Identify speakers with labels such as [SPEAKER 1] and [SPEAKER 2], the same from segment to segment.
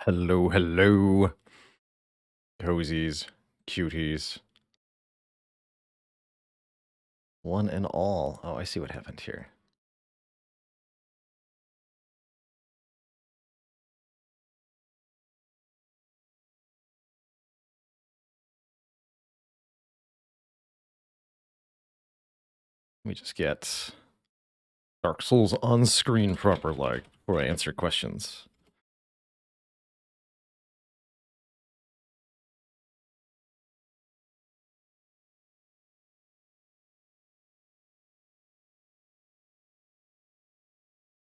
[SPEAKER 1] Hello, hello, cozies, cuties, one and all. Oh, I see what happened here. Let me just get Dark Souls on screen properly before I answer questions.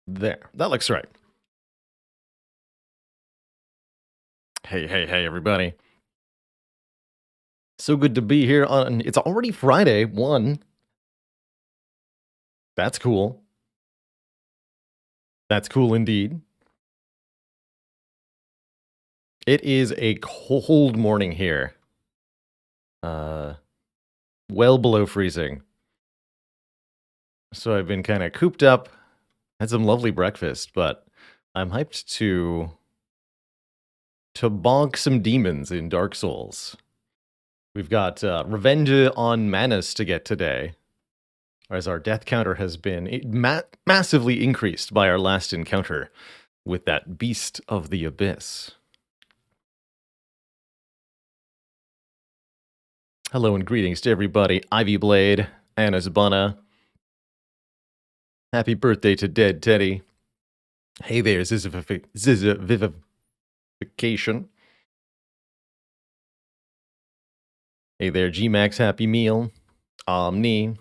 [SPEAKER 1] There, that looks right. Hey, hey, hey, everybody. So good to be here on, it's already Friday, 1. That's cool. That's cool indeed. It is a cold morning here. Well below freezing. So I've been kind of cooped up, had some lovely breakfast, but I'm hyped to bonk some demons in Dark Souls. We've got Revenge on Manus to get today, as our death counter has been massively increased by our last encounter with that Beast of the Abyss. Hello and greetings to everybody. Ivy Blade, Anna's Bunna. Happy birthday to Dead Teddy. Hey there, Zizivivification. Hey there, G-Max Happy Meal. Omni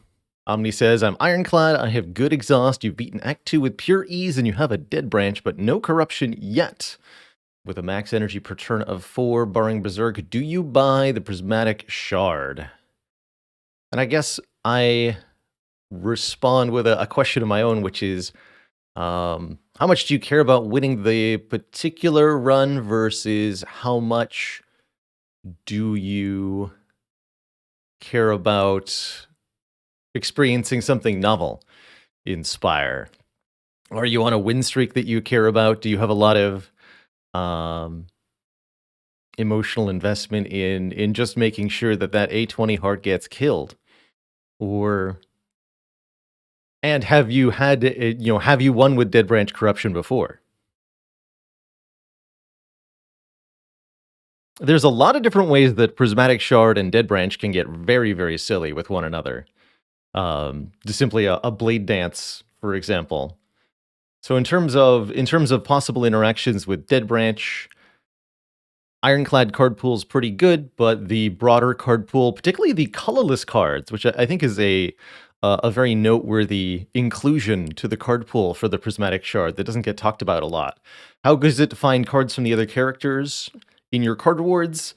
[SPEAKER 1] says, I'm ironclad, I have good exhaust, you've beaten Act 2 with pure ease, and you have a dead branch, but no corruption yet. With a max energy per turn of 4, barring Berserk, do you buy the Prismatic Shard? And I guess I respond with a question of my own, which is, how much do you care about winning the particular run versus how much do you care about experiencing something novel in Spire? Are you on a win streak that you care about? Do you have a lot of emotional investment in just making sure that A20 heart gets killed? And have you had, have you won with Dead Branch Corruption before? There's a lot of different ways that Prismatic Shard and Dead Branch can get very, very silly with one another. Just simply a blade dance, for example. So in terms of possible interactions with Dead Branch, Ironclad card pool is pretty good, but the broader card pool, particularly the colorless cards, which I think is a very noteworthy inclusion to the card pool for the Prismatic Shard that doesn't get talked about a lot. How good is it to find cards from the other characters in your card rewards?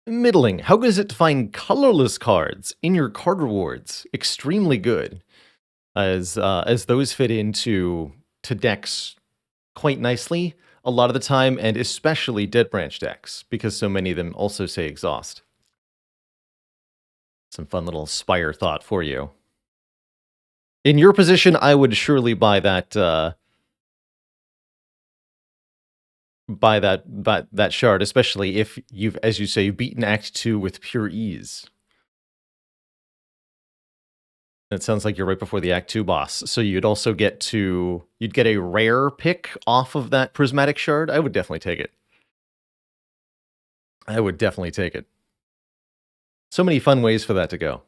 [SPEAKER 1] Middling. How good is it to find colorless cards in your card rewards? Extremely good, as those fit into decks quite nicely a lot of the time, and especially Dead Branch decks, because so many of them also say exhaust. Some fun little Spire thought for you. In your position, I would surely buy that shard, especially if you've, as you say, beaten Act 2 with pure ease. It sounds like you're right before the Act 2 boss, so you'd also get a rare pick off of that Prismatic Shard. I would definitely take it. I would definitely take it. So many fun ways for that to go.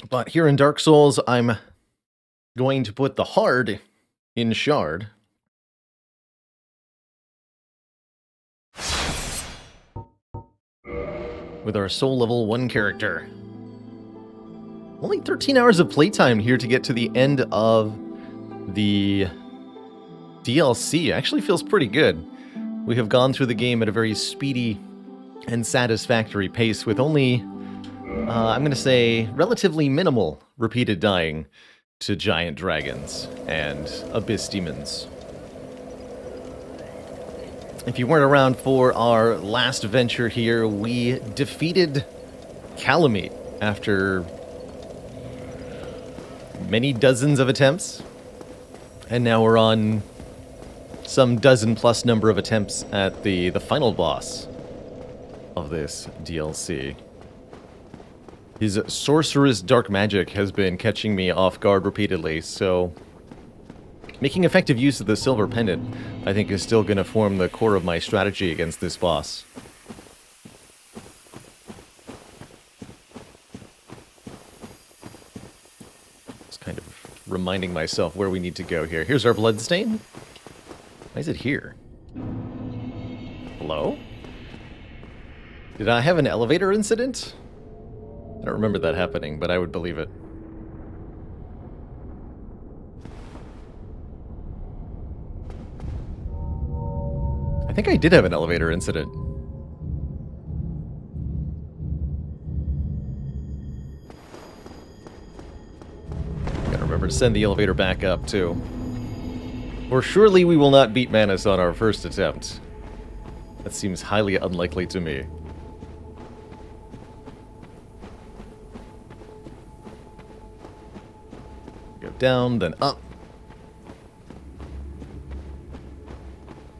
[SPEAKER 1] But here in Dark Souls, I'm going to put the hard in Shard. With our soul level 1 character. Only 13 hours of playtime here to get to the end of the DLC. Actually feels pretty good. We have gone through the game at a very speedy and satisfactory pace with only, I'm going to say, relatively minimal repeated dying to giant dragons and abyss demons. If you weren't around for our last venture here, we defeated Calamite after many dozens of attempts. And now we're on some dozen plus number of attempts at the final boss of this DLC. His sorcerous dark magic has been catching me off guard repeatedly, so making effective use of the silver pendant, I think, is still going to form the core of my strategy against this boss. Just kind of reminding myself where we need to go here. Here's our bloodstain. Why is it here? Hello? Did I have an elevator incident? I don't remember that happening, but I would believe it. I think I did have an elevator incident. Gotta remember to send the elevator back up, too. Or surely we will not beat Manus on our first attempt. That seems highly unlikely to me. Go down, then up.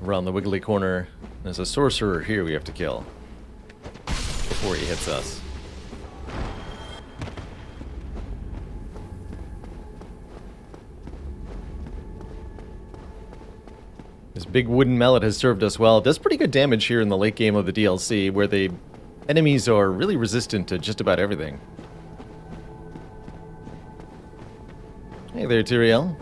[SPEAKER 1] Around the wiggly corner. There's a sorcerer here we have to kill before he hits us. This big wooden mallet has served us well. It does pretty good damage here in the late game of the DLC, where the enemies are really resistant to just about everything. Hey there, Tyrael.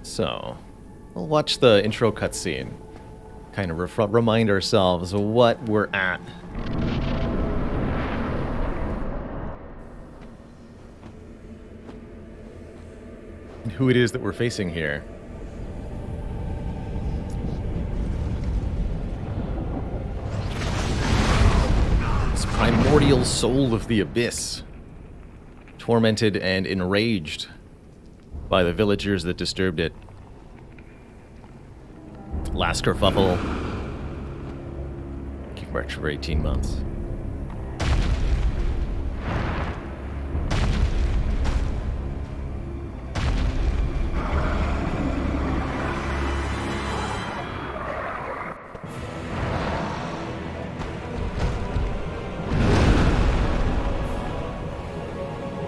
[SPEAKER 1] So, we'll watch the intro cutscene. Kind of remind ourselves of what we're at. And who it is that we're facing here. This primordial soul of the abyss. Tormented and enraged by the villagers that disturbed it. Last kerfuffle. Keep march for 18 months.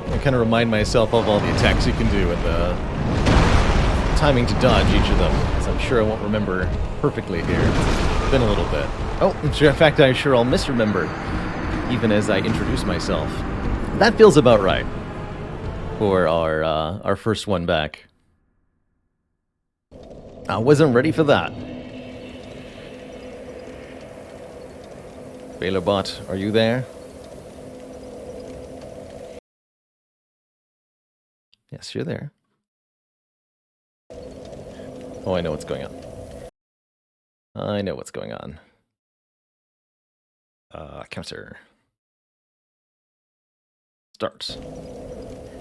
[SPEAKER 1] I kind of remind myself of all the attacks you can do and the timing to dodge each of them, because I'm sure I won't remember perfectly here. It's been a little bit. Oh, in fact, I'm sure I'll misremember, even as I introduce myself. That feels about right for our first one back. I wasn't ready for that. Bailerbot, are you there? Yes, you're there. Oh, I know what's going on. I know what's going on. Counter. Start.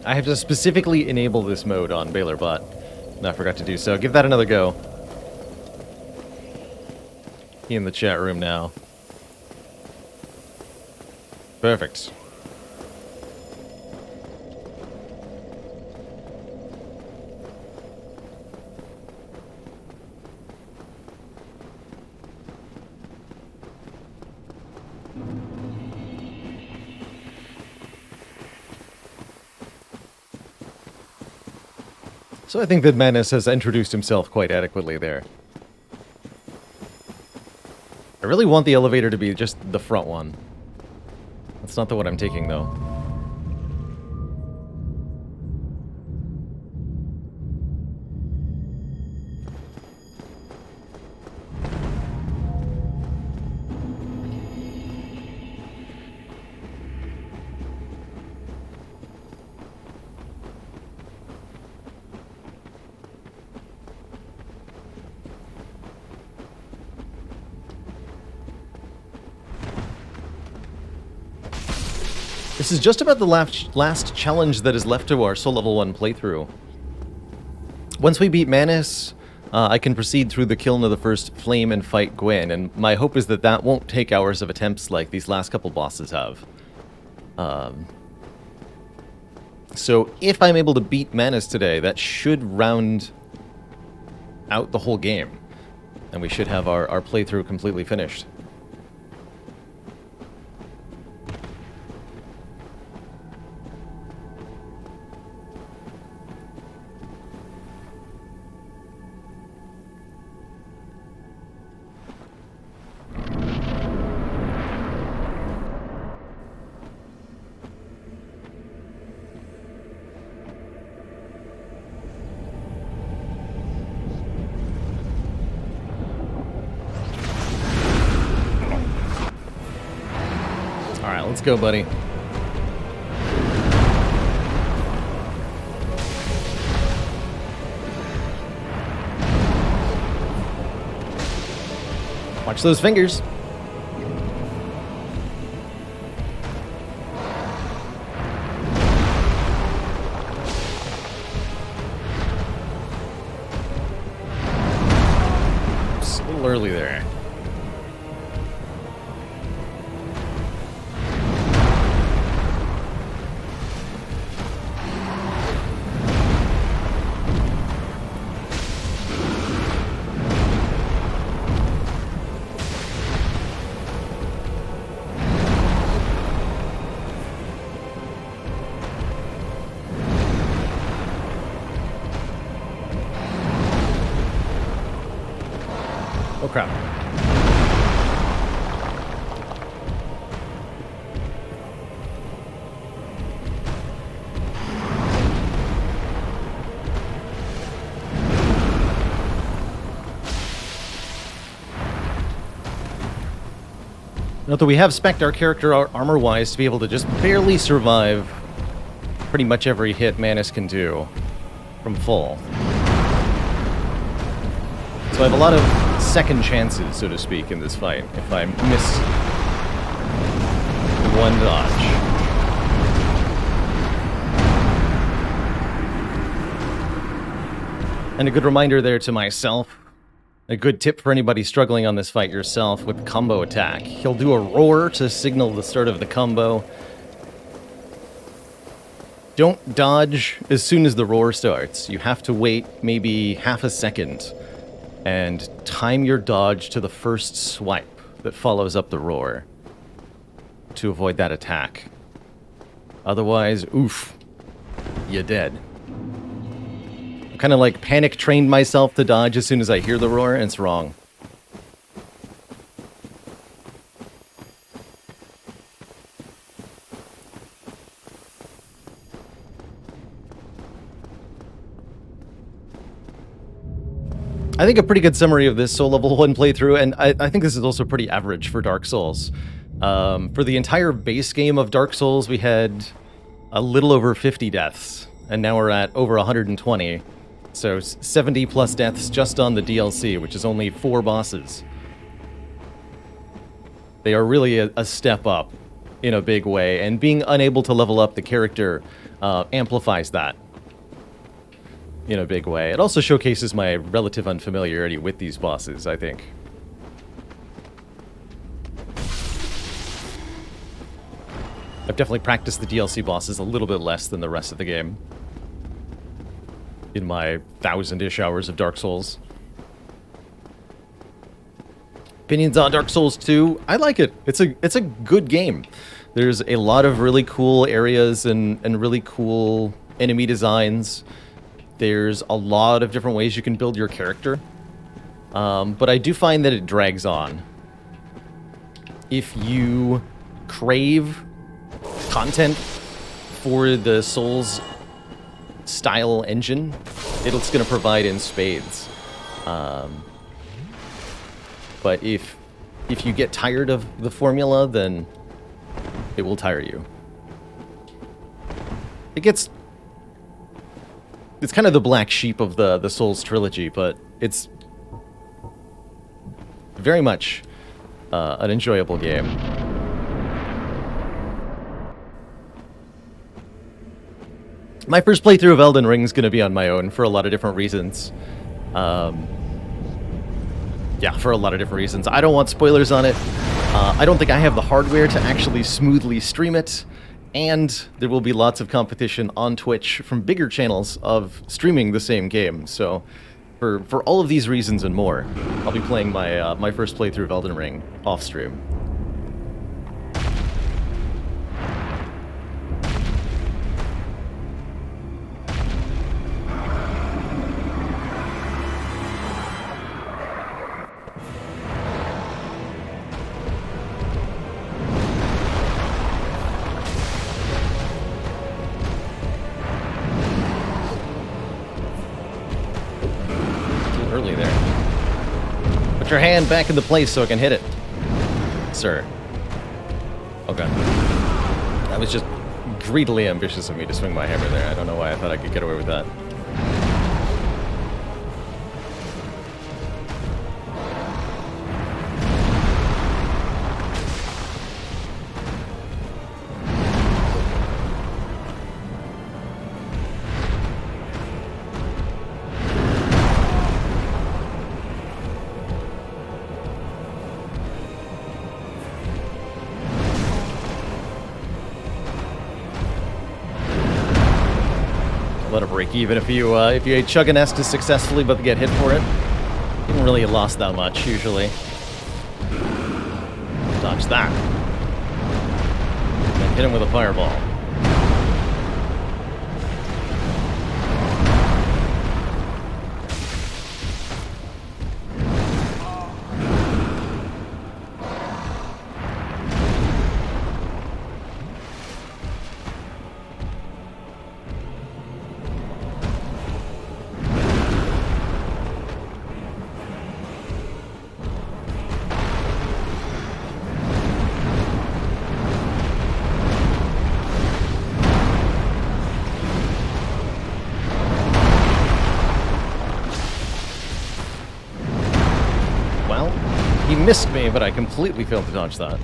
[SPEAKER 1] I have to specifically enable this mode on Bailerbot. And I forgot to do so. Give that another go. He in the chat room now. Perfect. So I think that Manus has introduced himself quite adequately there. I really want the elevator to be just the front one. That's not the one I'm taking, though. This is just about the last challenge that is left to our Soul Level 1 playthrough. Once we beat Manus, I can proceed through the kiln of the first flame and fight Gwyn, and my hope is that that won't take hours of attempts like these last couple bosses have. So if I'm able to beat Manus today, that should round out the whole game, and we should have our playthrough completely finished. Let's go, buddy. Watch those fingers. Just a little early there. Oh, crap. Note that we have spec'd our character armor-wise to be able to just barely survive pretty much every hit Manus can do from full. So I have a lot of second chances, so to speak, in this fight, if I miss one dodge. And a good reminder there to myself, a good tip for anybody struggling on this fight yourself with combo attack. He'll do a roar to signal the start of the combo. Don't dodge as soon as the roar starts. You have to wait maybe half a second and time your dodge to the first swipe that follows up the roar to avoid that attack. Otherwise, oof, you're dead. I kind of like panic trained myself to dodge as soon as I hear the roar, and it's wrong. I think a pretty good summary of this Soul Level 1 playthrough, and I think this is also pretty average for Dark Souls. For the entire base game of Dark Souls, we had a little over 50 deaths, and now we're at over 120. So 70 plus deaths just on the DLC, which is only 4 bosses. They are really a step up in a big way, and being unable to level up the character amplifies that in a big way. It also showcases my relative unfamiliarity with these bosses, I think. I've definitely practiced the DLC bosses a little bit less than the rest of the game in my 1,000-ish hours of Dark Souls. Opinions on Dark Souls 2? I like it. It's a good game. There's a lot of really cool areas and really cool enemy designs. There's a lot of different ways you can build your character. But I do find that it drags on. If you crave content for the Souls style engine, it's going to provide in spades. But if you get tired of the formula, then it will tire you. It's kind of the black sheep of the Souls trilogy, but it's very much an enjoyable game. My first playthrough of Elden Ring is going to be on my own for a lot of different reasons. Yeah, for a lot of different reasons. I don't want spoilers on it. I don't think I have the hardware to actually smoothly stream it. And there will be lots of competition on Twitch from bigger channels of streaming the same game. So for all of these reasons and more, I'll be playing my my first playthrough of Elden Ring off stream. Early there. Put your hand back in the place so I can hit it, sir. Okay. That was just greedily ambitious of me to swing my hammer there. I don't know why I thought I could get away with that. Let it break even if you chug an Estus successfully but get hit for it. You haven't really lost that much usually. Dodge that. And hit him with a fireball. He missed me, but I completely failed to dodge that.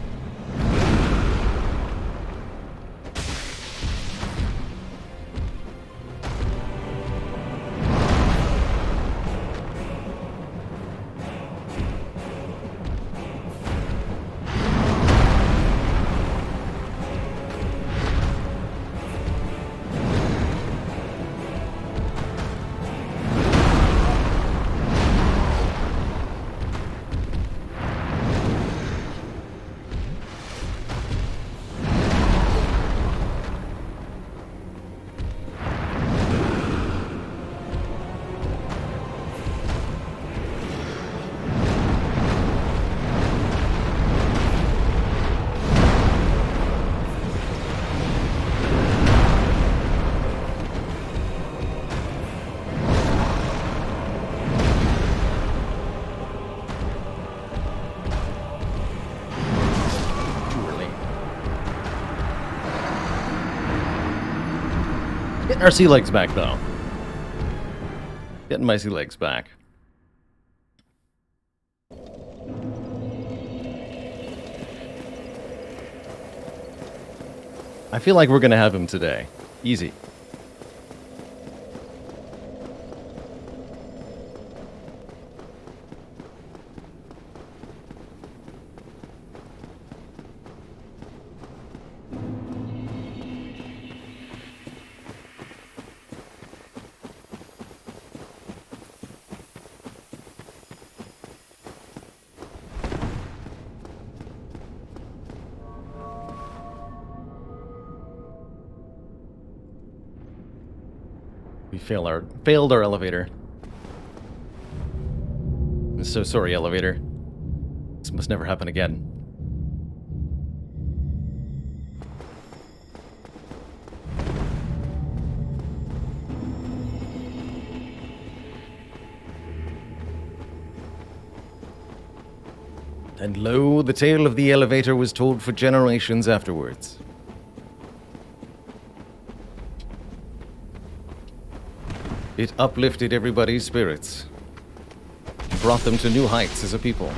[SPEAKER 1] Getting our sea legs back, though. Getting my sea legs back. I feel like we're gonna have him today. Easy. We failed our elevator. I'm so sorry, elevator. This must never happen again. And lo, the tale of the elevator was told for generations afterwards. It uplifted everybody's spirits, brought them to new heights as a people.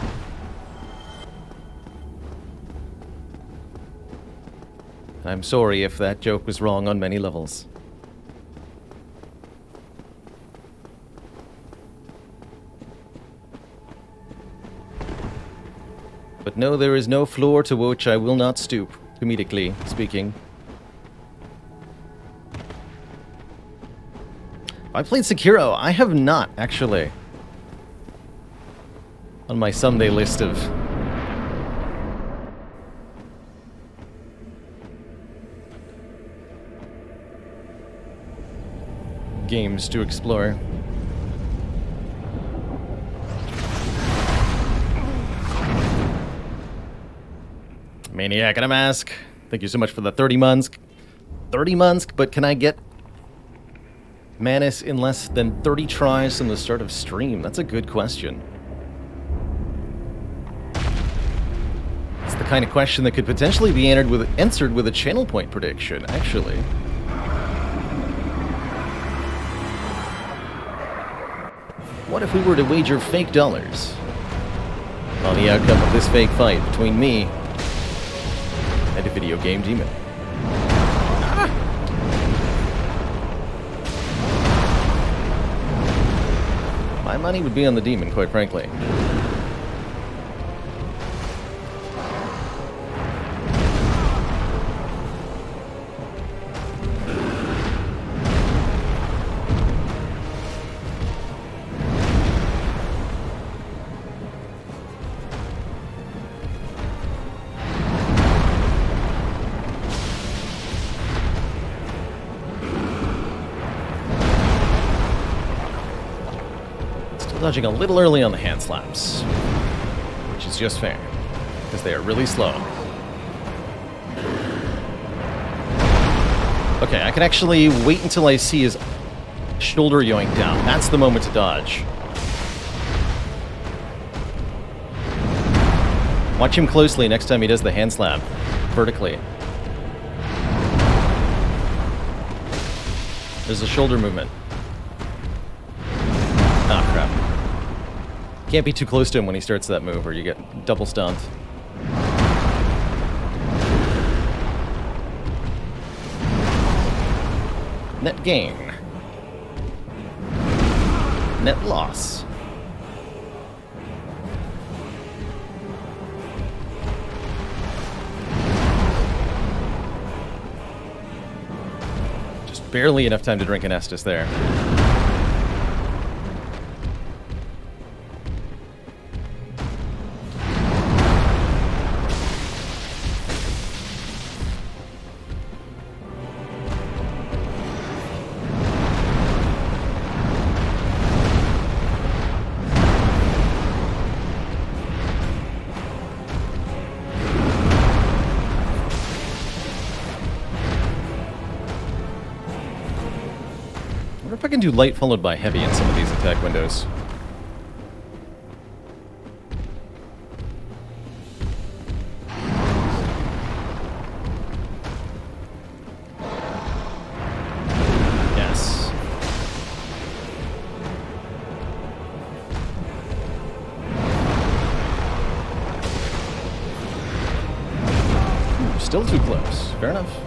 [SPEAKER 1] I'm sorry if that joke was wrong on many levels. But no, there is no floor to which I will not stoop, comedically speaking. I played Sekiro. I have not, actually. On my someday list of games to explore. Maniac in a mask. Thank you so much for the 30 months. 30 months, but can I get Manus in less than 30 tries from the start of stream? That's a good question. It's the kind of question that could potentially be answered with a channel point prediction, actually. What if we were to wager fake dollars on the outcome of this fake fight between me and a video game demon? My money would be on the demon, quite frankly. Dodging a little early on the hand slaps, which is just fair, because they are really slow. Okay, I can actually wait until I see his shoulder yoink down. That's the moment to dodge. Watch him closely next time he does the hand slap, vertically. There's a shoulder movement. Ah, crap. Can't be too close to him when he starts that move or you get double stunned. Net gain. Net loss. Just barely enough time to drink an Estus there. I can do light followed by heavy in some of these attack windows. Yes. Ooh, still too close. Fair enough.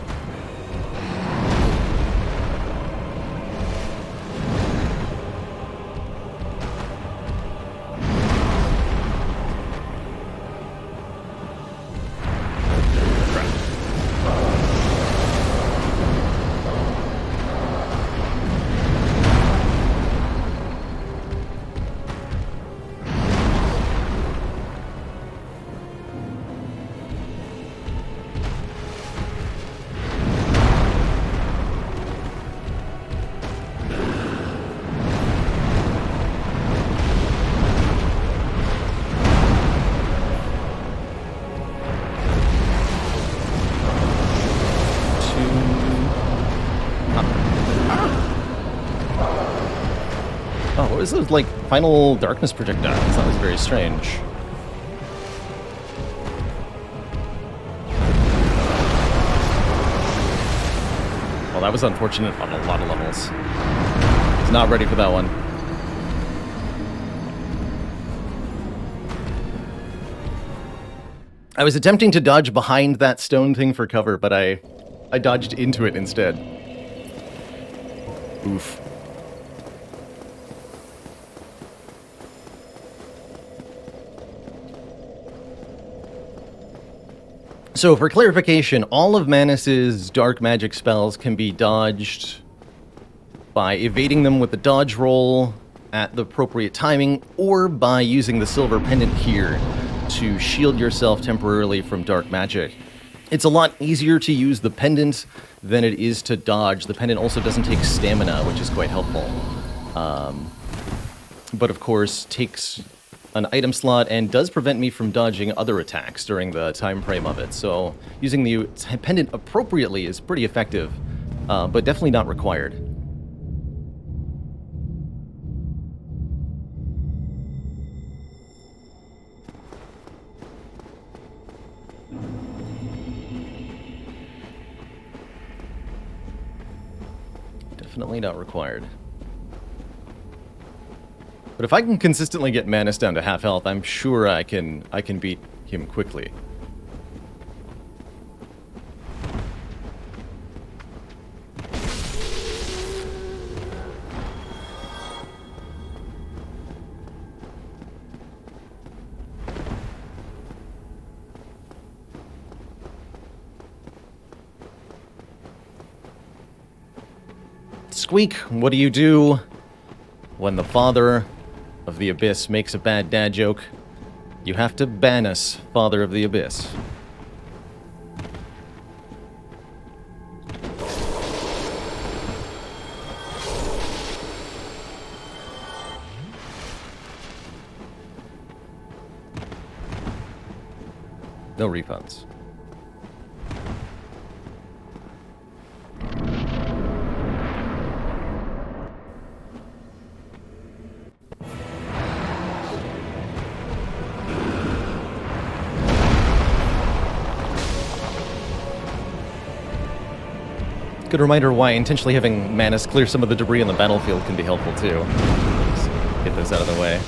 [SPEAKER 1] What is those, like, final darkness projectiles? That was very strange. Well, that was unfortunate on a lot of levels. I was not ready for that one. I was attempting to dodge behind that stone thing for cover, but I dodged into it instead. Oof. So for clarification, all of Manus's dark magic spells can be dodged by evading them with the dodge roll at the appropriate timing, or by using the silver pendant here to shield yourself temporarily from dark magic. It's a lot easier to use the pendant than it is to dodge. The pendant also doesn't take stamina, which is quite helpful. But of course, takes an item slot and does prevent me from dodging other attacks during the time frame of it. So using the pendant appropriately is pretty effective, but definitely not required. Definitely not required. But if I can consistently get Manus down to half health, I'm sure I can beat him quickly. Squeak, what do you do when the father of the Abyss makes a bad dad joke? You have to ban us, Father of the Abyss. No refunds. Good reminder why intentionally having Manus clear some of the debris on the battlefield can be helpful too. Just get those out of the way.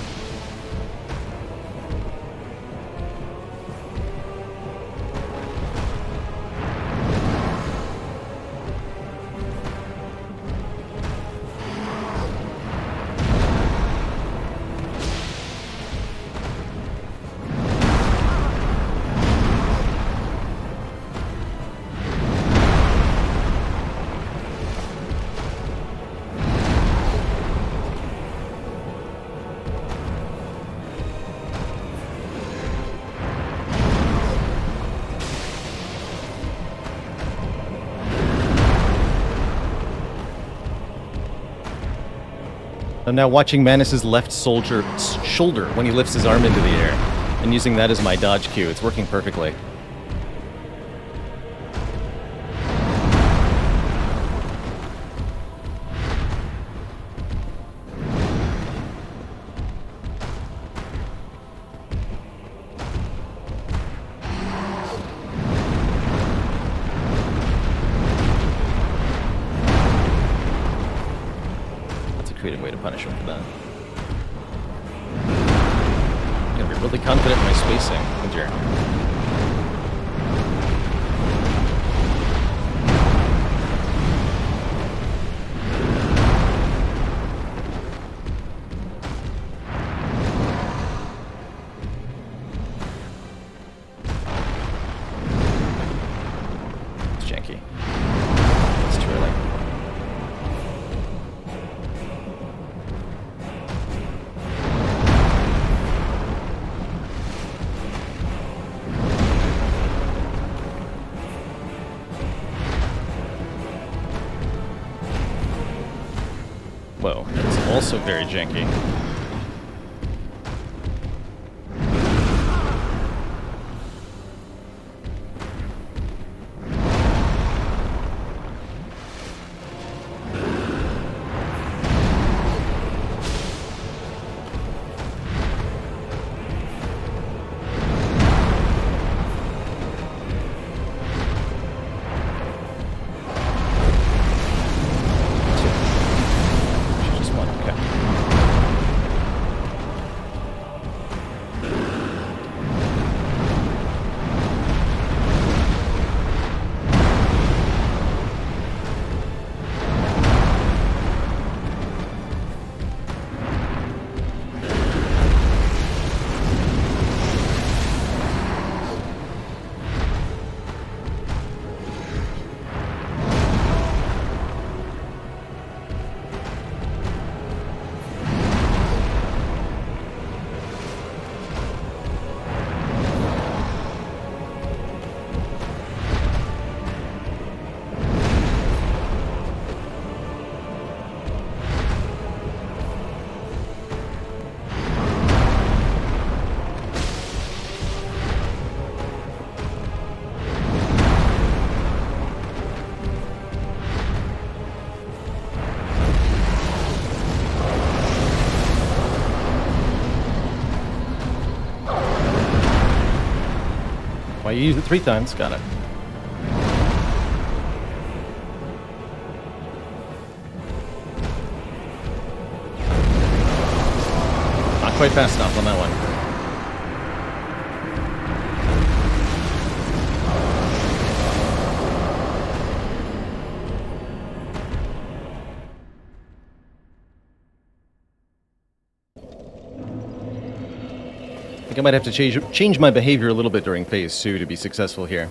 [SPEAKER 1] I'm now watching Manus's left shoulder when he lifts his arm into the air, and using that as my dodge cue. It's working perfectly. Creative way to punish him for that. I'm gonna be really confident in my spacing. Oh dear. It's janky. It's too early. Whoa, that's also very janky. Why you use it 3 times? Got it. Not quite fast enough on that one. I think I might have to change my behavior a little bit during phase 2 to be successful here.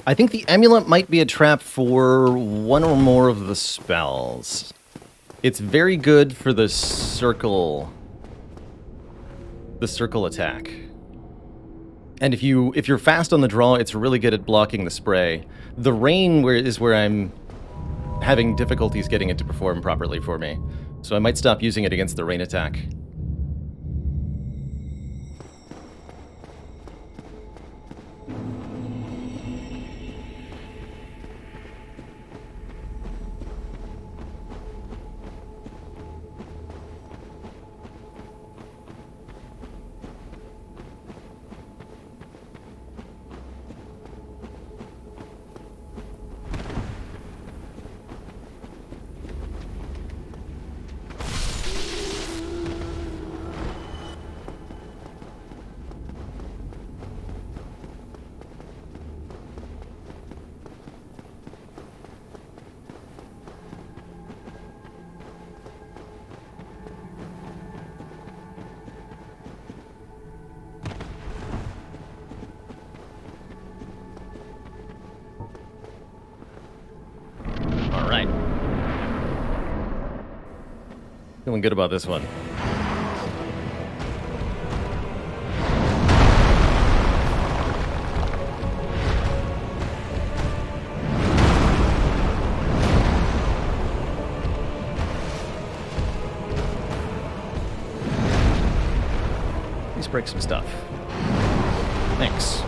[SPEAKER 1] I think the amulet might be a trap for one or more of the spells. It's very good for the circle attack. And if you're fast on the draw, it's really good at blocking the spray. The rain is where I'm having difficulties getting it to perform properly for me. So I might stop using it against the rain attack. Feeling good about this one. Please break some stuff. Thanks.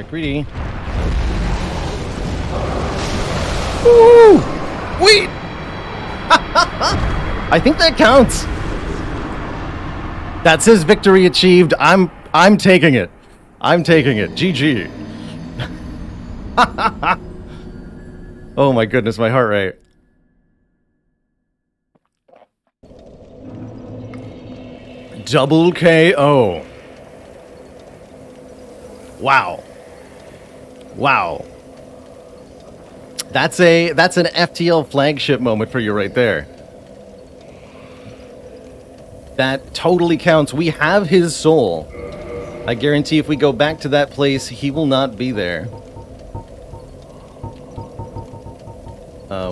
[SPEAKER 1] Get greedy. Ooh! Wait! I think that counts. That says victory achieved. I'm taking it. I'm taking it. GG. Oh my goodness, my heart rate. Double KO. Wow. Wow. That's an FTL flagship moment for you right there. That totally counts. We have his soul. I guarantee if we go back to that place, he will not be there.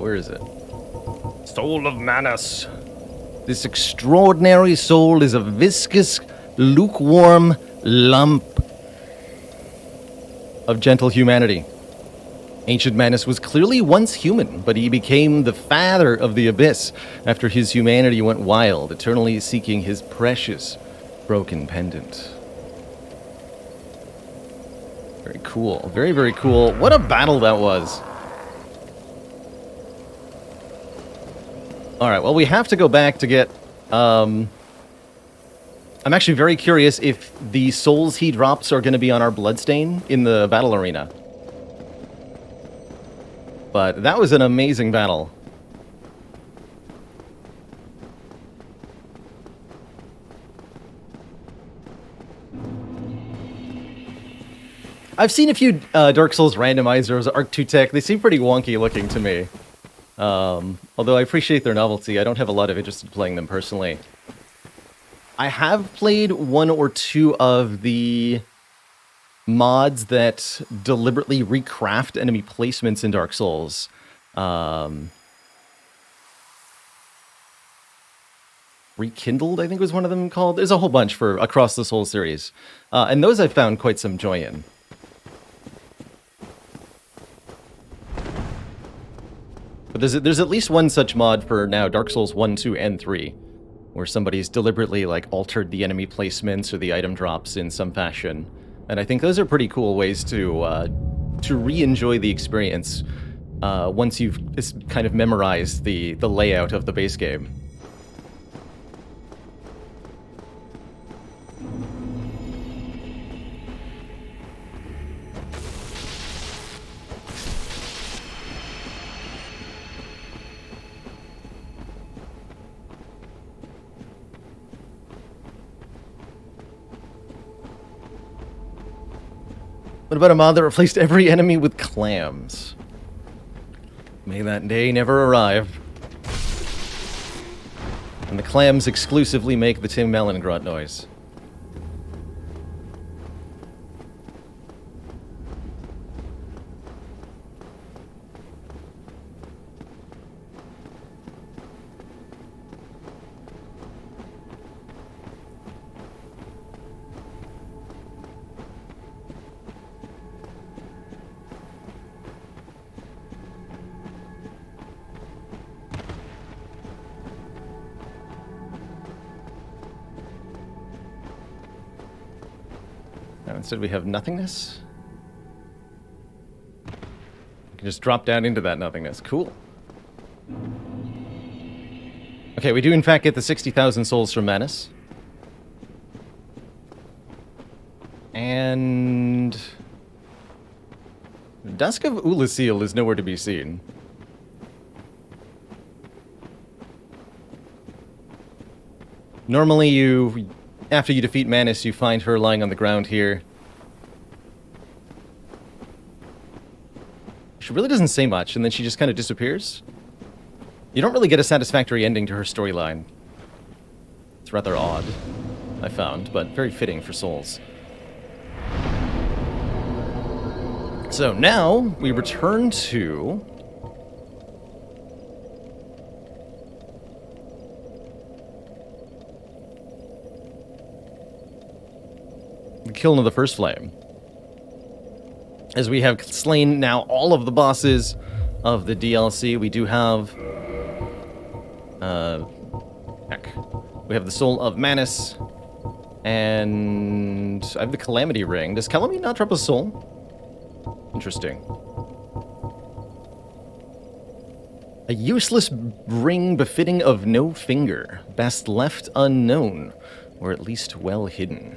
[SPEAKER 1] Where is it? Soul of Manus. This extraordinary soul is a viscous, lukewarm lump of gentle humanity. Ancient Manus was clearly once human, but he became the father of the abyss after his humanity went wild, eternally seeking his precious broken pendant. Very cool. Very, very cool. What a battle that was. Alright, well, we have to go back to get... I'm actually very curious if the souls he drops are going to be on our bloodstain in the battle arena. But that was an amazing battle. I've seen a few Dark Souls randomizers, Arc 2 Tech. They seem pretty wonky looking to me. Although I appreciate their novelty, I don't have a lot of interest in playing them personally. I have played one or two of the mods that deliberately recraft enemy placements in Dark Souls. Rekindled, I think was one of them called. There's a whole bunch for across the Souls series. And those I've found quite some joy in. But there's at least one such mod for now Dark Souls 1, 2, and 3, where somebody's deliberately like altered the enemy placements or the item drops in some fashion. And I think those are pretty cool ways to re-enjoy the experience once you've kind of memorized the layout of the base game. What about a mod that replaced every enemy with clams? May that day never arrive. And the clams exclusively make the Tim Mellengrot noise. Instead we have nothingness. We can just drop down into that nothingness. Cool. Okay, we do in fact get the 60,000 souls from Manus. And... Dusk of Ulasil is nowhere to be seen. Normally after you defeat Manus, you find her lying on the ground here. She really doesn't say much, and then she just kind of disappears. You don't really get a satisfactory ending to her storyline. It's rather odd, I found, but very fitting for Souls. So now, we return to... the Kiln of the First Flame. As we have slain now all of the bosses of the DLC, we do have... we have the Soul of Manus, and I have the Calamity Ring. Does Calamity not drop a soul? Interesting. A useless ring befitting of no finger, best left unknown, or at least well hidden.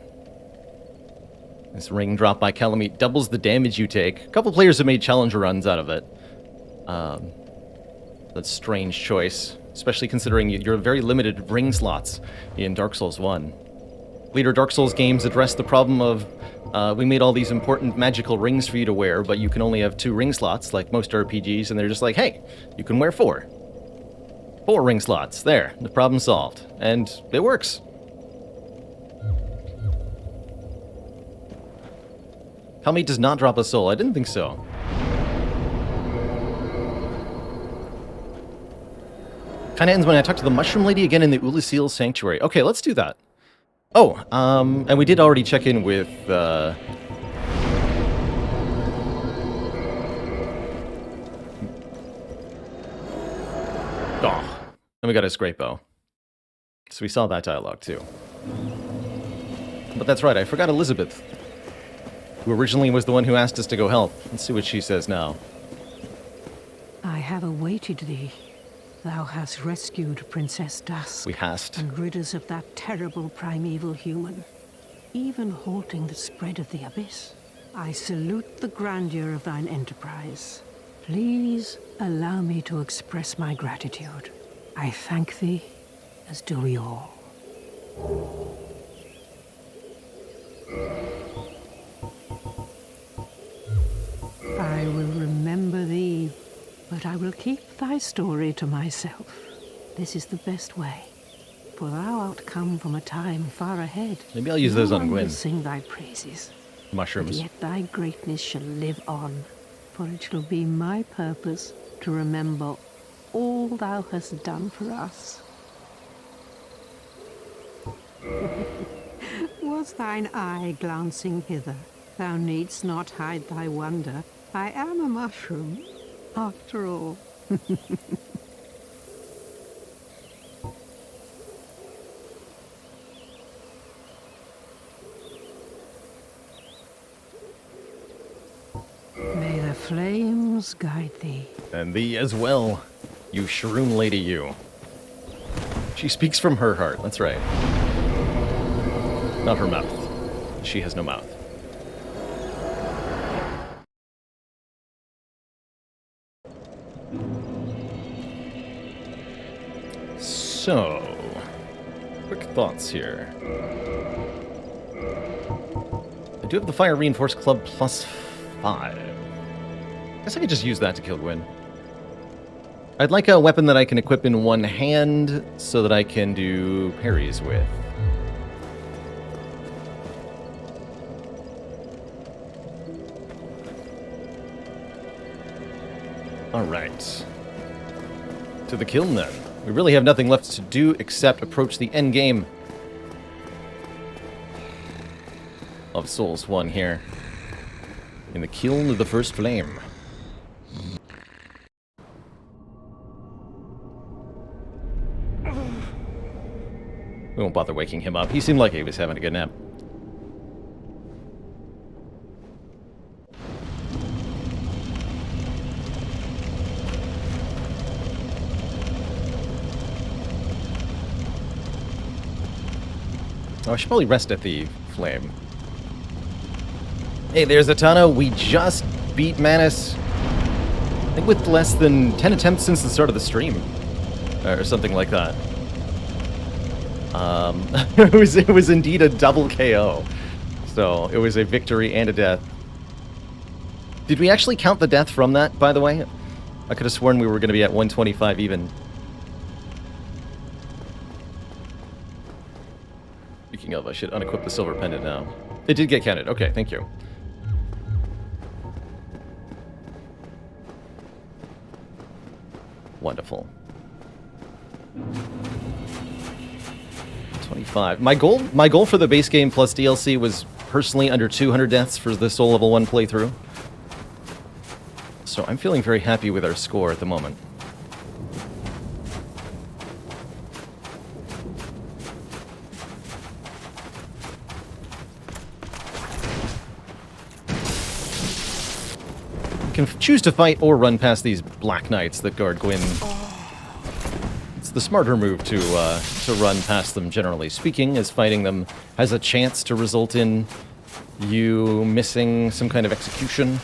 [SPEAKER 1] This ring dropped by Calamite doubles the damage you take. A couple players have made challenger runs out of it. That's a strange choice, especially considering you're very limited ring slots in Dark Souls 1. Later Dark Souls games address the problem of, we made all these important magical rings for you to wear, but you can only have 2 ring slots, like most RPGs, and they're just like, hey, you can wear 4. 4 ring slots. There, the problem solved. And it works. Helmet does not drop a soul. I didn't think so. Kinda ends when I talk to the Mushroom Lady again in the Ulasil Sanctuary. Okay, let's do that. Oh, and we did already check in with, Oh, and we got a great bow. So we saw that dialogue, too. But that's right, I forgot Elizabeth, who originally was the one who asked us to go help. Let's see what she says now.
[SPEAKER 2] I have awaited thee. Thou hast rescued Princess Dusk.
[SPEAKER 1] We hast.
[SPEAKER 2] And rid us of that terrible primeval human, even halting the spread of the abyss. I salute the grandeur of thine enterprise. Please allow me to express my gratitude. I thank thee, as do we all. I will remember thee, but I will keep thy story to myself. This is the best way, for thou art come from a time far ahead.
[SPEAKER 1] Maybe I'll use those on
[SPEAKER 2] Gwen.
[SPEAKER 1] Gwen.
[SPEAKER 2] Sing thy praises.
[SPEAKER 1] Mushrooms.
[SPEAKER 2] But yet thy greatness shall live on, for it shall be my purpose to remember all thou hast done for us. Was thine eye glancing hither? Thou needst not hide thy wonder. I am a mushroom, after all. May the flames guide thee.
[SPEAKER 1] And thee as well, you shroom lady you. She speaks from her heart, that's right. Not her mouth. She has no mouth. So, quick thoughts here. I do have the Fire Reinforced Club +5. I guess I could just use that to kill Gwyn. I'd like a weapon that I can equip in one hand so that I can do parries with. Alright. To the kiln then. We really have nothing left to do except approach the end game of Souls 1 here. In the kiln of the first flame. We won't bother waking him up. He seemed like he was having a good nap. Oh, I should probably rest at the flame. Hey, there's Atana. We just beat Manus, I think with less than 10 attempts since the start of the stream. Or something like that. It was indeed a double KO. So, it was a victory and a death. Did we actually count the death from that, by the way? I could have sworn we were going to be at 125 even. Speaking of, I should unequip the silver pendant now. It did get counted. Okay, thank you. Wonderful. 25. My goal for the base game plus DLC was personally under 200 deaths for the Soul Level 1 playthrough. So I'm feeling very happy with our score at the moment. can choose to fight or run past these Black Knights that guard Gwyn. It's the smarter move to run past them, generally speaking, as fighting them has a chance to result in you missing some kind of execution.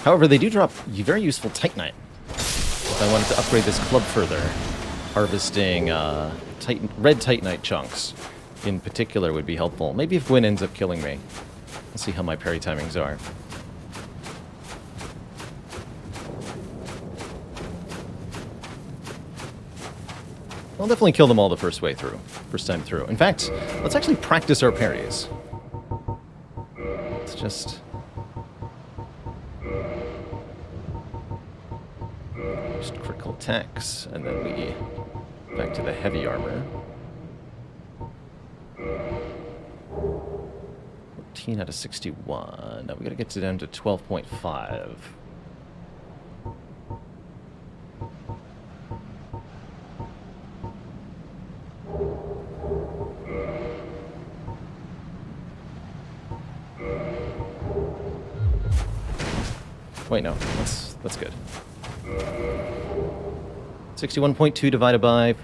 [SPEAKER 1] However, they do drop a very useful Titanite. If I wanted to upgrade this club further, harvesting red Titanite chunks in particular would be helpful. Maybe if Gwyn ends up killing me. Let's see how my parry timings are. I'll definitely kill them all the first time through. In fact, let's actually practice our parries. Let's just critical attacks, and then we back to the heavy armor. 14 out of 61. Now we gotta get down to 12.5. Wait, no, that's good. 61.2 divided by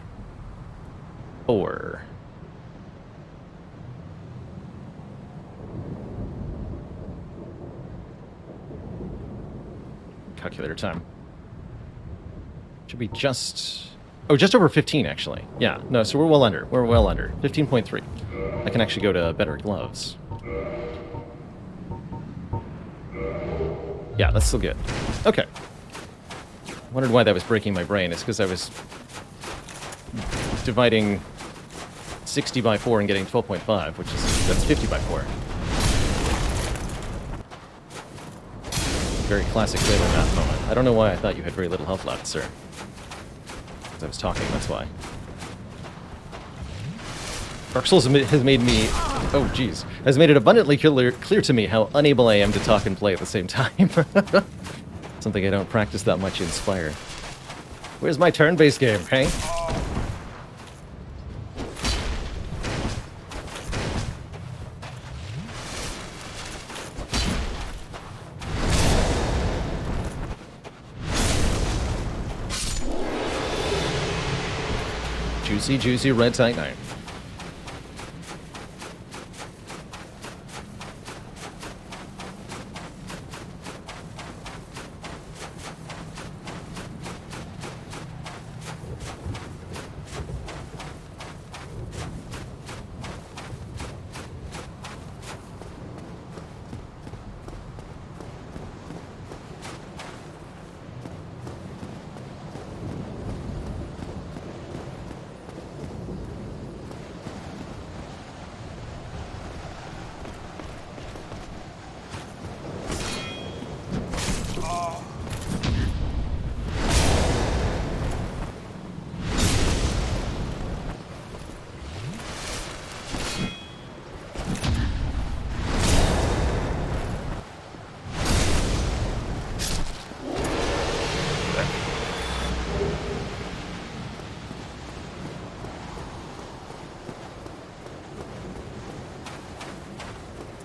[SPEAKER 1] 4. Calculator time. Should be just over 15 actually. Yeah, no, so we're well under. 15.3. I can actually go to better gloves. Yeah, that's still good. Okay. Wondered why that was breaking my brain. It's because I was dividing 60 by 4 and getting 12.5, that's 50 by 4. Very classic Sailor Math moment. I don't know why I thought you had very little health left, sir. Because I was talking, that's why. Dark Souls has made me... Oh, jeez. Has made it abundantly clear to me how unable I am to talk and play at the same time. Something I don't practice that much in Spire. Where's my turn-based game, hey? Juicy, juicy red Titanite.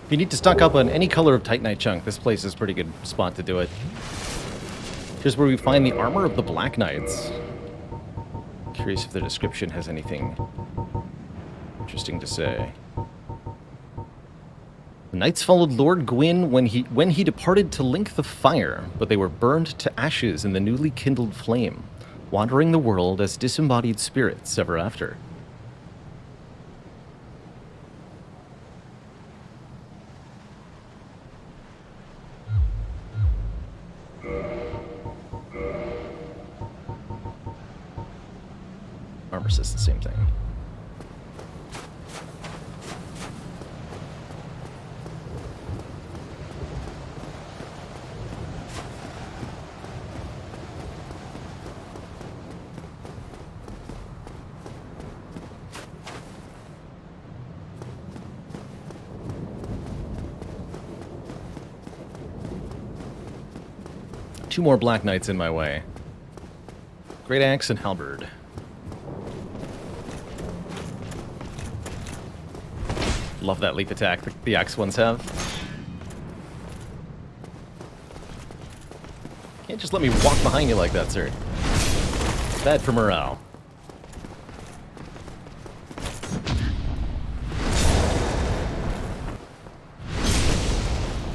[SPEAKER 1] If you need to stock up on any color of Titanite chunk, this place is a pretty good spot to do it. Here's where we find the armor of the Black Knights. Curious if the description has anything interesting to say. The knights followed Lord Gwyn when he departed to link the fire, but they were burned to ashes in the newly kindled flame, wandering the world as disembodied spirits ever after. Armor says the same thing. Two more Black Knights in my way. Great Axe and Halberd. Love that leap attack the axe ones have. Can't just let me walk behind you like that, sir. Bad for morale.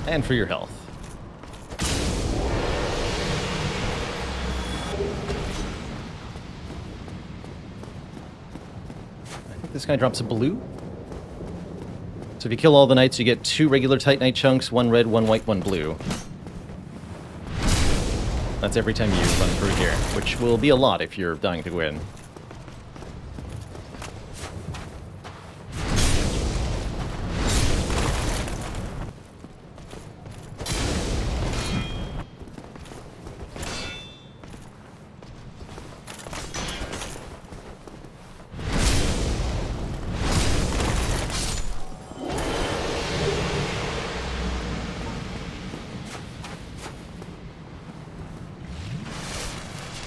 [SPEAKER 1] And for your health. I think this guy drops a blue. So if you kill all the knights, you get 2 regular Titanite chunks, 1 red, 1 white, 1 blue. That's every time you run through here, which will be a lot if you're dying to win.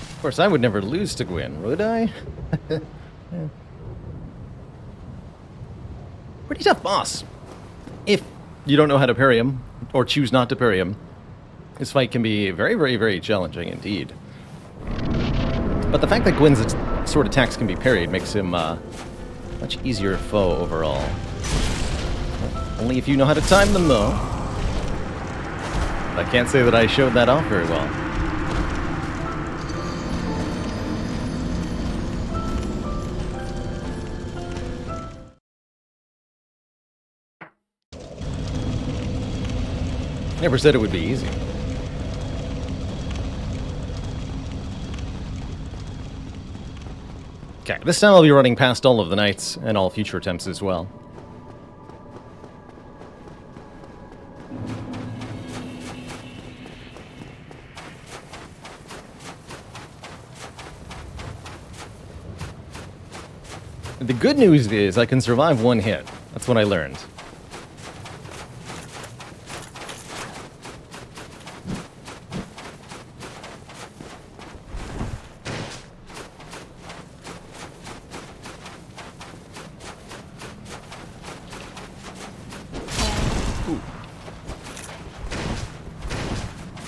[SPEAKER 1] Of course, I would never lose to Gwyn, would I? Yeah. Pretty tough boss. If you don't know how to parry him, or choose not to parry him, this fight can be very, very, very challenging indeed. But the fact that Gwyn's sword attacks can be parried makes him a much easier foe overall. Only if you know how to time them, though. I can't say that I showed that off very well. Never said it would be easy. Okay, this time I'll be running past all of the knights and all future attempts as well. The good news is I can survive 1 hit. That's what I learned.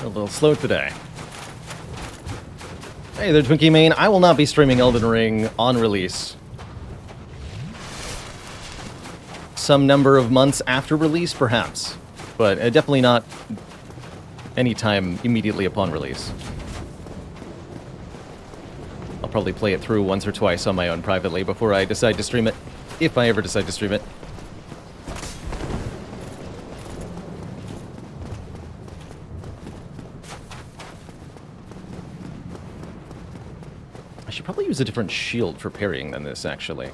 [SPEAKER 1] A little slow today. Hey there, Twinkie Main. I will not be streaming Elden Ring on release. Some number of months after release, perhaps. But definitely not anytime immediately upon release. I'll probably play it through once or twice on my own privately before I decide to stream it. If I ever decide to stream it. I should probably use a different shield for parrying than this, actually.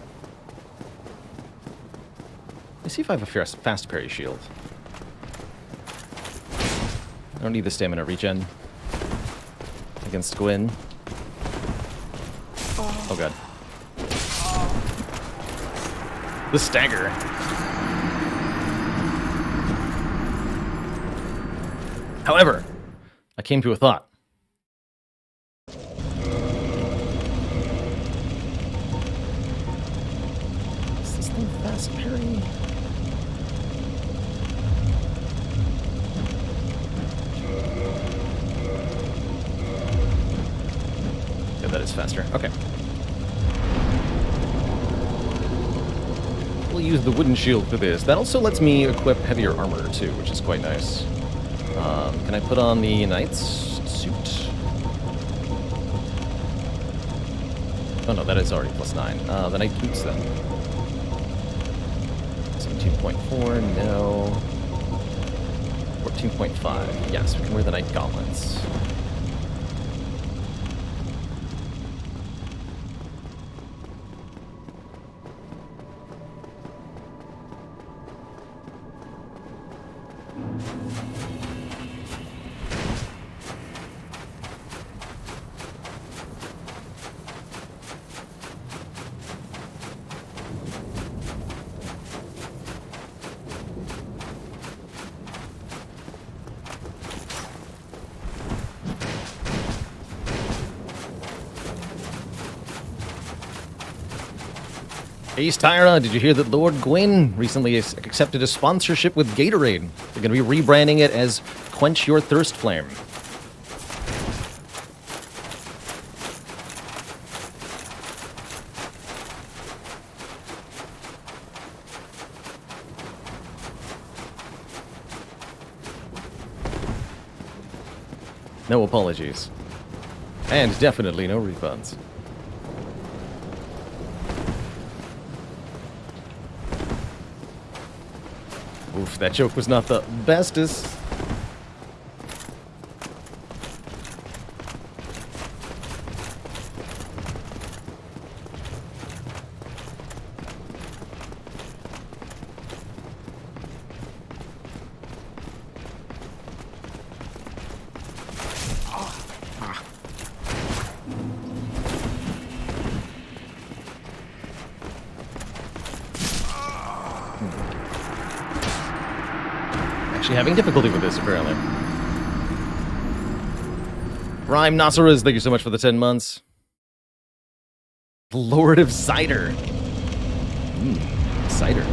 [SPEAKER 1] Let's see if I have a fast parry shield. I don't need the stamina regen against Gwyn. Oh god. The stagger. However, I came to a thought. Is this thing fast parry? Yeah, that is faster. Okay. We'll use the wooden shield for this. That also lets me equip heavier armor too, which is quite nice. Can I put on the knight's suit? Oh no, that is already +9. The knight boots then. 17.4, no. 14.5. Yes, we can wear the knight gauntlets. Ace Tyra, did you hear that Lord Gwyn recently accepted a sponsorship with Gatorade? They're going to be rebranding it as Quench Your Thirst Flame. No apologies. And definitely no refunds. Oof, that joke was not the bestest. Actually having difficulty with this, apparently. Rhyme Nasseraz, thank you so much for the 10 months. Lord of Cider. Cider.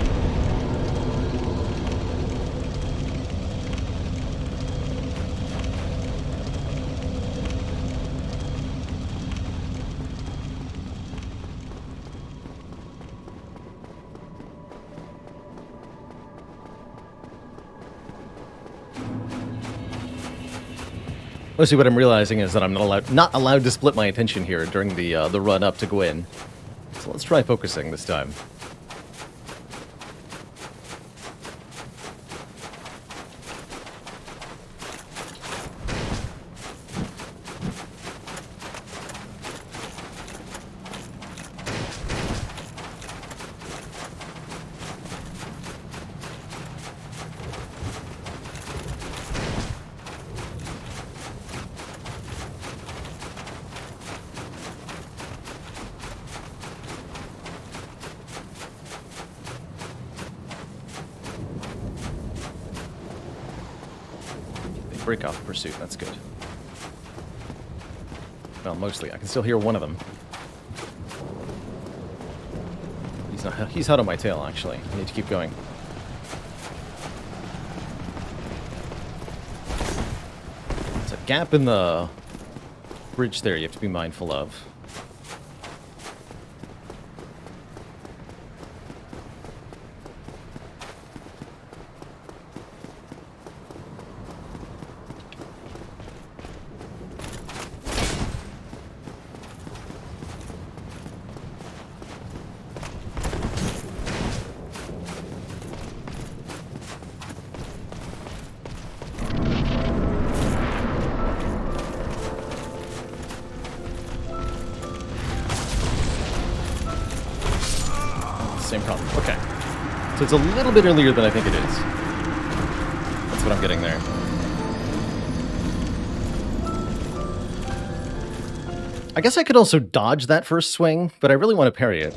[SPEAKER 1] Mostly what I'm realizing is that I'm not allowed to split my attention here during the run up to Gwyn. So let's try focusing this time. Break off pursuit, that's good. Well, mostly. I can still hear one of them. He's hot on my tail, actually. I need to keep going. There's a gap in the bridge there you have to be mindful of. Same problem. Okay. So it's a little bit earlier than I think it is. That's what I'm getting there. I guess I could also dodge that first swing, but I really want to parry it.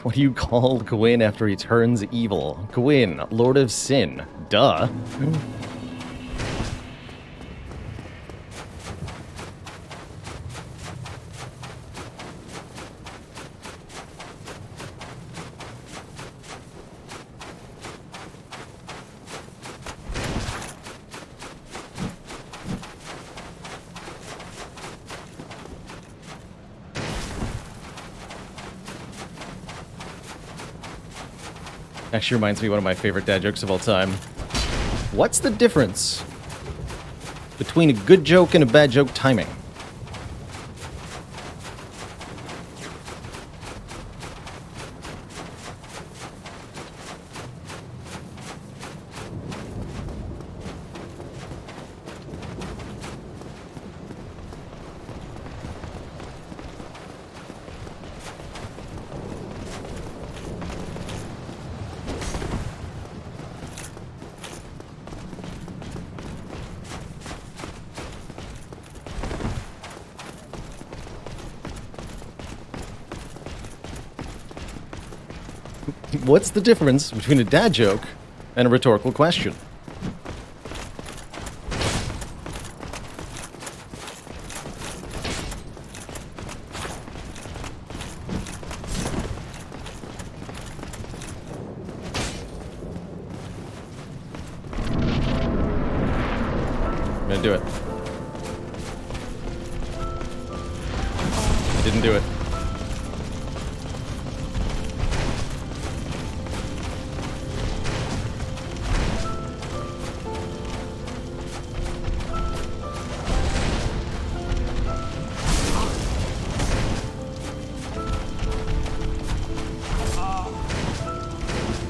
[SPEAKER 1] What do you call Gwyn after he turns evil? Gwyn, Lord of Sin. Duh. Actually reminds me of one of my favorite dad jokes of all time. What's the difference between a good joke and a bad joke timing? What's the difference between a dad joke and a rhetorical question? I'm gonna do it. Didn't do it.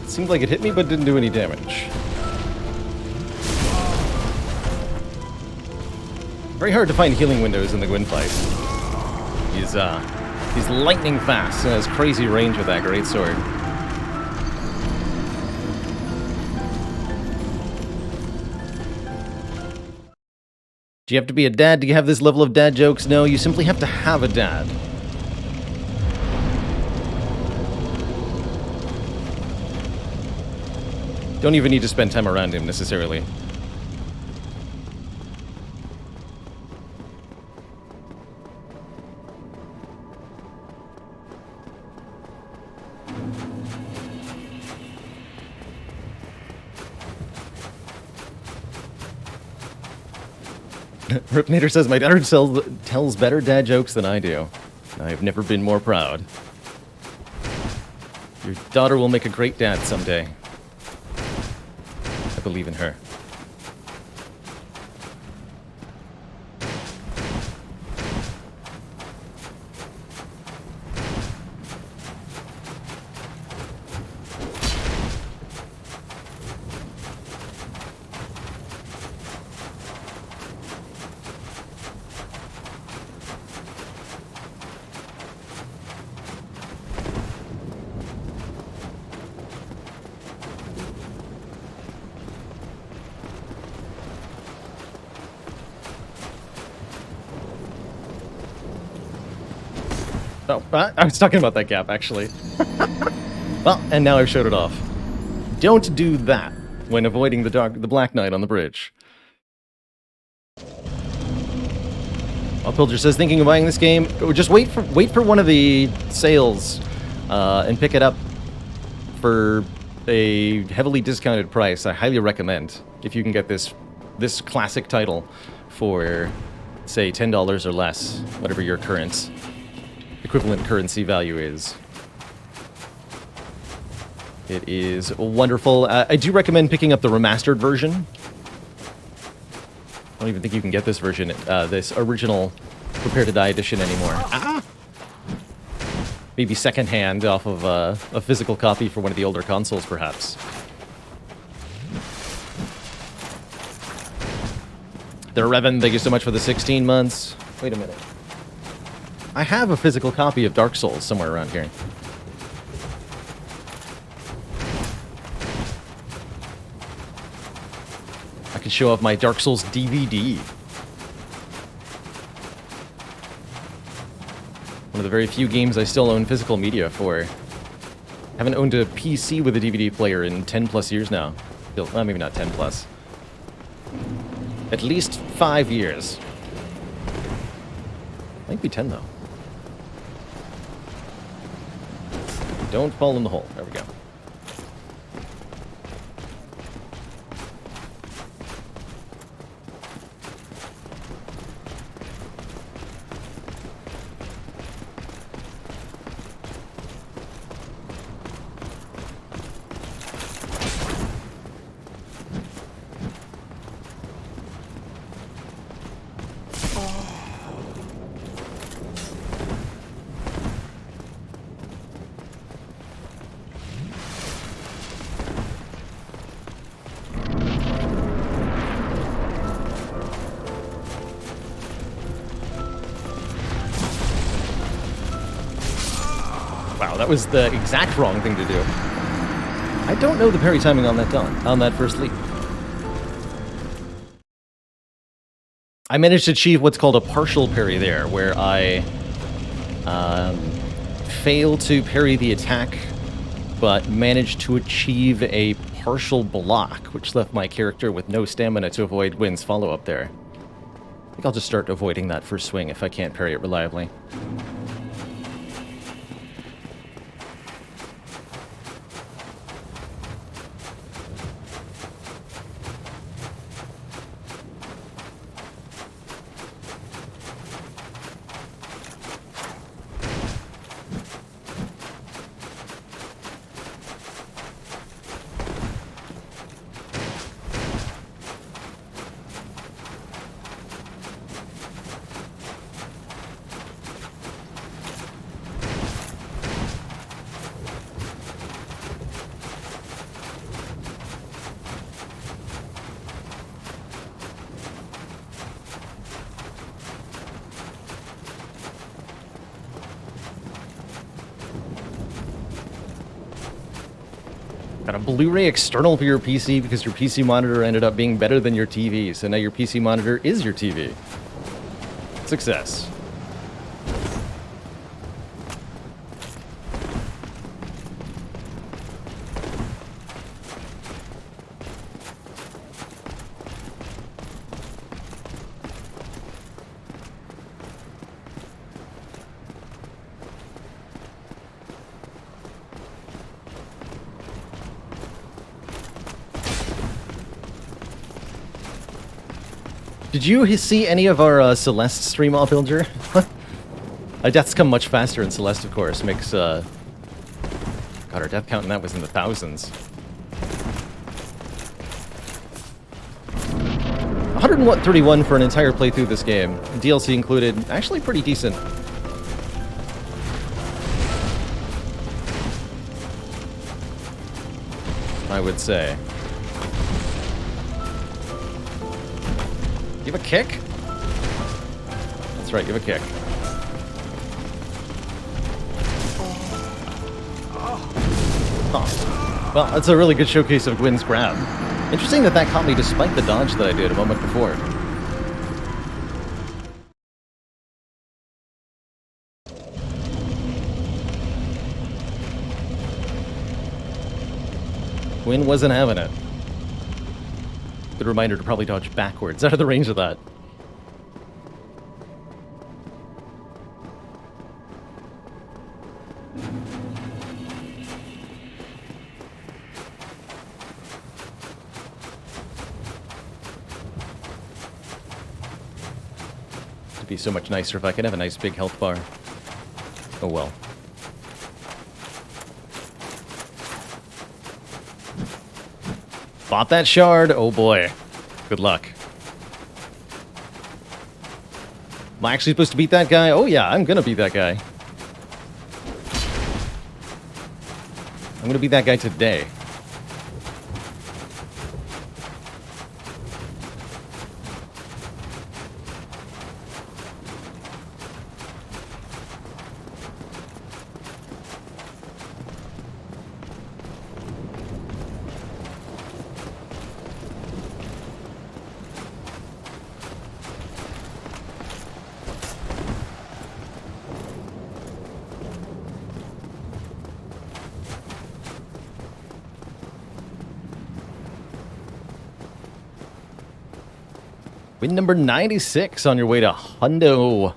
[SPEAKER 1] Seemed like it hit me, but didn't do any damage. Very hard to find healing windows in the Gwyn fight. He's lightning fast and has crazy range with that greatsword. Do you have to be a dad to have this level of dad jokes? No, you simply have to have a dad. Don't even need to spend time around him, necessarily. Ripnator says, my daughter tells better dad jokes than I do. I've never been more proud. Your daughter will make a great dad someday. I believe in her. Oh, I was talking about that gap, actually. Well, and now I've showed it off. Don't do that when avoiding the Black Knight on the bridge. Pilger says, thinking of buying this game, just wait for one of the sales and pick it up for a heavily discounted price. I highly recommend if you can get this classic title for, say, $10 or less, whatever your current equivalent currency value is. It is wonderful. I do recommend picking up the remastered version. I don't even think you can get this version, this original Prepare to Die edition anymore. Maybe secondhand off of a physical copy for one of the older consoles, perhaps. There, Revan, thank you so much for the 16 months. Wait a minute. I have a physical copy of Dark Souls somewhere around here. I can show off my Dark Souls DVD. One of the very few games I still own physical media for. Haven't owned a PC with a DVD player in 10 plus years now. Well, maybe not 10 plus. At least 5 years. Might be 10 though. Don't fall in the hole. There we go. Wow, that was the exact wrong thing to do. I don't know the parry timing on that first leap. I managed to achieve what's called a partial parry there, where I failed to parry the attack, but managed to achieve a partial block, which left my character with no stamina to avoid Gwyn's follow-up there. I think I'll just start avoiding that first swing if I can't parry it reliably. Got a Blu-ray external for your PC because your PC monitor ended up being better than your TV, so now your PC monitor is your TV. Success. Did you see any of our Celeste stream, Allbilger? Deaths come much faster in Celeste, of course. Makes, God, our death count in that was in the thousands. 131 for an entire playthrough of this game. DLC included. Actually pretty decent. I would say. You have a kick? That's right, you have a kick. Oh. Well, that's a really good showcase of Gwyn's grab. Interesting that that caught me despite the dodge that I did a moment before. Gwyn wasn't having it. Good reminder to probably dodge backwards out of the range of that. It'd be so much nicer if I could have a nice big health bar. Oh well. Bought that shard. Oh boy. Good luck. Am I actually supposed to beat that guy? Oh yeah, I'm gonna beat that guy. I'm gonna beat that guy today. Win number 96 on your way to Hundo.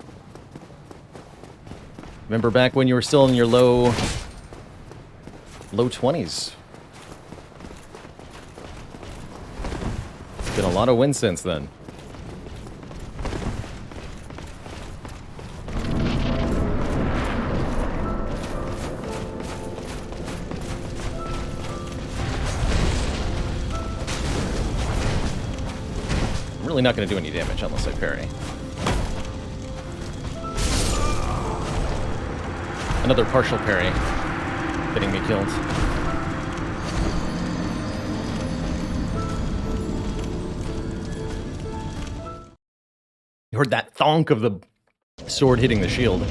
[SPEAKER 1] Remember back when you were still in your low 20s. Been a lot of wins since then. Really not going to do any damage unless I parry. Another partial parry, getting me killed. You heard that thonk of the sword hitting the shield.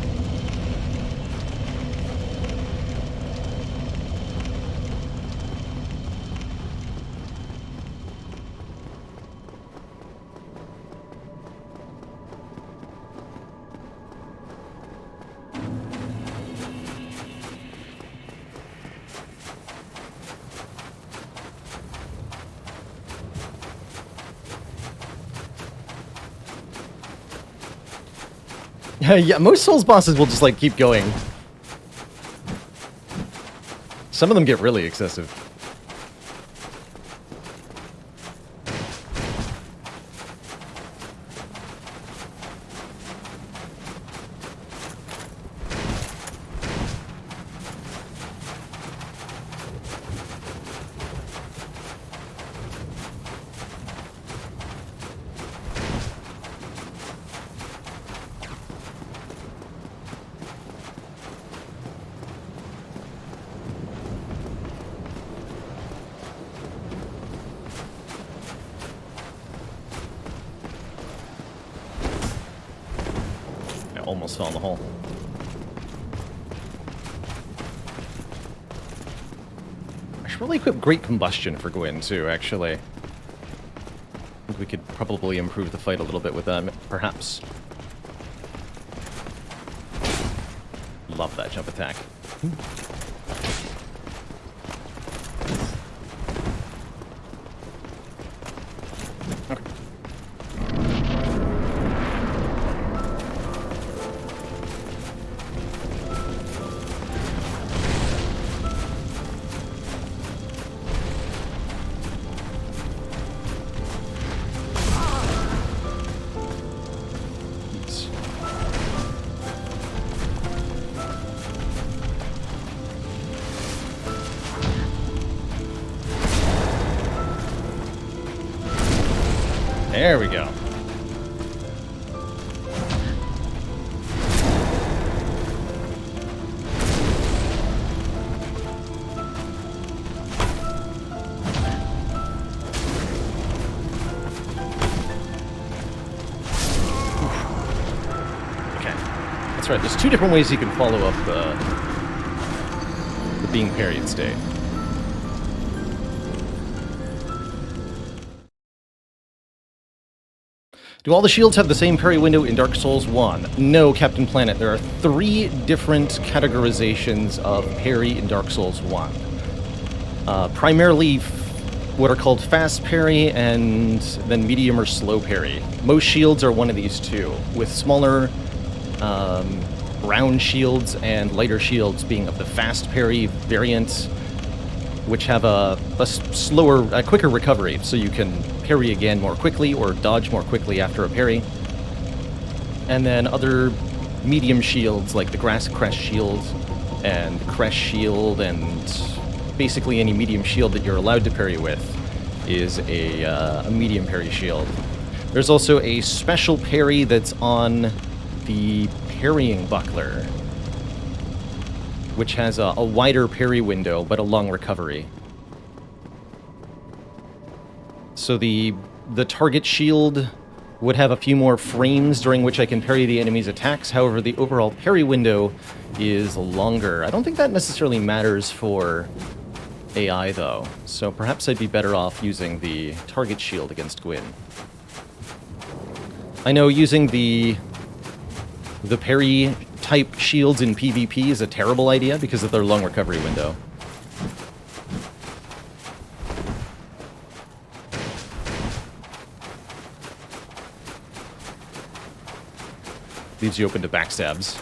[SPEAKER 1] Yeah, most Souls bosses will just, like, keep going. Some of them get really excessive. Almost fell in the hole. Should probably equip Great Combustion for Gwyn, too, actually. I think we could probably improve the fight a little bit with them, perhaps. Love that jump attack. Okay. There we go. Okay. That's right, there's two different ways you can follow up the being parried state. Do all the shields have the same parry window in Dark Souls 1? No, Captain Planet. There are 3 different categorizations of parry in Dark Souls 1. Primarily what are called fast parry and then medium or slow parry. Most shields are one of these two, with smaller round shields and lighter shields being of the fast parry variant, which have a quicker recovery, so you can parry again more quickly or dodge more quickly after a parry. And then other medium shields like the Grass Crest Shield and Crest Shield, and basically any medium shield that you're allowed to parry with is a medium parry shield. There's also a special parry that's on the parrying buckler, which has a wider parry window, but a long recovery. So the target shield would have a few more frames during which I can parry the enemy's attacks. However, the overall parry window is longer. I don't think that necessarily matters for AI, though. So perhaps I'd be better off using the target shield against Gwyn. I know using the parry type shields in PvP is a terrible idea because of their long recovery window. Leaves you open to backstabs.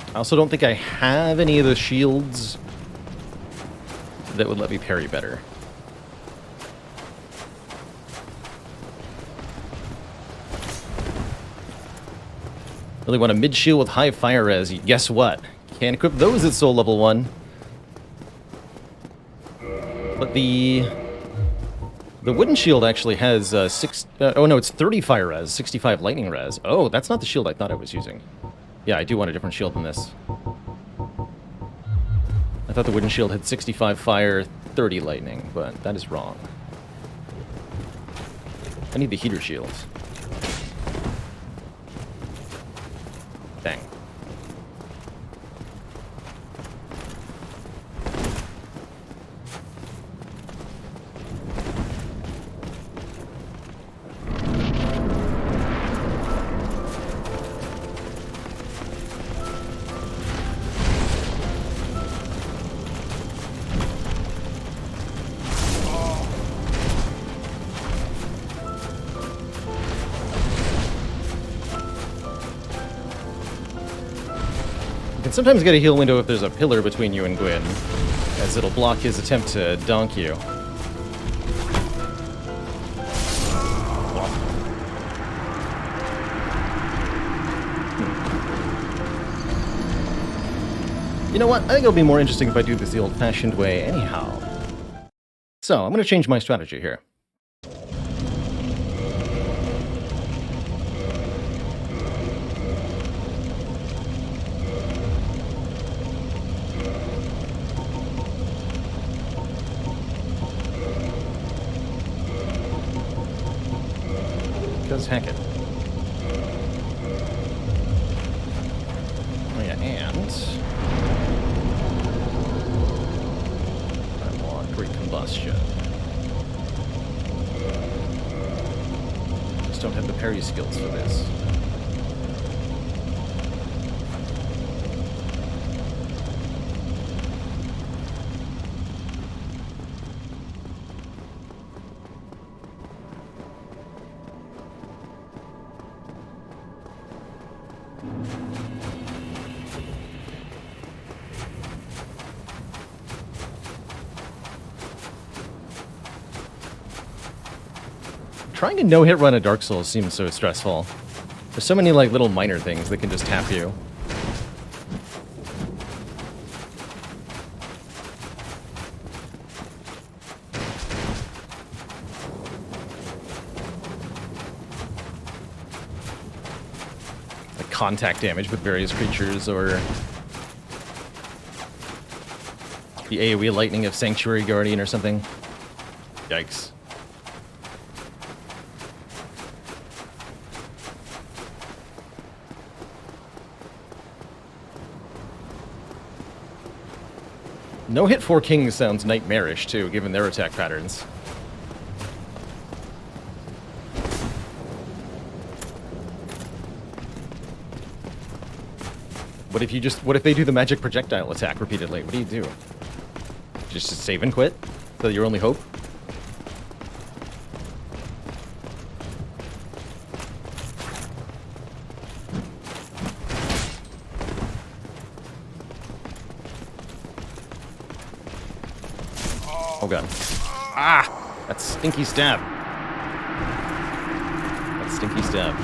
[SPEAKER 1] I also don't think I have any of the shields that would let me parry better. Really want a mid shield with high fire res. Guess what? Can't equip those at soul level 1. But the wooden shield actually has it's 30 fire res, 65 lightning res. Oh, that's not the shield I thought I was using. Yeah, I do want a different shield than this. I thought the wooden shield had 65 fire, 30 lightning, but that is wrong. I need the heater shield. Dang. You can sometimes get a heal window if there's a pillar between you and Gwyn, as it'll block his attempt to donk you. You know what? I think it'll be more interesting if I do this the old-fashioned way anyhow. So, I'm going to change my strategy here. hack it. Oh yeah, and I want great combustion. Just don't have the parry skills for this. Trying a no-hit run at Dark Souls seems so stressful. There's so many like little minor things that can just tap you. Like contact damage with various creatures, or the AoE lightning of Sanctuary Guardian or something. Yikes. No hit 4 Kings sounds nightmarish, too, given their attack patterns. What if they do the magic projectile attack repeatedly? What do you do? Just save and quit? Is that your only hope? Oh god. Ah! That stinky stab. That stinky stab.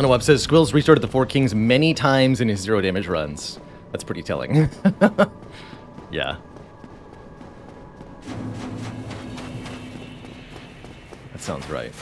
[SPEAKER 1] Web says Squills restarted the 4 Kings many times in his 0 damage runs. That's pretty telling. Yeah. That sounds right.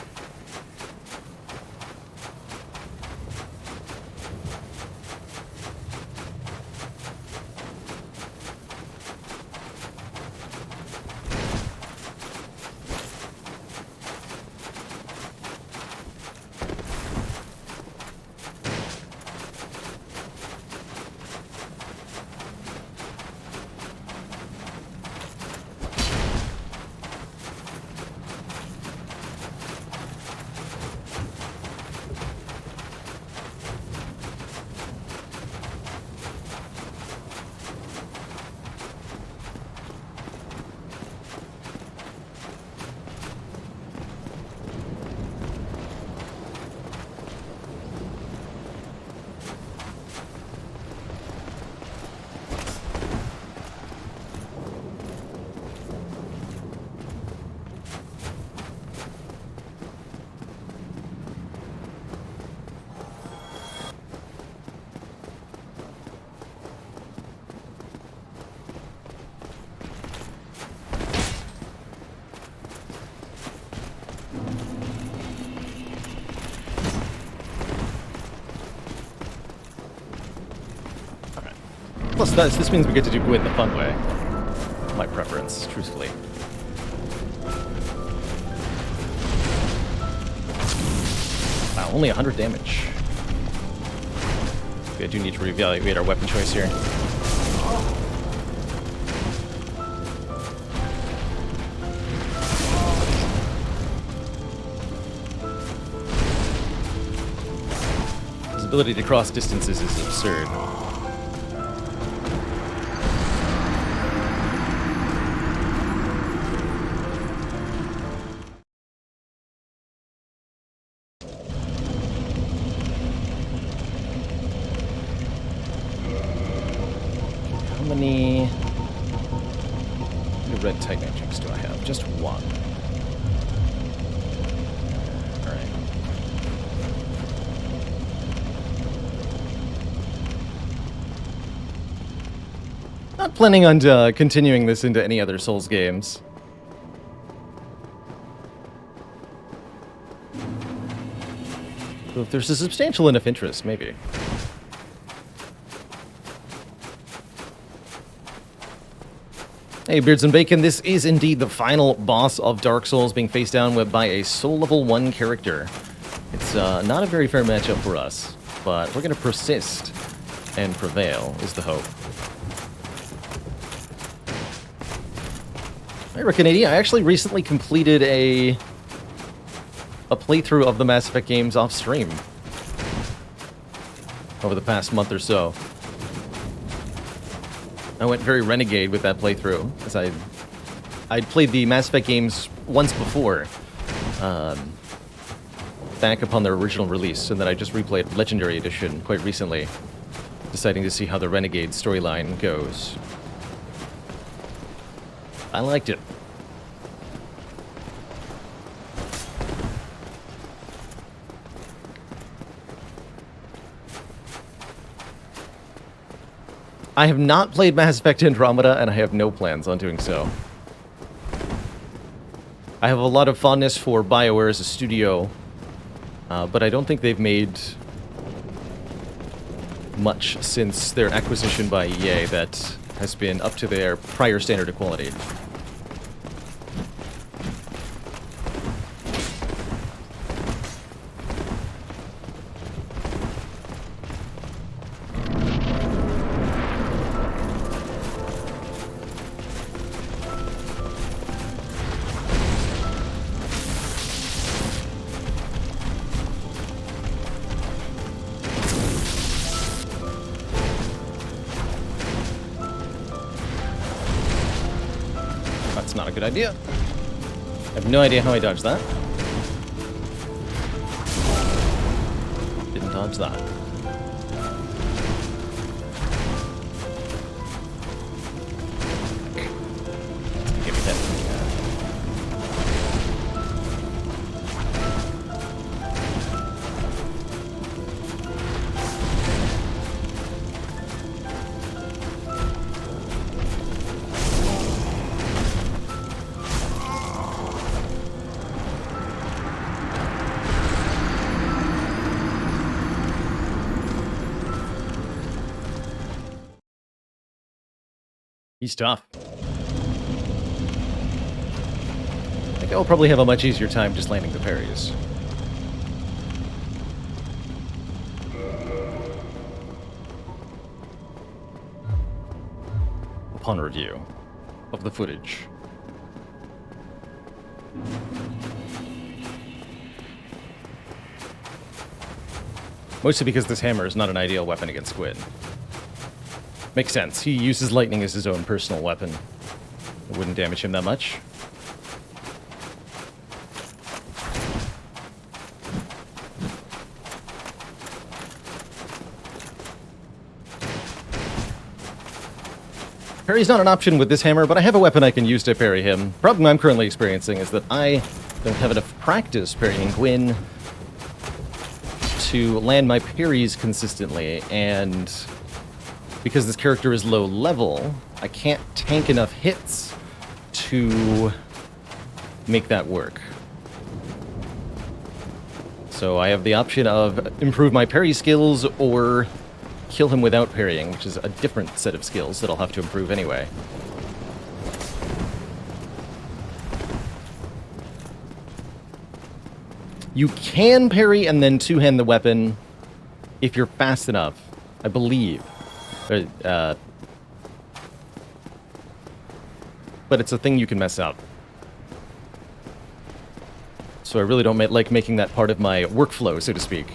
[SPEAKER 1] Plus, this means we get to do Gwyn the fun way. My preference, truthfully. Wow, only 100 damage. I do need to reevaluate our weapon choice here. His ability to cross distances is absurd. How many red type magics do I have? Just one. Alright. Not planning on continuing this into any other Souls games. If there's a substantial enough interest, maybe. Hey, Beards and Bacon, this is indeed the final boss of Dark Souls, being faced down with by a soul level 1 character. It's not a very fair matchup for us, but we're going to persist and prevail, is the hope. Hey, Rickanady, I actually recently completed a playthrough of the Mass Effect games off stream over the past month or so. I went very renegade with that playthrough, as I'd played the Mass Effect games once before, back upon their original release, and then I just replayed Legendary Edition quite recently, deciding to see how the Renegade storyline goes. I liked it. I have not played Mass Effect Andromeda, and I have no plans on doing so. I have a lot of fondness for BioWare as a studio, but I don't think they've made much since their acquisition by EA that has been up to their prior standard of quality. That's not a good idea. I have no idea how I dodged that. Didn't dodge that. Give me that. He's tough. I think I'll probably have a much easier time just landing the parries. Upon review of the footage. Mostly because this hammer is not an ideal weapon against Squid. Makes sense. He uses lightning as his own personal weapon. It wouldn't damage him that much. Parry's not an option with this hammer, but I have a weapon I can use to parry him. Problem I'm currently experiencing is that I don't have enough practice parrying Gwyn to land my parries consistently, and because this character is low level, I can't tank enough hits to make that work. So I have the option of improve my parry skills or kill him without parrying, which is a different set of skills that I'll have to improve anyway. You can parry and then two-hand the weapon if you're fast enough, I believe. But it's a thing you can mess up. So I really don't like making that part of my workflow, so to speak.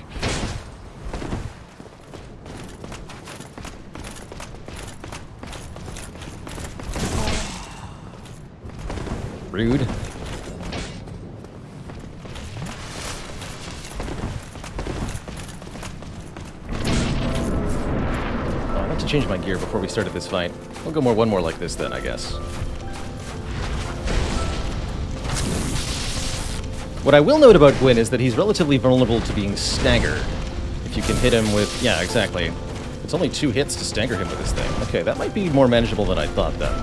[SPEAKER 1] Rude. To change my gear before we started this fight. We'll go one more like this then, I guess. What I will note about Gwyn is that he's relatively vulnerable to being staggered. If you can hit him with... Yeah, exactly. It's only 2 hits to stagger him with this thing. Okay, that might be more manageable than I thought then.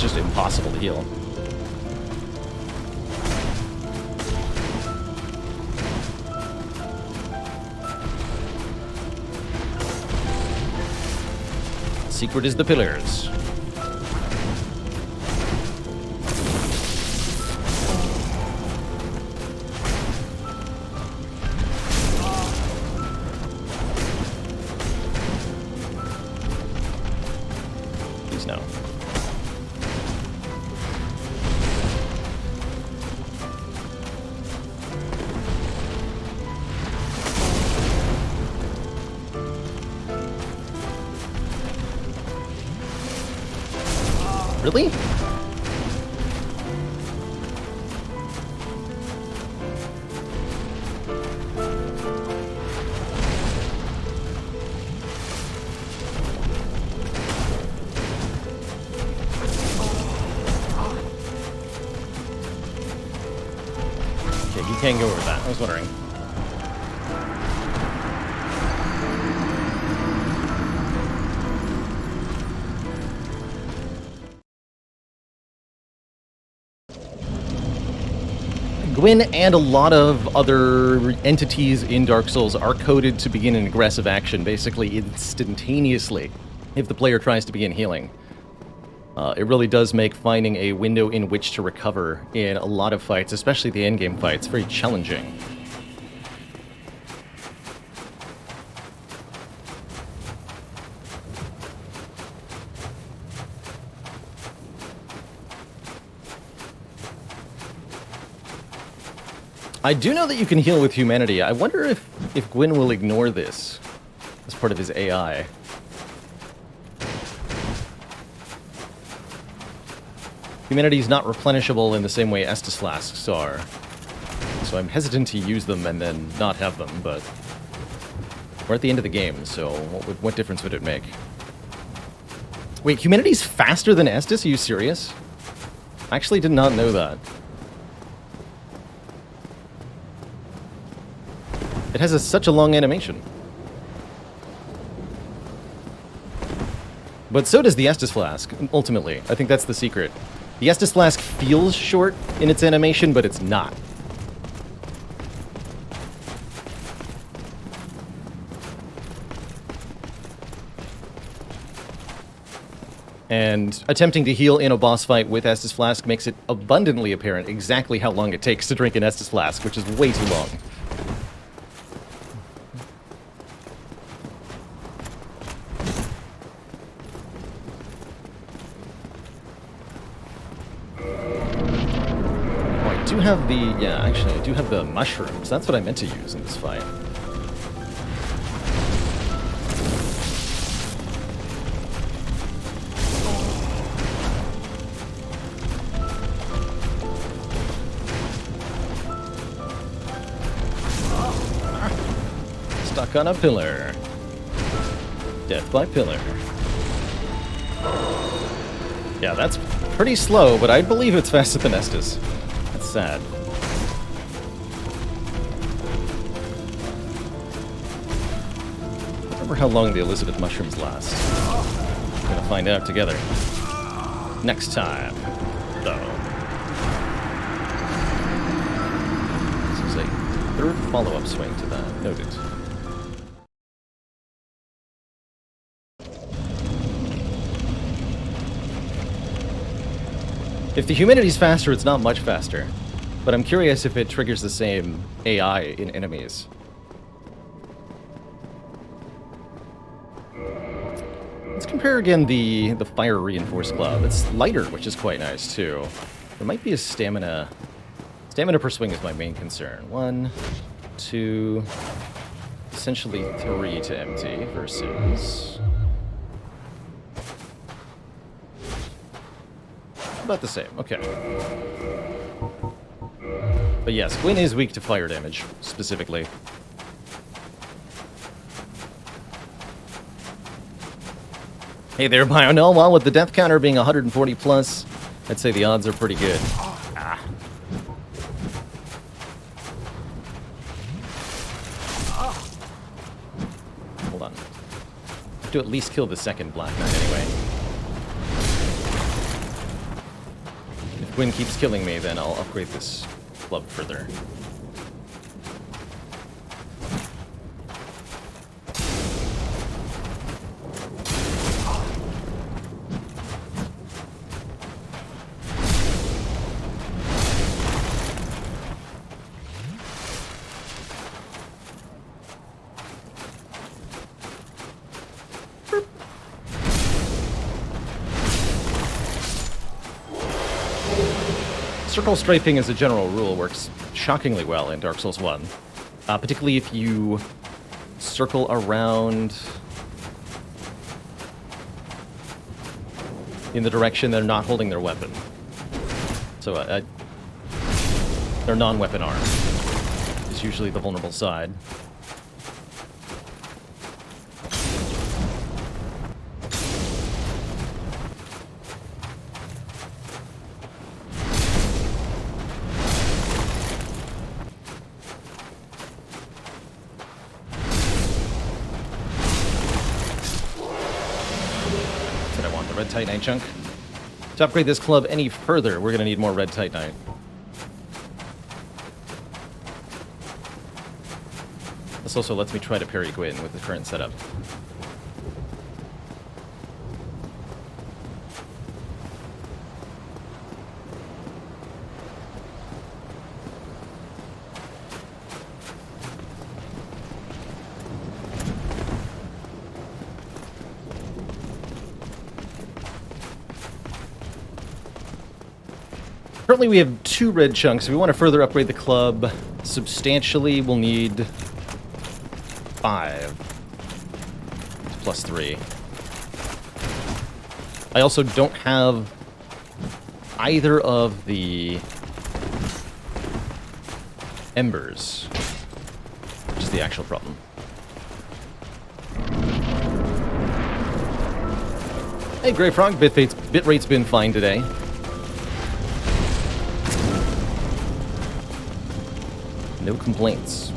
[SPEAKER 1] it's just impossible to heal. Secret is the pillars. Please no. Really? Okay, you can't go over that. I was wondering. Gwyn and a lot of other entities in Dark Souls are coded to begin an aggressive action, basically instantaneously, if the player tries to begin healing. It really does make finding a window in which to recover in a lot of fights, especially the endgame fights, very challenging. I do know that you can heal with humanity. I wonder if Gwyn will ignore this as part of his AI. Humanity is not replenishable in the same way Estus flasks are. So I'm hesitant to use them and then not have them, but we're at the end of the game, so what difference would it make? Wait, humanity's faster than Estus? Are you serious? I actually did not know that. It has such a long animation. But so does the Estus Flask, ultimately. I think that's the secret. The Estus Flask feels short in its animation, but it's not. And attempting to heal in a boss fight with Estus Flask makes it abundantly apparent exactly how long it takes to drink an Estus Flask, which is way too long. I do have the mushrooms. That's what I meant to use in this fight. Stuck on a pillar. Death by pillar. Yeah, that's pretty slow, but I believe it's faster than Estus. That's sad. I remember how long the Elizabeth mushrooms last. We're gonna find out together. Next time, though. This is a third follow-up swing to that. Noted. If the humidity's faster, it's not much faster. But I'm curious if it triggers the same AI in enemies. Let's compare again the fire reinforced glove. It's lighter, which is quite nice too. There might be a stamina per swing is my main concern. 1, 2, essentially 3 to empty versus about the same. Okay. But yes, Gwyn is weak to fire damage specifically. Hey there, Bionel. Well, with the death counter being 140 plus, I'd say the odds are pretty good. Ah. Hold on. I have to at least kill the second Black Knight anyway. if Gwyn keeps killing me, then I'll upgrade this club further. Circle strafing as a general rule works shockingly well in Dark Souls 1. Particularly if you circle around in the direction they're not holding their weapon. So their non-weapon arm is usually the vulnerable side. Titanite chunk. To upgrade this club any further, we're going to need more red Titanite. This also lets me try to parry Gwyn with the current setup. Currently we have 2 red chunks. If we want to further upgrade the club substantially, we'll need 5. Plus 3. I also don't have either of the embers, which is the actual problem. Hey, Grey Frog, bitrate's been fine today. No complaints.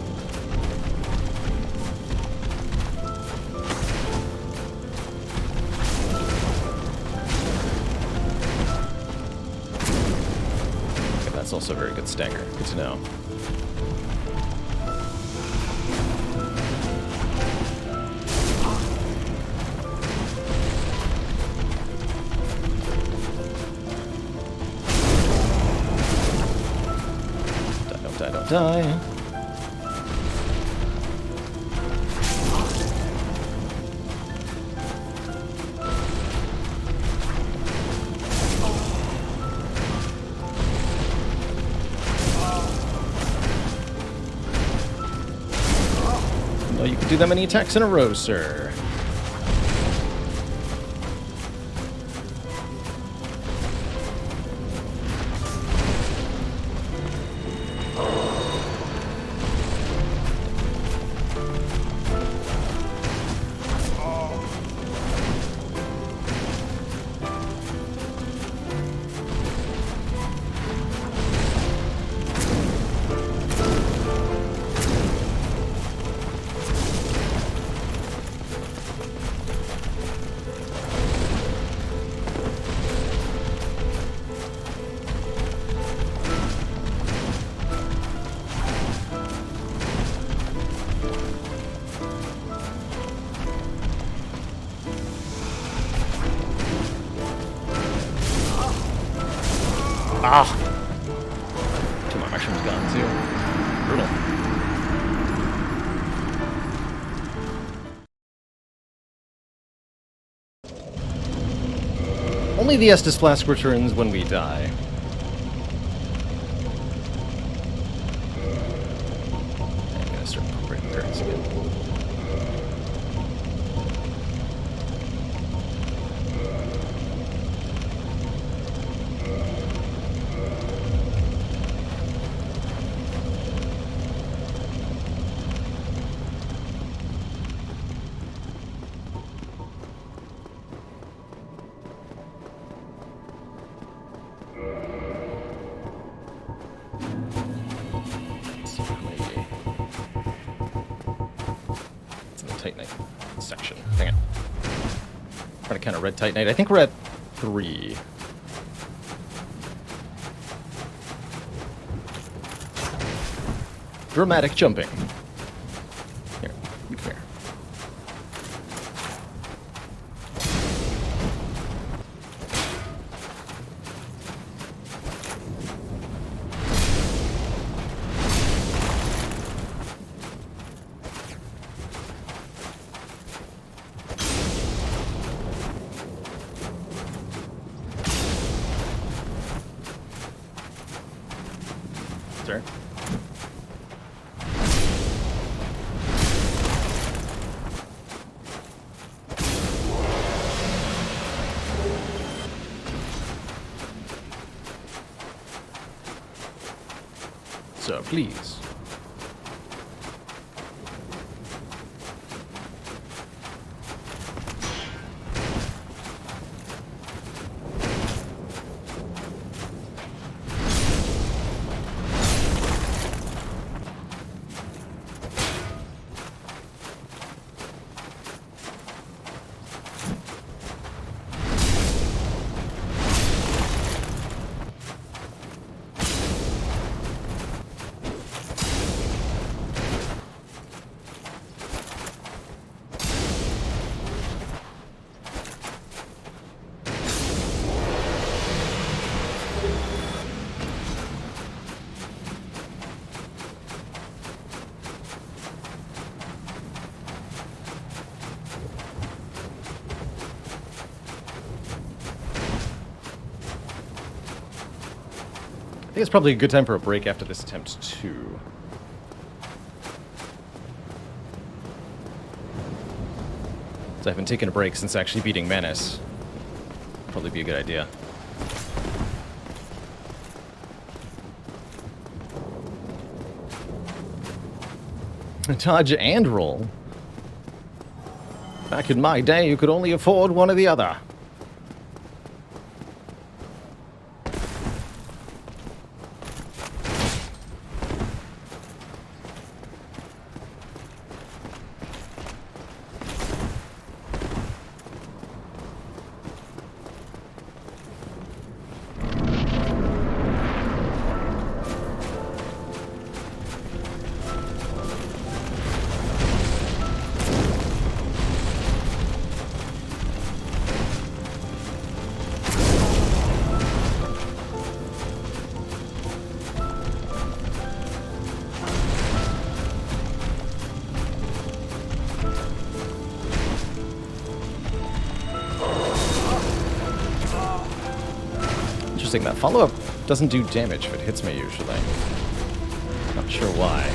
[SPEAKER 1] Okay, that's also a very good stagger. Good to know. Don't die. No, you can do that many attacks in a row, sir. Ah! Two more mushrooms gone, too. Brutal. Only the Estus Flask returns when we die. I'm gonna start incorporating currency again. Titanite section. Hang on. Trying to count a red Titanite. I think we're at 3. dramatic jumping. Here, come here. Sir. So, please. I think it's probably a good time for a break after this attempt, too. So I haven't taken a break since actually beating Menace. Probably be a good idea. Dodge and roll. Back in my day, you could only afford one or the other. That follow-up doesn't do damage if it hits me usually. Not sure why.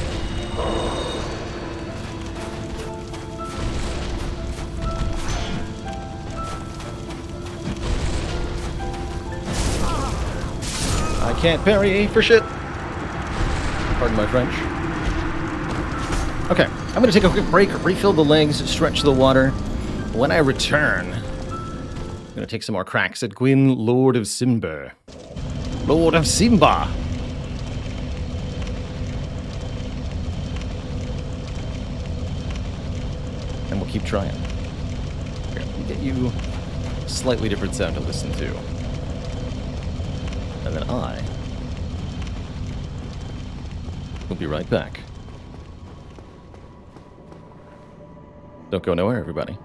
[SPEAKER 1] I can't parry for shit. Pardon my French. Okay, I'm gonna take a quick break, refill the legs, stretch the water. When I return, I'm gonna take some more cracks at Gwyn, Lord of Simba. Lord of Simba! And we'll keep trying. Here, let me get you a slightly different sound to listen to. And then I will be right back. Don't go nowhere, everybody.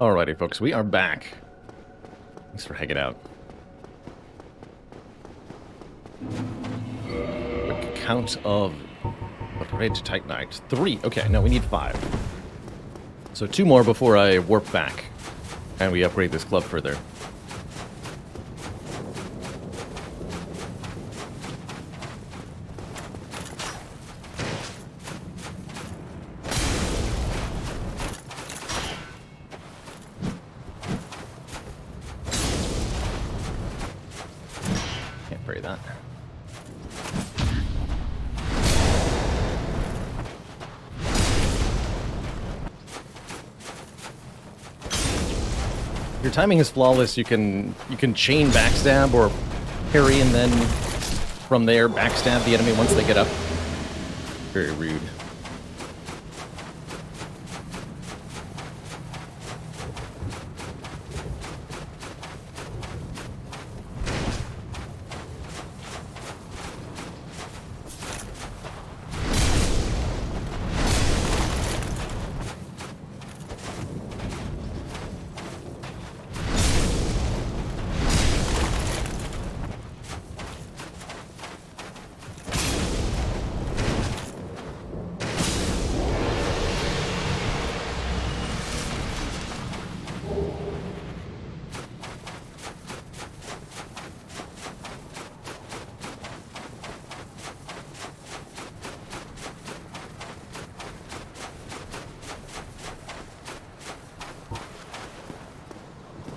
[SPEAKER 1] Alrighty, folks, we are back. Thanks for hanging out. Quick count of the Red Titanite. 3. Okay, no, we need 5. So 2 more before I warp back. And we upgrade this club further. Can't bury that. Your timing is flawless. You can chain backstab or parry and then from there backstab the enemy once they get up. Very rude.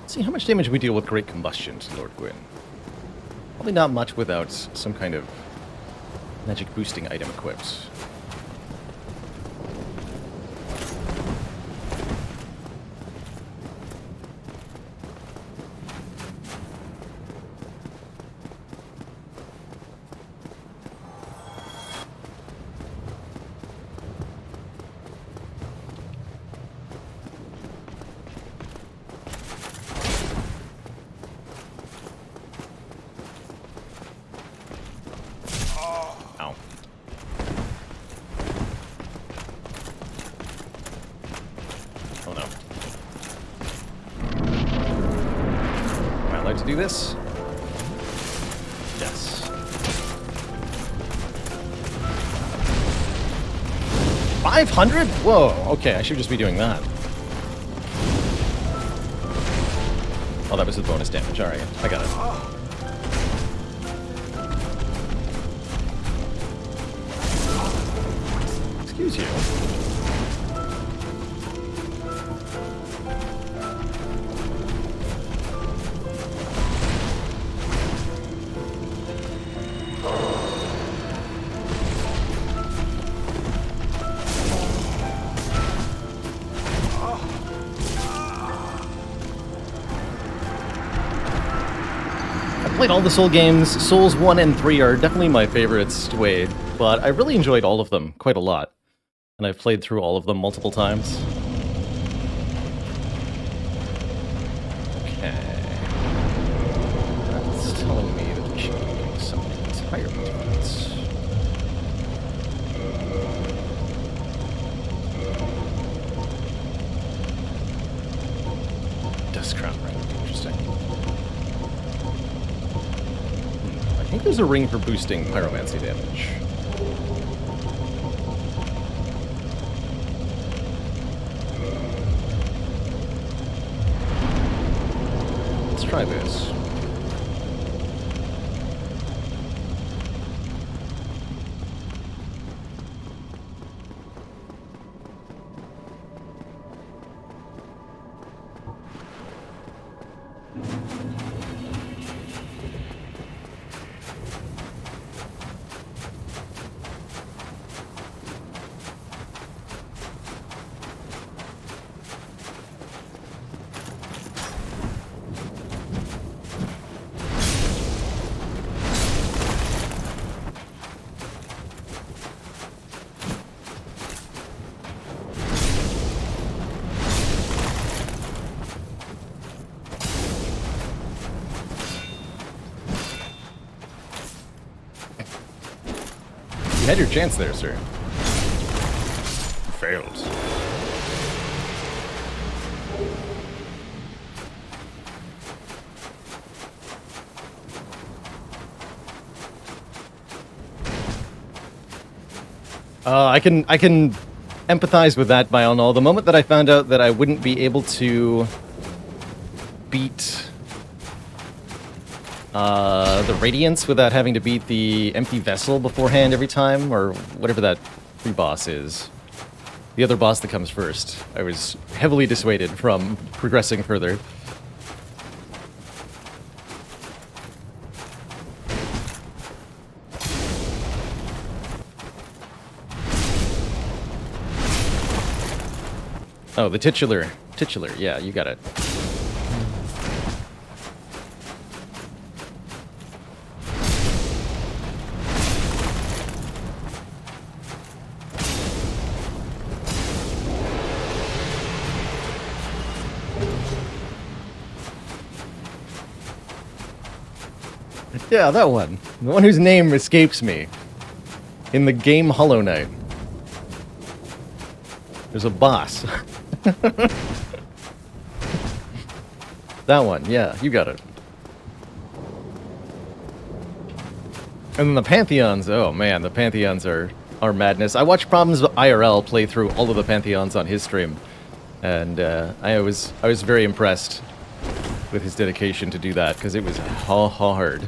[SPEAKER 1] See how much damage we deal with Great Combustion to Lord Gwyn. Probably not much without some kind of magic boosting item equipped. Ow. Oh no. Am I allowed to do this? Yes. $500? Whoa, okay, I should just be doing that. Oh, that was the bonus damage. Alright, I got it. Excuse you. I've played all the Soul games. Souls 1 and 3 are definitely my favorites to Wade, but I really enjoyed all of them quite a lot. And I've played through all of them multiple times. Okay. That's telling me that we should be doing something entirely different. Dust Crown Ring would be interesting. I think there's a ring for boosting pyromancy damage. Let's try this. You had your chance there, sir. You failed. I can empathize with that, by all. The moment that I found out that I wouldn't be able to beat the Radiance without having to beat the Empty Vessel beforehand every time, or whatever that pre-boss is. The other boss that comes first. I was heavily dissuaded from progressing further. Oh, the titular. Titular, yeah, you got it. Yeah, that one. The one whose name escapes me. In the game Hollow Knight. There's a boss. That one, yeah, you got it. And then the Pantheons, oh man, the Pantheons are madness. I watched Problems IRL play through all of the Pantheons on his stream. And I was very impressed with his dedication to do that, because it was hard.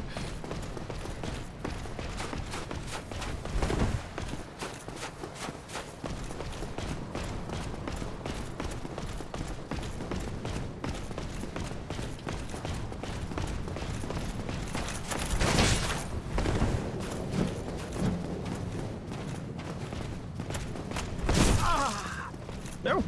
[SPEAKER 1] No.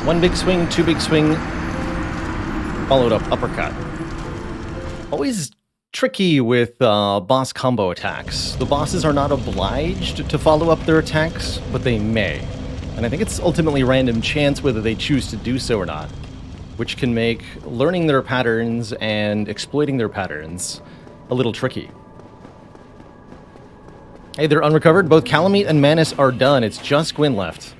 [SPEAKER 1] One big swing, two big swing, followed up uppercut. Always tricky with boss combo attacks. The bosses are not obliged to follow up their attacks, but they may. And I think it's ultimately random chance whether they choose to do so or not, which can make learning their patterns and exploiting their patterns a little tricky. Hey, they're unrecovered. Both Calamite and Manus are done. It's just Gwyn left.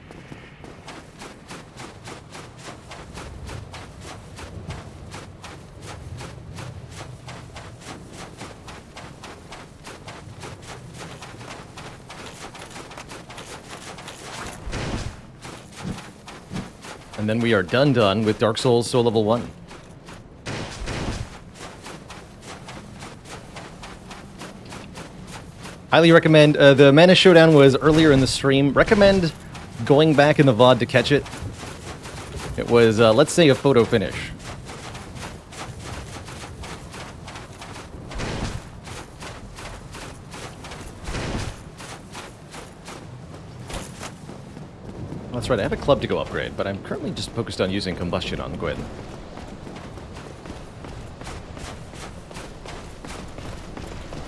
[SPEAKER 1] And then we are done with Dark Souls Soul Level 1. Highly recommend. The Mana Showdown was earlier in the stream. Recommend going back in the VOD to catch it. It was, let's say, a photo finish. That's right, I have a club to go upgrade, but I'm currently just focused on using combustion on Gwyn.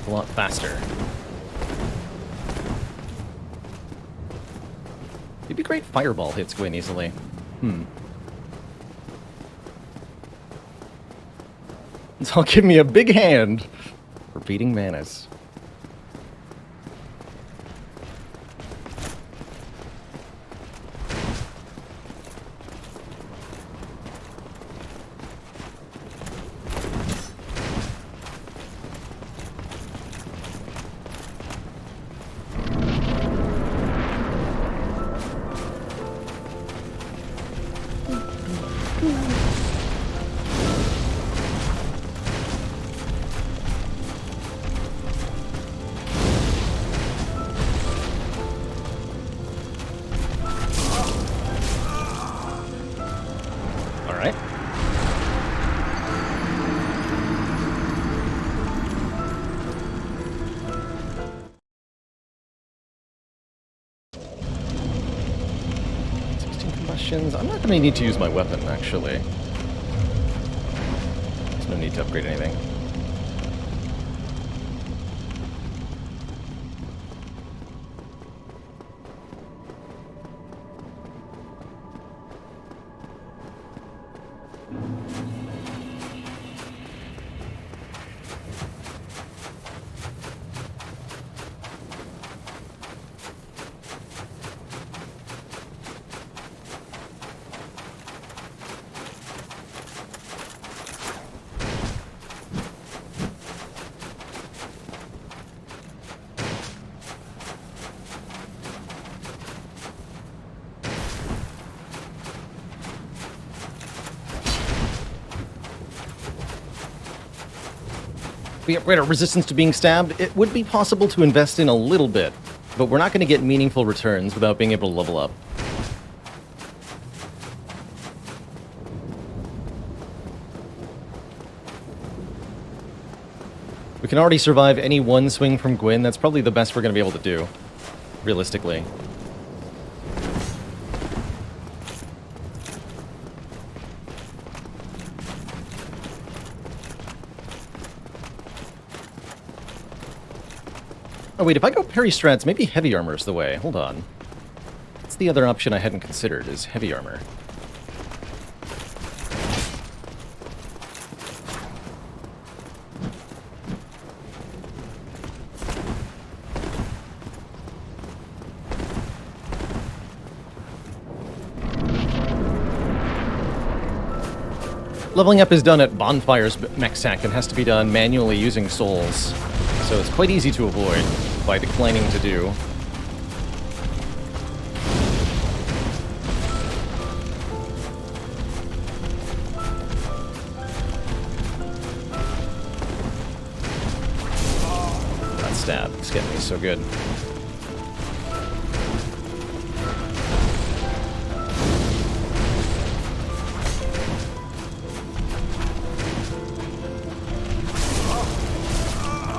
[SPEAKER 1] A lot faster. It'd be great fireball hits Gwyn easily. This will give me a big hand for beating Manus. I'm not going to need to use my weapon, actually. There's no need to upgrade anything. We upgrade our resistance to being stabbed. It would be possible to invest in a little bit, but we're not going to get meaningful returns without being able to level up. We can already survive any one swing from Gwyn. That's probably the best we're going to be able to do, realistically. Oh wait, if I go parry strats, maybe heavy armor's the way. Hold on. That's the other option I hadn't considered, is heavy armor. Leveling up is done at Bonfire's mech sack and has to be done manually using souls. So it's quite easy to avoid by declining to do. That stab is getting me so good.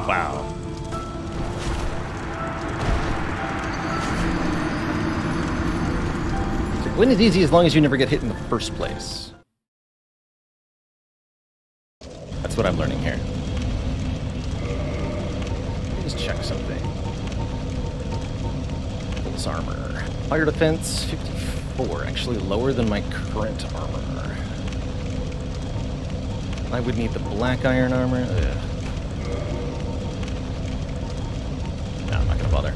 [SPEAKER 1] Wow. So Gwyn is easy as long as you never get hit in the first place. That's what I'm learning here. Let me just check something. Full armor. Fire defense, 54. Actually lower than my current armor. I would need the black iron armor. Ugh. No, I'm not gonna bother.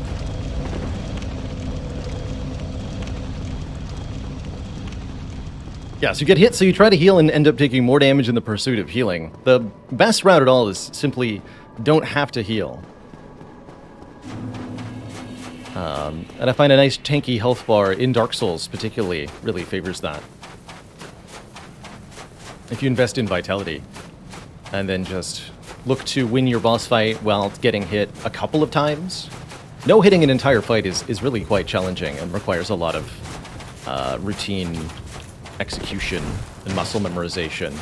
[SPEAKER 1] Yeah, so you get hit, so you try to heal and end up taking more damage in the pursuit of healing. The best route at all is simply don't have to heal. And I find a nice tanky health bar in Dark Souls particularly really favors that. If you invest in Vitality, and then just look to win your boss fight while getting hit a couple of times. No hitting an entire fight is really quite challenging and requires a lot of routine execution and muscle memorization.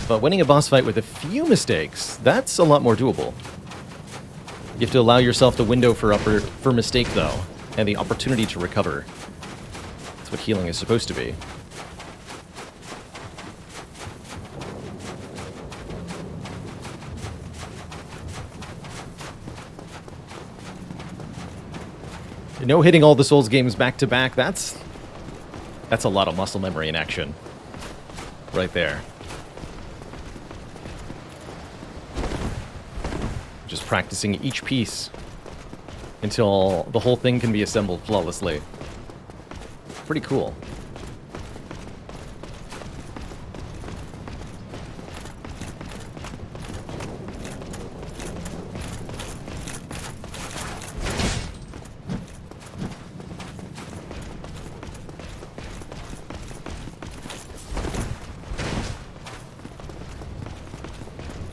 [SPEAKER 1] But winning a boss fight with a few mistakes, that's a lot more doable. You have to allow yourself the window for mistake, though, and the opportunity to recover. That's what healing is supposed to be. You know, hitting all the Souls games back to back, that's a lot of muscle memory in action. Right there. Just practicing each piece until the whole thing can be assembled flawlessly. Pretty cool.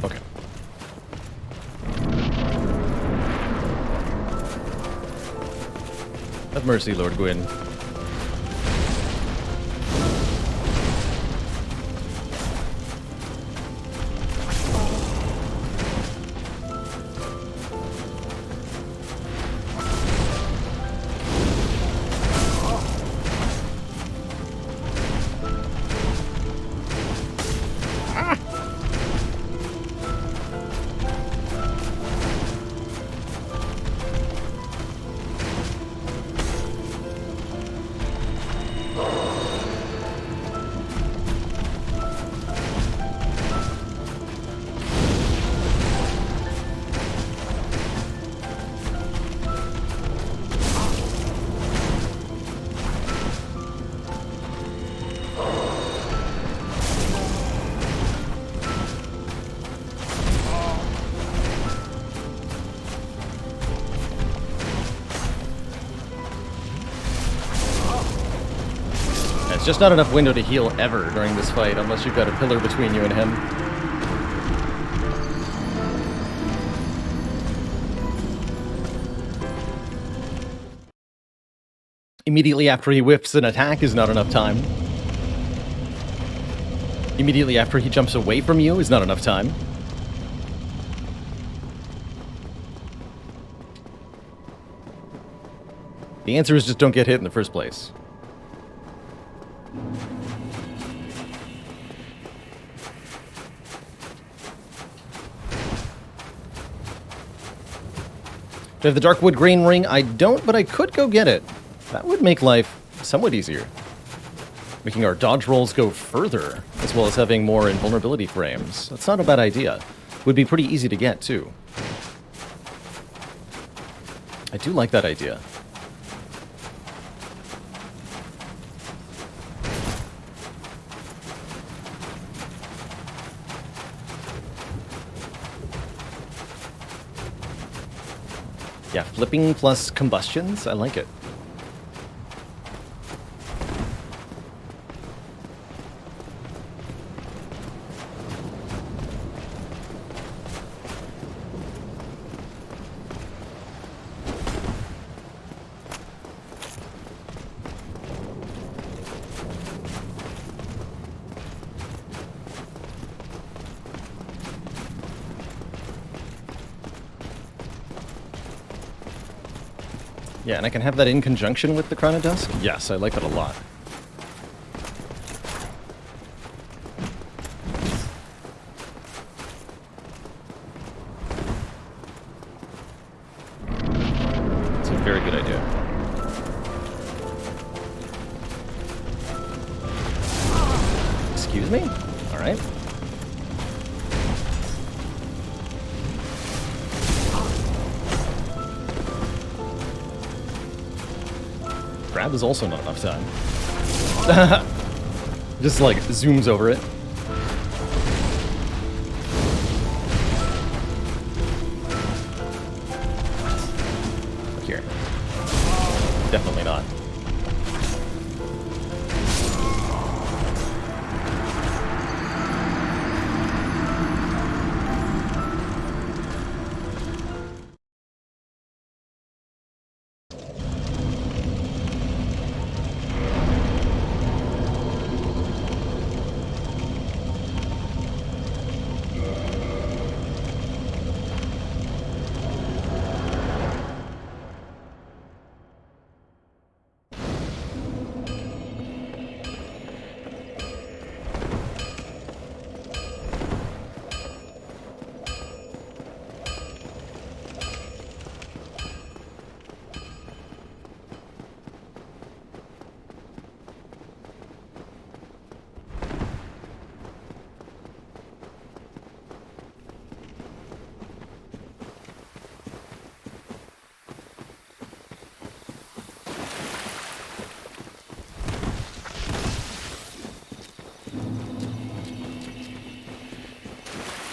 [SPEAKER 1] Okay. Have mercy, Lord Gwyn. just not enough window to heal ever during this fight, unless you've got a pillar between you and him. Immediately after he whiffs an attack is not enough time. Immediately after he jumps away from you is not enough time. The answer is just don't get hit in the first place. Do I have the Darkwood Grain Ring? I don't, but I could go get it. That would make life somewhat easier. Making our dodge rolls go further, as well as having more invulnerability frames. That's not a bad idea. Would be pretty easy to get, too. I do like that idea. Yeah, flipping plus combustions, I like it. Yeah, and I can have that in conjunction with the Crown of Dusk? Yes, I like that a lot. It's a very good idea. Excuse me? Alright. Grab is also not enough time. Just like zooms over it. Here. Definitely not.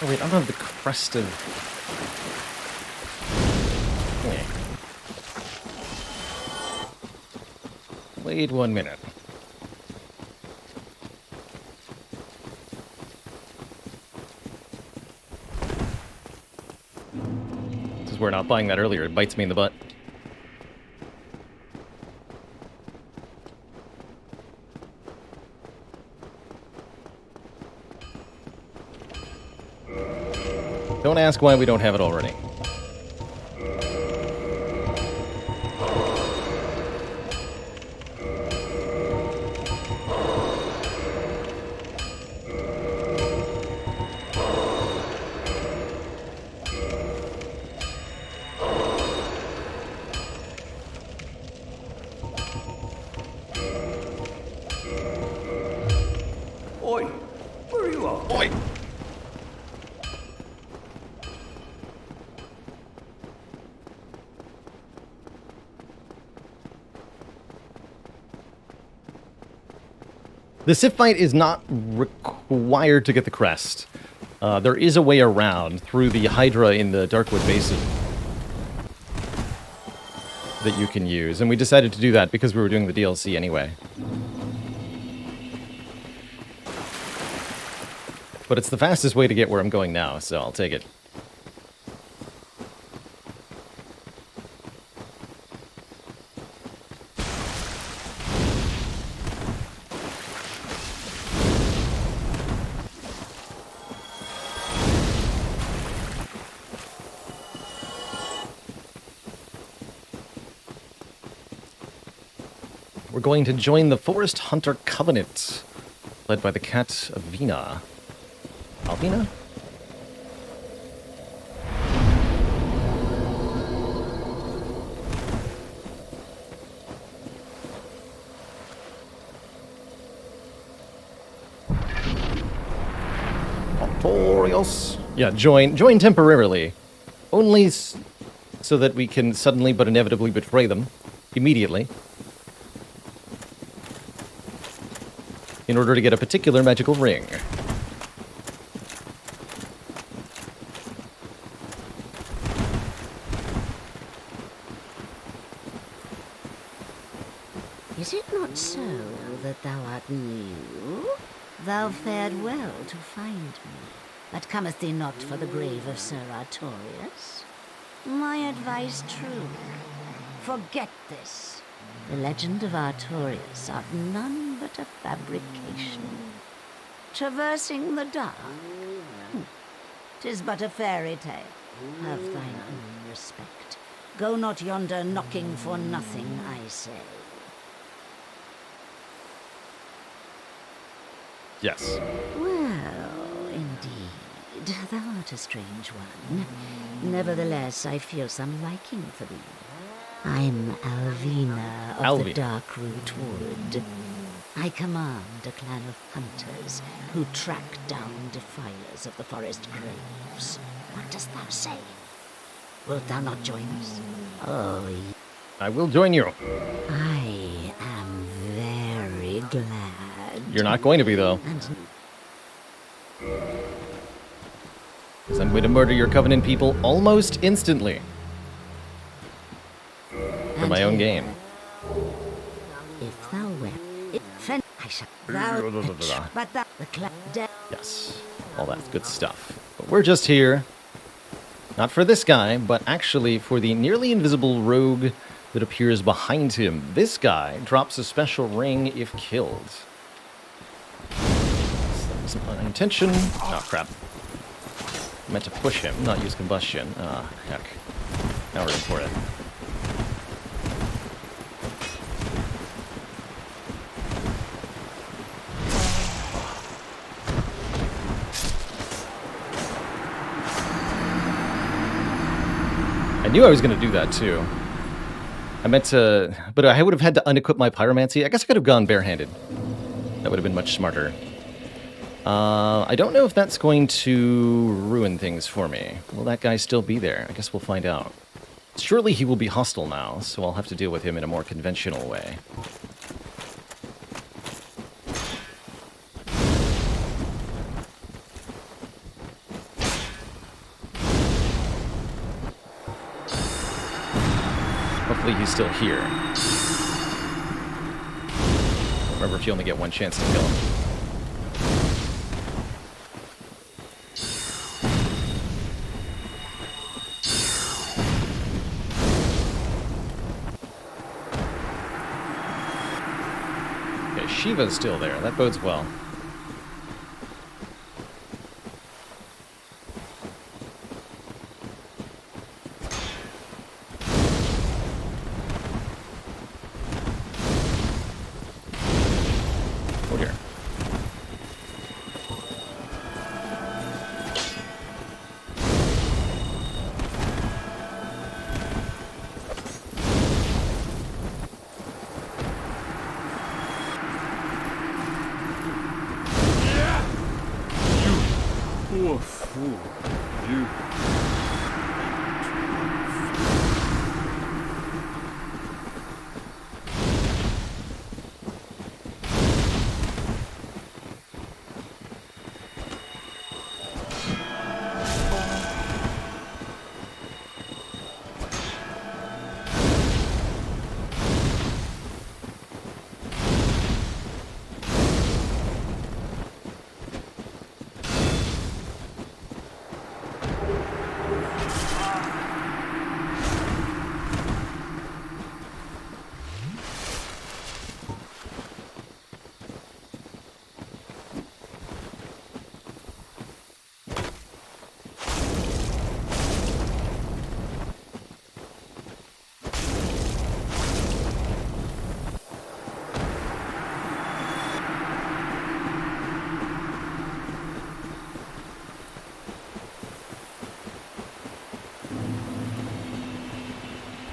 [SPEAKER 1] Oh wait, I don't have the crest of... Yeah. Wait 1 minute. This is where not buying that earlier, it bites me in the butt. Don't ask why we don't have it already.
[SPEAKER 3] Oi! Where are you off?
[SPEAKER 1] Oi! The Sith fight is not required to get the crest. There is a way around through the Hydra in the Darkwood Basin that you can use, and we decided to do that because we were doing the DLC anyway. But it's the fastest way to get where I'm going now, so I'll take it. We're going to join the Forest Hunter Covenant, led by the cat Avina. Alvina? Artorios. Yeah, join temporarily. Only so that we can suddenly but inevitably betray them immediately. In order to get a particular magical ring.
[SPEAKER 4] Is it not so that thou art new? Thou fared well to find me, but cometh thee not for the grave of Sir Artorius? My advice true. Forget this. The legend of Artorius art none but a fabrication. Traversing the dark? 'Tis but a fairy tale. Have thine own respect. Go not yonder knocking for nothing, I say.
[SPEAKER 1] Yes.
[SPEAKER 4] Well, indeed, thou art a strange one. Nevertheless, I feel some liking for thee. I'm Alvina of the Darkroot Wood. I command a clan of hunters who track down defilers of the forest graves. What dost thou say? Wilt thou not join us? Oh,
[SPEAKER 1] I will join you.
[SPEAKER 4] I am very glad.
[SPEAKER 1] You're not going to be, though. Because I'm going to murder your Covenant people almost instantly. For my own game.
[SPEAKER 4] If thou wilt, I shall but thou the
[SPEAKER 1] Yes, all that good stuff. But we're just here, not for this guy, but actually for the nearly invisible rogue that appears behind him. This guy drops a special ring if killed. Some unintention. Oh, crap. I meant to push him, not use combustion. Ah, heck. Now we're in for it. I knew I was going to do that, too. I meant to... But I would have had to unequip my pyromancy. I guess I could have gone barehanded. That would have been much smarter. I don't know if that's going to ruin things for me. Will that guy still be there? I guess we'll find out. Surely he will be hostile now, so I'll have to deal with him in a more conventional way. Hopefully he's still here. Remember, if you only get one chance to kill him. Okay, Shiva's still there. That bodes well.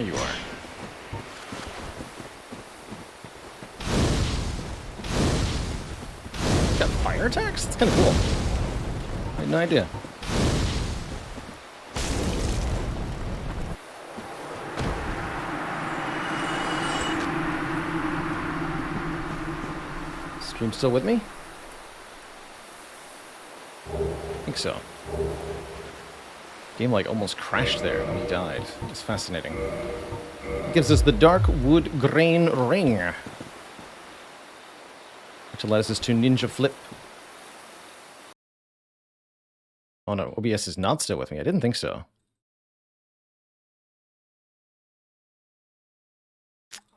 [SPEAKER 1] Here you are. Got fire attacks? That's kind of cool. I had no idea. Stream still with me? I think so. Game like almost crashed there when he died. It's fascinating. It gives us the Dark Wood Grain Ring, which allows us to ninja flip. Oh no, OBS is not still with me. I didn't think so.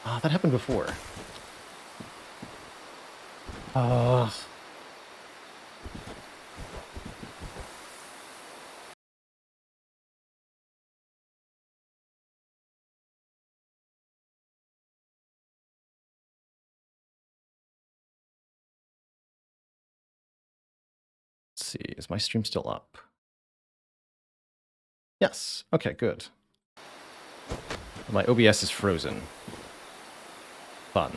[SPEAKER 1] Ah, that happened before. Let's see, is my stream still up? Yes. Okay, good. My OBS is frozen. Fun.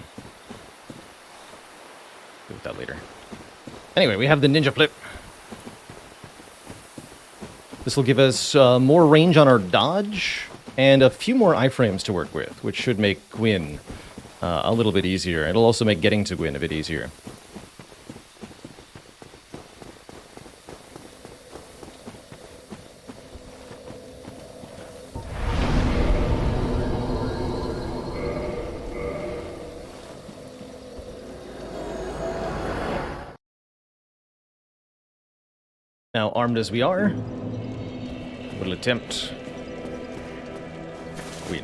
[SPEAKER 1] Deal with that later. Anyway, we have the ninja flip. This will give us more range on our dodge and a few more iframes to work with, which should make Gwyn a little bit easier. It'll also make getting to Gwyn a bit easier. Now, armed as we are, we'll attempt Gwyn.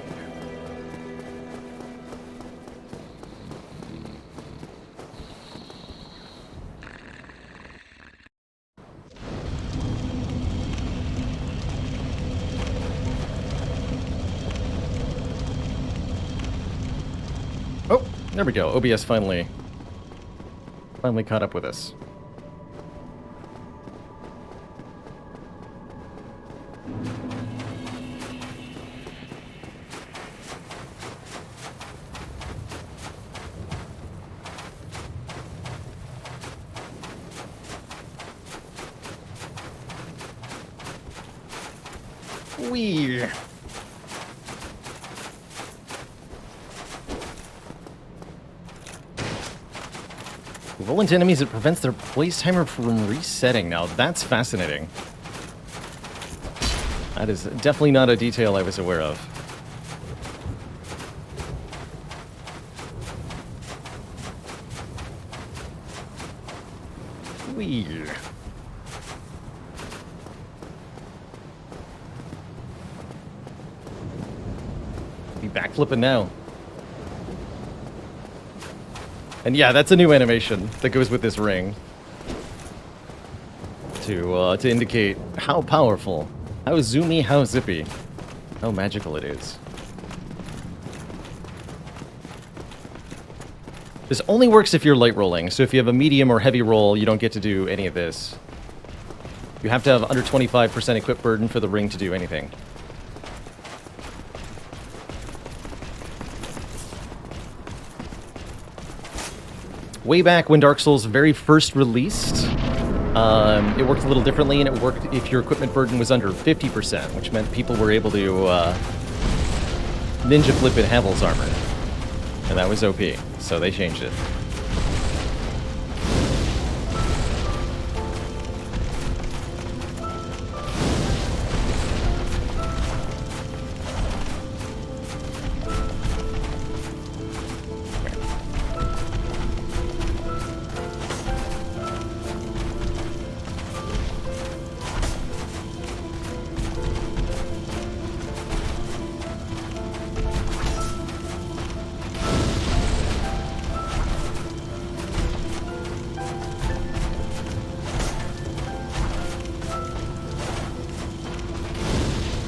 [SPEAKER 1] Oh, there we go. OBS finally caught up with us. Wee. Roll into enemies, it prevents their place timer from resetting. Now that's fascinating. That is definitely not a detail I was aware of. Wee. Be backflipping now. And yeah, that's a new animation that goes with this ring. To indicate how powerful, how zoomy, how zippy, how magical it is. This only works if you're light rolling, so if you have a medium or heavy roll, you don't get to do any of this. You have to have under 25% equip burden for the ring to do anything. Way back when Dark Souls very first released, it worked a little differently, and it worked if your equipment burden was under 50%, which meant people were able to ninja flip in Havel's armor. And that was OP, so they changed it.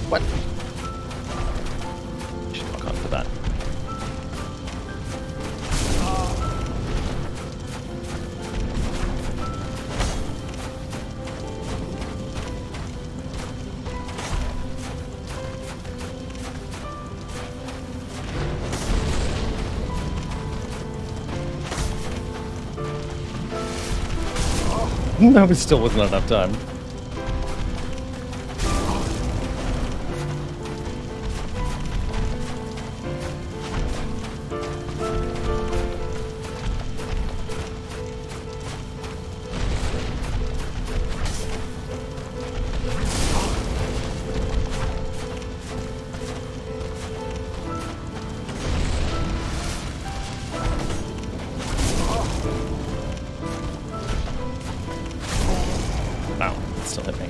[SPEAKER 1] What? Should lock on for that. No, it still wasn't enough time. Wow, it still hit me.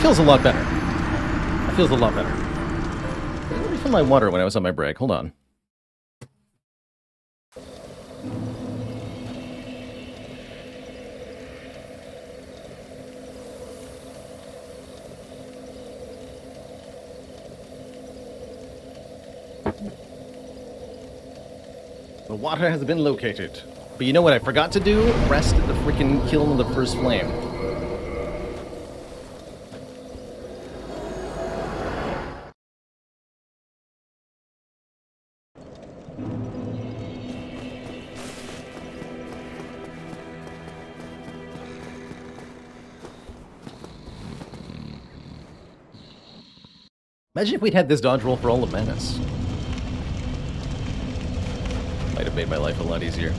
[SPEAKER 1] Feels a lot better. That feels a lot better. Let me fill my water when I was on my break. Hold on. The water has been located. But you know what I forgot to do? Rest at the freaking kiln of the first flame. Imagine if we'd had this dodge roll for all of Menace. Might have made my life a lot easier. I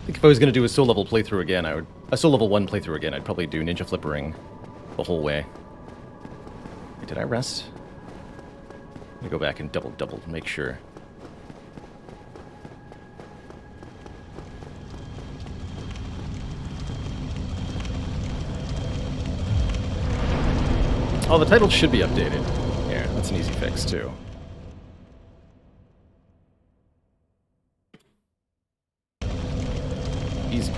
[SPEAKER 1] think if I was going to do a soul level playthrough again, a soul level 1 playthrough again, I'd probably do ninja flippering the whole way. Wait, did I rest? Let me go back and double make sure. Oh, the title should be updated. Yeah, that's an easy fix, too. Easy.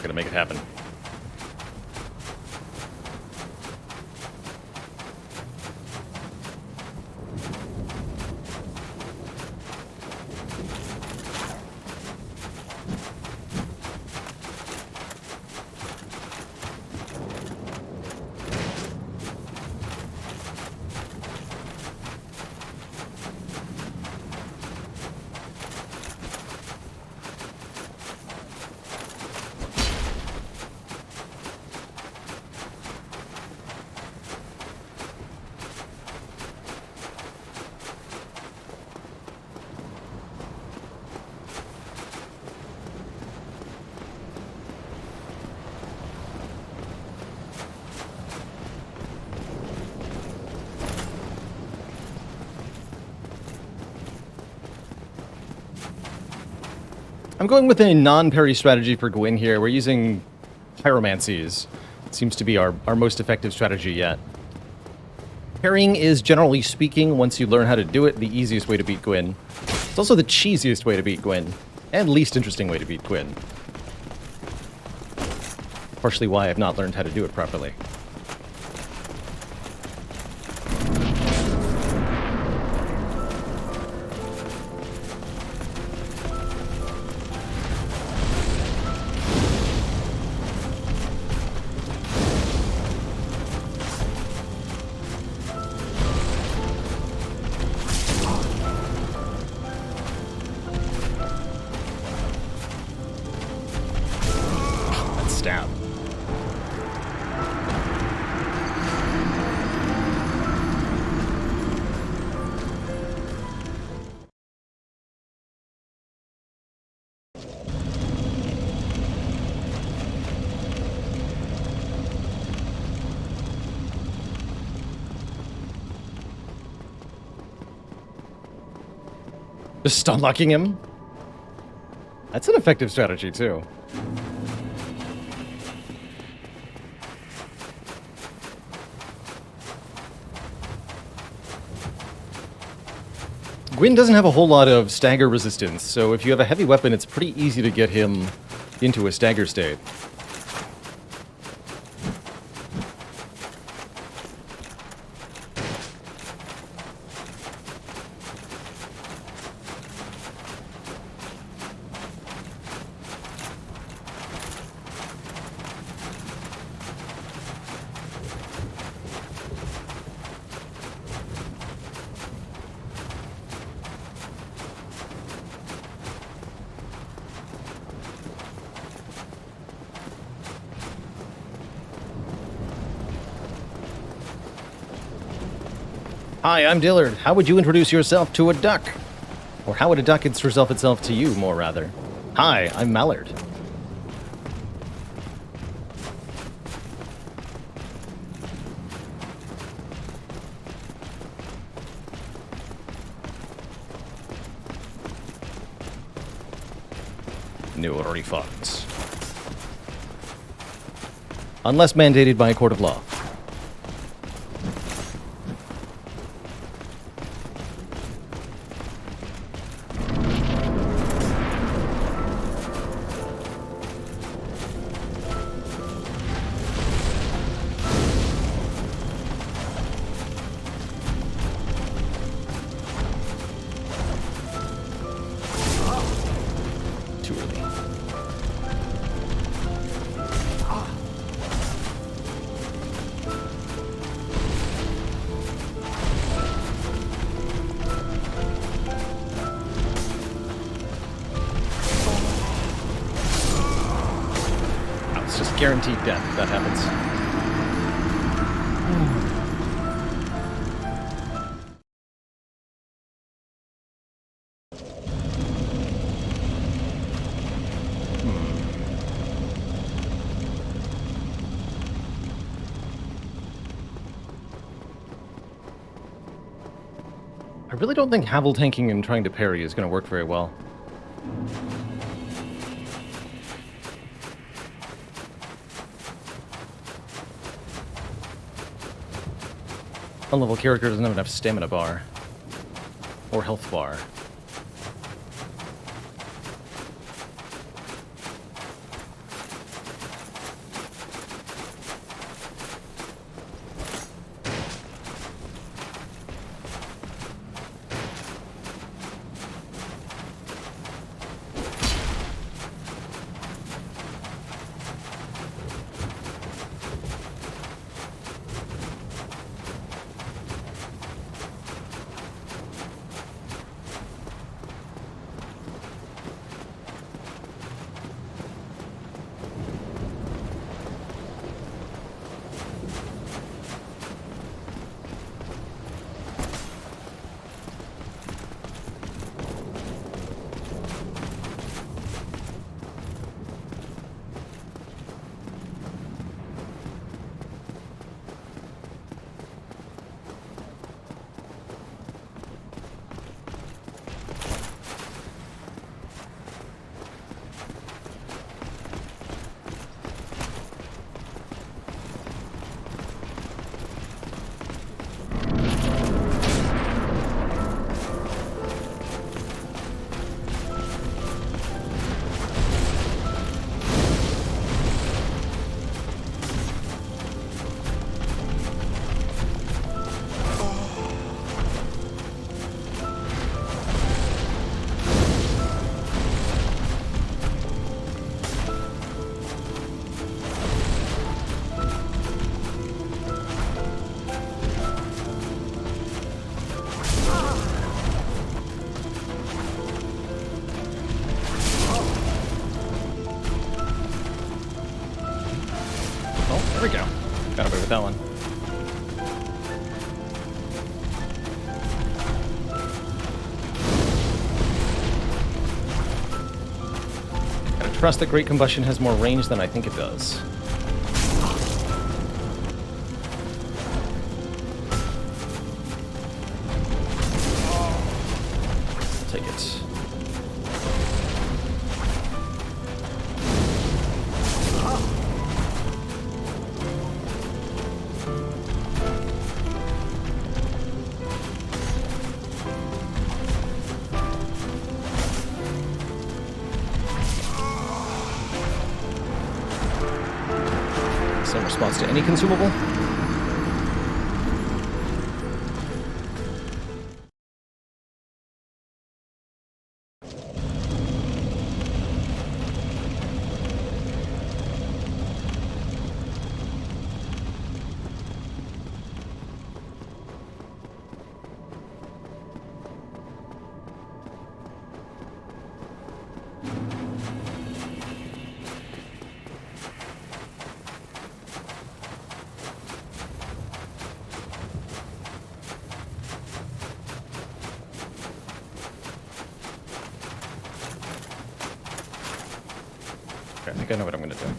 [SPEAKER 1] Gonna make it happen. I'm going with a non-parry strategy for Gwyn here. We're using pyromancies. It seems to be our most effective strategy yet. Parrying is, generally speaking, once you learn how to do it, the easiest way to beat Gwyn. It's also the cheesiest way to beat Gwyn, and least interesting way to beat Gwyn. Partially why I've not learned how to do it properly. Stab. Just stun locking him? That's an effective strategy too. Gwyn doesn't have a whole lot of stagger resistance, so if you have a heavy weapon, it's pretty easy to get him into a stagger state. Hi, I'm Dillard. How would you introduce yourself to a duck? Or how would a duck introduce itself to you, more rather? Hi, I'm Mallard. No refunds. Unless mandated by a court of law. Too early. It's just guaranteed death if that happens. I really don't think Havel tanking and trying to parry is going to work very well. One-level character doesn't have enough stamina bar. Or health bar. There we go. Got away with that one. Gotta trust that Great Combustion has more range than I think it does. Take it. Same response to any consumable.
[SPEAKER 5] Okay, I think I know what I'm going to do.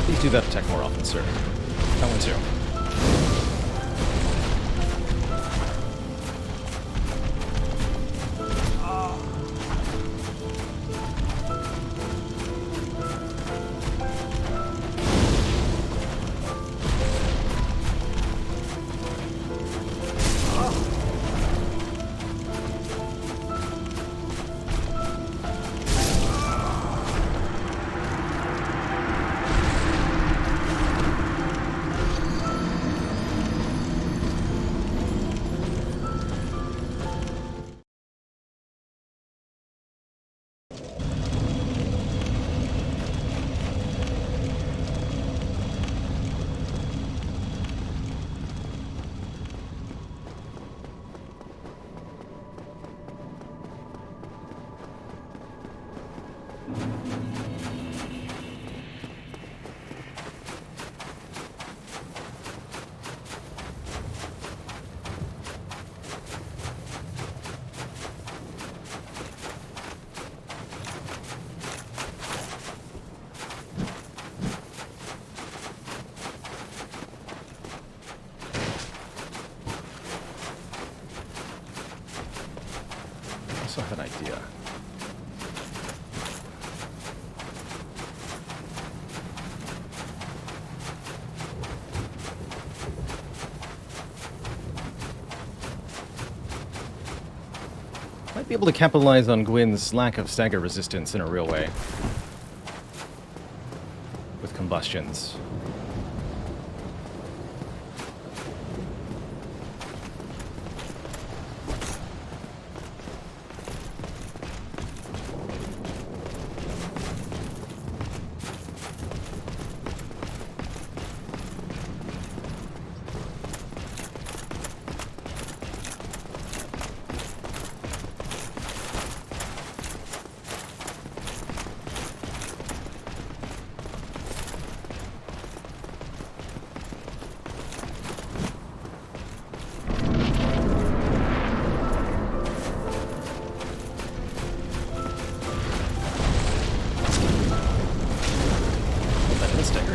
[SPEAKER 5] Please do that attack more often, sir. That one too. I also have an idea. Might be able to capitalize on Gwyn's lack of stagger resistance in a real way. With combustions.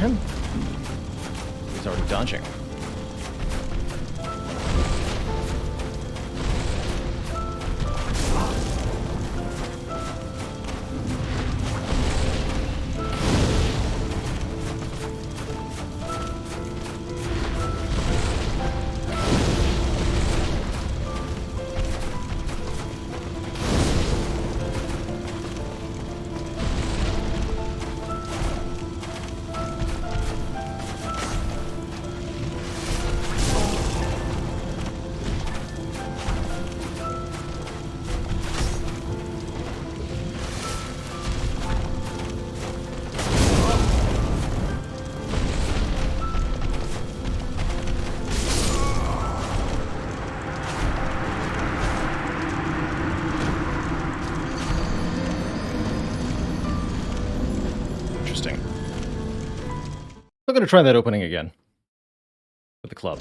[SPEAKER 5] Him? He's already dodging. Interesting. I'm going to try that opening again. With the club.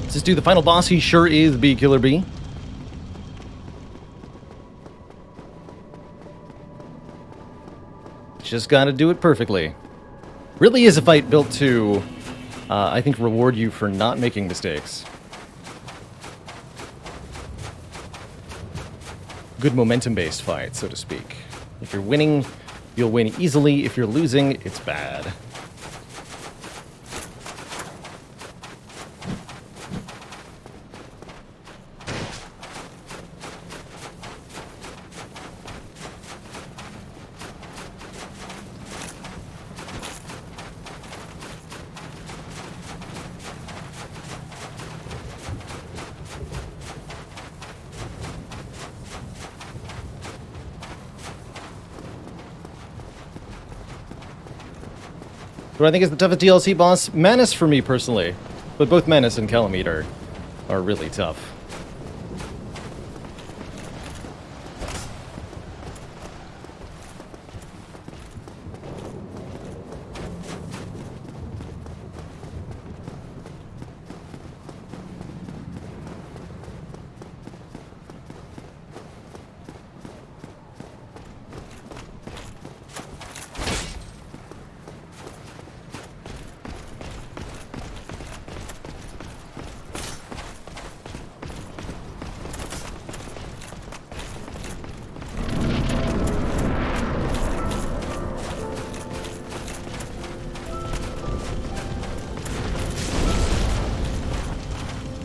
[SPEAKER 1] Let's just do the final boss. He sure is B Killer B. Just gotta do it perfectly. Really is a fight built to, I think, reward you for not making mistakes. Good momentum-based fight, so to speak. If you're winning, you'll win easily. If you're losing, it's bad. Who I think is the toughest DLC boss? Manus for me personally. But both Manus and Calamite are really tough.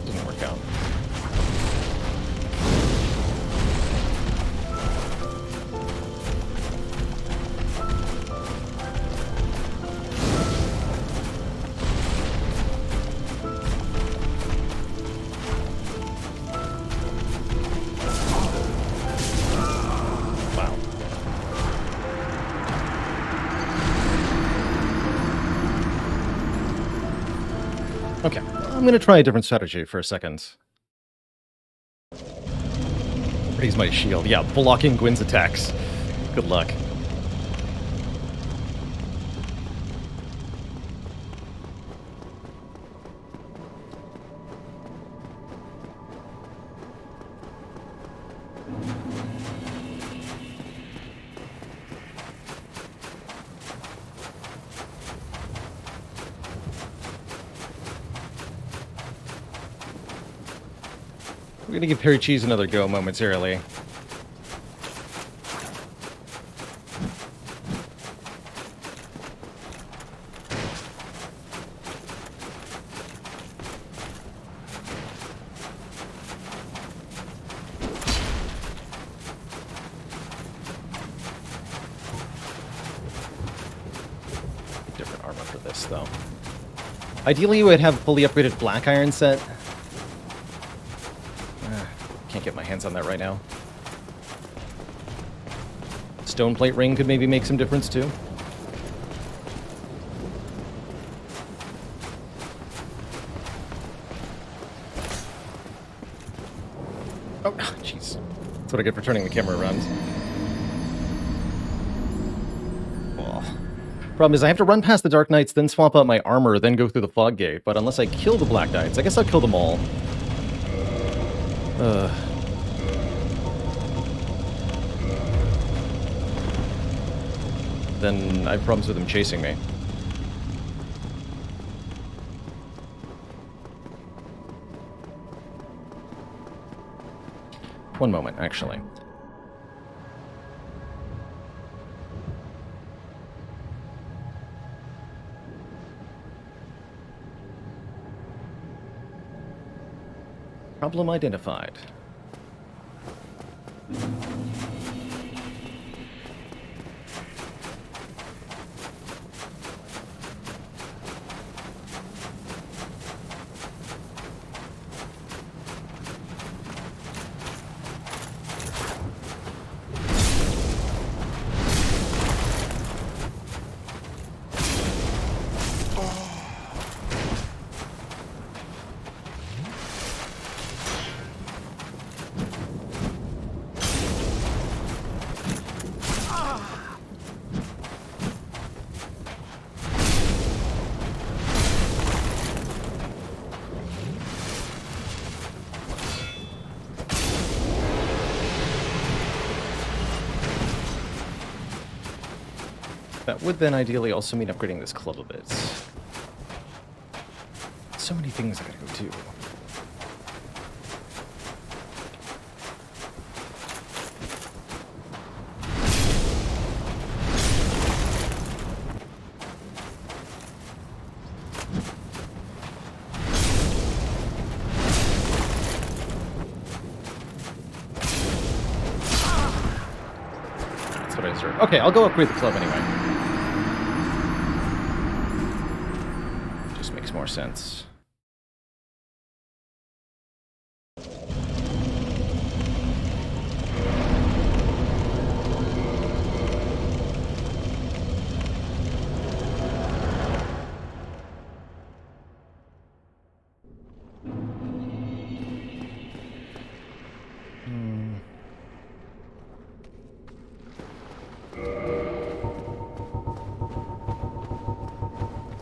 [SPEAKER 1] Didn't work out. Wow. Okay, I'm gonna try a different strategy for a second. Raise my shield. Yeah, blocking Gwyn's attacks. Good luck. We're gonna give Perry Cheese another go momentarily. Different armor for this, though. Ideally, you would have fully upgraded Black Iron set. Can't get my hands on that right now. Stone plate ring could maybe make some difference too. Oh, jeez. That's what I get for turning the camera around. Oh. Problem is I have to run past the Dark Knights, then swap out my armor, then go through the Fog Gate. But unless I kill the Black Knights, I guess I'll kill them all. Then I have problems with them chasing me. One moment, actually. Problem identified.
[SPEAKER 5] That would then ideally also mean upgrading this club a bit. So many things I gotta go do. That's what I deserve. Okay, I'll go upgrade the club anyway. Just makes more sense.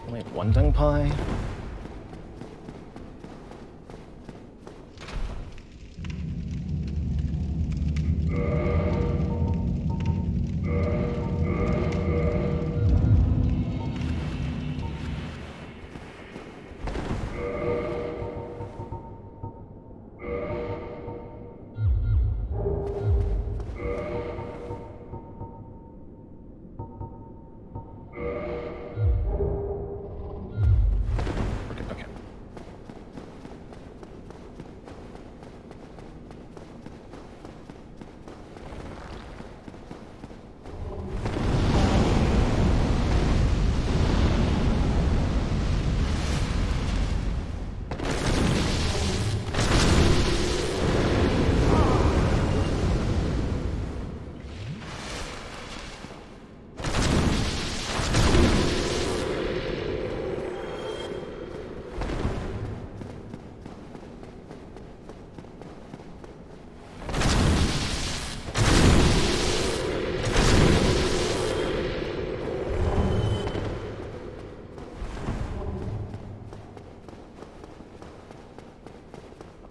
[SPEAKER 5] Only have one dung pie. Okay.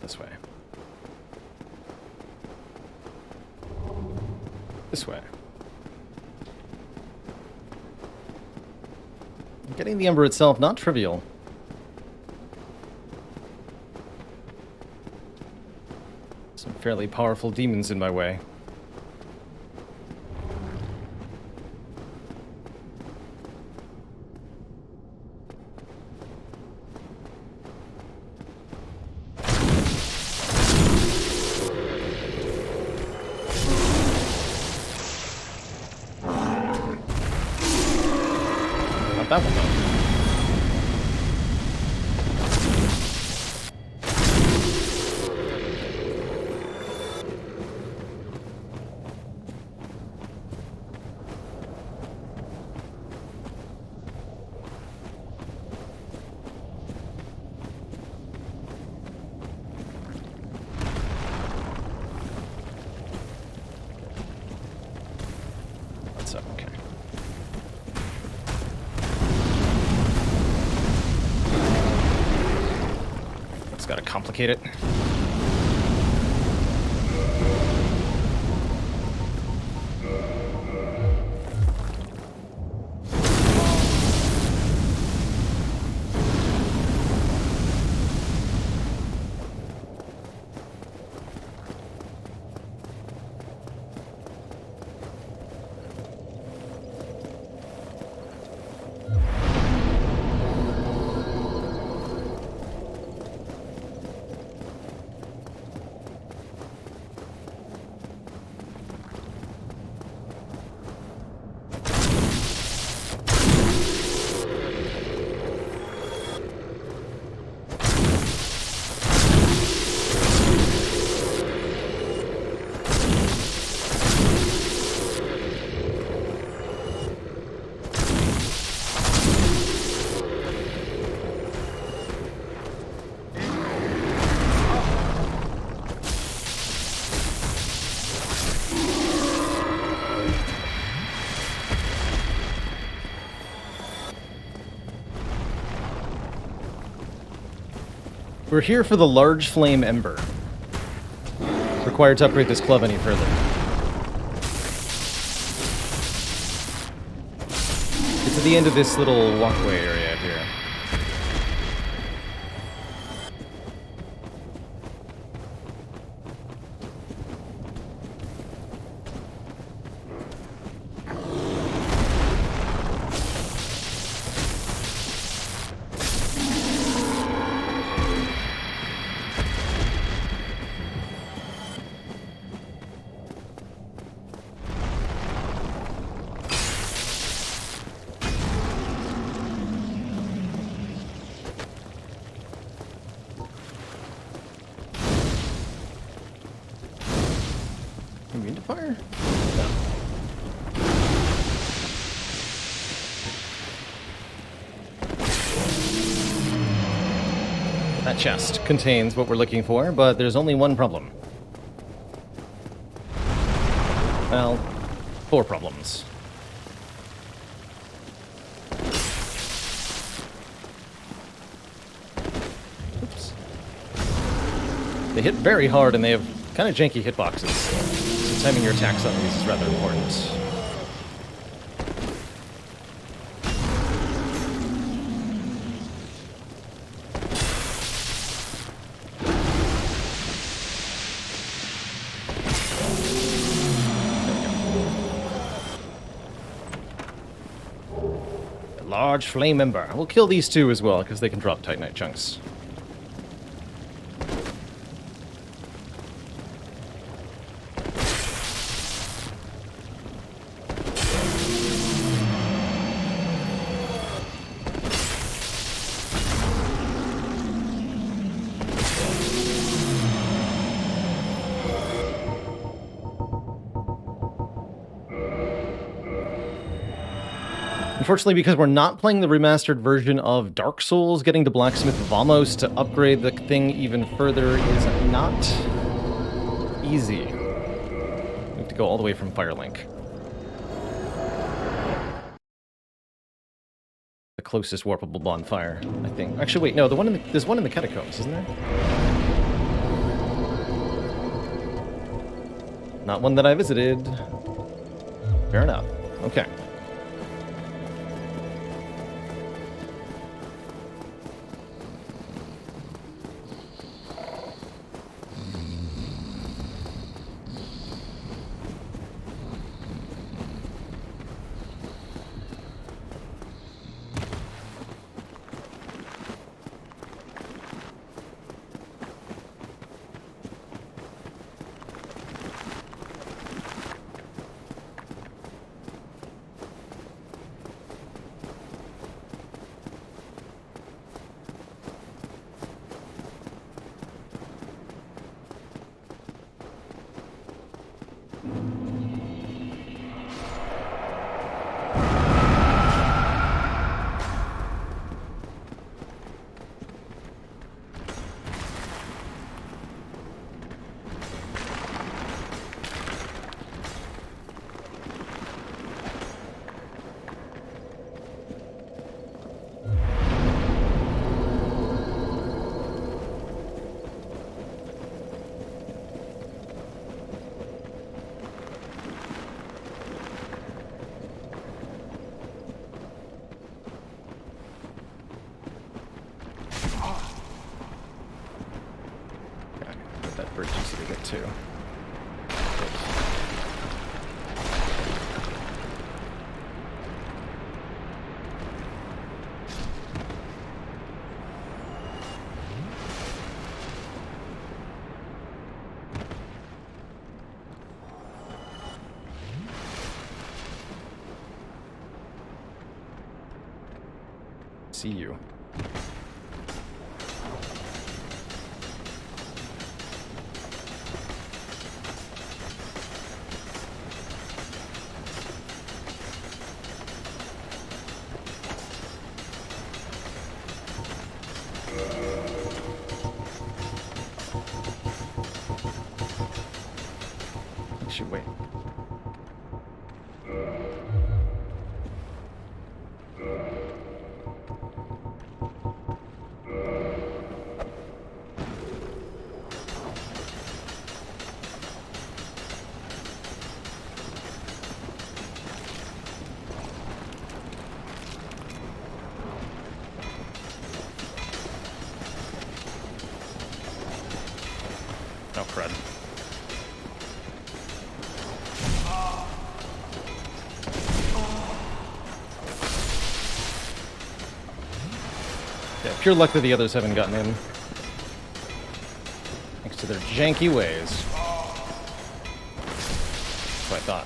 [SPEAKER 5] This way. This way. Getting the Ember itself, not trivial. Some fairly powerful demons in my way. Not that one though. What's up? Okay. It's gotta complicate it. We're here for the large flame ember. Required to upgrade this club any further. It's at the end of this little walkway area here. Immune to fire? No. That chest contains what we're looking for, but there's only one problem. Well, 4 problems. Oops. They hit very hard and they have kind of janky hitboxes. So timing your attacks on these is rather important. Large flame ember. We'll kill these 2 as well, because they can drop Titanite chunks. Unfortunately, because we're not playing the remastered version of Dark Souls, getting to Blacksmith Vamos to upgrade the thing even further is not easy. We have to go all the way from Firelink. The closest warpable bonfire, I think. Actually, wait, no, there's one in the catacombs, isn't there? Not one that I visited. Fair enough. Okay. That bridge easy to get to. See you. Should wait. crud. Yeah, pure luck that the others haven't gotten in. Thanks to their janky ways. That's what I thought.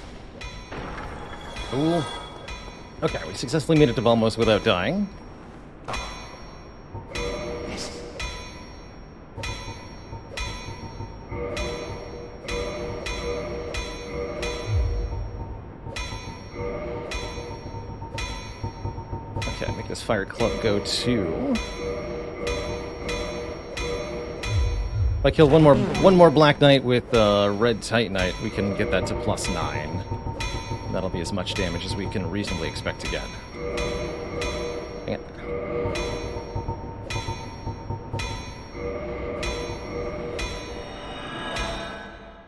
[SPEAKER 5] Cool. Okay, we successfully made it to Valmos without dying. Okay, make this fire club go to... If I kill one more Black Knight with Red Titanite, we can get that to +9. That'll be as much damage as we can reasonably expect to get. Dang it.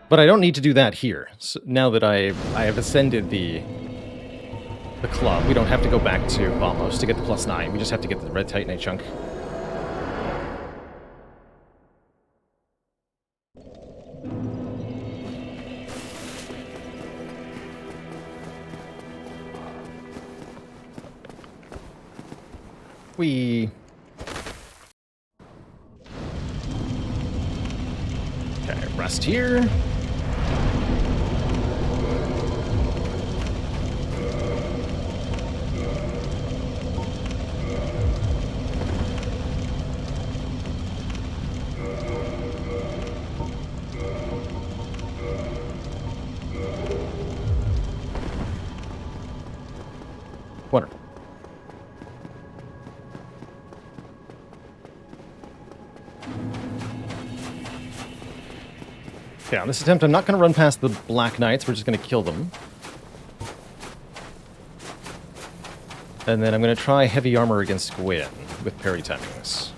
[SPEAKER 5] But I don't need to do that here. So now that I have ascended the club, we don't have to go back to Valmos to get the +9. We just have to get the Red Titanite chunk. Okay, rest here. Wonderful. Okay, on this attempt, I'm not going to run past the Black Knights. We're just going to kill them. And then I'm going to try heavy armor against Gwyn with parry timings.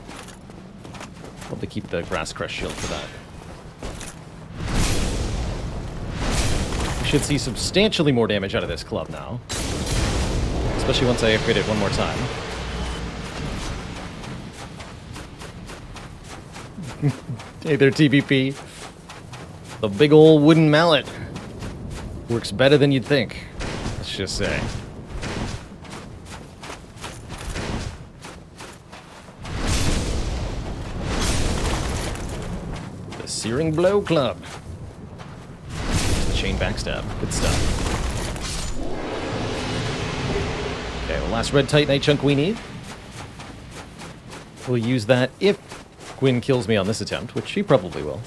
[SPEAKER 5] Hope to keep the Grass Crest shield for that. We should see substantially more damage out of this club now. Especially once I upgrade it one more time. Hey there, TBP. The big old wooden mallet works better than you'd think, let's just say. The Searing Blow Club. The chain backstab. Good stuff. Okay, the last Red Titanite chunk we need. We'll use that if Gwyn kills me on this attempt, which she probably will.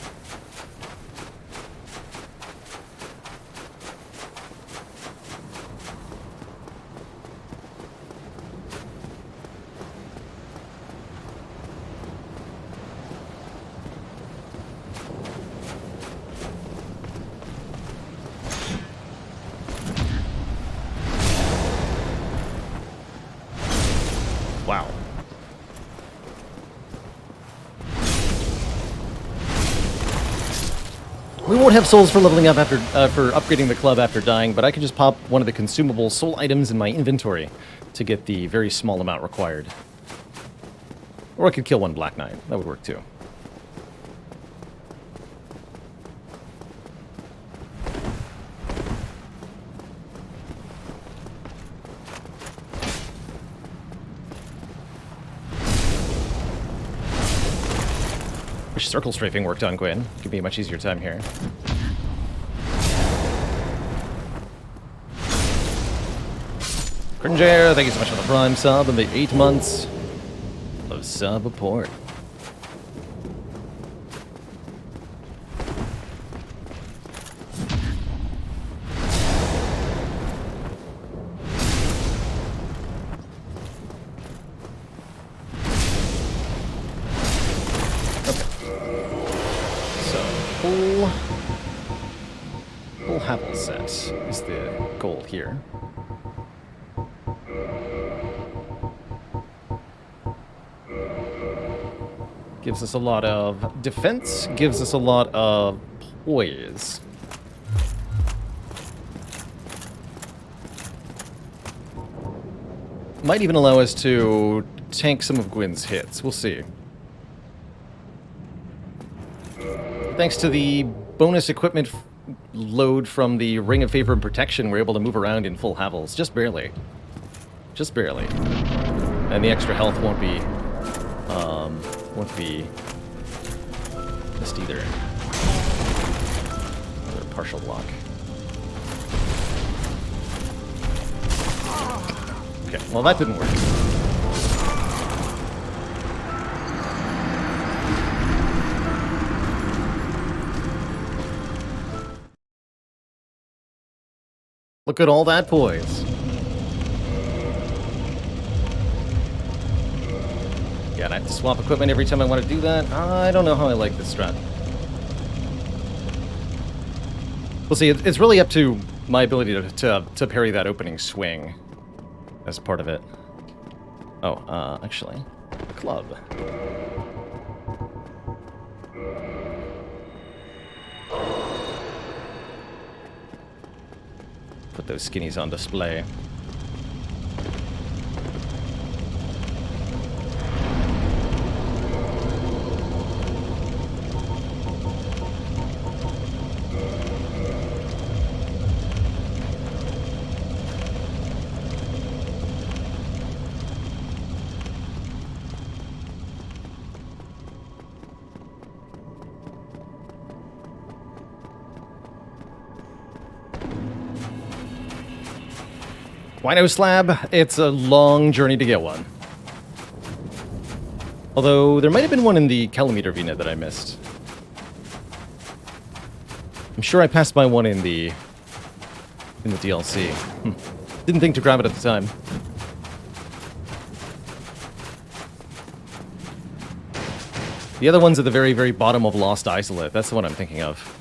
[SPEAKER 5] Wow. We won't have souls for leveling up after for upgrading the club after dying, but I can just pop one of the consumable soul items in my inventory to get the very small amount required. Or I could kill one Black Knight. That would work too. Wish circle strafing worked on Gwyn. Could be a much easier time here. Cringer, thank you so much for the Prime sub and the 8 months of sub support. Full Havel set is the goal here. Gives us a lot of defense, gives us a lot of poise. Might even allow us to tank some of Gwyn's hits. We'll see. Thanks to the bonus equipment load from the Ring of Favor and Protection, we're able to move around in full Havels. Just barely. Just barely. And the extra health won't be missed either. Another partial block. Okay, well that didn't work. Look at all that poise. Yeah, and I have to swap equipment every time I want to do that. I don't know how I like this strat. We'll see. It's really up to my ability to parry that opening swing as part of it. Oh, actually, a club. Put those skinnies on display. Wino slab, it's a long journey to get one. Although, there might have been one in the Kilometer Vina that I missed. I'm sure I passed by one in the DLC. Didn't think to grab it at the time. The other one's at the very, very bottom of Lost Isolate. That's the one I'm thinking of.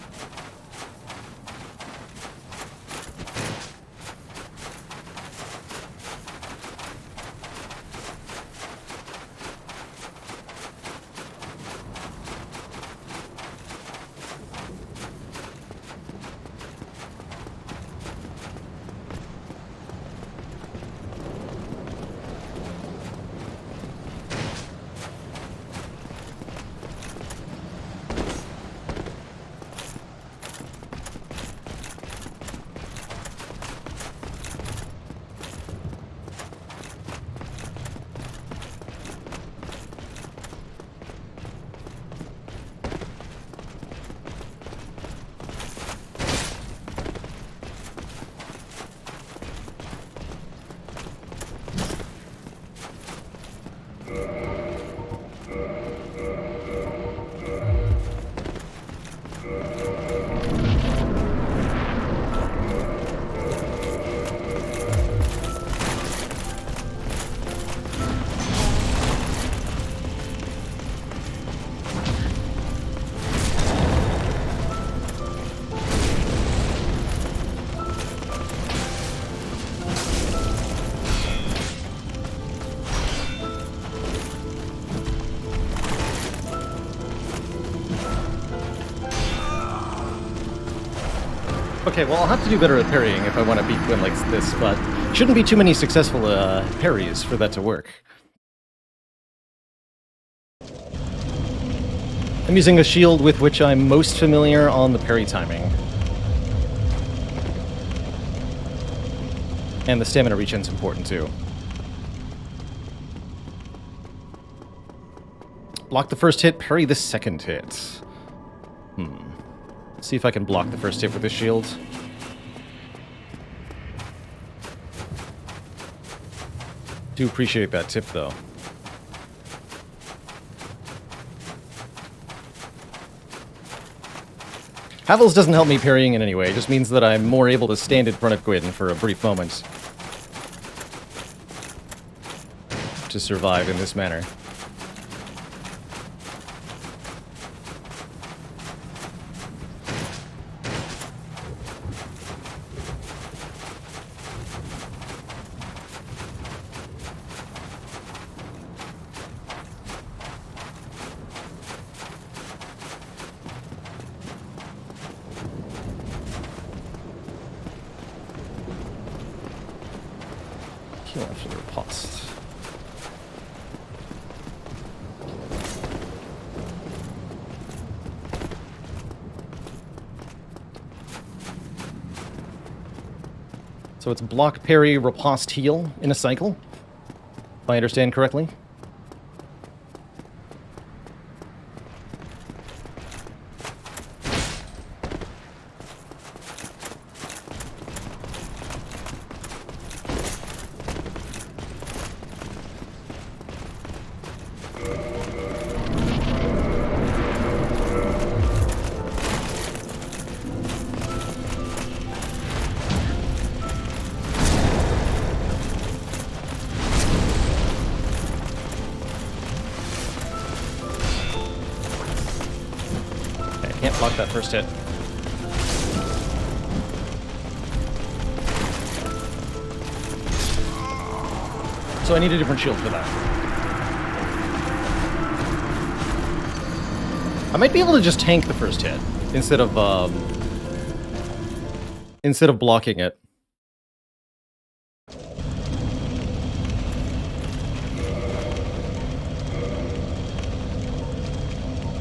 [SPEAKER 5] Okay, well, I'll have to do better at parrying if I want to beat Gwyn like this, but shouldn't be too many successful parries for that to work. I'm using a shield with which I'm most familiar on the parry timing. And the stamina regen's important too. Block the first hit, parry the second hit. See if I can block the first hit with this shield. Do appreciate that tip, though. Havels doesn't help me parrying in any way. It just means that I'm more able to stand in front of Gwyn for a brief moment to survive in this manner. Heal after the riposte. So it's block, parry, riposte, heal in a cycle, if I understand correctly. Can't block that first hit. So I need a different shield for that. I might be able to just tank the first hit instead of blocking it.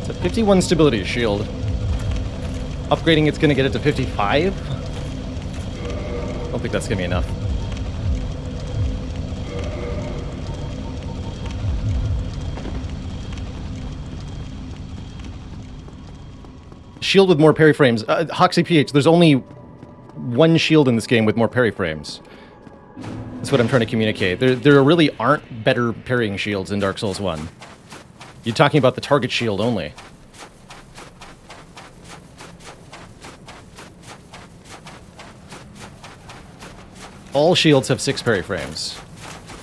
[SPEAKER 5] It's a 51 stability shield. Upgrading it's going to get it to 55. I don't think that's going to be enough. Shield with more parry frames. Hoxie PH, there's only one shield in this game with more parry frames. That's what I'm trying to communicate. There really aren't better parrying shields in Dark Souls 1. You're talking about the target shield only. All shields have 6 parry frames,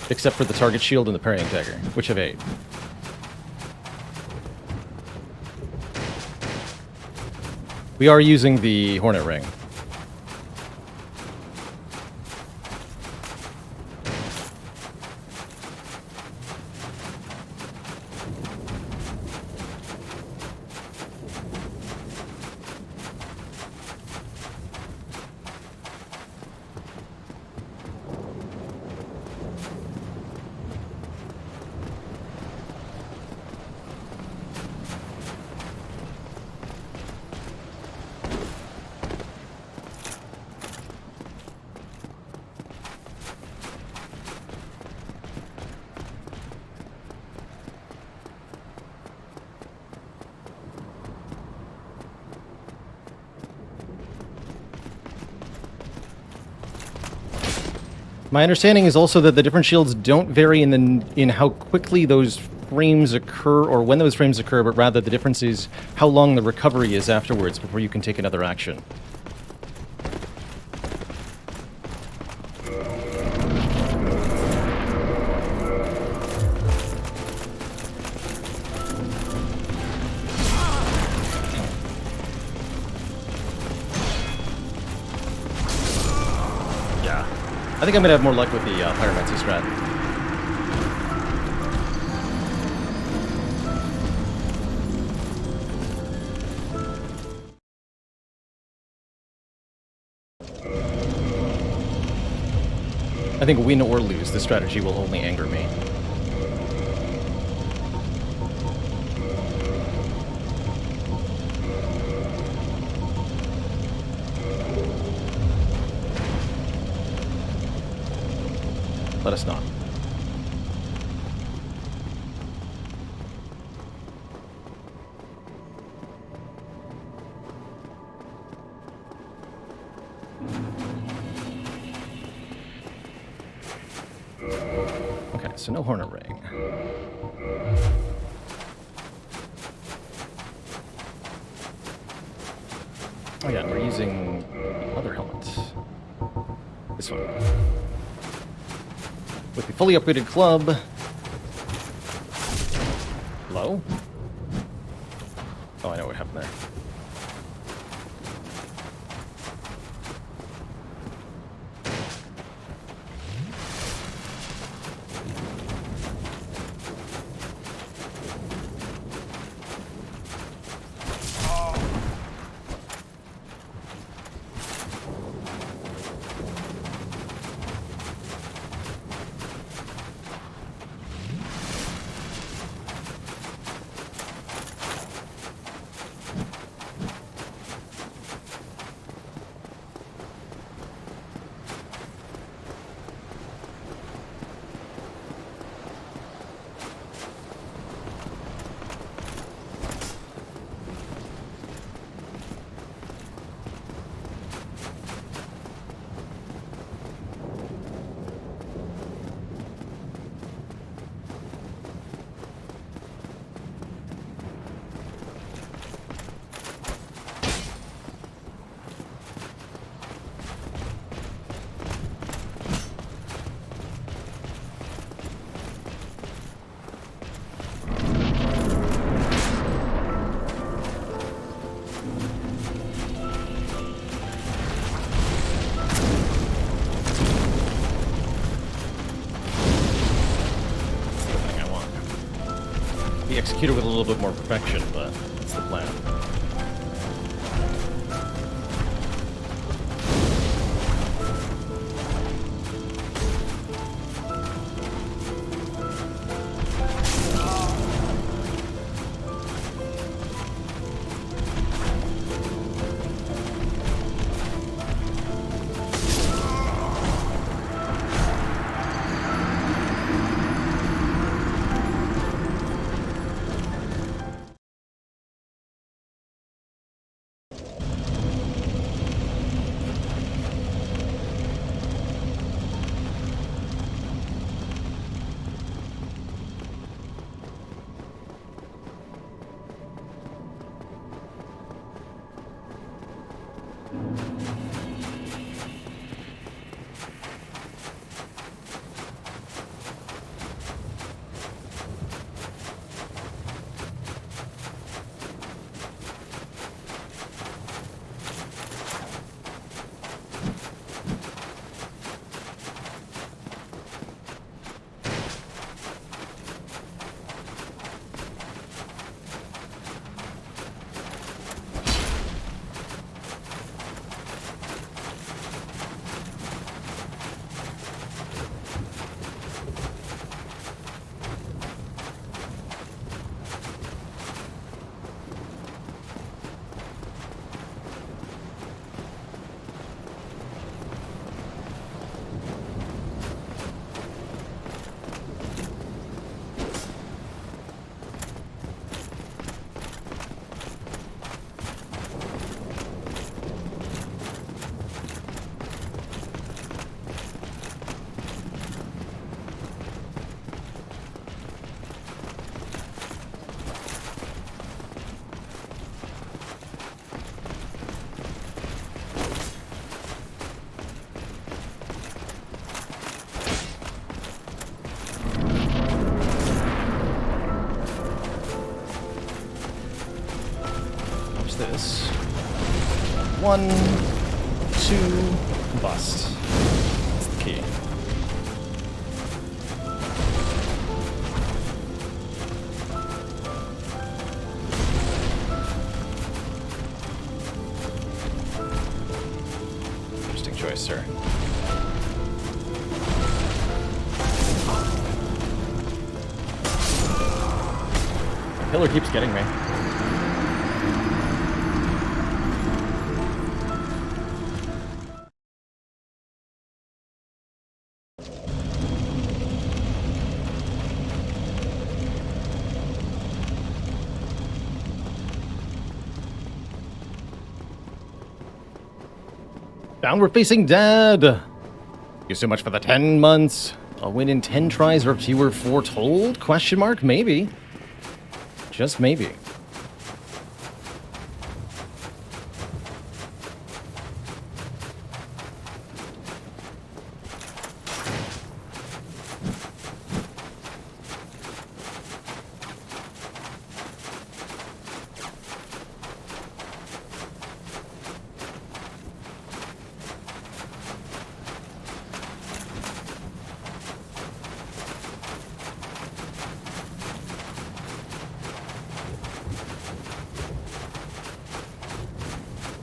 [SPEAKER 5] except for the target shield and the parrying dagger, which have 8. We are using the Hornet Ring. My understanding is also that the different shields don't vary in how quickly those frames occur or when those frames occur, but rather the difference is how long the recovery is afterwards before you can take another action. I think I'm going to have more luck with the Pyromancy strat. I think win or lose, the strategy will only anger me. Let us not. Okay, so no Hornet Ring. Oh yeah, we're using the other helmet. This one. With the fully upgraded club. Hello? Oh, I know what happened there. be executed with a little bit more perfection, but that's the plan. This. 1, 2, bust. That's the key. Interesting choice, sir. The killer keeps getting me. Downward facing dad! Thank you so much for the 10 months. A win in 10 tries or fewer foretold? Question mark? Maybe. Just maybe.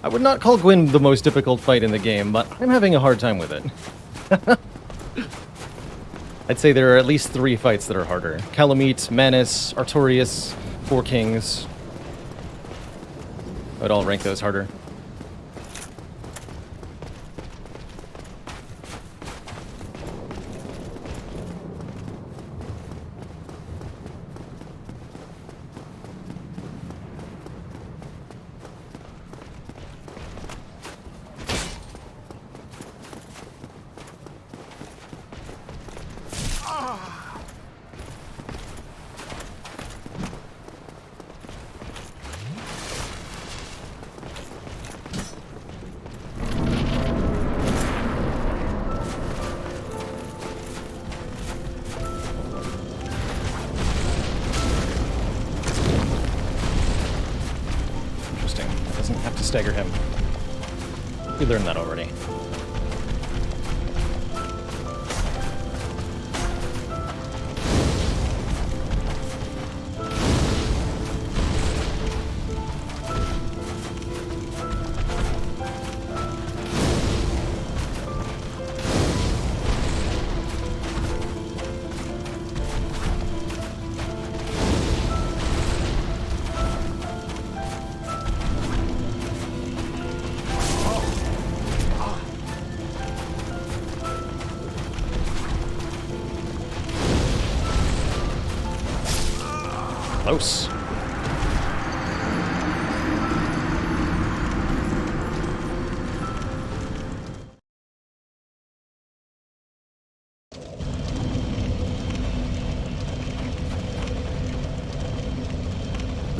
[SPEAKER 5] I would not call Gwyn the most difficult fight in the game, but I'm having a hard time with it. I'd say there are at least 3 fights that are harder. Calamite, Manus, Artorias, Four Kings. I'd all rank those harder. Stagger him. We learned that already. Close.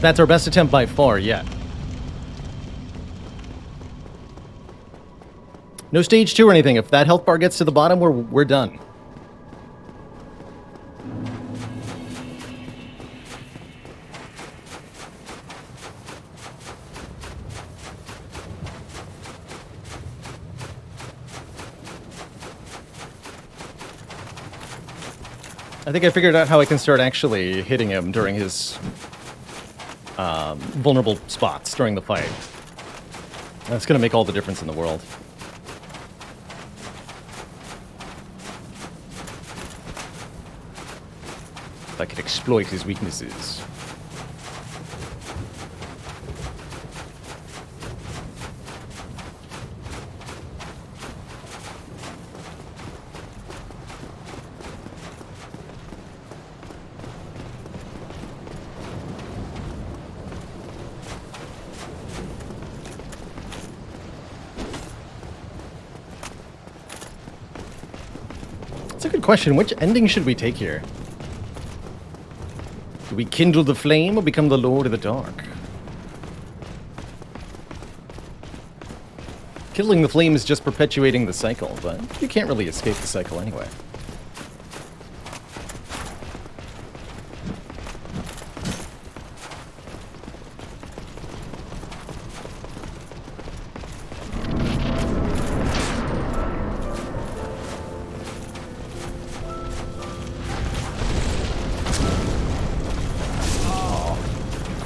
[SPEAKER 5] That's our best attempt by far yet. No stage 2 or anything. If that health bar gets to the bottom, we're done. I think I figured out how I can start actually hitting him during his vulnerable spots during the fight. That's going to make all the difference in the world. If I could exploit his weaknesses. That's a good question. Which ending should we take here? Do we kindle the flame or become the Lord of the Dark? Kindling the flame is just perpetuating the cycle, but you can't really escape the cycle anyway.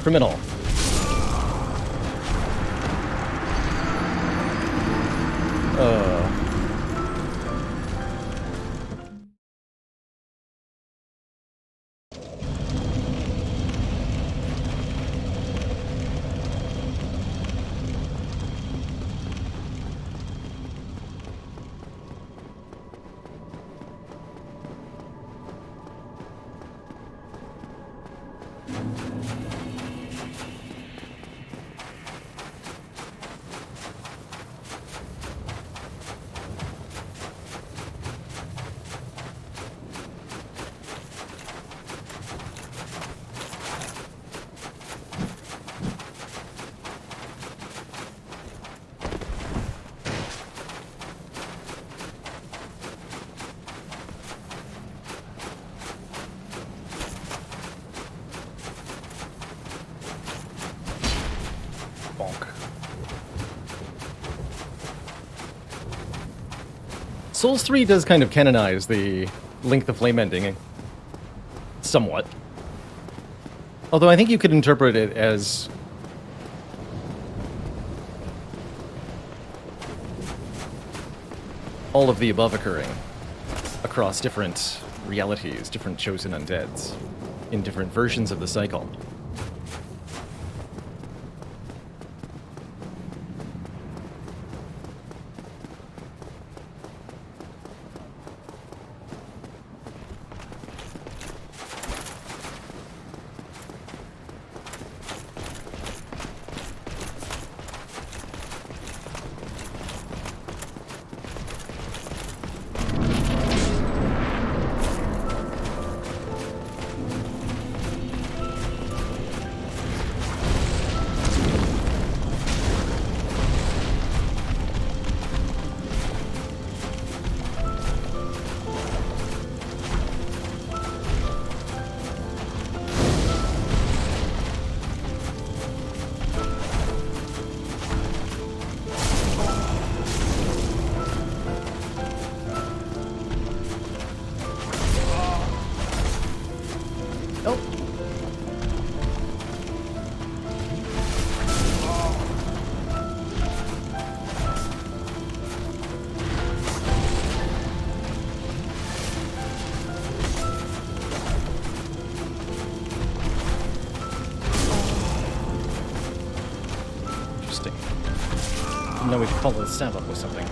[SPEAKER 5] Criminal. Bonk. Souls 3 does kind of canonize the Link the Flame ending, somewhat. Although I think you could interpret it as all of the above occurring across different realities, different chosen undeads, in different versions of the cycle. No, we could follow the stab up with something.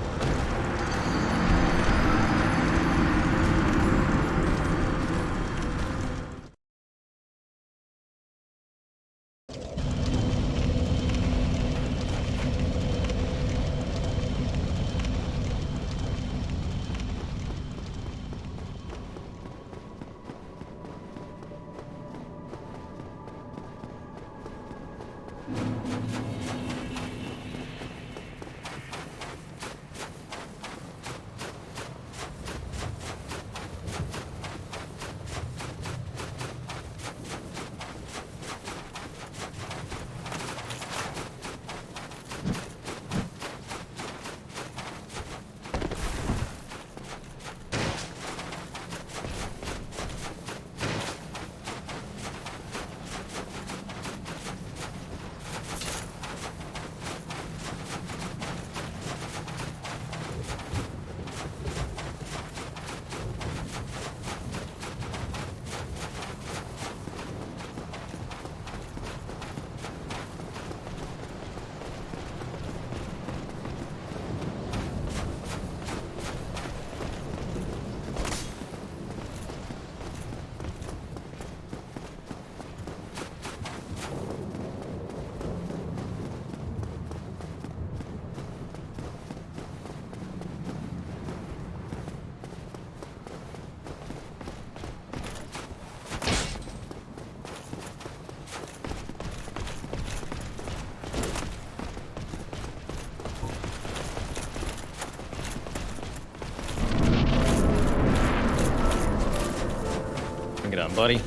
[SPEAKER 5] it on, buddy.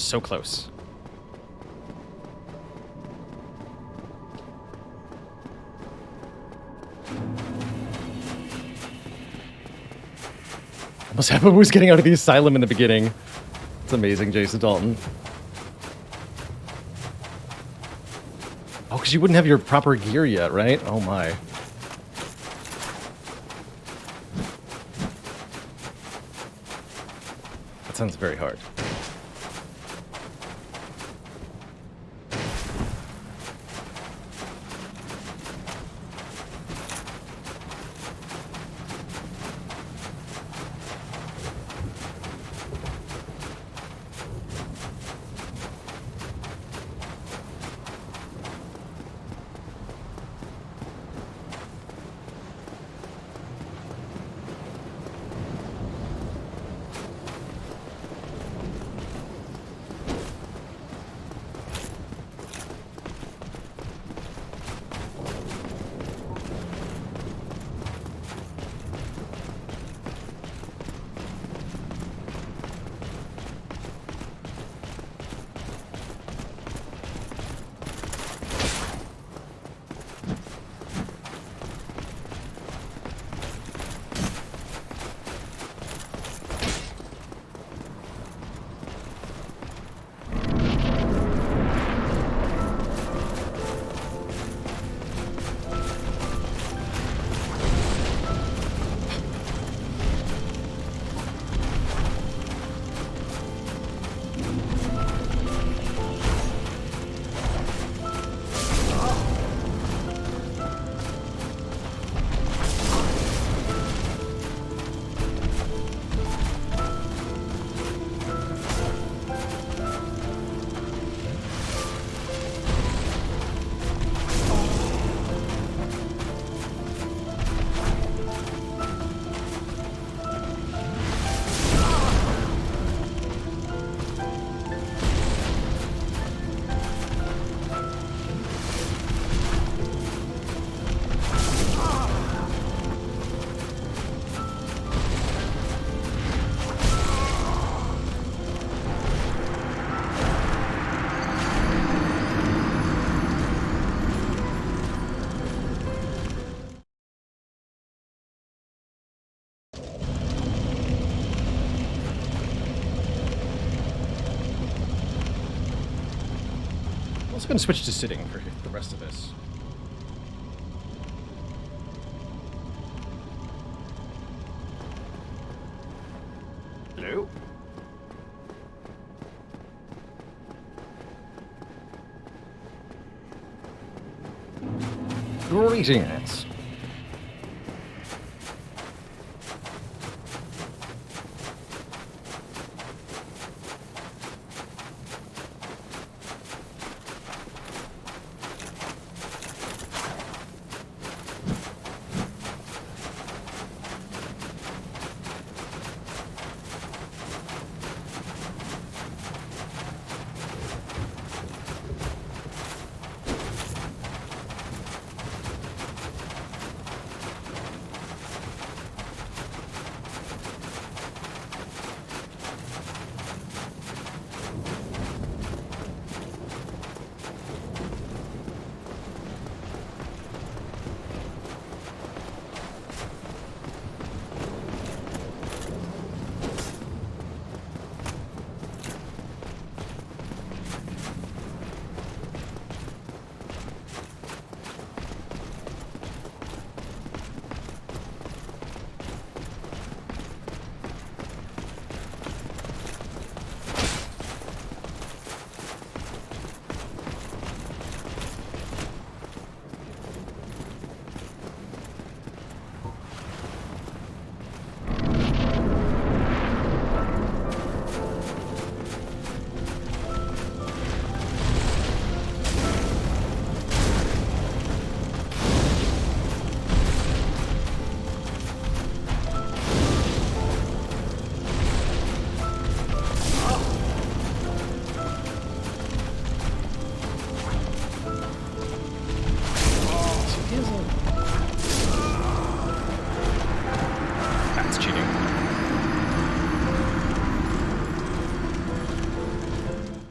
[SPEAKER 5] So close. Almost everyone was getting out of the asylum in the beginning. It's amazing, Jason Dalton. Oh, because you wouldn't have your proper gear yet, right? Oh my. That sounds very hard. I'm also going to switch to sitting for the rest of this. Hello? Greetings.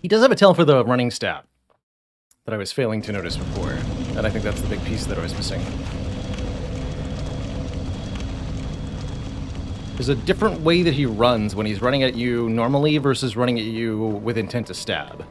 [SPEAKER 5] He does have a tail for the running stat that I was failing to notice before, and I think that's the big piece that I was missing. There's a different way that he runs when he's running at you normally versus running at you with intent to stab.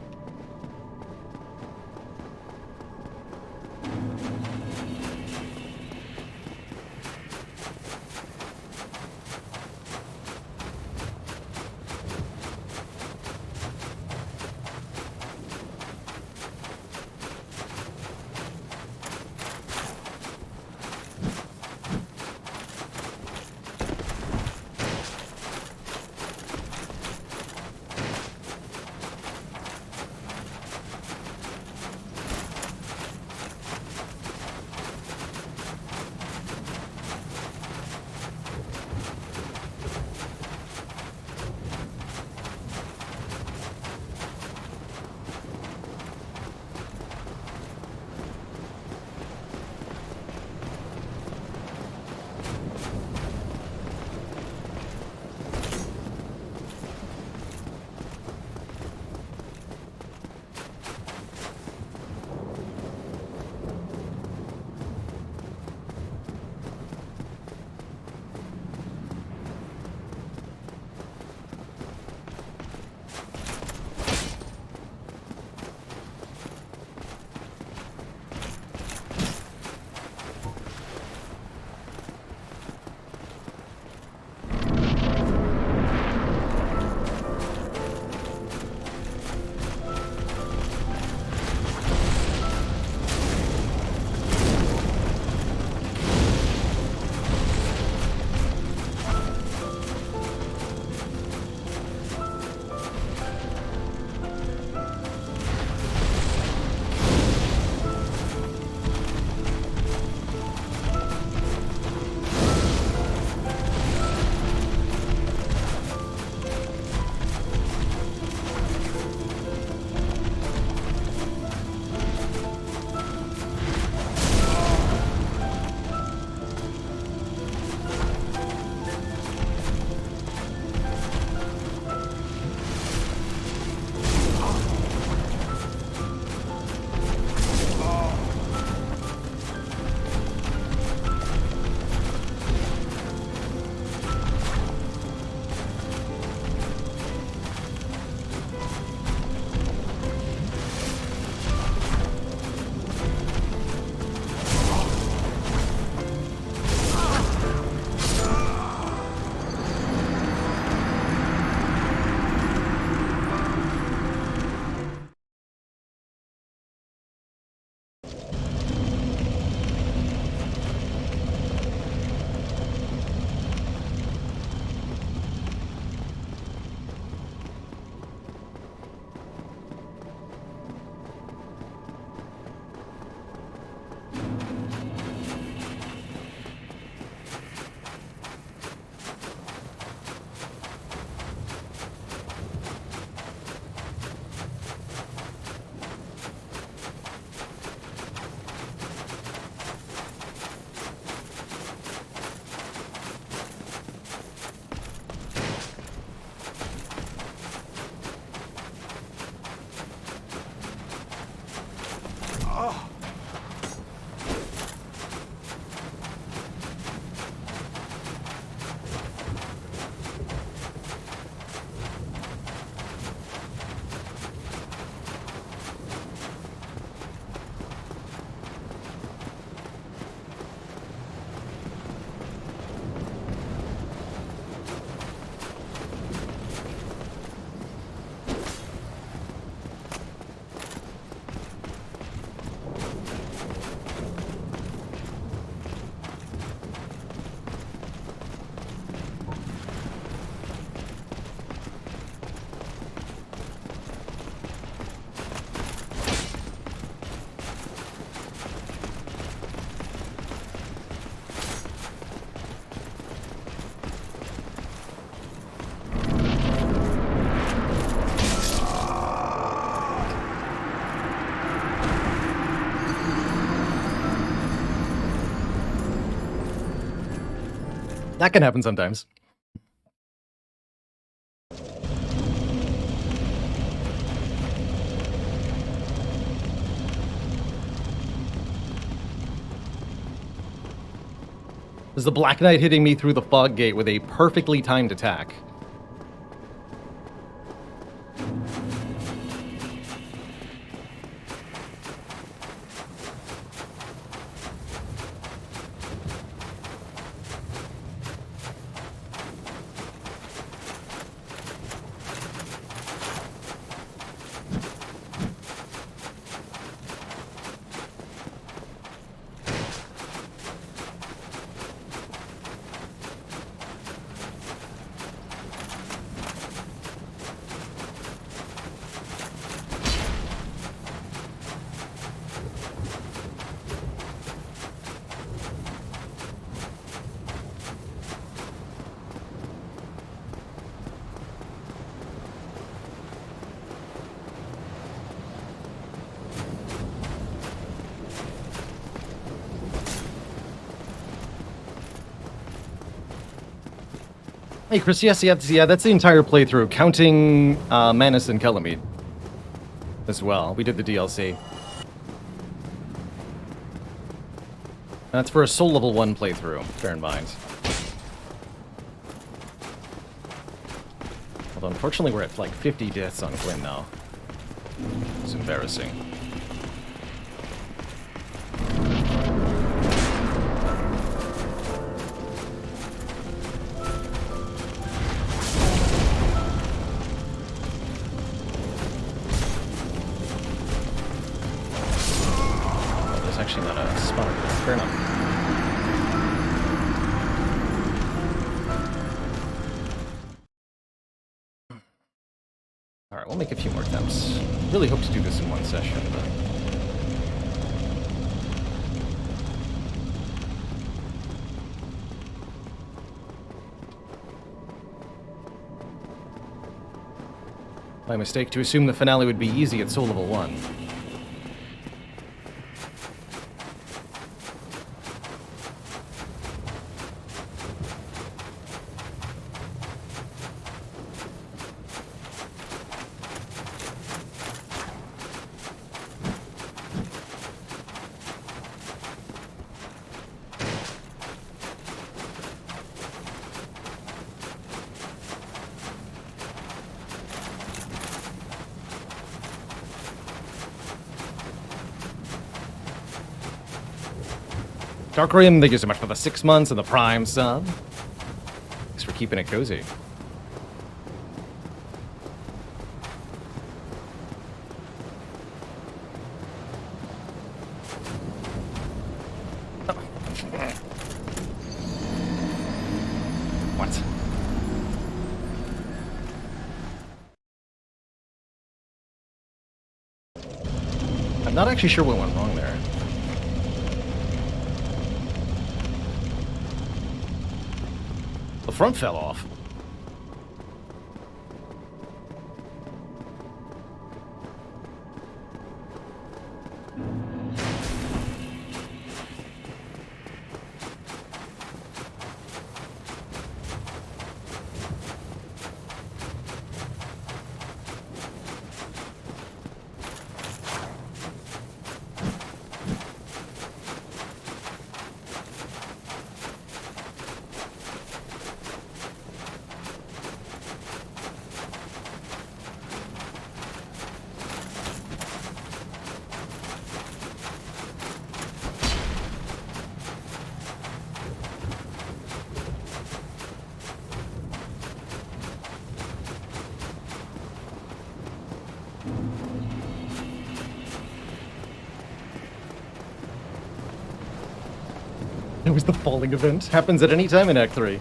[SPEAKER 5] That can happen sometimes. There's the Black Knight hitting me through the fog gate with a perfectly timed attack. Hey, Chris, yes, that's the entire playthrough, counting Manus and Kelamid as well. We did the DLC. That's for a Soul Level 1 playthrough, bear in mind. Although, unfortunately, we're at like 50 deaths on Gwyn now. It's embarrassing. Actually not a spot. Fair enough. Alright, we'll make a few more attempts. Really hope to do this in one session, but... My mistake to assume the finale would be easy at Soul Level 1. Darkroom, thank you so much for the 6 months and the Prime sub. Thanks for keeping it cozy. What? I'm not actually sure what went wrong there. The front fell off. It was the falling event. Happens at any time in Act 3.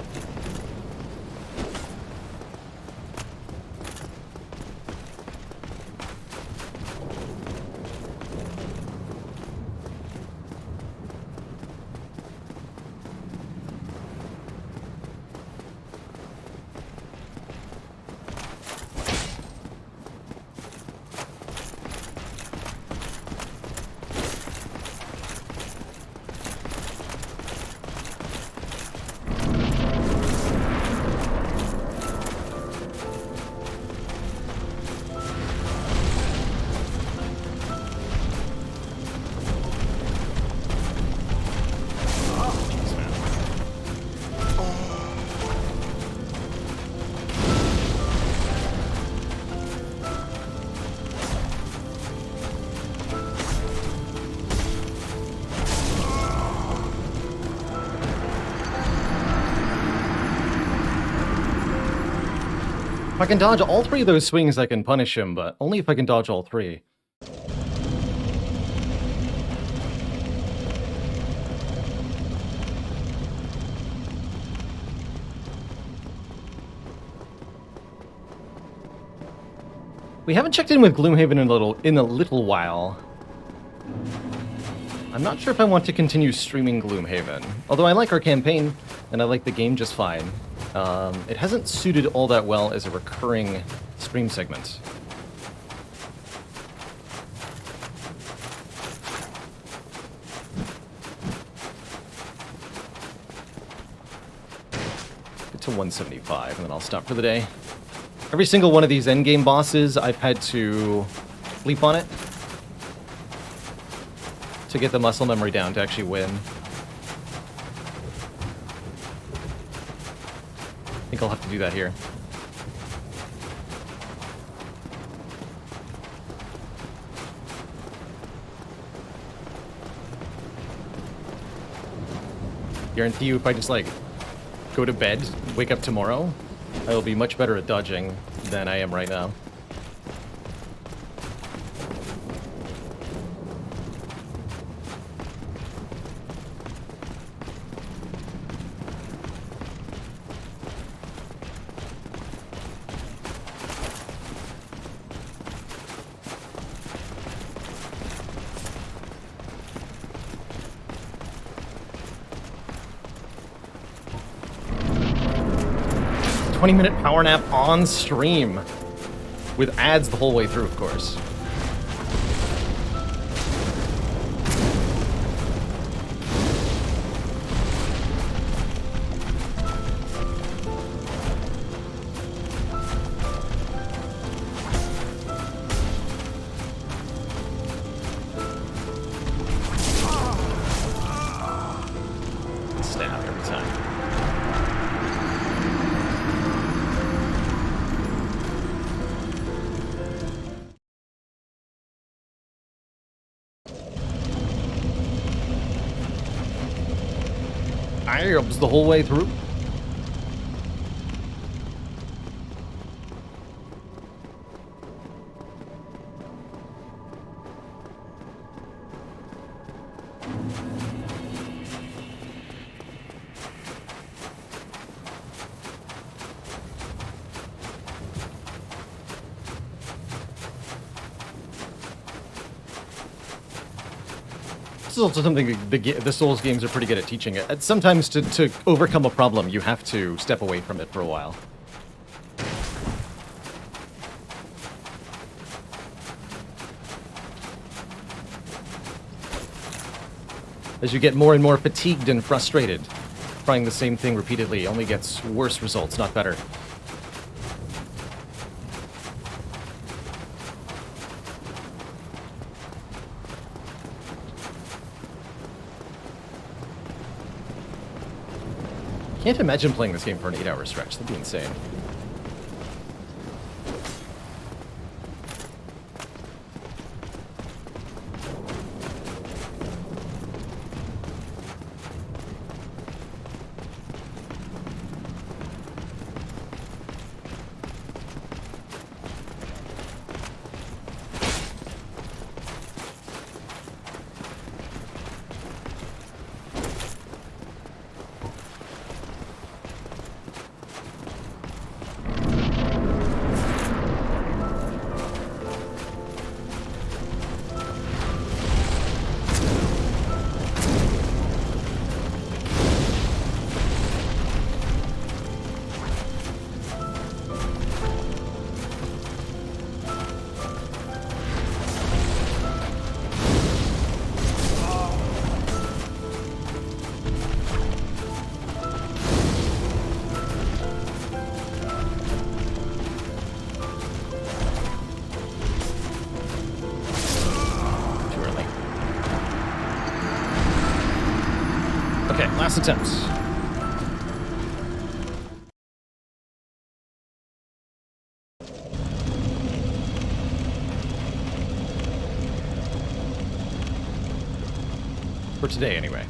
[SPEAKER 5] If I can dodge all three of those swings, I can punish him, but only if I can dodge all three. We haven't checked in with Gloomhaven in a little while. I'm not sure if I want to continue streaming Gloomhaven, although I like our campaign, and I like the game just fine. It hasn't suited all that well as a recurring stream segment. Get to 175, and then I'll stop for the day. Every single one of these endgame bosses, I've had to sleep on it to get the muscle memory down to actually win. I think I'll have to do that here. Guarantee you if I just, like, go to bed, wake up tomorrow, I will be much better at dodging than I am right now. Minute power nap on stream with ads the whole way through, of course. Stab every time. Irabs the whole way through. This is also something the Souls games are pretty good at teaching it. Sometimes to overcome a problem, you have to step away from it for a while. As you get more and more fatigued and frustrated, trying the same thing repeatedly only gets worse results, not better. Can't imagine playing this game for an 8-hour stretch. That'd be insane. Last attempts. For today, anyway.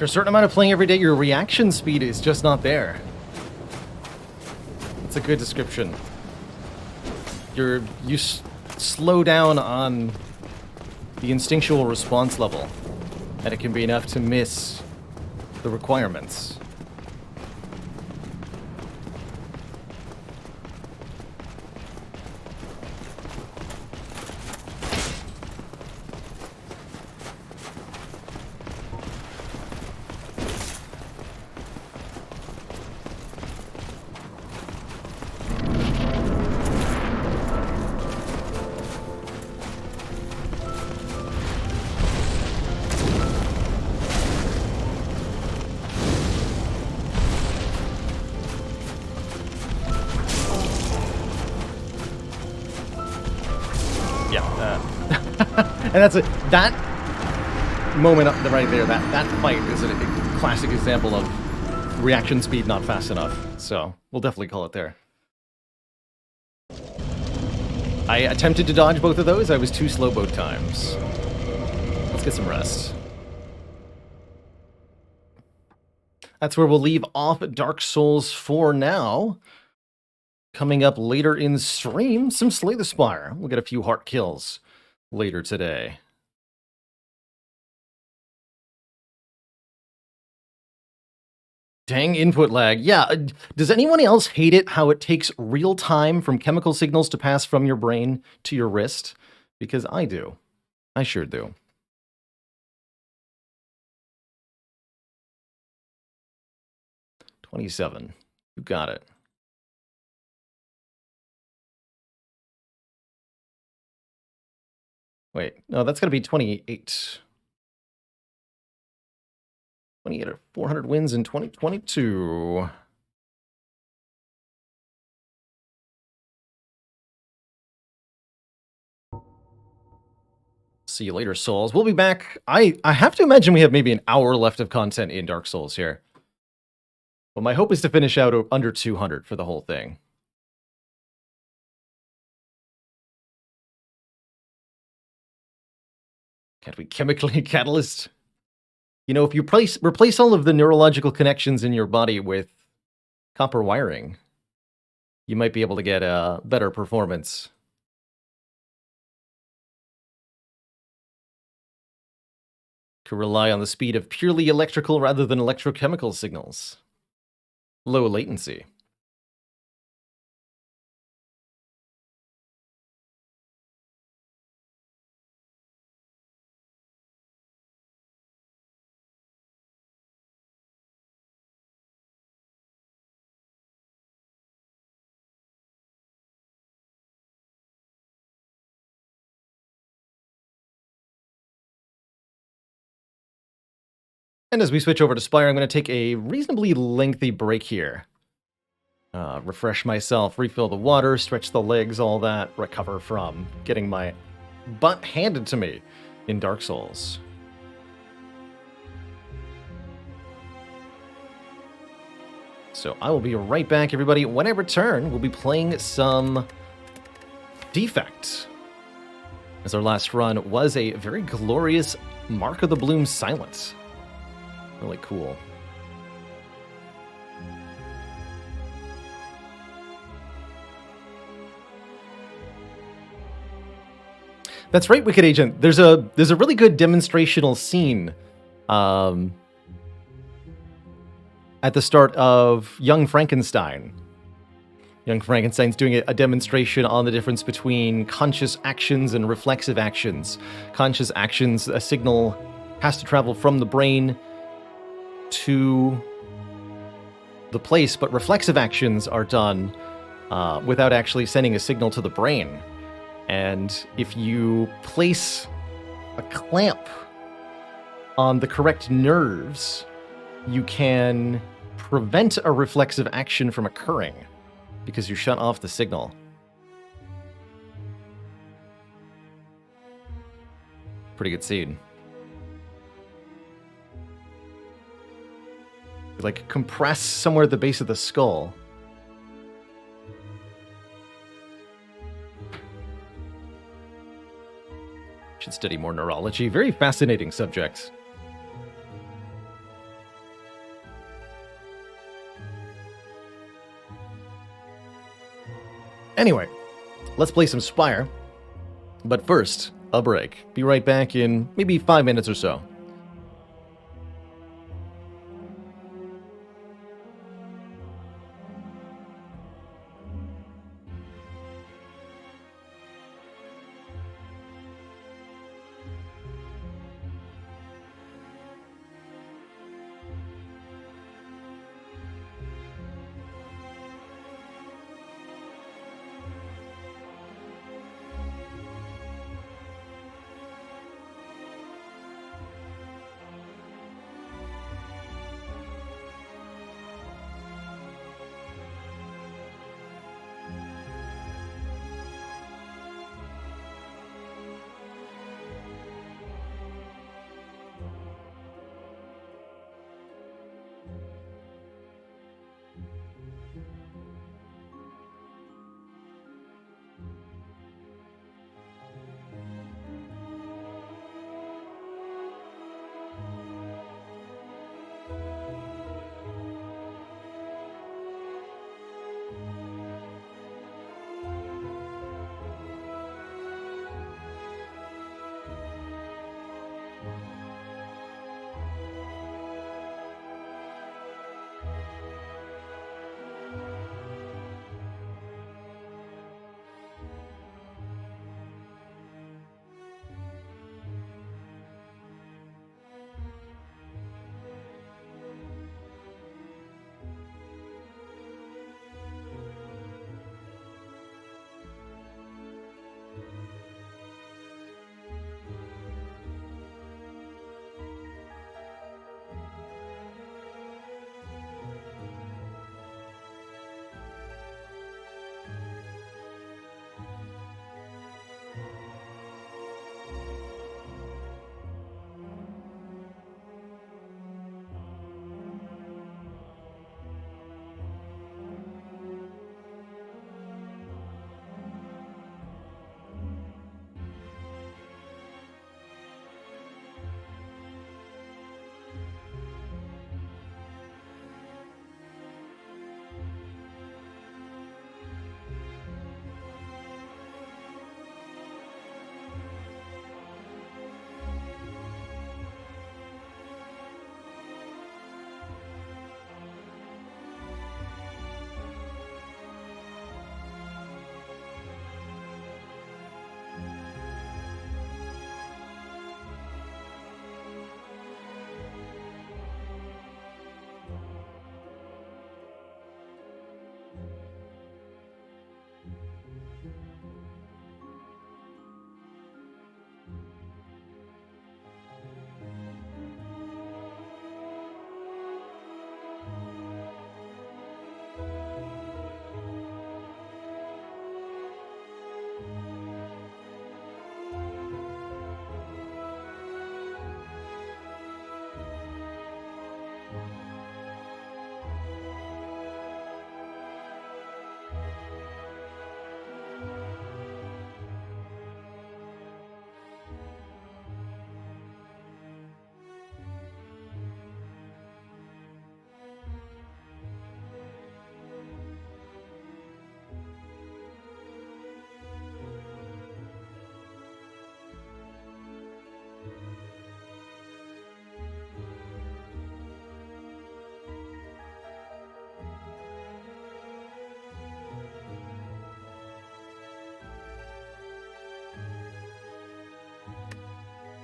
[SPEAKER 5] After a certain amount of playing every day, your reaction speed is just not there. It's a good description. You slow down on the instinctual response level, and it can be enough to miss the requirements. And that's that moment up right there, that fight is a classic example of reaction speed not fast enough. So we'll definitely call it there. I attempted to dodge both of those. I was too slow both times. Let's get some rest. That's where we'll leave off Dark Souls for now. Coming up later in stream, some Slay the Spire. We'll get a few heart kills later today. Dang input lag. Yeah, does anyone else hate it how it takes real time from chemical signals to pass from your brain to your wrist? Because I do. I sure do. $27. You got it. Wait, no, that's going to be 28. 28 or 400 wins in 2022. See you later, Souls. We'll be back. I have to imagine we have maybe an hour left of content in Dark Souls here. Well, my hope is to finish out under 200 for the whole thing. Can't we chemically catalyst? You know, if you replace all of the neurological connections in your body with copper wiring, you might be able to get a better performance. Could rely on the speed of purely electrical rather than electrochemical signals. Low latency. And as we switch over to Spire, I'm going to take a reasonably lengthy break here. Refresh myself, refill the water, stretch the legs, all that, recover from getting my butt handed to me in Dark Souls. So I will be right back, everybody. When I return, we'll be playing some Defect, as our last run was a very glorious Mark of the Bloom Silence. Really cool. That's right, Wicked Agent. There's a really good demonstrational scene at the start of Young Frankenstein. Young Frankenstein's doing a demonstration on the difference between conscious actions and reflexive actions. Conscious actions, a signal has to travel from the brain to the place, but reflexive actions are done without actually sending a signal to the brain. And if you place a clamp on the correct nerves, you can prevent a reflexive action from occurring because you shut off the signal. Pretty good scene. Like compress somewhere at the base of the skull. Should study more neurology. Very fascinating subject.
[SPEAKER 1] Anyway, let's play some Spire. But first, a break. Be right back in maybe 5 minutes or so.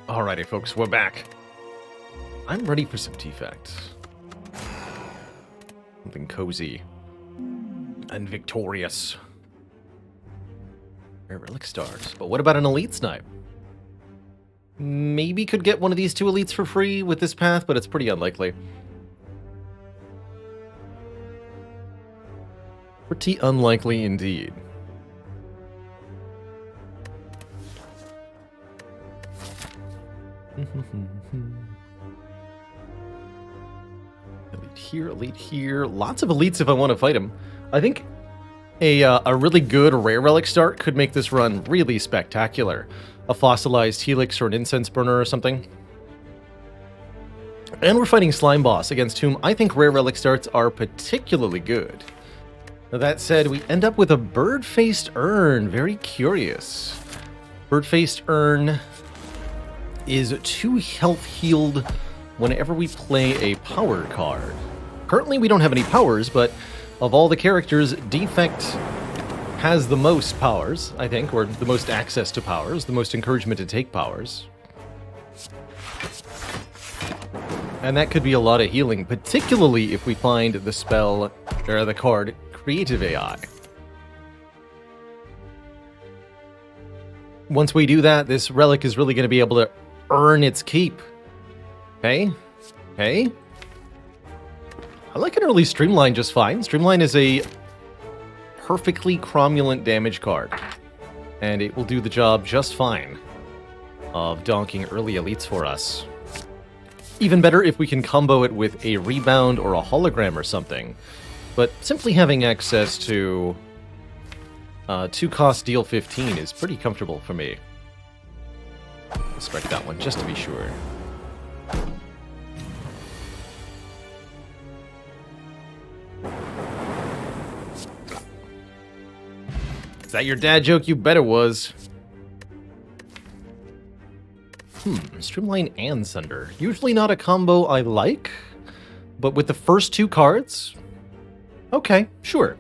[SPEAKER 1] Alrighty, folks, we're back. I'm ready for some T-Fact. Something cozy and victorious. Rare relic stars. But what about an elite snipe? Maybe could get one of these 2 elites for free with this path, but it's pretty unlikely. Pretty unlikely indeed. Elite here. Lots of elites if I want to fight him. I think a really good rare relic start could make this run really spectacular. A fossilized helix or an incense burner or something. And we're fighting Slime Boss, against whom I think rare relic starts are particularly good. Now, that said, we end up with a bird-faced urn. Very curious. Bird-faced urn is 2 health healed whenever we play a power card. Currently, we don't have any powers, but of all the characters, Defect has the most powers, I think, or the most access to powers, the most encouragement to take powers. And that could be a lot of healing, particularly if we find the spell, or the card, Creative AI. Once we do that, this relic is really going to be able to earn its keep. Hey? Hey? I like an early Streamline just fine. Streamline is a perfectly cromulent damage card, and it will do the job just fine of donking early elites for us. Even better if we can combo it with a rebound or a hologram or something. But simply having access to 2-cost deal 15 is pretty comfortable for me. I'll strike that one just to be sure. Is that your dad joke? You bet it was. Streamline and Sunder. Usually not a combo I like, but with the first 2 cards, okay, sure.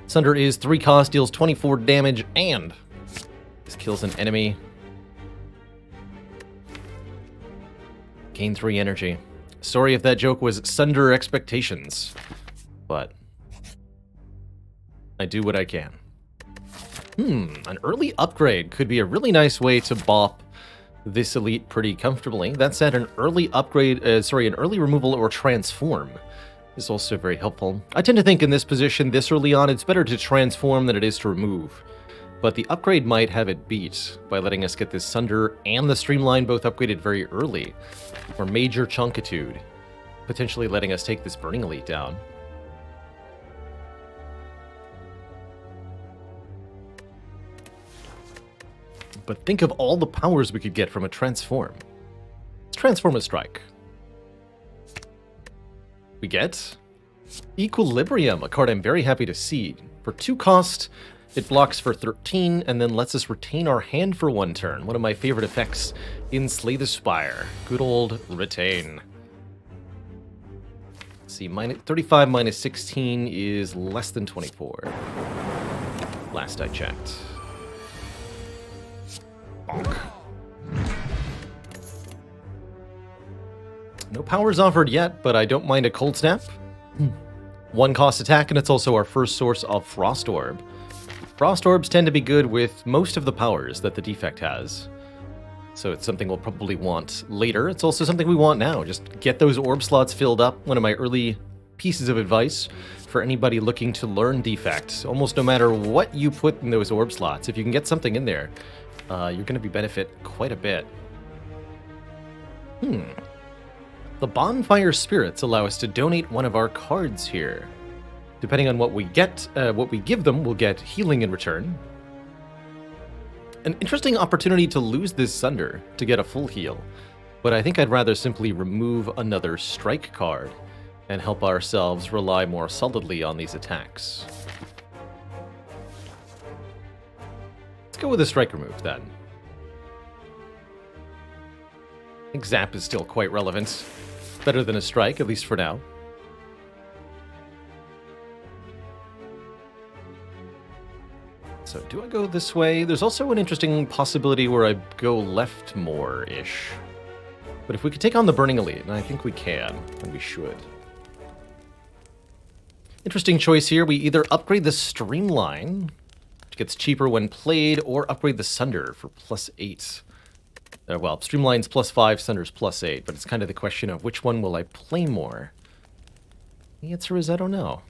[SPEAKER 1] Sunder is 3 cost, deals 24 damage, and this kills an enemy. Gain 3 energy. Sorry if that joke was Sunder expectations, but I do what I can. An early upgrade could be a really nice way to bop this elite pretty comfortably. That said, an early upgrade, an early removal or transform is also very helpful. I tend to think in this position, this early on, it's better to transform than it is to remove. But the upgrade might have it beat by letting us get this Sunder and the Streamline both upgraded very early, for major chunkitude, potentially letting us take this Burning Elite down. But think of all the powers we could get from a transform. Let's transform a strike. We get Equilibrium, a card I'm very happy to see. For 2 cost, it blocks for 13 and then lets us retain our hand for 1 turn. One of my favorite effects in Slay the Spire. Good old retain. Let's see, 35 minus 16 is less than 24. Last I checked. Bonk. No powers offered yet, but I don't mind a Cold Snap. 1 cost attack, and it's also our first source of Frost Orb. Frost Orbs tend to be good with most of the powers that the Defect has. So it's something we'll probably want later. It's also something we want now. Just get those orb slots filled up. One of my early pieces of advice for anybody looking to learn Defect. Almost no matter what you put in those orb slots, if you can get something in there, you're going to be benefit quite a bit. The Bonfire Spirits allow us to donate one of our cards here. Depending on what we get, what we give them, we'll get healing in return. An interesting opportunity to lose this Sunder to get a full heal, but I think I'd rather simply remove another strike card and help ourselves rely more solidly on these attacks. Let's go with a strike remove then. I think Zap is still quite relevant. Better than a strike, at least for now. So do I go this way? There's also an interesting possibility where I go left more-ish. But if we could take on the Burning Elite, and I think we can, and we should. Interesting choice here. We either upgrade the Streamline, which gets cheaper when played, or upgrade the Sunder for +8. Well, Streamline's +5, Sunder's +8, but it's kind of the question of which one will I play more? The answer is I don't know.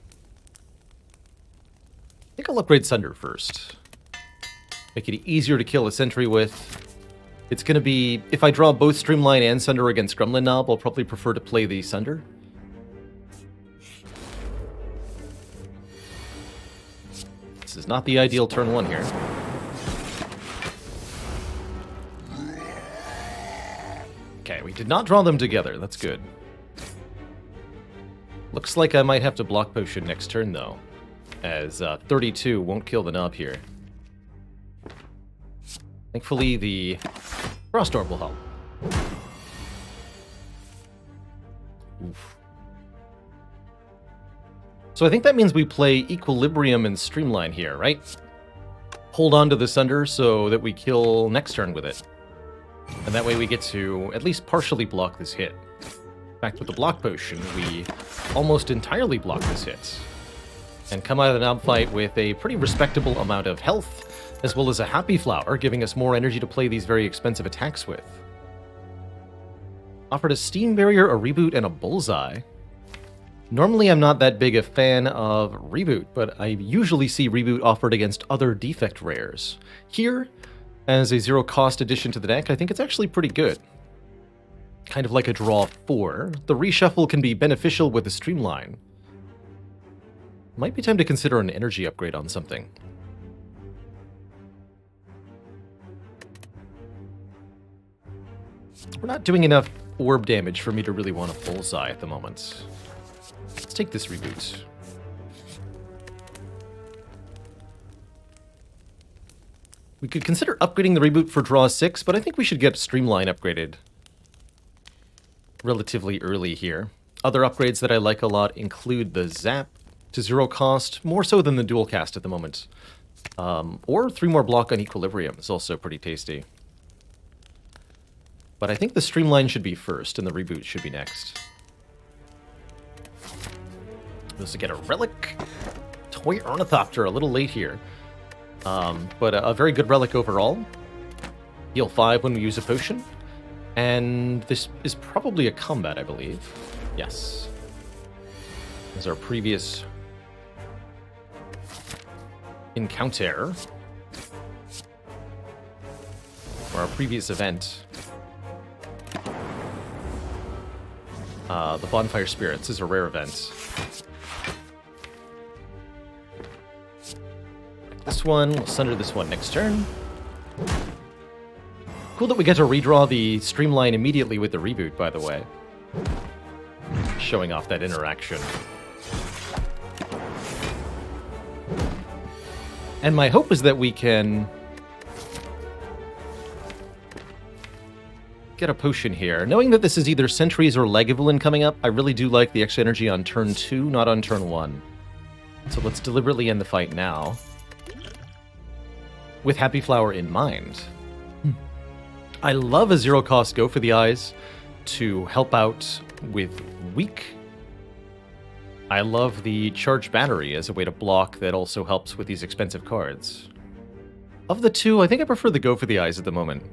[SPEAKER 1] I think I'll upgrade Sunder first. Make it easier to kill a sentry with. It's going to be, if I draw both Streamline and Sunder against Gremlin Knob, I'll probably prefer to play the Sunder. This is not the ideal turn 1 here. Okay, we did not draw them together. That's good. Looks like I might have to block potion next turn, though. as 32 won't kill the Nub here. Thankfully, the Frost Orb will help. Oof. So I think that means we play Equilibrium and Streamline here, right? Hold on to the Sunder so that we kill next turn with it. And that way we get to at least partially block this hit. In fact, with the Block Potion, we almost entirely block this hit. And come out of the Nub fight with a pretty respectable amount of health, as well as a Happy Flower, giving us more energy to play these very expensive attacks with. Offered a Steam Barrier, a Reboot, and a Bullseye. Normally I'm not that big a fan of Reboot, but I usually see Reboot offered against other defect rares. Here, as a zero-cost addition to the deck, I think it's actually pretty good. Kind of like a draw 4. The reshuffle can be beneficial with the Streamline. Might be time to consider an energy upgrade on something. We're not doing enough orb damage for me to really want a Bullseye at the moment. Let's take this Reboot. We could consider upgrading the Reboot for draw 6, but I think we should get Streamline upgraded relatively early here. Other upgrades that I like a lot include the Zap to 0 cost, more so than the Dual Cast at the moment. Or 3 more block on Equilibrium is also pretty tasty. But I think the Streamline should be first, and the Reboot should be next. We also get a Relic. Toy Ornithopter, a little late here. But a very good Relic overall. Heal 5 when we use a potion. And this is probably a combat, I believe. Yes. As our previous encounter. Or our previous event. The Bonfire Spirits is a rare event. This one, we'll Sunder this one next turn. Cool that we get to redraw the Streamline immediately with the Reboot, by the way. Showing off that interaction. And my hope is that we can get a potion here. Knowing that this is either Sentries or Lagavulin coming up, I really do like the extra energy on turn 2, not on turn 1. So let's deliberately end the fight now. With Happy Flower in mind. I love a zero-cost Go for the Eyes to help out with weak. I love the Charged Battery as a way to block that also helps with these expensive cards. Of the two, I think I prefer the Go for the Eyes at the moment.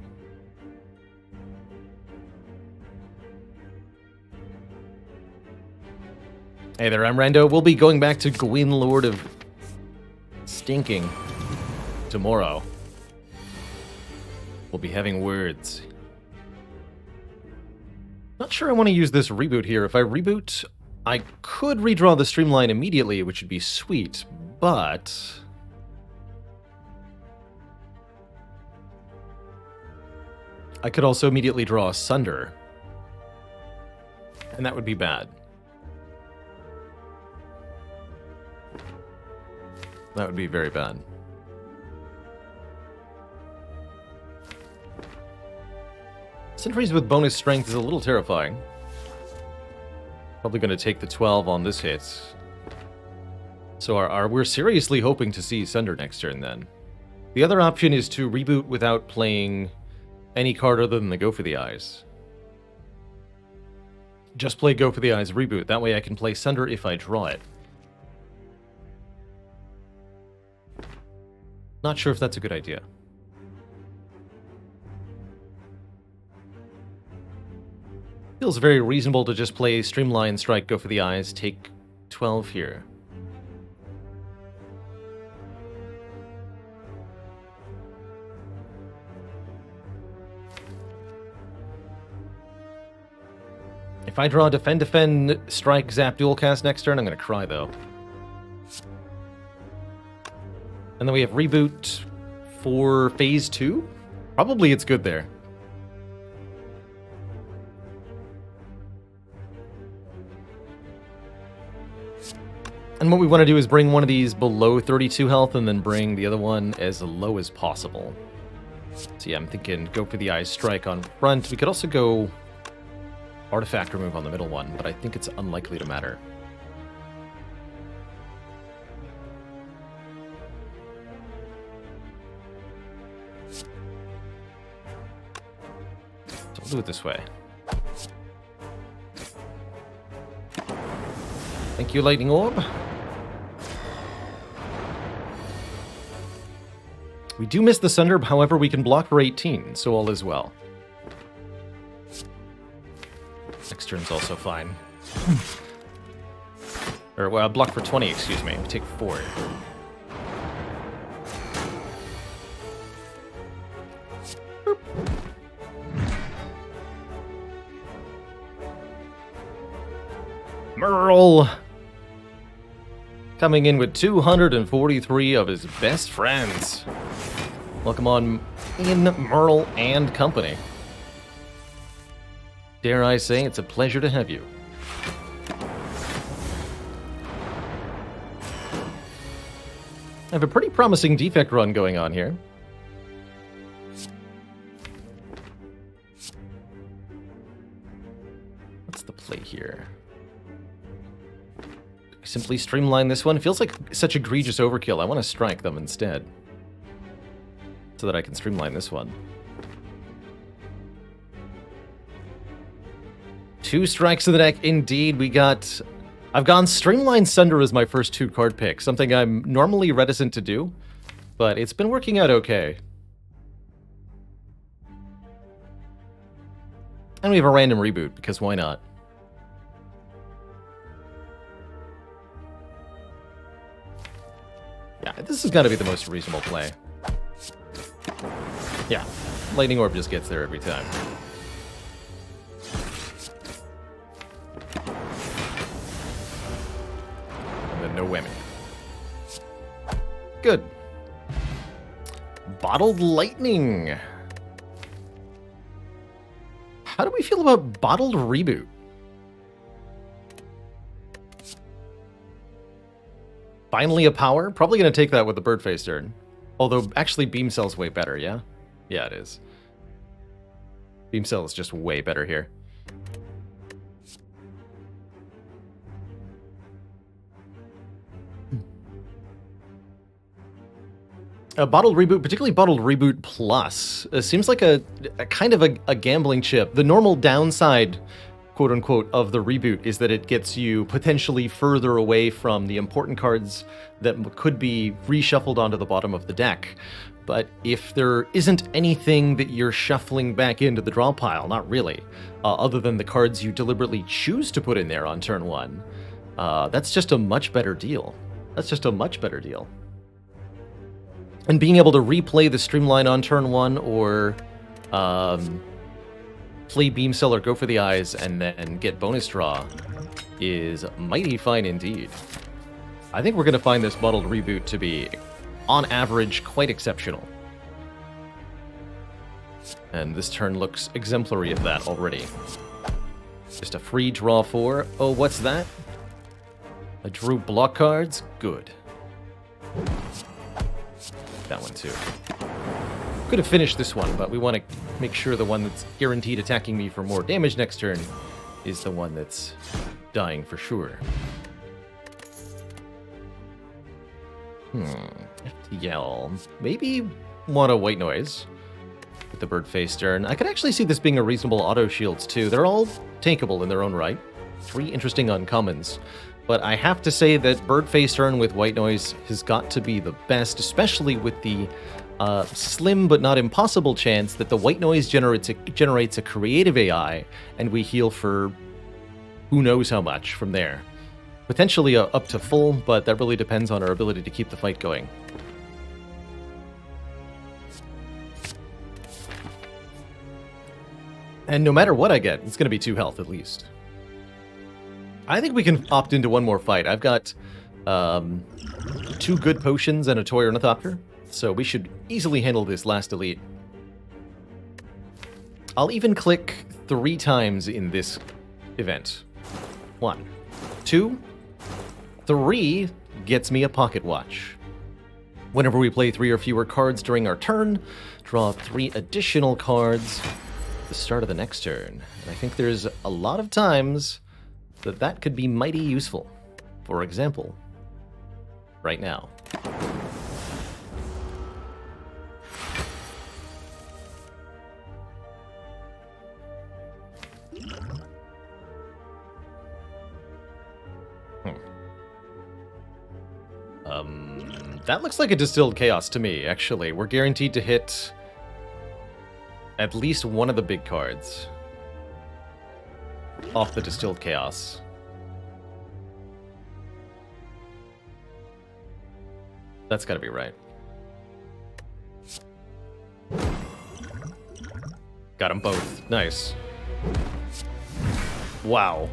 [SPEAKER 1] Hey there, I'm Rando. We'll be going back to Gwyn, Lord of Stinking, tomorrow. We'll be having words. Not sure I want to use this Reboot here. If I Reboot, I could redraw the Streamline immediately, which would be sweet, but I could also immediately draw a Sunder, and that would be bad. That would be very bad. Sentries with bonus strength is a little terrifying. Probably going to take the 12 on this hit. So we're seriously hoping to see Sunder next turn then. The other option is to Reboot without playing any card other than the Go for the Eyes. Just play Go for the Eyes, Reboot. That way I can play Sunder if I draw it. Not sure if that's a good idea. Feels very reasonable to just play Streamline, Strike, Go for the Eyes, take 12 here. If I draw Defend, Strike, Zap, Dual Cast next turn, I'm going to cry, though. And then we have Reboot for Phase 2? Probably it's good there. And what we want to do is bring one of these below 32 health and then bring the other one as low as possible. So yeah, I'm thinking go for the Eye Strike on front. We could also go Artifact Remove on the middle one, but I think it's unlikely to matter. So we'll do it this way. Thank you, Lightning Orb. We do miss the Sunder, however, we can block for 18, so all is well. Next turn's also fine. Or, well, block for 20, excuse me. We take 4. Merle! Coming in with 243 of his best friends. Welcome on in, Merle and company. Dare I say, it's a pleasure to have you. I have a pretty promising defect run going on here. What's the play here? Simply streamline this one. It feels like such egregious overkill. I want to strike them instead, so that I can streamline this one. 2 strikes to the deck, indeed. I've gone Streamline Sunder as my first 2 card pick, something I'm normally reticent to do, but it's been working out okay. And we have a random reboot, because why not? Yeah, this has got to be the most reasonable play. Yeah, Lightning Orb just gets there every time. And then no whammy. Good. Bottled Lightning. How do we feel about Bottled Reboot? Finally a power? Probably going to take that with the Birdface turn. Although, actually, Beam Cell's way better, yeah? Yeah, it is. Beam Cell is just way better here. A Bottled Reboot, particularly Bottled Reboot Plus, seems like a kind of a gambling chip. The normal downside, quote-unquote, of the reboot is that it gets you potentially further away from the important cards that could be reshuffled onto the bottom of the deck. But if there isn't anything that you're shuffling back into the draw pile, not really, other than the cards you deliberately choose to put in there on turn 1, that's just a much better deal. That's just a much better deal. And being able to replay the Streamline on turn 1 or play Beam Cell or go for the Eyes and then get bonus draw is mighty fine indeed. I think we're going to find this Bottled Reboot to be, on average, quite exceptional. And this turn looks exemplary of that already. Just a free draw 4. Oh, what's that? I drew block cards? Good. That one too. Could have finished this one, but we want to make sure the one that's guaranteed attacking me for more damage next turn is the one that's dying for sure. FTL. Maybe want a White Noise with the Birdface turn. I could actually see this being a reasonable auto shields too. They're all tankable in their own right. 3 interesting uncommons. But I have to say that Birdface turn with White Noise has got to be the best, especially with the slim but not impossible chance that the White Noise generates a creative AI, and we heal for who knows how much from there. Potentially up to full, but that really depends on our ability to keep the fight going. And no matter what I get, it's going to be 2 health at least. I think we can opt into one more fight. I've got 2 good potions and a Toy Ornithopter, so we should easily handle this last elite. I'll even click 3 times in this event. 1, 2, 3 gets me a pocket watch. Whenever we play 3 or fewer cards during our turn, draw 3 additional cards at the start of the next turn. And I think there's a lot of times that could be mighty useful. For example, right now. That looks like a Distilled Chaos to me, actually. We're guaranteed to hit at least one of the big cards off the Distilled Chaos. That's gotta be right. Got them both. Nice. Wow.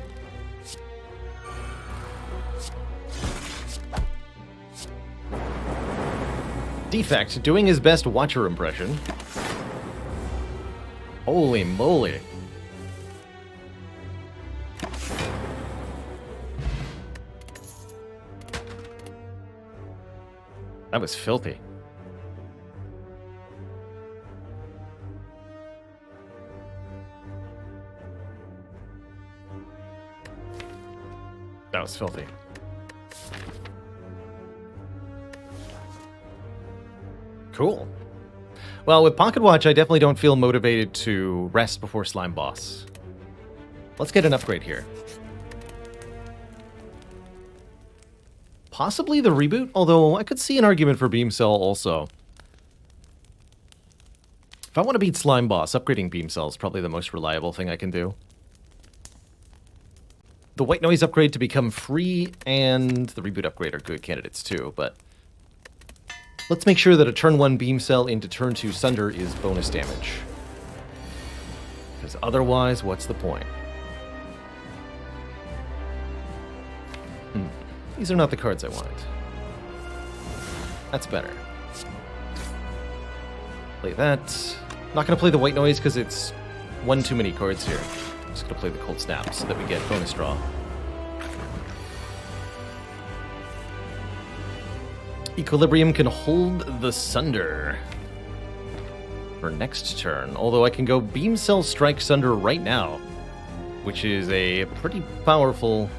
[SPEAKER 1] Defect, doing his best Watcher impression. Holy moly. That was filthy. That was filthy. Cool. Well, with Pocket Watch, I definitely don't feel motivated to rest before Slime Boss. Let's get an upgrade here. Possibly the reboot, although I could see an argument for Beam Cell also. If I want to beat Slime Boss, upgrading Beam Cell is probably the most reliable thing I can do. The White Noise upgrade to become free and the reboot upgrade are good candidates too, but let's make sure that a turn 1 Beam Cell into turn 2 Sunder is bonus damage. Because otherwise, what's the point? These are not the cards I wanted. That's better. Play that. Not going to play the White Noise because it's one too many cards here. I'm just going to play the Cold Snap so that we get bonus draw. Equilibrium can hold the Sunder for next turn, although I can go Beam Cell Strike Sunder right now, which is a pretty powerful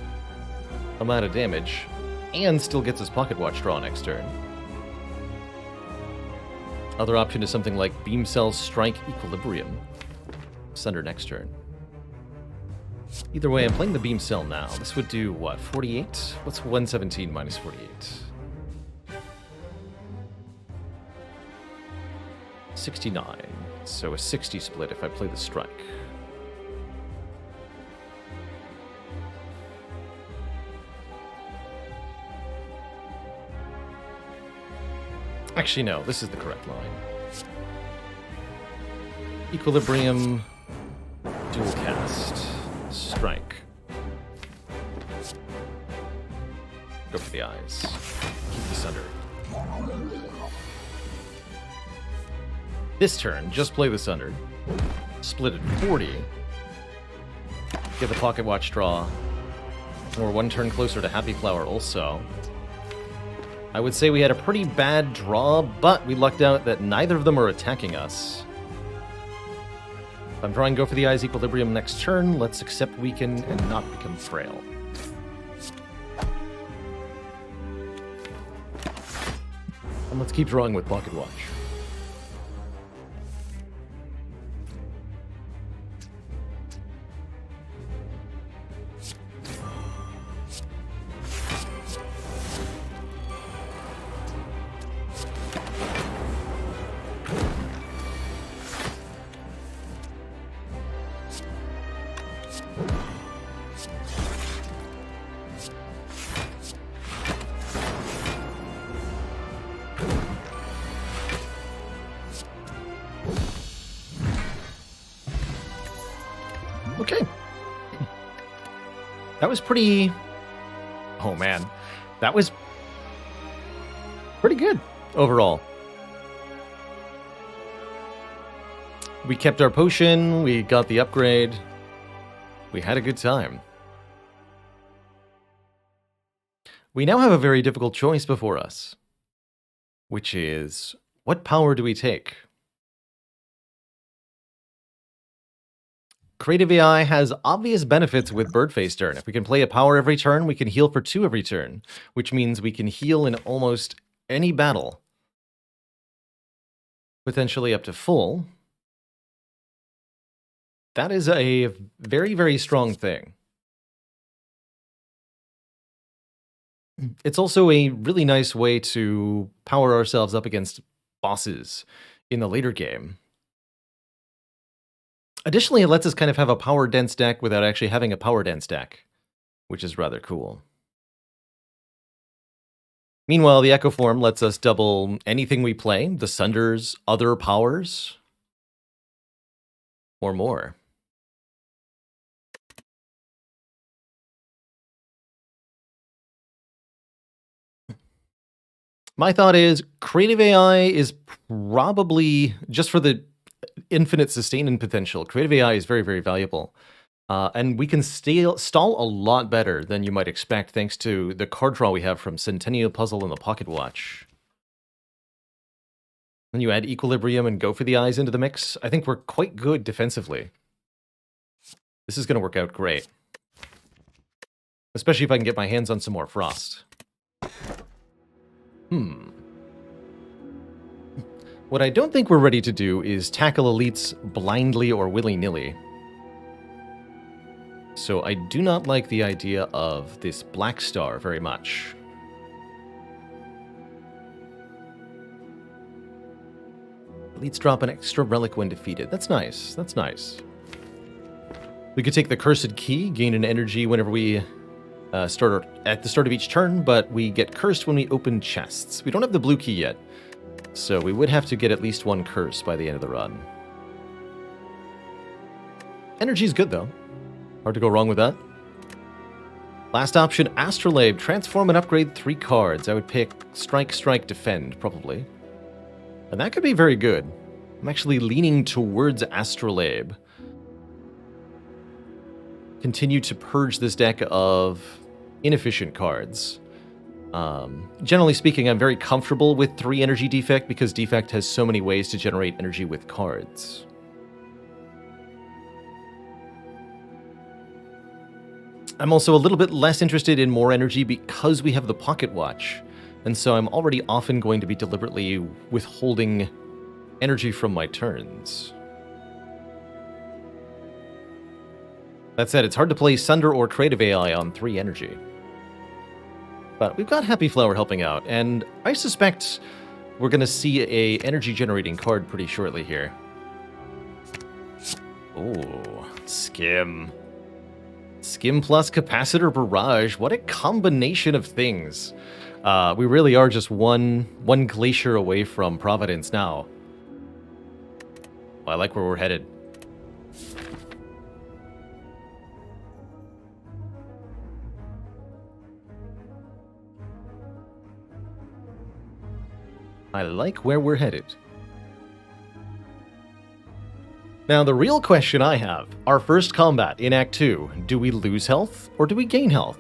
[SPEAKER 1] amount of damage, and still gets his Pocket Watch draw next turn. Other option is something like Beam Cell Strike Equilibrium. Sunder next turn. Either way, I'm playing the Beam Cell now. This would do, what, 48? What's 117 minus 48? 69. So a 60 split if I play the Strike. Actually, no, this is the correct line. Equilibrium, dual cast, Strike. Go for the eyes. Keep the Sunder. This turn, just play the Sunder. Split at 40. Get the Pocket Watch draw. Or one turn closer to Happy Flower also. I would say we had a pretty bad draw, but we lucked out that neither of them are attacking us. If I'm drawing Go for the Eyes Equilibrium next turn, let's accept Weaken and not become frail. And let's keep drawing with Pocket Watch. Okay. That was pretty... Oh, man. That was pretty good overall. We kept our potion. We got the upgrade. We had a good time. We now have a very difficult choice before us, which is, what power do we take? Creative AI has obvious benefits with Birdface turn. If we can play a power every turn, we can heal for 2 every turn, which means we can heal in almost any battle. Potentially up to full. That is a very, very strong thing. It's also a really nice way to power ourselves up against bosses in the later game. Additionally, it lets us kind of have a power-dense deck without actually having a power-dense deck, which is rather cool. Meanwhile, the Echo Form lets us double anything we play, the Sunder's other powers, or more. My thought is, Creative AI is probably, just for the infinite sustaining potential, Creative AI is very, very valuable. And we can stall a lot better than you might expect thanks to the card draw we have from Centennial Puzzle and the Pocket Watch. Then you add Equilibrium and Go for the Eyes into the mix. I think we're quite good defensively. This is going to work out great. Especially if I can get my hands on some more Frost. What I don't think we're ready to do is tackle elites blindly or willy-nilly. So I do not like the idea of this Black Star very much. Elites drop an extra relic when defeated. That's nice. That's nice. We could take the Cursed Key, gain an energy whenever we start at the start of each turn, but we get cursed when we open chests. We don't have the blue key yet, so we would have to get at least 1 curse by the end of the run. Energy's good, though. Hard to go wrong with that. Last option, Astrolabe. Transform and upgrade 3 cards. I would pick Strike, Strike, Defend, probably. And that could be very good. I'm actually leaning towards Astrolabe. Continue to purge this deck of inefficient cards. Generally speaking, I'm very comfortable with 3 energy Defect because Defect has so many ways to generate energy with cards. I'm also a little bit less interested in more energy because we have the Pocket Watch, and so I'm already often going to be deliberately withholding energy from my turns. That said, it's hard to play Sunder or Creative AI on 3 energy. But we've got Happy Flower helping out, and I suspect we're going to see a energy-generating card pretty shortly here. Ooh, Skim. Skim plus Capacitor Barrage. What a combination of things. We really are just one glacier away from Providence now. Well, I like where we're headed. I like where we're headed. Now, the real question I have, our first combat in Act 2, do we lose health or do we gain health?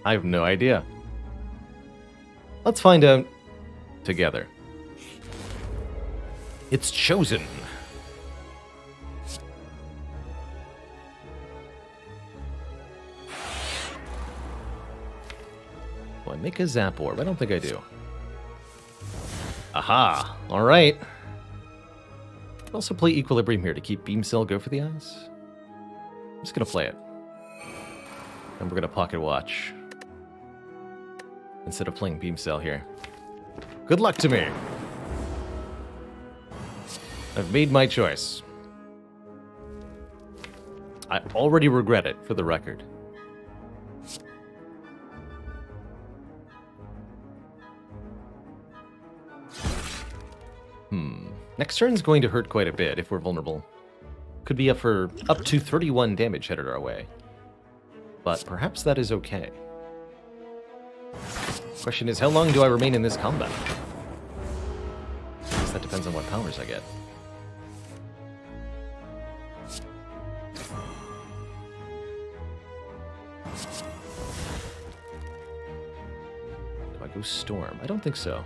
[SPEAKER 1] I have no idea. Let's find out together. It's chosen. Do I make a Zap Orb? I don't think I do. Aha! Alright. Also play Equilibrium here to keep Beam Cell Go for the Eyes. I'm just gonna play it. And we're gonna Pocket Watch. Instead of playing Beam Cell here. Good luck to me! I've made my choice. I already regret it, for the record. Next turn's going to hurt quite a bit if we're vulnerable. Could be up to 31 damage headed our way. But perhaps that is okay. Question is, how long do I remain in this combat? I guess that depends on what powers I get. Ghost Storm. I don't think so.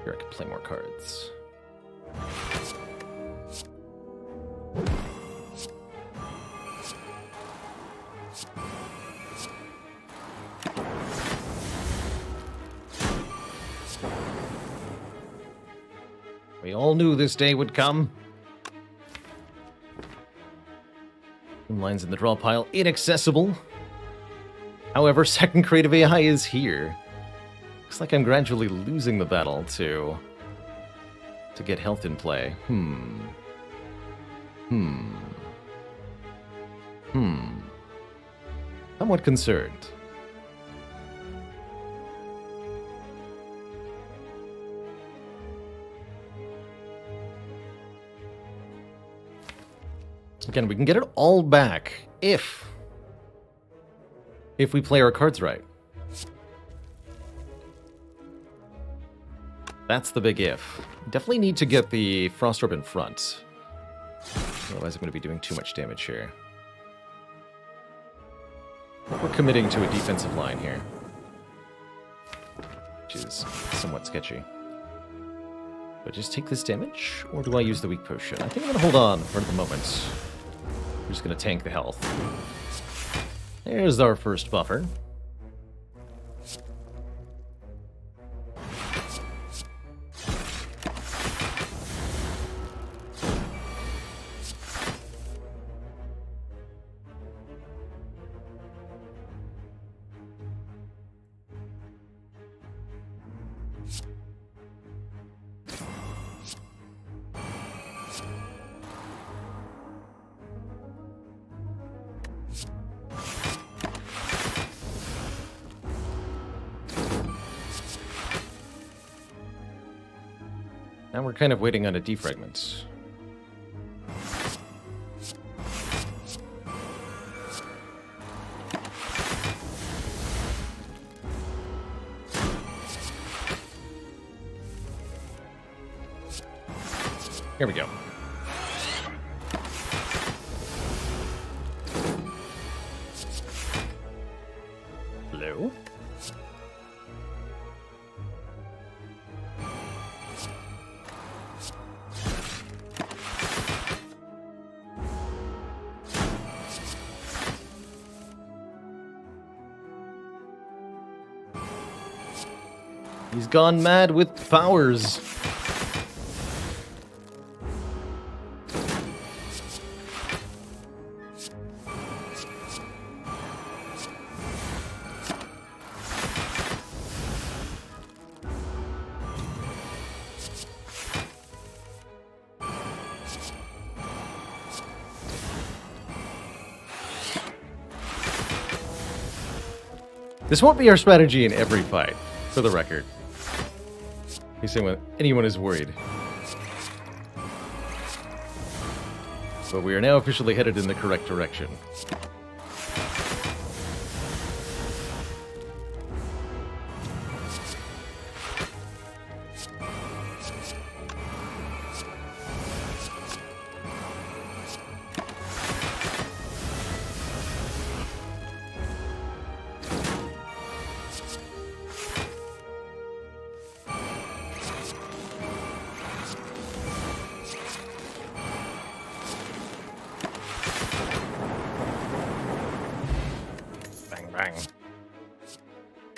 [SPEAKER 1] Here, I can play more cards. We all knew this day would come. Lines in the draw pile, inaccessible. However, second creative AI is here. Looks like I'm gradually losing the battle to get health in play. Somewhat concerned. Again, we can get it all back if we play our cards right. That's the big if. Definitely need to get the Frost Orb in front. Otherwise I'm going to be doing too much damage here. We're committing to a defensive line here, which is somewhat sketchy. Do I just take this damage, or do I use the weak potion? I think I'm going to hold on for the moment. I'm just going to tank the health. There's our first buffer. Now we're kind of waiting on a defragment. Here we go. Hello? He's gone mad with powers. This won't be our strategy in every fight, for the record. In case anyone is worried. But we are now officially headed in the correct direction.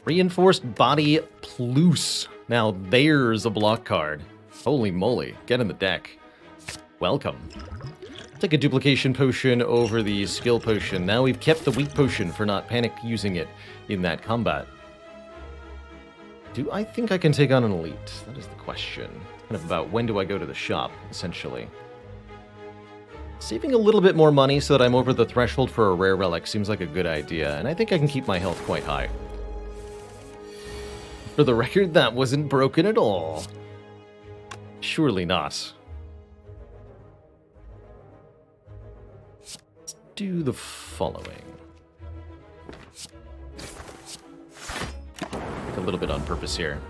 [SPEAKER 1] Reinforced Body Plus. Now there's a block card. Holy moly, get in the deck. Welcome. Take a duplication potion over the skill potion. Now we've kept the weak potion for not panic using it in that combat. Do I think I can take on an elite? That is the question. Kind of about when do I go to the shop, essentially. Saving a little bit more money so that I'm over the threshold for a rare relic seems like a good idea, and I think I can keep my health quite high. For the record, that wasn't broken at all. Surely not. Let's do the following. Take a little bit on purpose here.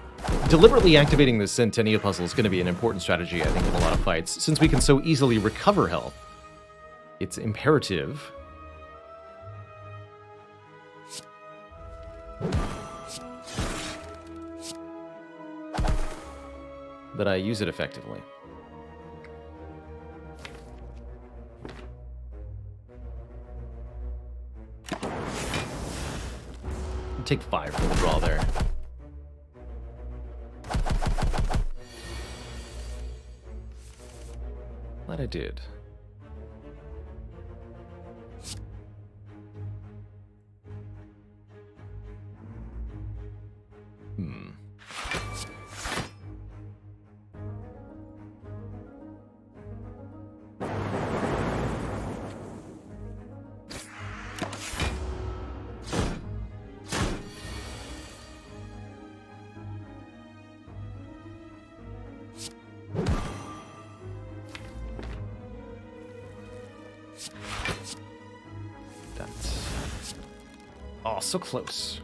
[SPEAKER 1] deliberately activating this Centennial puzzle is going to be an important strategy, I think, in a lot of fights. Since we can so easily recover health, it's imperative that I use it effectively. Take 5 for the draw there. Glad I did. Oh, so close.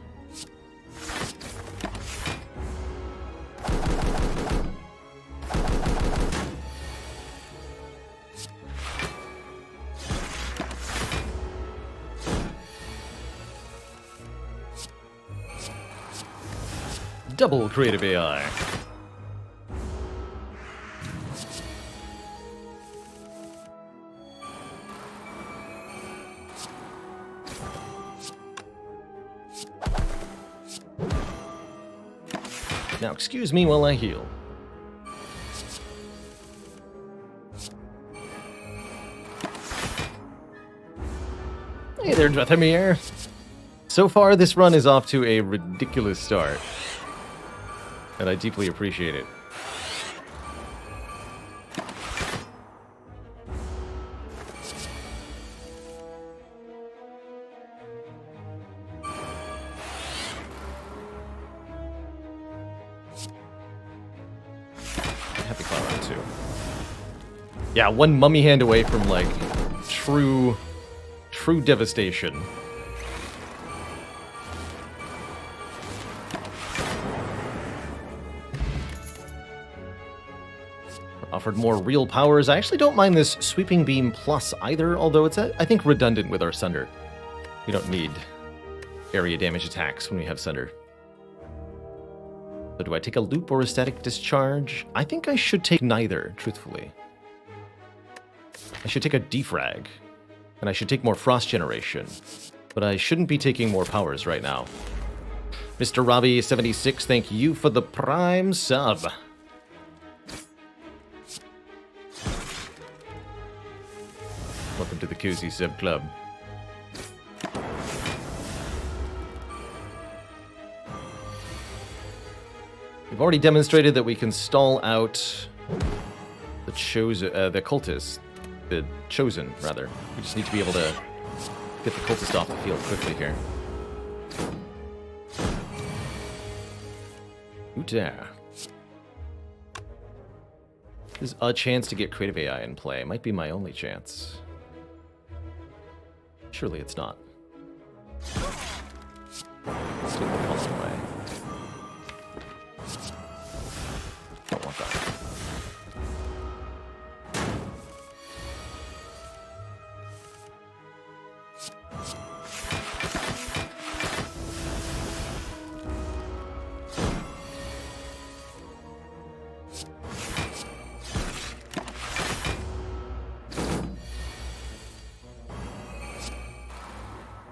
[SPEAKER 1] Double creative AI. Now, excuse me while I heal. Hey there, Drathamir. So far, this run is off to a ridiculous start, and I deeply appreciate it. Happy Cloud Round 2. Yeah, one mummy hand away from, like, true devastation. Offered more real powers. I actually don't mind this Sweeping Beam Plus either, although it's, I think, redundant with our Sunder. We don't need area damage attacks when we have Sunder. So do I take a loop or a static discharge? I think I should take neither, truthfully. I should take a defrag, and I should take more frost generation, but I shouldn't be taking more powers right now. Mr. Robbie76, thank you for the Prime sub. Welcome to the Cozy Sub Club. We've already demonstrated that we can stall out the cultist. The chosen, rather. We just need to be able to get the cultist off the field quickly here. Ooh-da. There's a chance to get creative AI in play. It might be my only chance. Surely it's not. Let's do it the following way. Don't want that.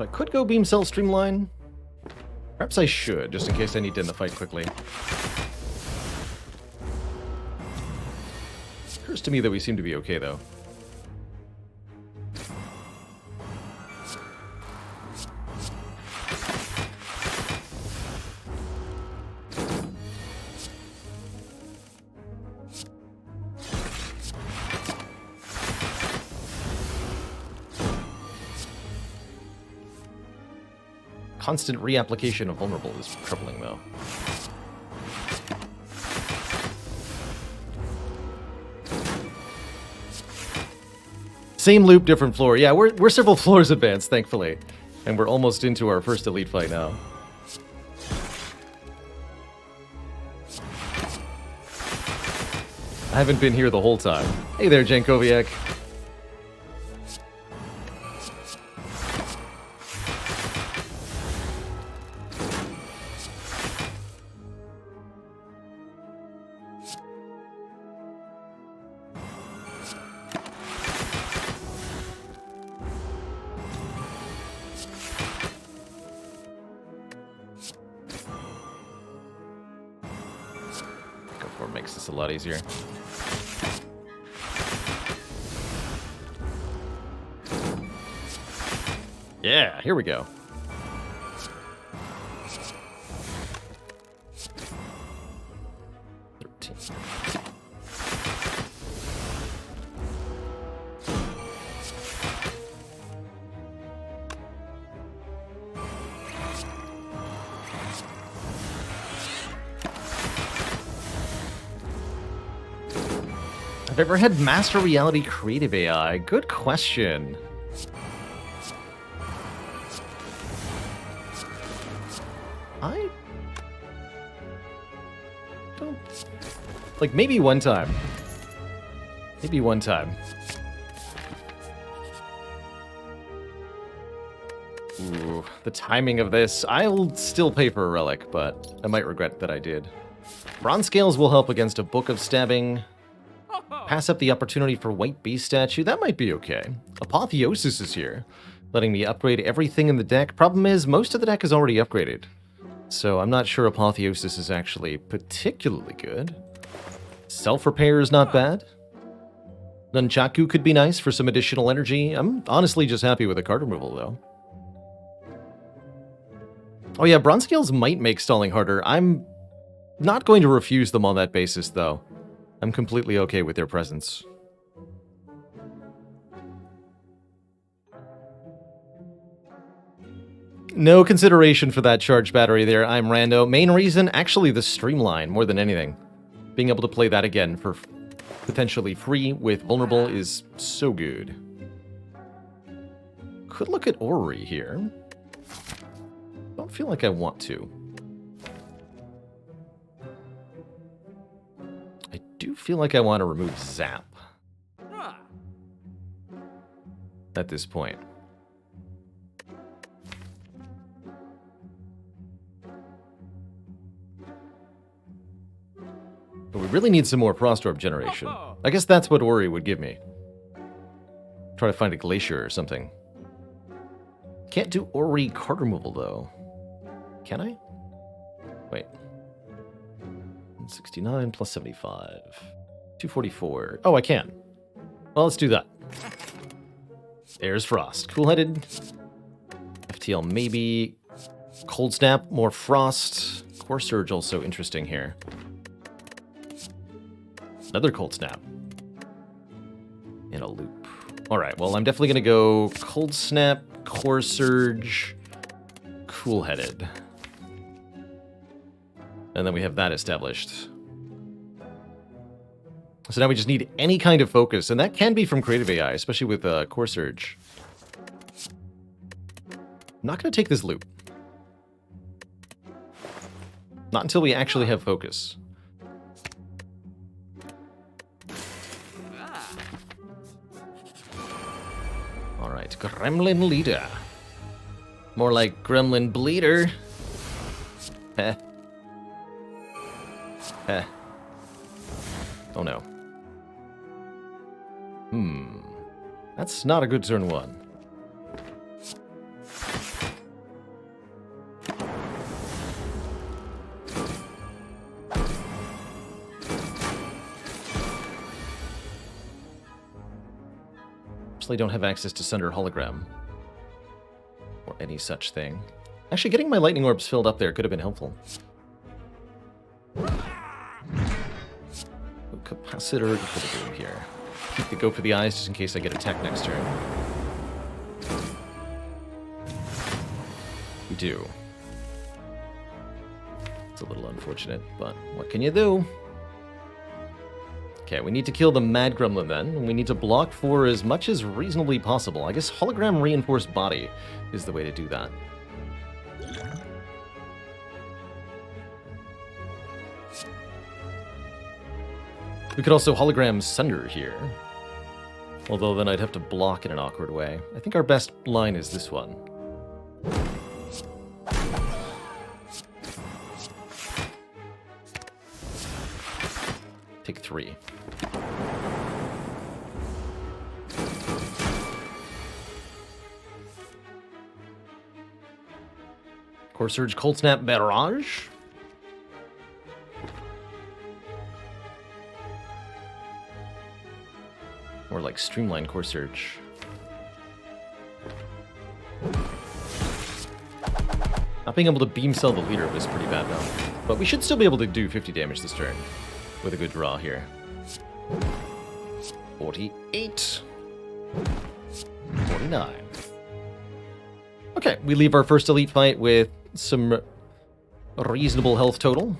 [SPEAKER 1] I could go Beam Cell Streamline. Perhaps I should, just in case I need to end the fight quickly. Occurs to me that we seem to be okay, though. Constant reapplication of vulnerable is troubling, though. Same loop, different floor. Yeah, we're several floors advanced, thankfully. And we're almost into our first elite fight now. I haven't been here the whole time. Hey there, Jankovic. Makes this a lot easier. Yeah, here we go. Have I ever had Master Reality Creative AI? Good question. I don't... Like, maybe one time. Maybe one time. Ooh, the timing of this. I'll still pay for a relic, but I might regret that I did. Bronze scales will help against a Book of Stabbing. Pass up the opportunity for White Beast statue. That might be okay. Apotheosis is here, letting me upgrade everything in the deck. Problem is, most of the deck is already upgraded. So I'm not sure Apotheosis is actually particularly good. Self-repair is not bad. Nunchaku could be nice for some additional energy. I'm honestly just happy with the card removal, though. Oh yeah, bronze scales might make stalling harder. I'm not going to refuse them on that basis, though. I'm completely okay with their presence. No consideration for that charged battery there, I'm rando. Main reason, actually the streamline, more than anything. Being able to play that again for potentially free with Vulnerable is so good. Could look at Ori here. Don't feel like I want to. I do feel like I want to remove Zap. At this point. But we really need some more Frost Orb generation. I guess that's what Ori would give me. Try to find a Glacier or something. Can't do Ori card removal, though. Can I? Wait. 69 plus 75. 244. Oh, I can. Well, let's do that. There's Frost. Cool-headed. FTL maybe. Cold Snap, more Frost. Core Surge also interesting here. Another Cold Snap. And a loop. Alright, well, I'm definitely going to go Cold Snap, Core Surge, Cool-headed. And then we have that established. So now we just need any kind of focus, and that can be from Creative AI, especially with Core Surge. I'm not going to take this loop. Not until we actually have focus. Alright, Gremlin Leader. More like Gremlin Bleeder. Heh. Heh. Oh no. That's not a good turn one. Actually don't have access to Sunder Hologram. Or any such thing. Actually, getting my lightning orbs filled up there could have been helpful. Capacitor equilibrium here. Keep the go for the eyes just in case I get attacked next turn. We do. It's a little unfortunate, but what can you do? Okay, we need to kill the Mad Gremlin then, and we need to block for as much as reasonably possible. I guess Hologram Reinforced Body is the way to do that. We could also hologram Sunder here. Although then I'd have to block in an awkward way. I think our best line is this one. Take 3. Core Surge, Cold Snap, Barrage. Or like Streamline Core Surge. Not being able to beam cell the leader was pretty bad though. But we should still be able to do 50 damage this turn with a good draw here. 48. 49. Okay, we leave our first elite fight with some reasonable health total.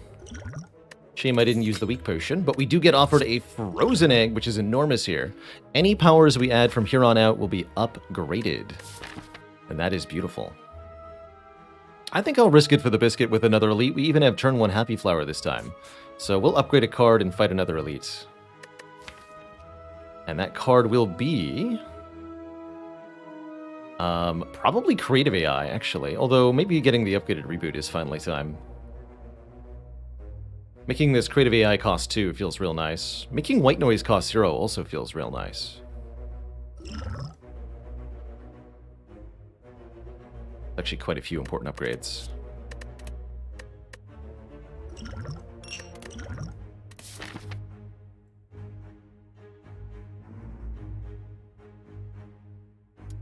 [SPEAKER 1] Shame I didn't use the weak potion, but we do get offered a frozen egg, which is enormous here. Any powers we add from here on out will be upgraded. And that is beautiful. I think I'll risk it for the biscuit with another elite. We even have turn 1 Happy Flower this time. So we'll upgrade a card and fight another elite. And that card will be... probably Creative AI, actually. Although maybe getting the upgraded reboot is finally time. Making this Creative AI cost 2 feels real nice. Making White Noise cost 0 also feels real nice. Actually quite a few important upgrades.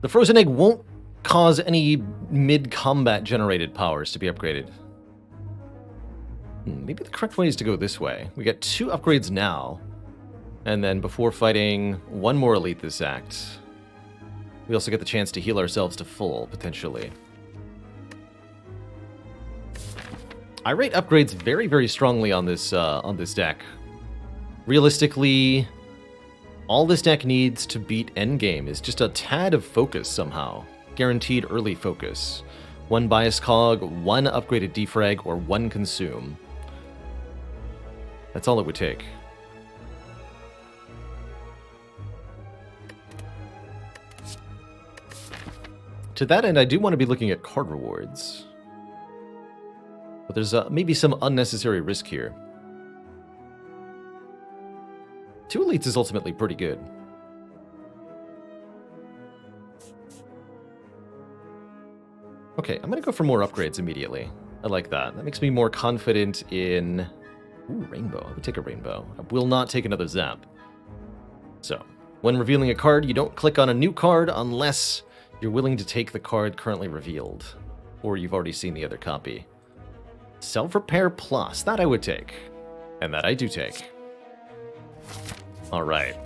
[SPEAKER 1] The Frozen Egg won't cause any mid-combat generated powers to be upgraded. Maybe the correct way is to go this way. We get 2 upgrades now, and then before fighting 1 more elite this act, we also get the chance to heal ourselves to full, potentially. I rate upgrades very, very strongly on this deck. Realistically, all this deck needs to beat endgame is just a tad of focus somehow. Guaranteed early focus. 1 bias cog, 1 upgraded defrag, or 1 consume. That's all it would take. To that end, I do want to be looking at card rewards. But there's maybe some unnecessary risk here. 2 elites is ultimately pretty good. Okay, I'm going to go for more upgrades immediately. I like that. That makes me more confident in... Ooh, rainbow. I would take a rainbow. I will not take another zap. So, when revealing a card, you don't click on a new card unless you're willing to take the card currently revealed. Or you've already seen the other copy. Self-Repair Plus. That I would take. And that I do take. Alright.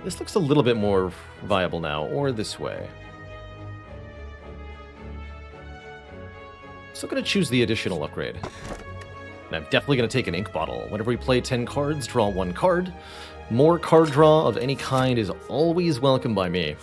[SPEAKER 1] This looks a little bit more viable now, or this way. Still gonna choose the additional upgrade. And I'm definitely gonna take an ink bottle. Whenever we play 10 cards, draw 1 card. More card draw of any kind is always welcome by me.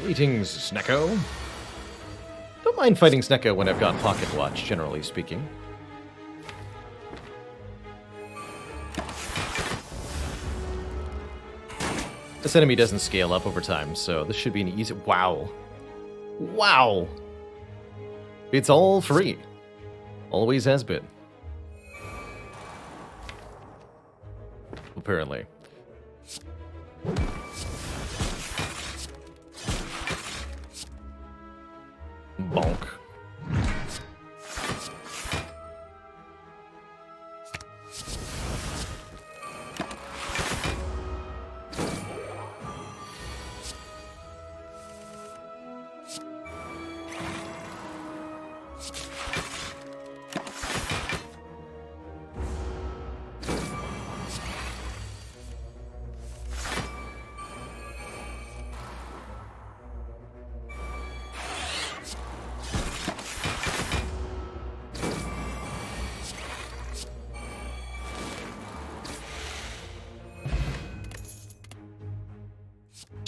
[SPEAKER 1] Greetings, Snecko. Don't mind fighting Snecko when I've got Pocket Watch, generally speaking. This enemy doesn't scale up over time, so this should be an easy... Wow. Wow! It's all free. Always has been. Apparently. Bonk.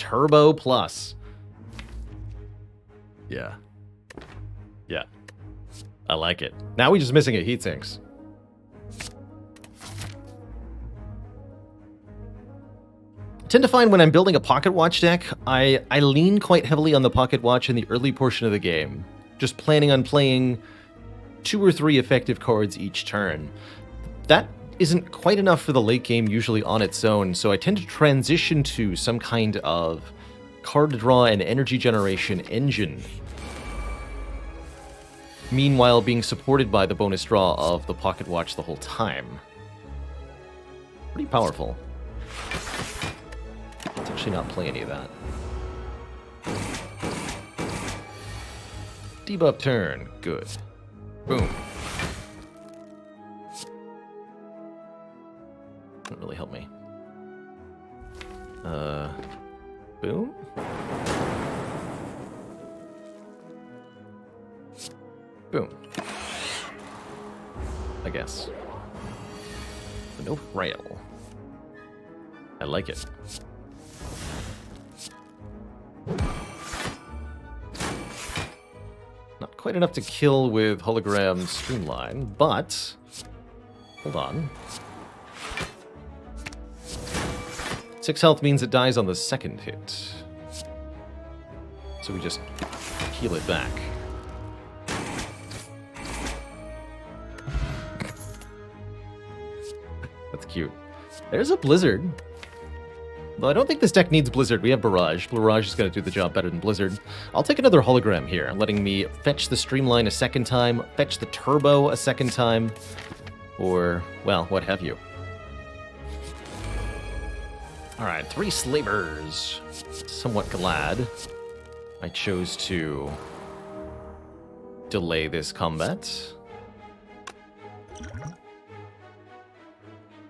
[SPEAKER 1] Turbo Plus. Yeah. Yeah. I like it. Now we're just missing a heatsinks. I tend to find when I'm building a pocket watch deck, I lean quite heavily on the pocket watch in the early portion of the game, just planning on playing 2 or 3 effective cards each turn. That isn't quite enough for the late game usually on its own, so I tend to transition to some kind of card draw and energy generation engine. Meanwhile, being supported by the bonus draw of the pocket watch the whole time. Pretty powerful. Let's actually not play any of that. Debuff turn. Good. Boom. Doesn't really help me. Boom? Boom. I guess. But no rail. I like it. Not quite enough to kill with hologram streamline, but hold on. 6 health means it dies on the second hit. So we just heal it back. That's cute. There's a Blizzard. Though I don't think this deck needs Blizzard. We have Barrage. Barrage is going to do the job better than Blizzard. I'll take another hologram here, letting me fetch the Streamline a second time, fetch the Turbo a second time, or, well, what have you. Alright, 3 Slavers. Somewhat glad I chose to delay this combat.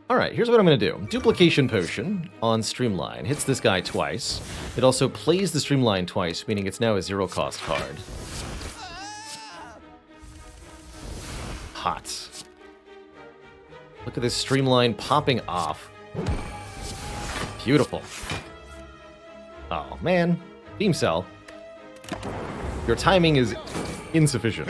[SPEAKER 1] Alright, here's what I'm going to do. Duplication Potion on Streamline. Hits this guy twice. It also plays the Streamline twice, meaning it's now a 0-cost card. Hot. Look at this Streamline popping off. Beautiful. Oh, man. Beam Cell. Your timing is insufficient.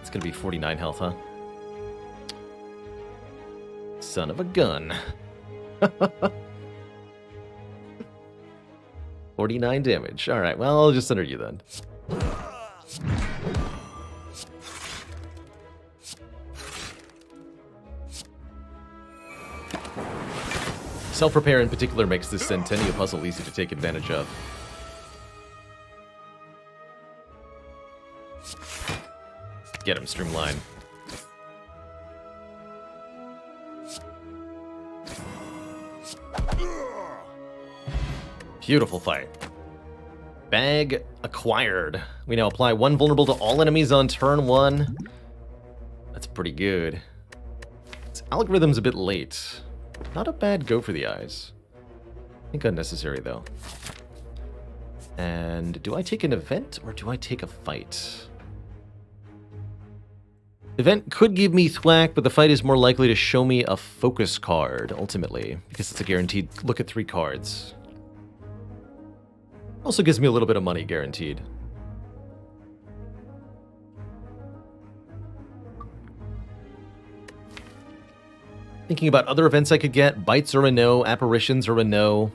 [SPEAKER 1] It's gonna be 49 health, huh? Son of a gun. 49 damage. Alright, well, I'll just center you then. Self-repair in particular makes this Centennia puzzle easy to take advantage of. Get him, Streamline. Beautiful fight. Bag acquired. We now apply 1 vulnerable to all enemies on turn 1. That's pretty good. This algorithm's a bit late. Not a bad go for the eyes. I think unnecessary, though. And do I take an event or do I take a fight? Event could give me thwack, but the fight is more likely to show me a focus card, ultimately, because it's a guaranteed look at 3 cards. Also gives me a little bit of money, guaranteed. Thinking about other events I could get. Bites are a no. Apparitions are a no.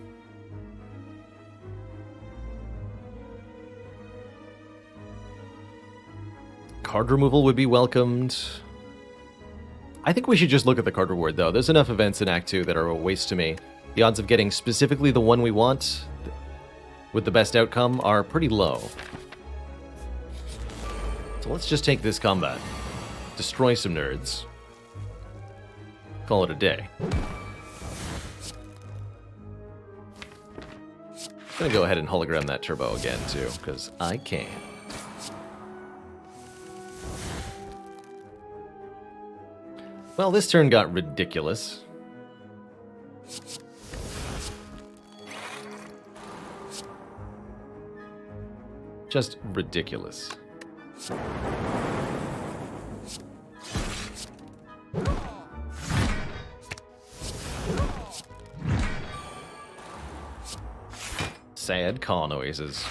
[SPEAKER 1] Card removal would be welcomed. I think we should just look at the card reward, though. There's enough events in Act 2 that are a waste to me. The odds of getting specifically the one we want with the best outcome are pretty low. So let's just take this combat. Destroy some nerds. Call it a day. I'm gonna go ahead and hologram that Turbo again, too, because I can. Well, this turn got ridiculous. Just ridiculous. Sad car noises.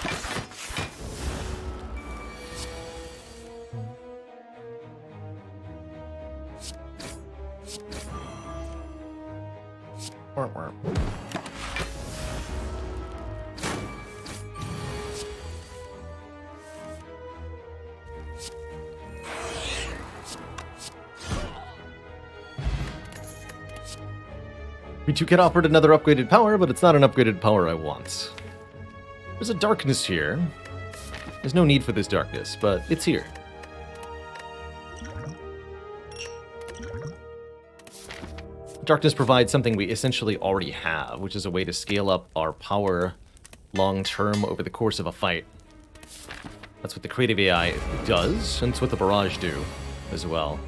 [SPEAKER 1] Warp, warp. We do get offered another upgraded power, but it's not an upgraded power I want. There's a darkness here. There's no need for this darkness, but it's here. Darkness provides something we essentially already have, which is a way to scale up our power long-term over the course of a fight. That's what the creative AI does, and it's what the barrage do as well.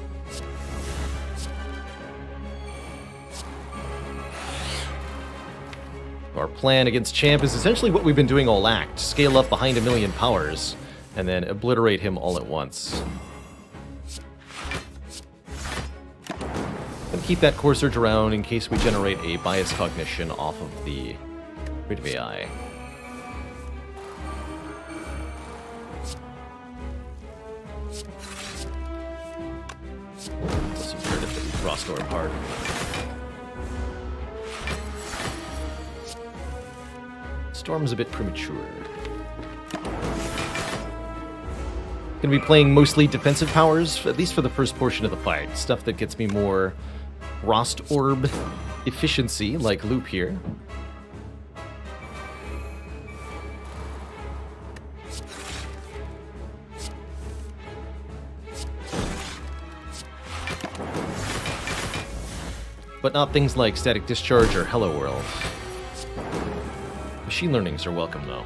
[SPEAKER 1] Our plan against Champ is essentially what we've been doing all act. Scale up behind a million powers, and then obliterate him all at once. And keep that core surge around in case we generate a bias cognition off of the creative AI. It's imperative that we draw Storm hard. Storm's a bit premature. Gonna be playing mostly defensive powers, at least for the first portion of the fight. Stuff that gets me more Frost Orb efficiency, like Loop here. But not things like Static Discharge or Hello World. Machine learnings are welcome, though.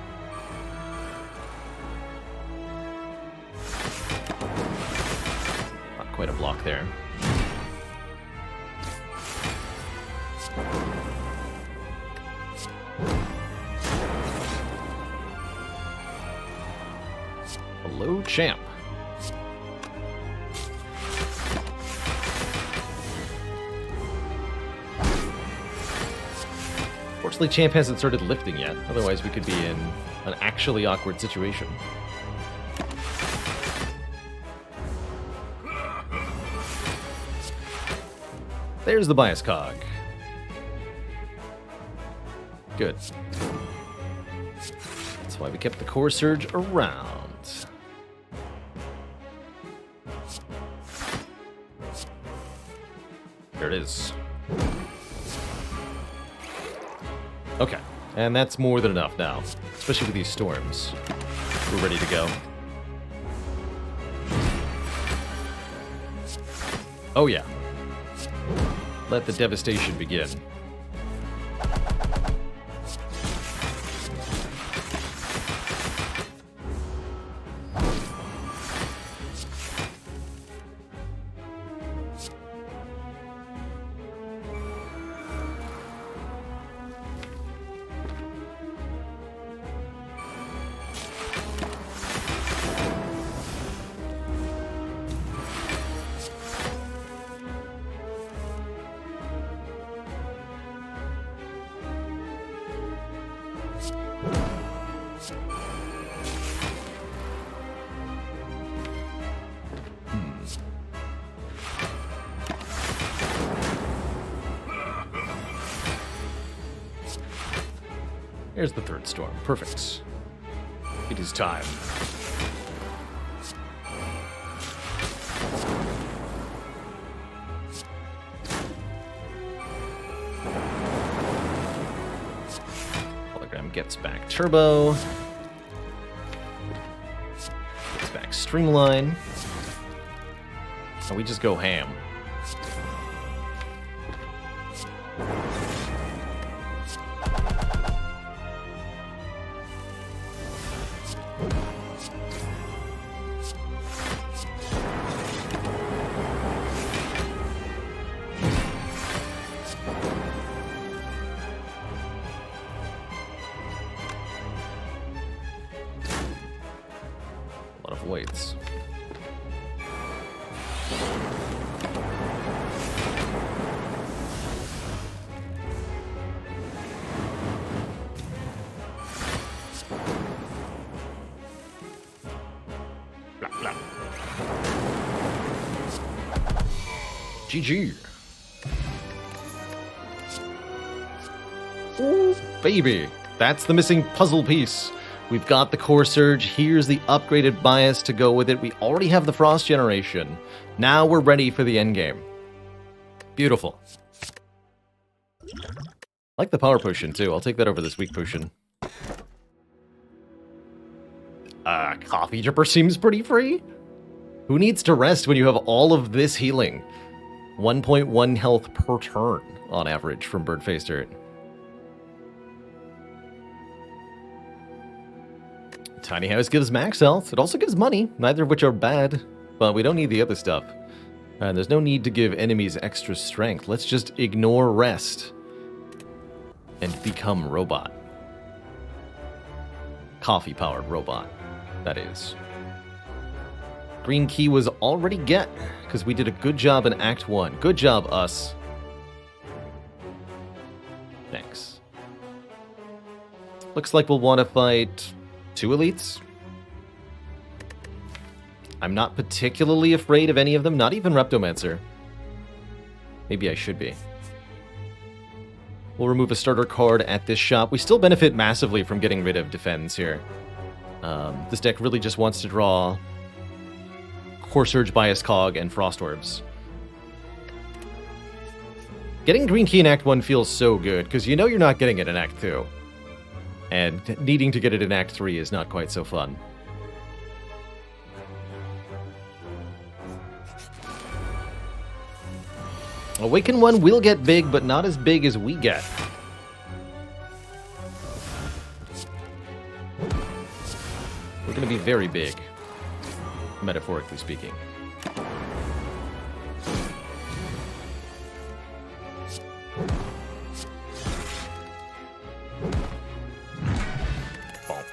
[SPEAKER 1] Not quite a block there. Hello, Champ. Fortunately, Champ hasn't started lifting yet. Otherwise, we could be in an actually awkward situation. There's the bias cog. Good. That's why we kept the core surge around. There it is. Okay, and that's more than enough now, especially with these storms. We're ready to go. Oh yeah. Let the devastation begin. Here's the third storm. Perfect. It is time. Hologram gets back turbo. Gets back streamline. And we just go ham. Weights. GG. Ooh, baby. That's the missing puzzle piece. We've got the Core Surge. Here's the upgraded bias to go with it. We already have the Frost generation. Now we're ready for the endgame. Beautiful. I like the power potion, too. I'll take that over this weak potion. Coffee dripper seems pretty free. Who needs to rest when you have all of this healing? 1.1 health per turn on average from Bird-Faced Dirt. Tiny House gives max health. It also gives money, neither of which are bad, but we don't need the other stuff. And there's no need to give enemies extra strength. Let's just ignore rest and become robot. Coffee-powered robot, that is. Green key was already get, because we did a good job in Act 1. Good job, us. Thanks. Looks like we'll want to fight 2 elites. I'm not particularly afraid of any of them, not even Reptomancer. Maybe I should be. We'll remove a starter card at this shop. We still benefit massively from getting rid of Defends here. This deck really just wants to draw Core Surge, Bias Cog, and Frost Orbs. Getting Green Key in Act 1 feels so good, because you know you're not getting it in Act 2. And needing to get it in Act 3 is not quite so fun. Awaken 1 will get big, but not as big as we get. We're going to be very big, metaphorically speaking. Bonk.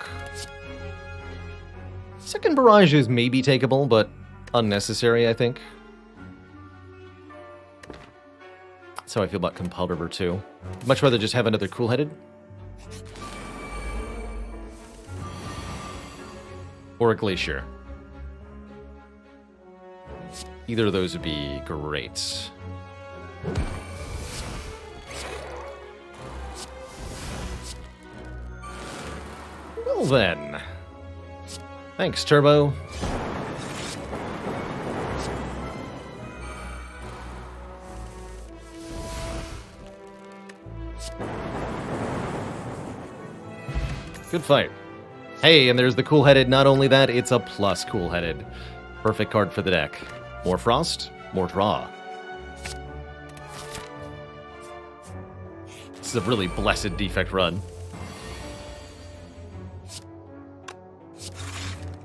[SPEAKER 1] Second barrage is maybe takeable, but unnecessary, I think. That's how I feel about Compel River, too. Much rather just have another Cool-Headed. Or a Glacier. Either of those would be great. Well then. Thanks, Turbo. Good fight. Hey, and there's the Cool-Headed. Not only that, it's a plus Cool-Headed. Perfect card for the deck. More Frost, more draw. This is a really blessed defect run.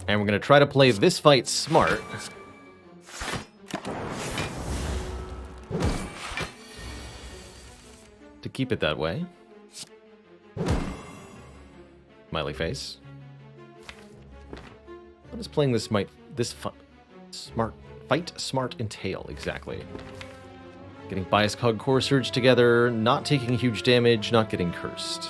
[SPEAKER 1] And we're going to try to play this fight smart. To keep it that way. Smiley face. What does playing this fight smart entail exactly? Getting Bias Cog Core Surge together, not taking huge damage, not getting cursed.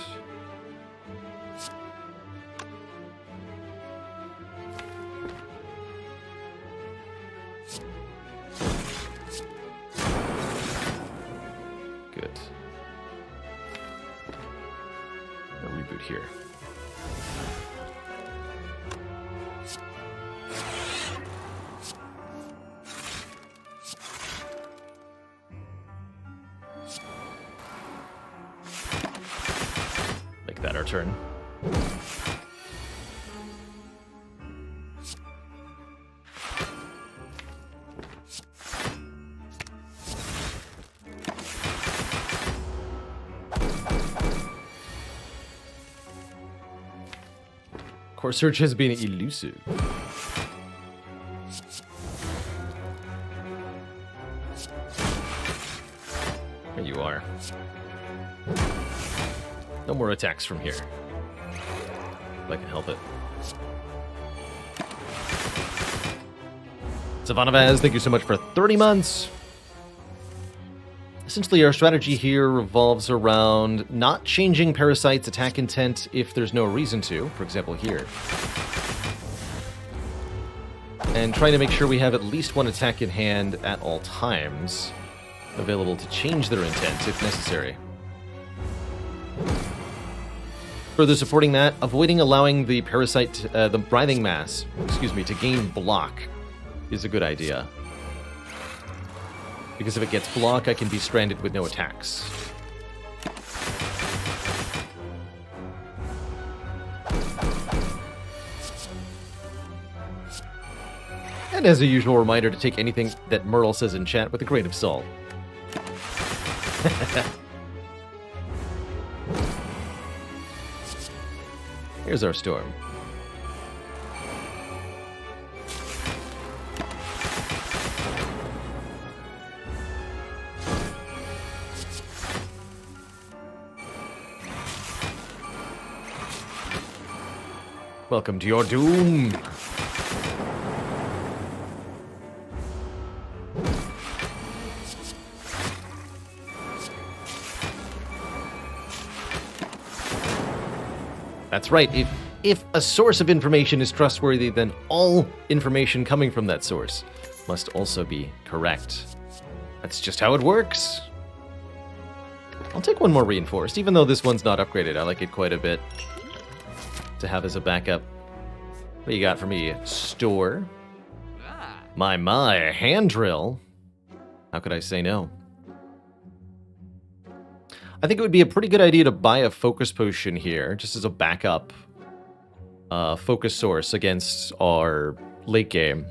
[SPEAKER 1] Good. A reboot here. Make that our turn. Core Surge has been elusive. There you are. No more attacks from here. If I can help it. Savanavaz, thank you so much for 30 months. Essentially, our strategy here revolves around not changing Parasite's attack intent if there's no reason to, for example here. And trying to make sure we have at least one attack in hand at all times. available to change their intent if necessary. Further supporting that, avoiding allowing the parasite, the writhing mass, to gain block is a good idea. Because if it gets block, I can be stranded with no attacks. And as a usual reminder to take anything that Merle says in chat with a grain of salt. Here's our storm. Welcome to your doom. That's right. If a source of information is trustworthy, then all information coming from that source must also be correct. That's just how it works. I'll take one more reinforced, even though this one's not upgraded. I like it quite a bit to have as a backup. What do you got for me? Store. My, a hand drill. How could I say no? I think it would be a pretty good idea to buy a focus potion here, just as a backup focus source against our late game.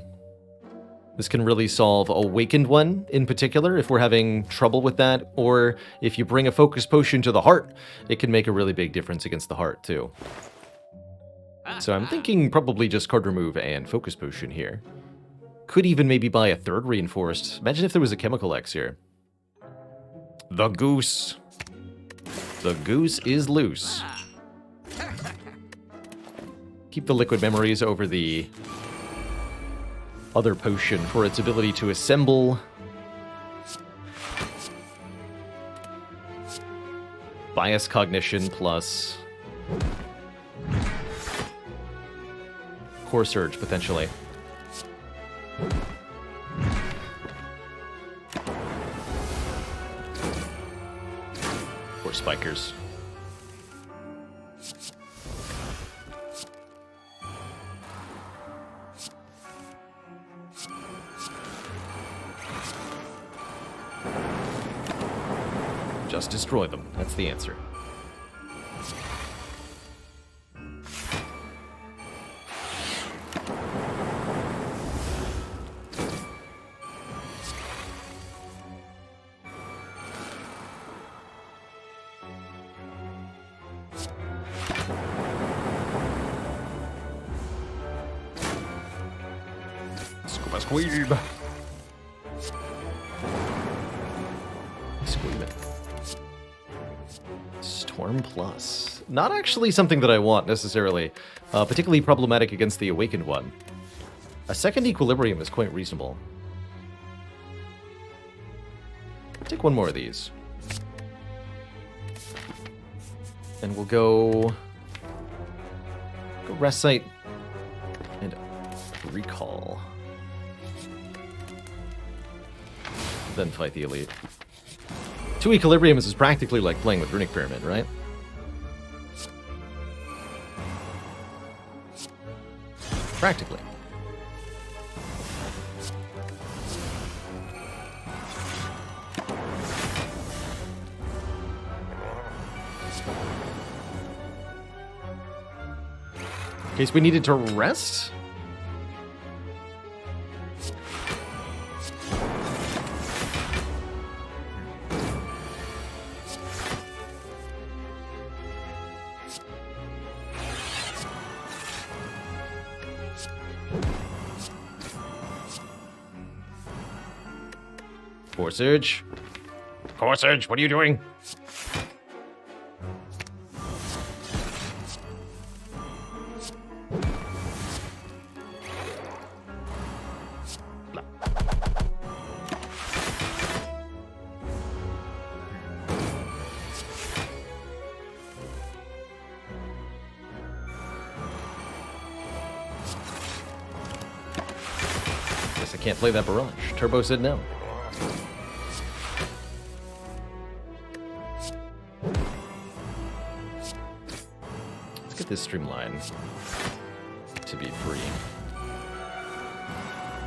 [SPEAKER 1] This can really solve Awakened One in particular, if we're having trouble with that, or if you bring a focus potion to the heart, it can make a really big difference against the heart, too. So I'm thinking probably just card remove and focus potion here. Could even maybe buy a third reinforced. Imagine if there was a chemical X here. The goose. The goose is loose. Keep the liquid memories over the other potion for its ability to assemble. Bias cognition plus core surge potentially. Or spikers. Just destroy them. That's the answer. Squeeb. Squeeb it. Storm Plus. Not actually something that I want, necessarily. Particularly problematic against the Awakened One. A second Equilibrium is quite reasonable. I'll take one more of these. And we'll go Rest Site and Recall. Then fight the elite. 2 Equilibriums is practically like playing with Runic Pyramid, right? Practically. In case we needed to rest? Core Surge. Core Surge, what are you doing? Guess I can't play that barrage. Turbo said no. Let's get this streamline to be free.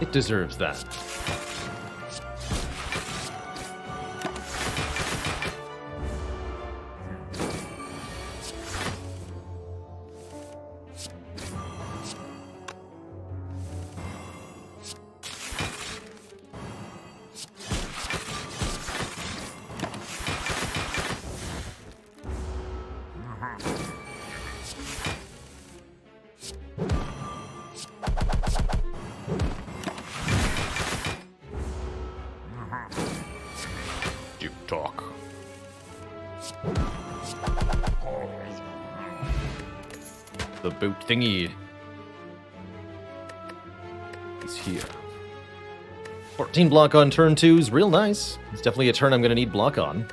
[SPEAKER 1] It deserves that. Talk. The boot thingy is here. 14 block on turn 2 is real nice. It's definitely a turn I'm going to need block on.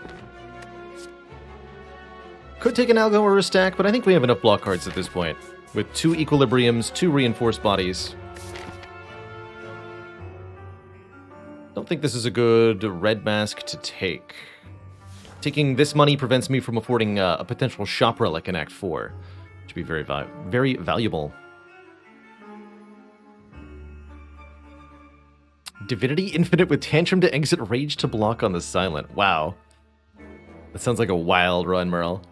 [SPEAKER 1] Could take an algo or a stack, but I think we have enough block cards at this point. With 2 equilibriums, 2 reinforced bodies. Don't think this is a good red mask to take. Taking this money prevents me from affording a potential shop relic in Act 4. Which would be very valuable. Divinity Infinite with Tantrum to exit, Rage to block on the Silent. Wow. That sounds like a wild run, Merle.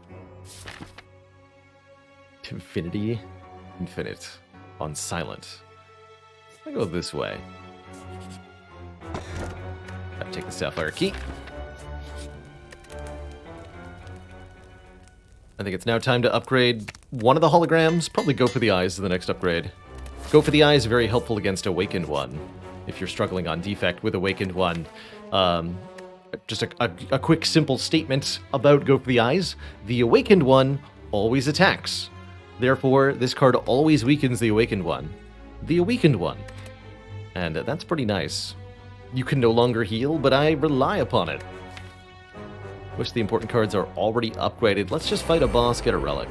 [SPEAKER 1] Divinity Infinite on Silent. I'll go this way. Gotta take the Sapphire Key. I think it's now time to upgrade one of the holograms. Probably go for the eyes as the next upgrade. Go for the eyes, very helpful against Awakened One. If you're struggling on defect with Awakened One. Just a quick, simple statement about Go for the Eyes. The Awakened One always attacks. Therefore, this card always weakens the Awakened One. The Awakened One. And that's pretty nice. You can no longer heal, but I rely upon it. Wish the important cards are already upgraded. Let's just fight a boss, get a relic.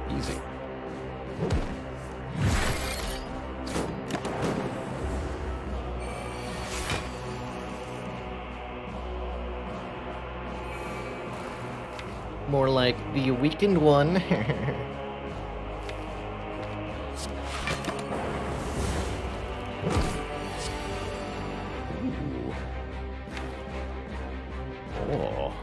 [SPEAKER 1] Easy. More like the Weakened One. Oh.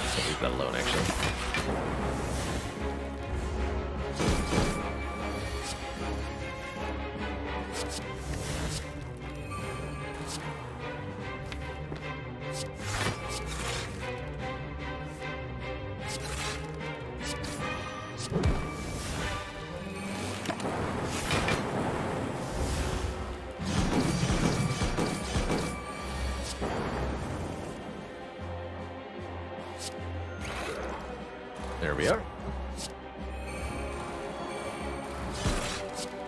[SPEAKER 1] I'll leave that alone, actually. There we are.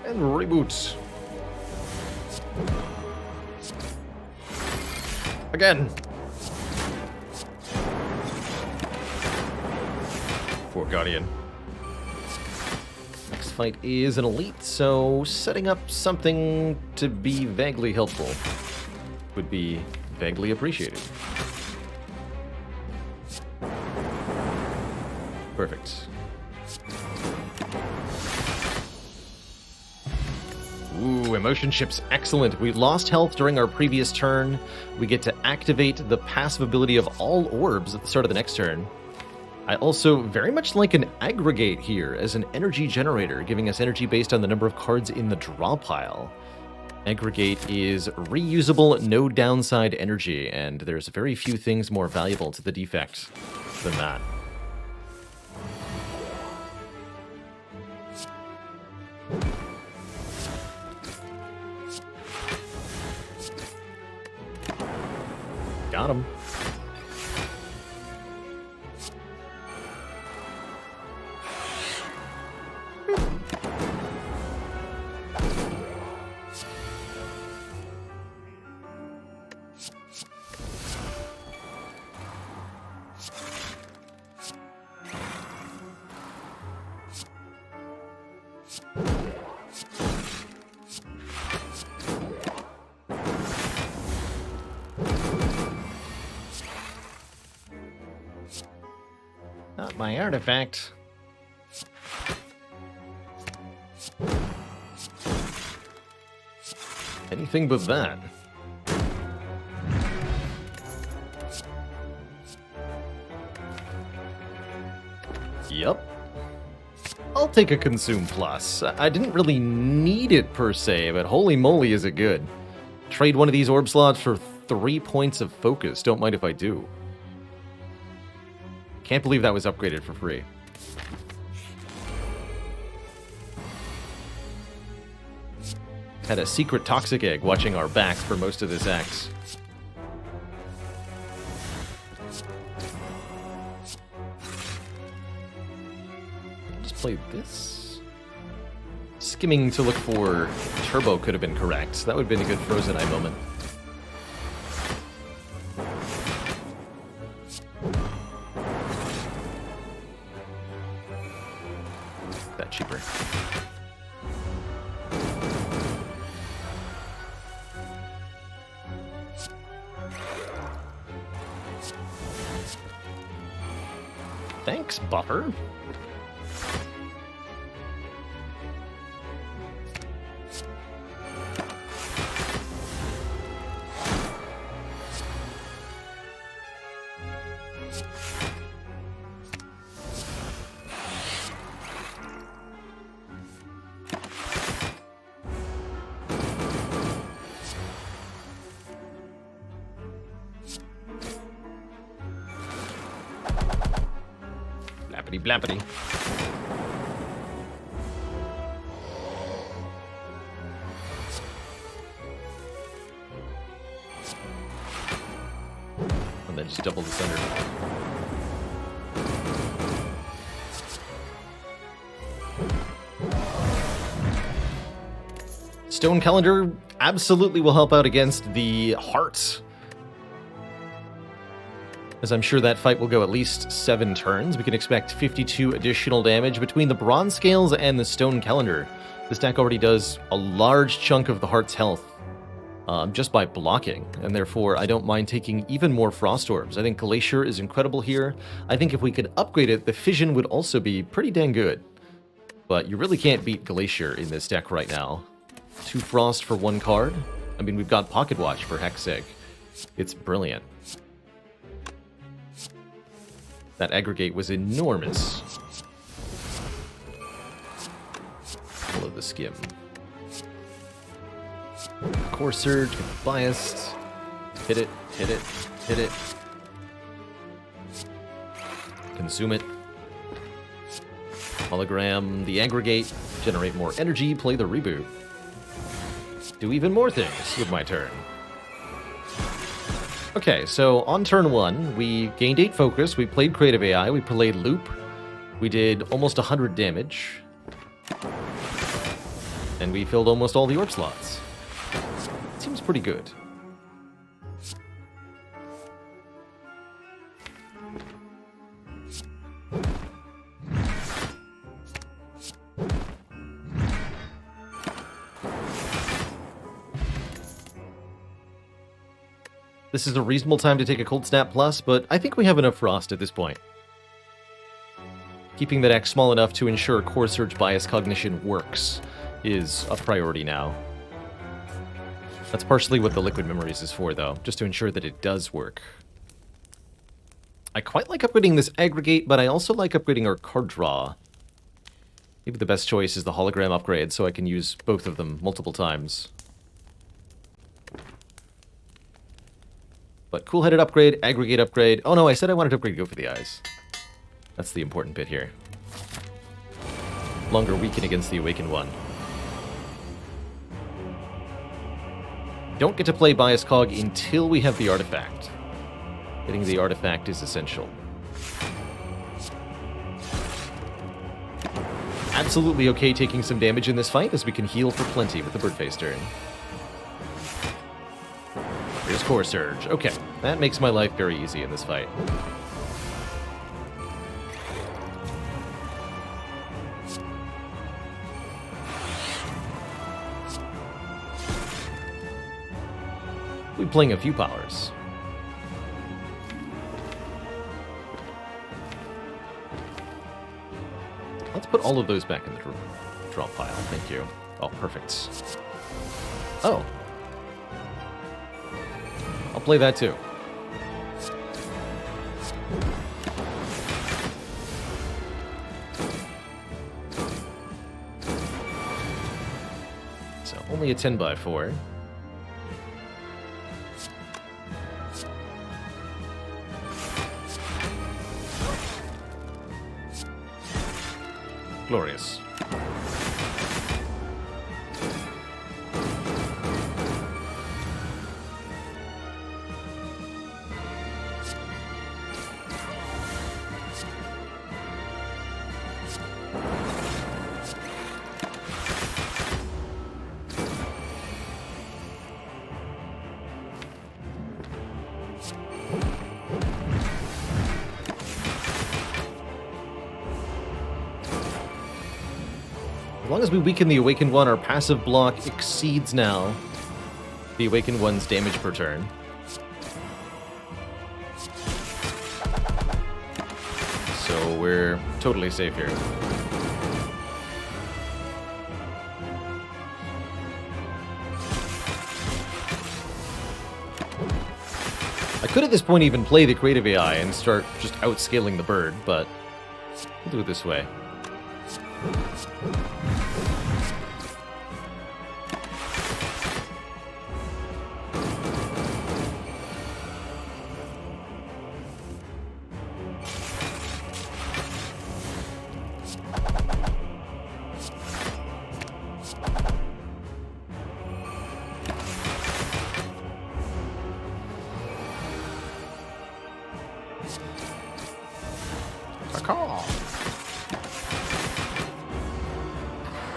[SPEAKER 1] And reboots. Again. For Guardian. Next fight is an elite, so setting up something to be vaguely helpful would be vaguely appreciated. Perfect. Ooh, emotion chip's excellent. We lost health during our previous turn. We get to activate the passive ability of all orbs at the start of the next turn. I also very much like an aggregate here as an energy generator, giving us energy based on the number of cards in the draw pile. Aggregate is reusable, no downside energy, and there's very few things more valuable to the defect than that. Got him. Not my artifact. Anything but that. Yup. I'll take a Consume Plus. I didn't really need it per se, but holy moly is it good. Trade one of these orb slots for 3 points of focus. Don't mind if I do. Can't believe that was upgraded for free. Had a secret toxic egg watching our back for most of this act. Just play this. Skimming to look for turbo could have been correct. That would have been a good Frozen Eye moment. That cheaper. Thanks, Buffer. Blappity blappity. And then just double this under. Stone Calendar absolutely will help out against the Heart. As I'm sure that fight will go at least 7 turns. We can expect 52 additional damage between the Bronze Scales and the Stone Calendar. This deck already does a large chunk of the Heart's health just by blocking, and therefore I don't mind taking even more Frost Orbs. I think Glacier is incredible here. I think if we could upgrade it, the Fission would also be pretty dang good. But you really can't beat Glacier in this deck right now. 2 Frost for 1 card. I mean, we've got Pocket Watch for heck's sake. It's brilliant. That aggregate was enormous. Follow the skim. Core Surge, biased. Hit it, hit it, hit it. Consume it. Hologram, the aggregate. Generate more energy, play the reboot. Do even more things with my turn. Okay, so on turn 1, we gained 8 focus, we played Creative AI, we played Loop, we did almost 100 damage, and we filled almost all the orb slots. Seems pretty good. This is a reasonable time to take a Cold Snap Plus, but I think we have enough Frost at this point. Keeping the deck small enough to ensure Core Surge Bias Cognition works is a priority now. That's partially what the Liquid Memories is for, though, just to ensure that it does work. I quite like upgrading this aggregate, but I also like upgrading our card draw. Maybe the best choice is the hologram upgrade, so I can use both of them multiple times. But cool-headed upgrade, aggregate upgrade. Oh no, I said I wanted to upgrade Go for the Eyes. That's the important bit here. Longer weaken against the Awakened one. Don't get to play Bias Cog until we have the artifact. Getting the artifact is essential. Absolutely okay taking some damage in this fight, as we can heal for plenty with the Birdface turn. Here's Core Surge. Okay, that makes my life very easy in this fight. We're playing a few powers. Let's put all of those back in the draw pile. Thank you. Oh, perfect. Oh. I'll play that too. So only a 10x4. Glorious. As long as we weaken the Awakened One, our passive block exceeds now the Awakened One's damage per turn. So we're totally safe here. I could at this point even play the creative AI and start just outscaling the bird, but we'll do it this way.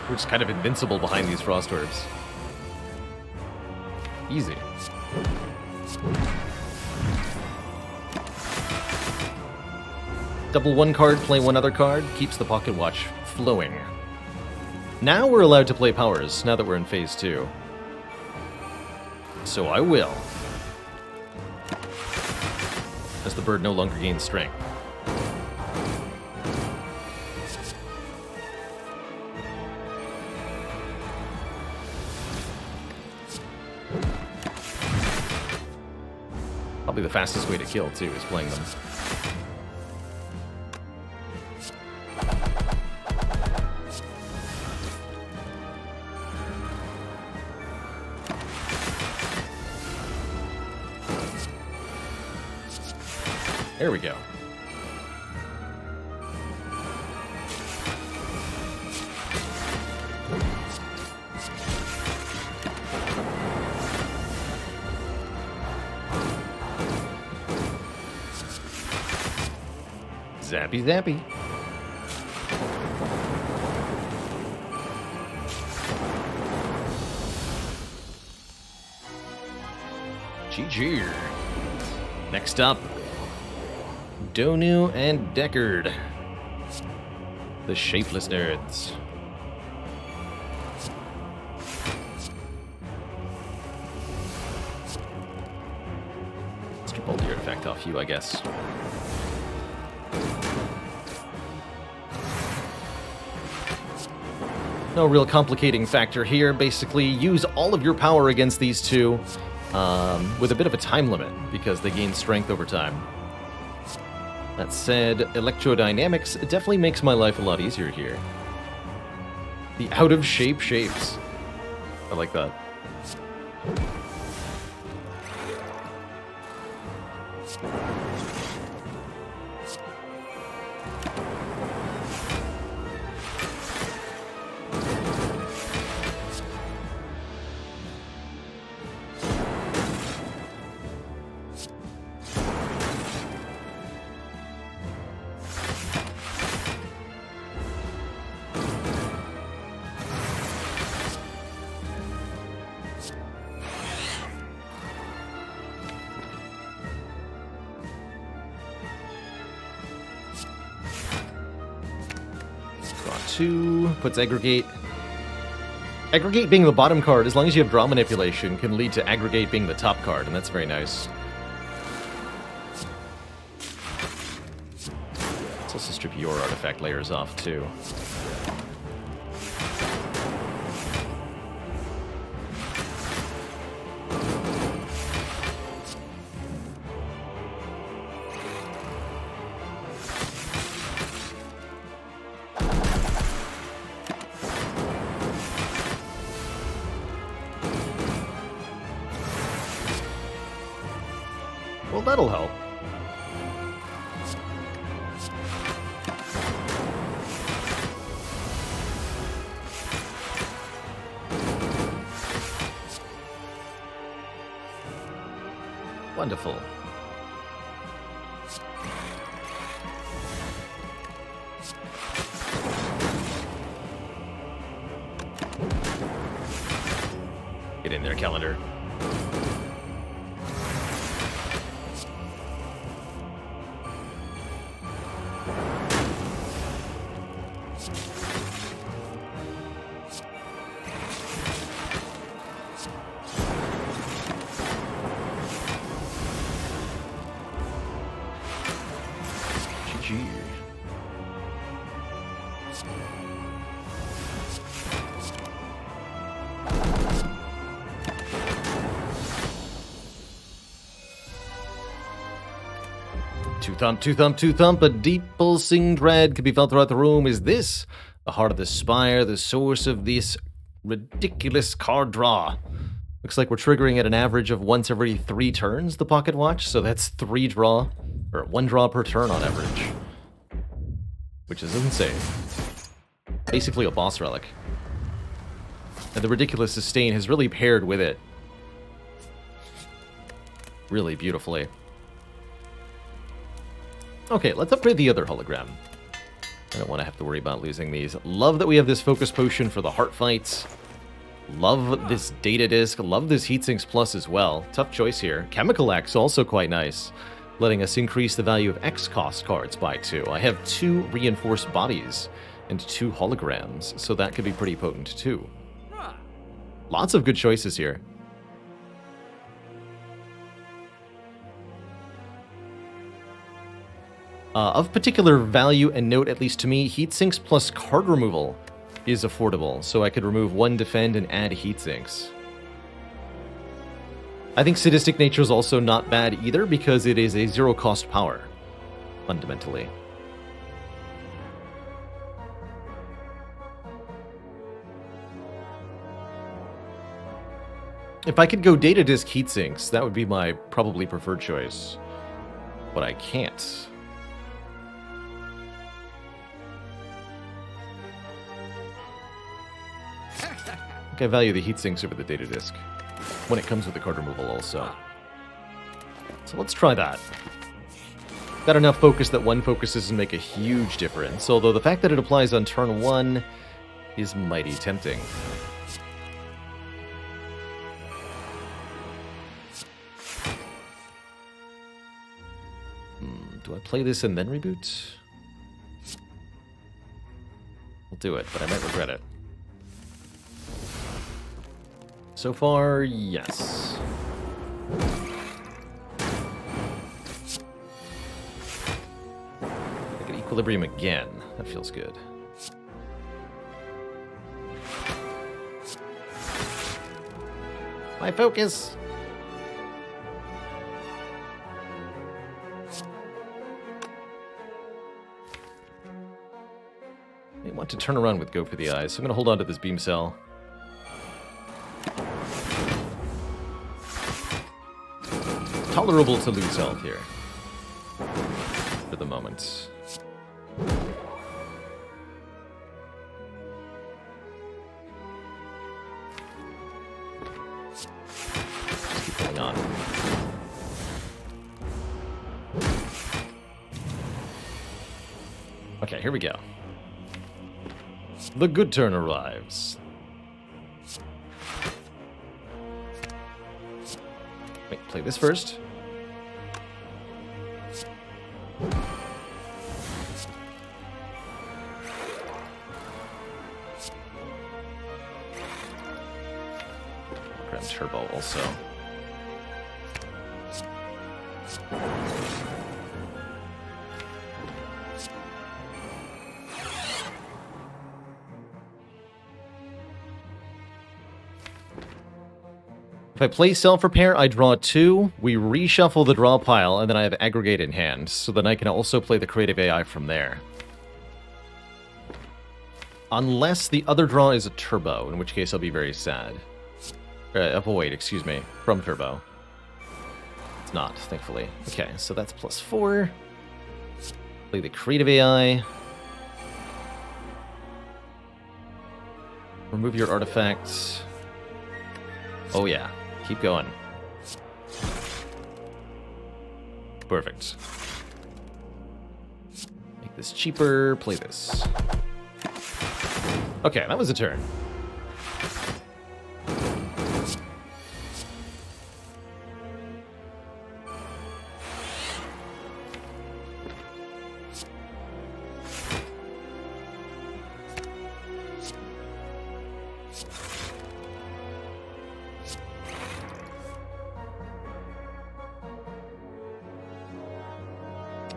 [SPEAKER 1] We're just kind of invincible behind these frost orbs. Easy. Double one card, play one other card, keeps the pocket watch flowing. Now we're allowed to play powers, now that we're in phase 2. So I will. As the bird no longer gains strength. Probably the fastest way to kill, too, is playing them. There we go. Zappy zappy. GG. Next up, Donu and Deckard, the Shapeless Nerds. Let's strip all the artifact off you, I guess. No real complicating factor here. Basically, use all of your power against these two with a bit of a time limit because they gain strength over time. That said, electrodynamics definitely makes my life a lot easier here. The out-of-shape shapes. I like that. Two, puts Aggregate. Aggregate being the bottom card, as long as you have Draw Manipulation, can lead to Aggregate being the top card, and that's very nice. Let's also strip your artifact layers off, too. Well, that'll help. Wonderful. Get in there, calendar. GG. Two thump, a deep pulsing dread can be felt throughout the room. Is this the heart of the Spire, the source of this ridiculous card draw? Looks like we're triggering at an average of once every 3 turns, the Pocket Watch, so that's 3 draw, or 1 draw per turn on average. Which is insane. Basically a boss relic. And the ridiculous sustain has really paired with it. Really beautifully. Okay, let's upgrade the other hologram. I don't want to have to worry about losing these. Love that we have this focus potion for the heart fights. Love this data disc. Love this Heatsinks Plus as well. Tough choice here. Chemical X also quite nice, letting us increase the value of X cost cards by 2. I have 2 reinforced bodies and 2 holograms, so that could be pretty potent too. Lots of good choices here. Of particular value and note, at least to me, Heatsinks plus card removal is affordable, so I could remove 1 defend and add Heatsinks. I think Sadistic Nature is also not bad either, because it is a 0-cost power, fundamentally. If I could go Data Disc Heatsinks, that would be my probably preferred choice. But I can't. I value the Heatsinks over the Data Disc, when it comes with the card removal also. So let's try that. Got enough focus that 1 focus doesn't make a huge difference, although the fact that it applies on turn 1 is mighty tempting. Do I play this and then reboot? I'll do it, but I might regret it. So far, yes. Look at Equilibrium again. That feels good. My focus! I want to turn around with Go for the Eyes, so I'm going to hold on to this Beam Cell. Tolerable to lose health here. For the moment. Just keep going on. Okay, here we go. The good turn arrives. Wait, play this first. Grab Turbo also. If I play self-repair, I draw 2, we reshuffle the draw pile, and then I have aggregate in hand, so then I can also play the creative AI from there. Unless the other draw is a turbo, in which case I'll be very sad. Wait, excuse me, from turbo. It's not, thankfully. Okay, so that's +4. Play the creative AI. Remove your artifacts. Oh yeah, keep going. Perfect. Make this cheaper, play this. Okay, that was a turn.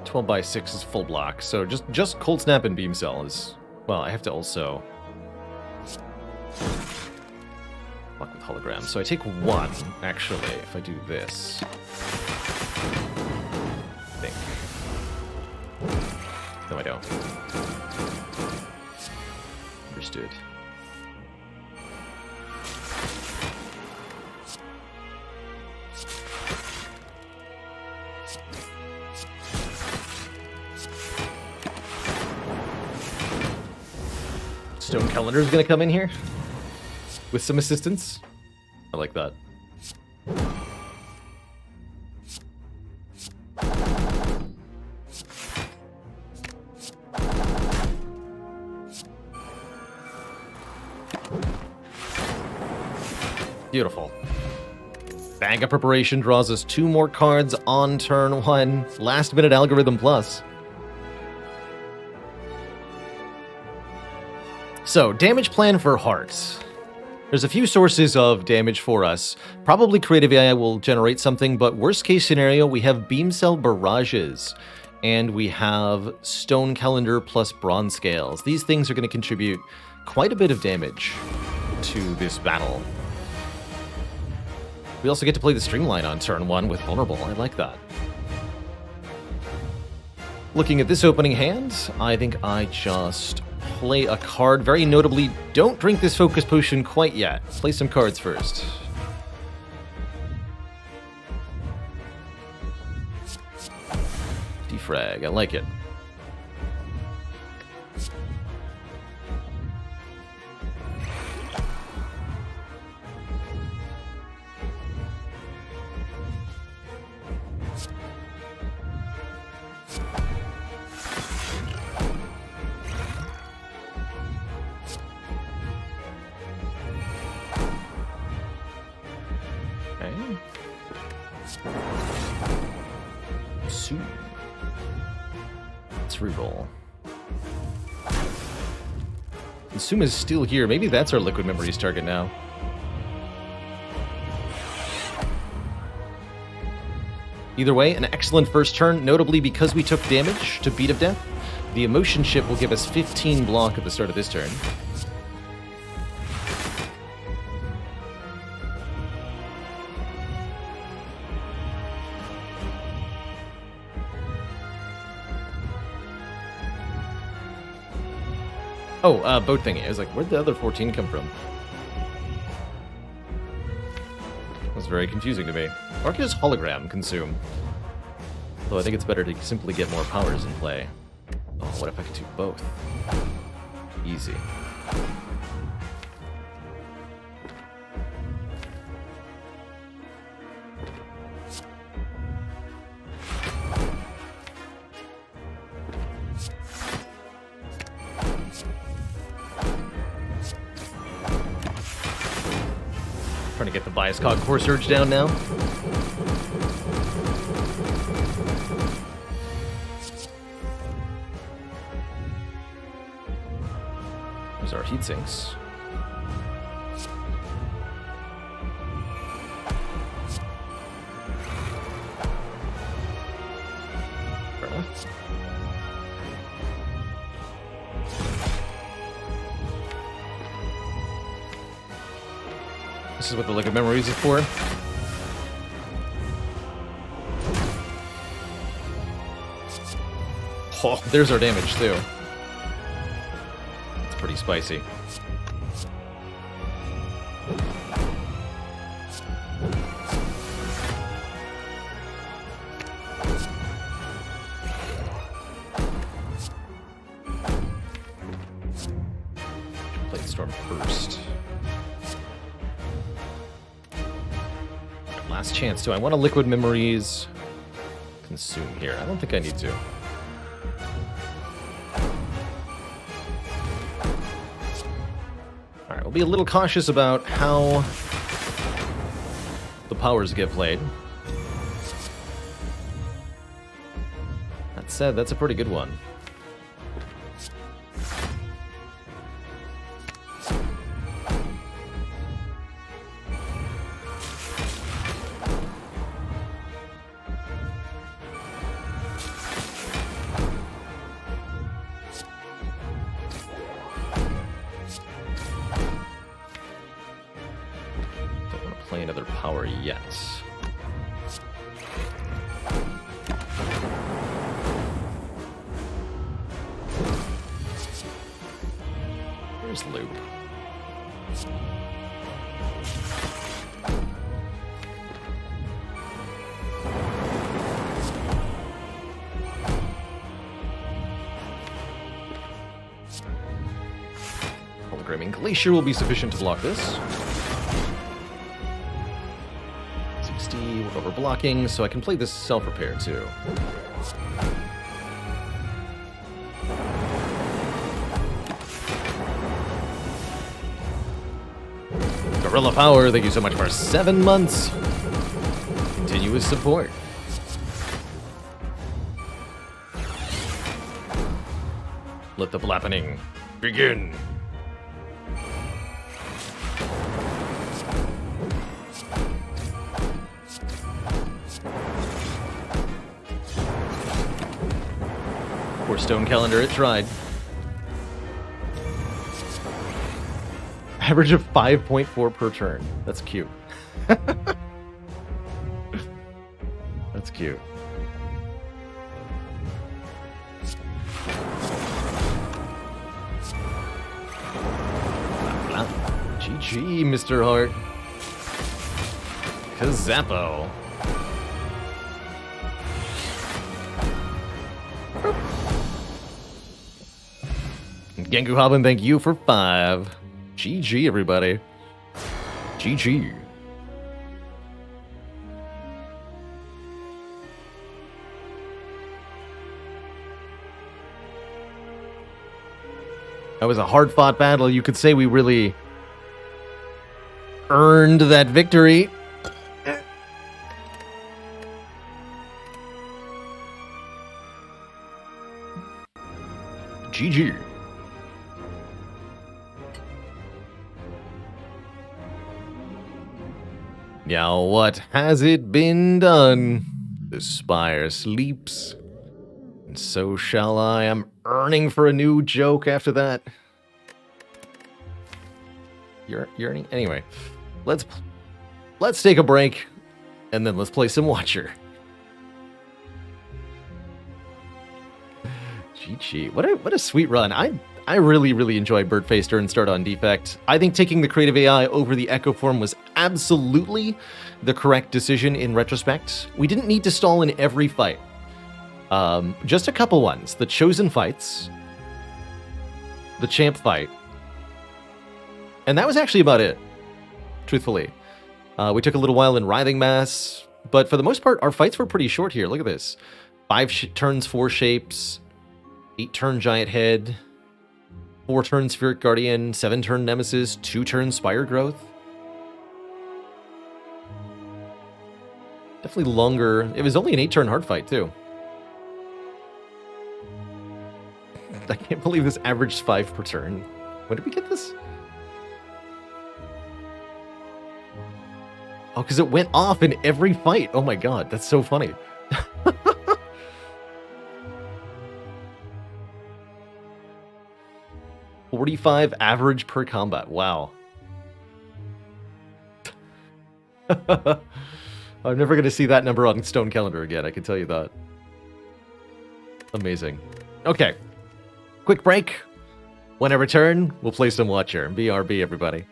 [SPEAKER 1] (12/6) is full block, so just Cold Snap and Beam Cell is... Well, I have to also... block with Hologram. So I take 1, actually, if I do this. I think. No, I don't. Understood. Stone Calendar is going to come in here with some assistance. I like that. Beautiful. Bag of Preparation draws us 2 more cards on turn 1. Last minute algorithm plus. So, damage plan for Hearts. There's a few sources of damage for us. Probably Creative AI will generate something, but worst case scenario, we have Beam Cell Barrages, and we have Stone Calendar plus Bronze Scales. These things are going to contribute quite a bit of damage to this battle. We also get to play the Streamline on turn 1 with Vulnerable. I like that. Looking at this opening hand, I think I just play a card. Very notably, don't drink this Focus Potion quite yet. Play some cards first. Defrag, I like it. Let's reroll. Suma's still here. Maybe that's our Liquid Memories target now. Either way, an excellent first turn, notably because we took damage to Beat of Death. The Emotion Chip will give us 15 block at the start of this turn. Oh, boat thingy. I was like, where'd the other 14 come from? That was very confusing to me. Or does Hologram consume? Though I think it's better to simply get more powers in play. Oh, what if I could do both? Easy. Trying to get the Bias Cog Core Surge down now. There's our heat sinks. Fair enough. This is what the Liquid Memories is for. Oh, there's our damage, too. It's pretty spicy. Blade Storm first. Last chance. Do I want a Liquid Memories consume here? I don't think I need to. Alright, we'll be a little cautious about how the powers get played. That said, that's a pretty good one. Play another power yet. Here's Loop. Holograming Glacier will be sufficient to block this. 60, we're over blocking, so I can play this self-repair too. Gorilla Power, thank you so much for 7 months. Continuous support. Let the blappening begin. Poor Stone Calendar, it tried. Average of 5.4 per turn. That's cute. That's cute. GG, Mr. Hart. Kazappo. Gengu Hoblin, thank you for 5. GG, everybody. GG. That was a hard-fought battle. You could say we really earned that victory. GG. Now what has it been done? The Spire sleeps, and so shall I. I'm earning for a new joke after that. You're earning? Anyway, let's take a break, and then let's play some Watcher. GG. What a sweet run. I really enjoyed Birdface during Start on Defect. I think taking the Creative AI over the Echo form was absolutely the correct decision in retrospect. We didn't need to stall in every fight. Just a couple ones. The Chosen fights. The Champ fight. And that was actually about it, truthfully. We took a little while in Writhing Mass, but for the most part, our fights were pretty short here. Look at this. 5 turns, 4 shapes. 8-turn Giant Head. 4-turn Spheric Guardian, 7-turn Nemesis, 2-turn Spire Growth. Definitely longer. It was only an 8-turn hard fight, too. I can't believe this averaged 5 per turn. When did we get this? Oh, because it went off in every fight. Oh my god, that's so funny. 45 average per combat. Wow. I'm never going to see that number on Stone Calendar again, I can tell you that. Amazing. Okay. Quick break. When I return, we'll play some Watcher. BRB, everybody.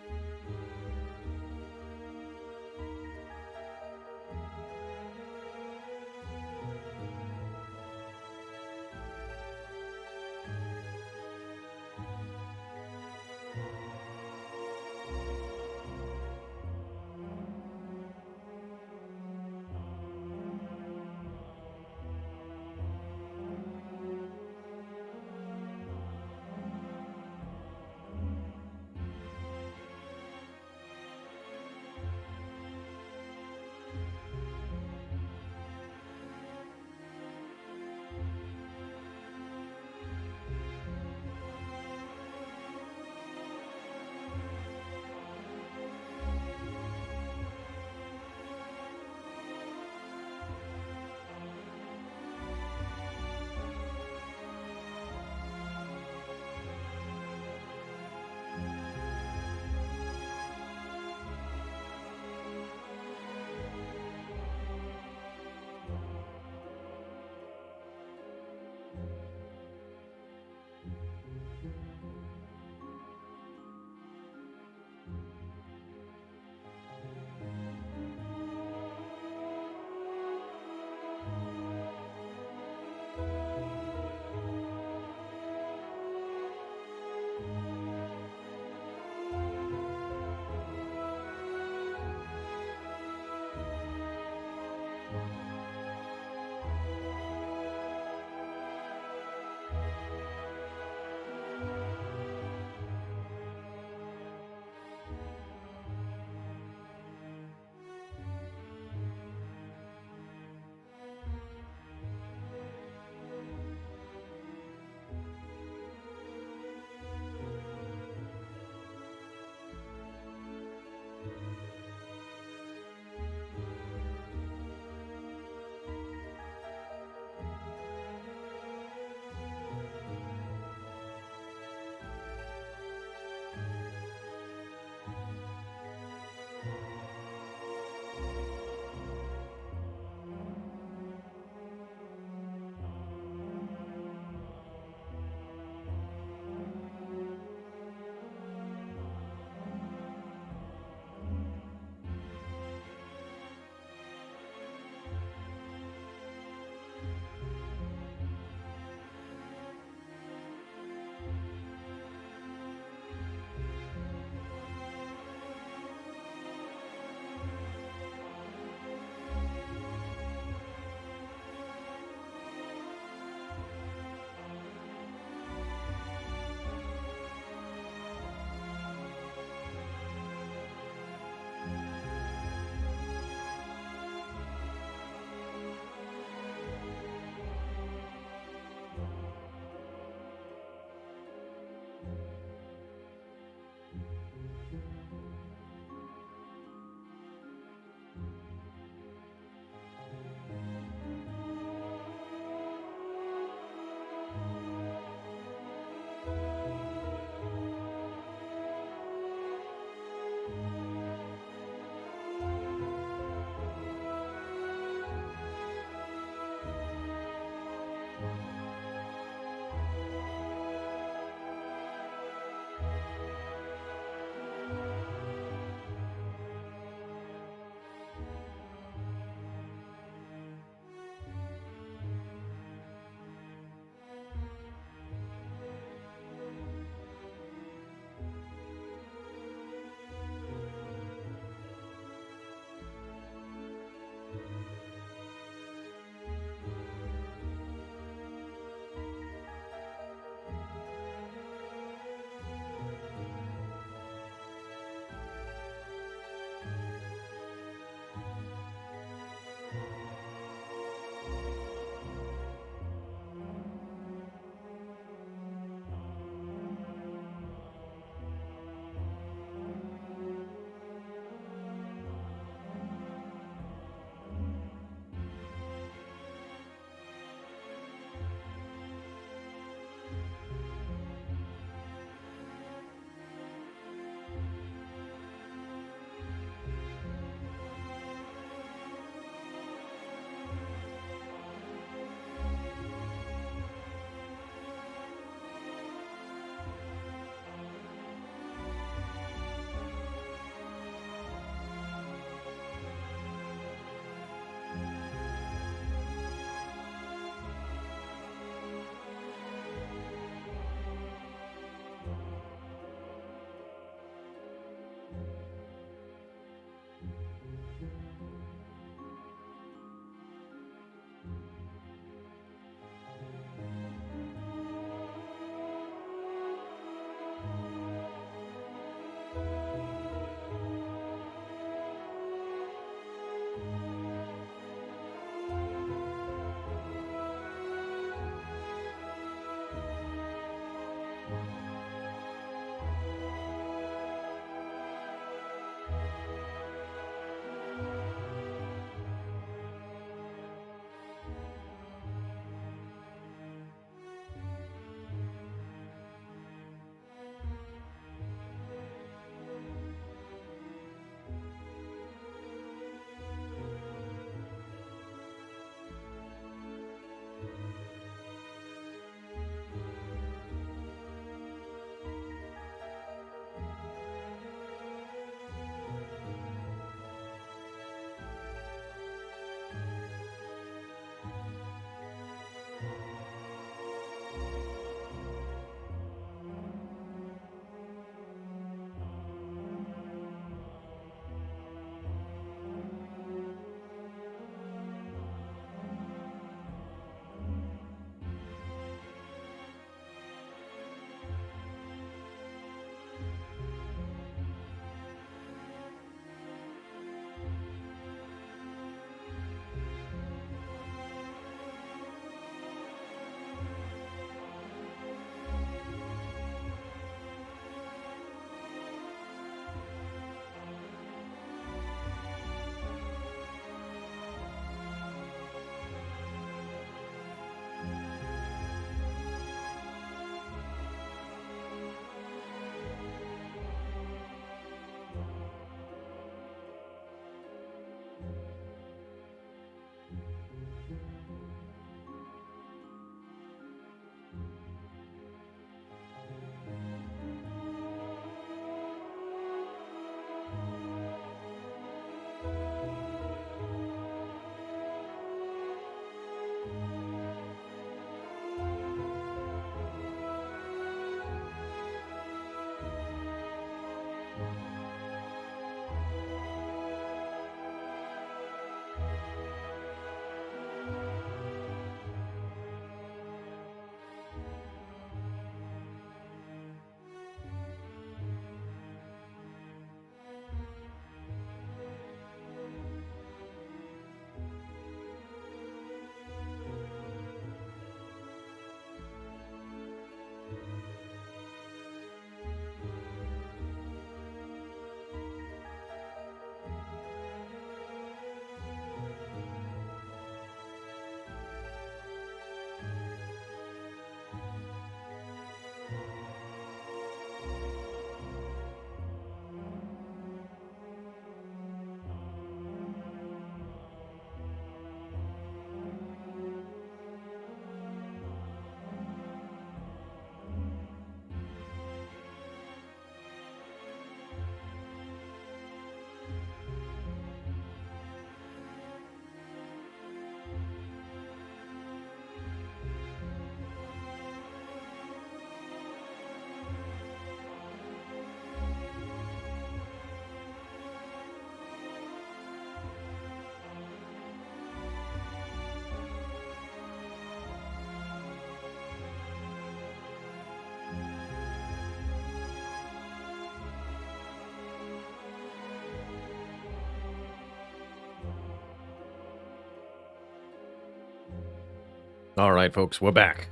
[SPEAKER 1] All right, folks, we're back.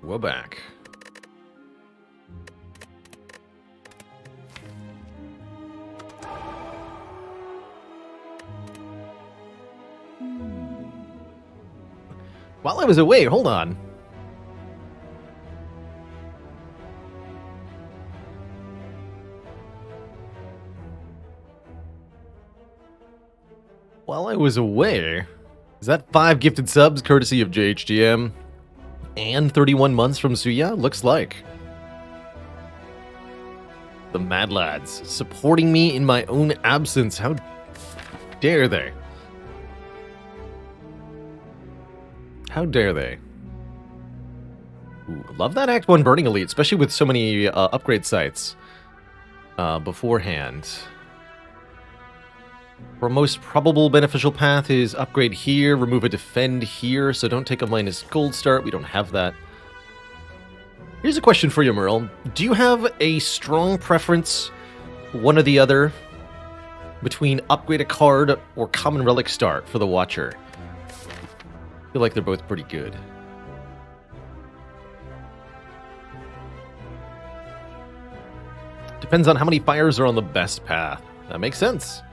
[SPEAKER 1] We're back. While I was away, hold on. While I was away, is that 5 gifted subs courtesy of JHGM and 31 months from Suya? Looks like. The Mad Lads supporting me in my own absence. How dare they? How dare they? Ooh, love that Act 1 Burning Elite, especially with so many upgrade sites beforehand. Our most probable beneficial path is upgrade here, remove a defend here, so don't take a minus gold start. We don't have that. Here's a question for you, Merle. Do you have a strong preference, one or the other, between upgrade a card or common relic start for the Watcher? I feel like they're both pretty good. Depends on how many fires are on the best path. That makes sense.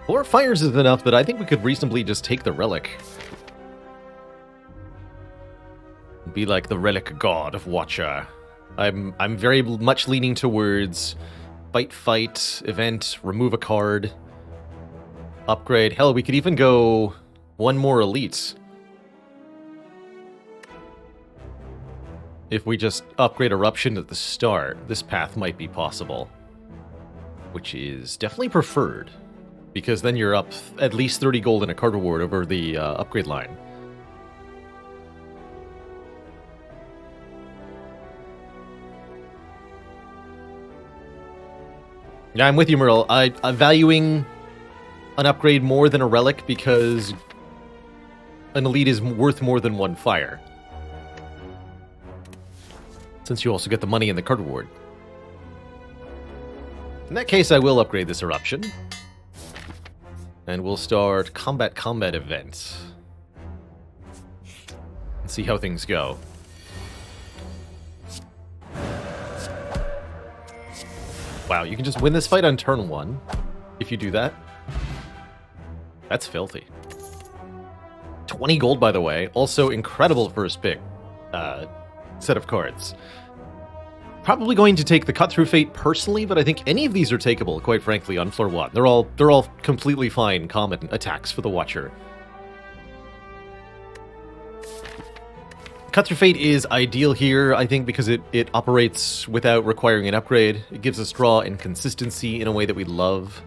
[SPEAKER 1] 4 fires is enough that I think we could reasonably just take the relic. Be like the relic god of Watcher. I'm very much leaning towards fight, event, remove a card, upgrade. Hell, we could even go one more elite. If we just upgrade Eruption at the start, this path might be possible. Which is definitely preferred, because then you're up at least 30 gold in a card reward over the upgrade line. Yeah, I'm with you, Merle. I'm valuing an upgrade more than a relic because an elite is worth more than 1 fire. Since you also get the money in the card reward. In that case, I will upgrade this Eruption. And we'll start combat event. And see how things go. Wow, you can just win this fight on turn 1 if you do that. That's filthy. 20 gold, by the way. Also, incredible first pick set of cards. Probably going to take the Cut Through Fate personally, but I think any of these are takeable, quite frankly, on floor 1. They're all completely fine common attacks for the Watcher. Cut Through Fate is ideal here, I think, because it operates without requiring an upgrade. It gives us draw and consistency in a way that we love.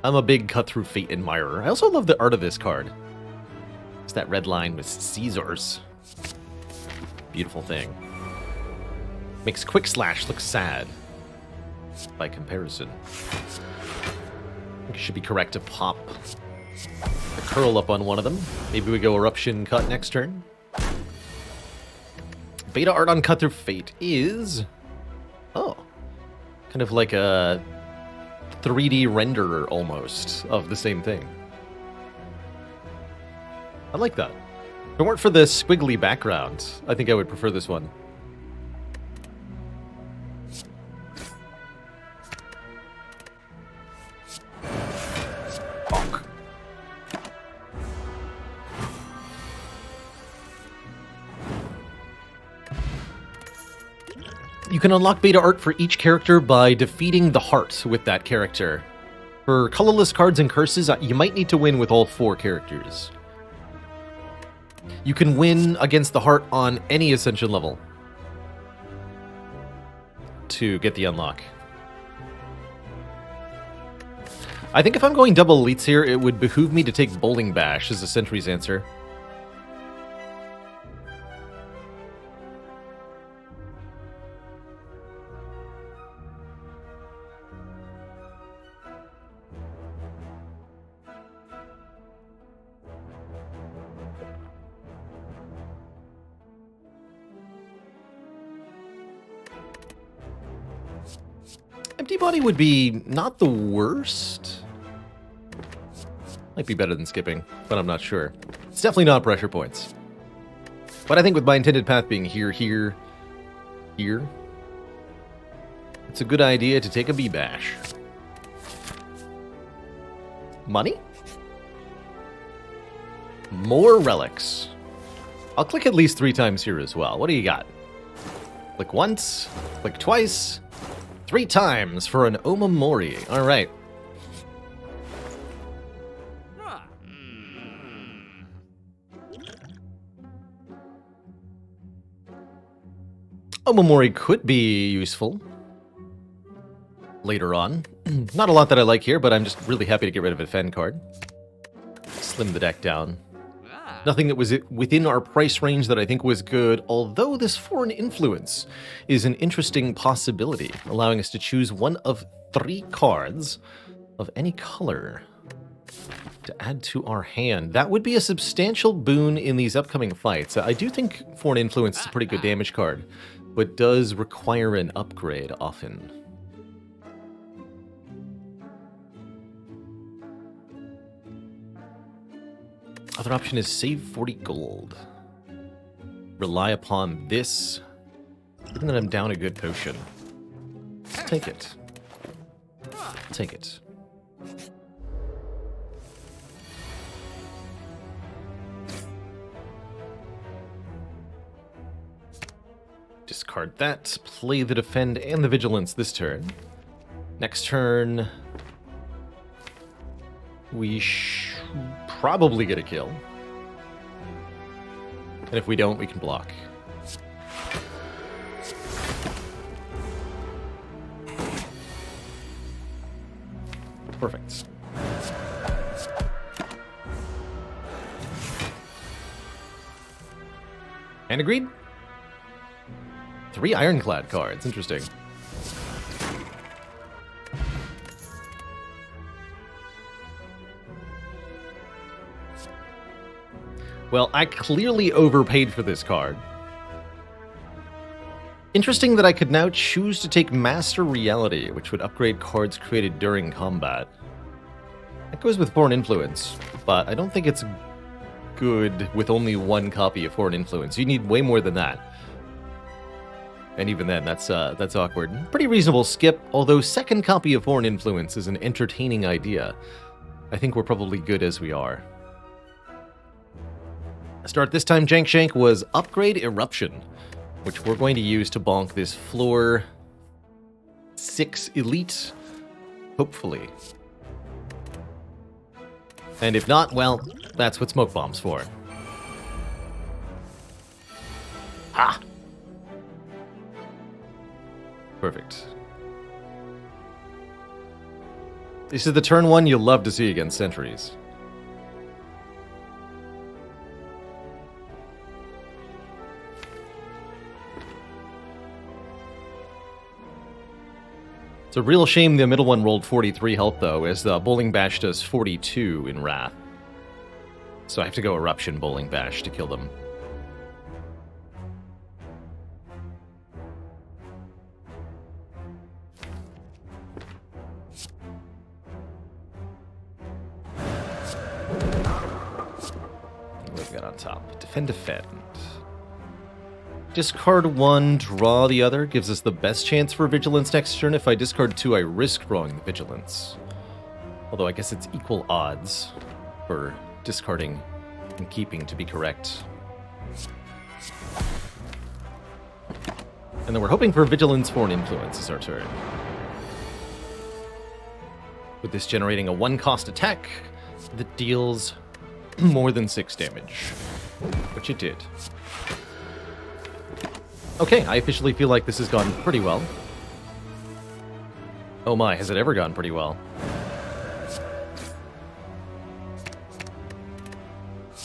[SPEAKER 1] I'm a big Cut Through Fate admirer. I also love the art of this card. It's that red line with Caesars. Beautiful thing. Makes Quick Slash look sad. By comparison. I think it should be correct to pop a curl up on one of them. Maybe we go Eruption Cut next turn. Beta art on Cut Through Fate is... oh. Kind of like a 3D renderer, almost, of the same thing. I like that. If it weren't for the squiggly background, I think I would prefer this one. Bonk. You can unlock beta art for each character by defeating the heart with that character. For colorless cards and curses, you might need to win with all 4 characters. You can win against the heart on any Ascension level to get the unlock. I think if I'm going double elites here, it would behoove me to take Bowling Bash as a Sentry's answer. Empty Body would be not the worst. Might be better than skipping, but I'm not sure. It's definitely not pressure points. But I think with my intended path being here, here, here, it's a good idea to take a B-bash. Money? More relics. I'll click at least 3 times here as well. What do you got? Click once, click twice, 3 times for an Omamori. All right. Omamori could be useful later on. Not a lot that I like here, but I'm just really happy to get rid of a Fen card. Slim the deck down. Nothing that was within our price range that I think was good, although this foreign influence is an interesting possibility, allowing us to choose one of 3 cards of any color to add to our hand. That would be a substantial boon in these upcoming fights. I do think foreign influence is a pretty good damage card, but does require an upgrade often. Other option is save 40 gold. Rely upon this, given that I'm down a good potion. Take it. Take it. Discard that. Play the defend and the vigilance this turn. Next turn, we probably get a kill. And if we don't, we can block. Perfect. And agreed. 3 ironclad cards. Interesting. Well, I clearly overpaid for this card. Interesting that I could now choose to take Master Reality, which would upgrade cards created during combat. That goes with Foreign Influence, but I don't think it's good with only 1 copy of Foreign Influence. You need way more than that. And even then, that's awkward. Pretty reasonable skip, although second copy of Foreign Influence is an entertaining idea. I think we're probably good as we are. Start this time, Jank Shank, was Upgrade Eruption, which we're going to use to bonk this floor 6 elite, hopefully. And if not, well, that's what Smoke Bomb's for. Ha! Perfect. This is the turn 1 you'll love to see against sentries. It's a real shame the middle one rolled 43 health, though, as the Bowling Bash does 42 in Wrath. So I have to go Eruption Bowling Bash to kill them. What have we got on top? Defend, defend. Discard 1, draw the other, gives us the best chance for Vigilance next turn. If I discard 2, I risk drawing the Vigilance. Although I guess it's equal odds for discarding and keeping to be correct. And then we're hoping for Vigilance for an Influence is our turn. With this generating a 1-cost attack that deals more than 6 damage, which it did. Okay, I officially feel like this has gone pretty well. Oh my, has it ever gone pretty well?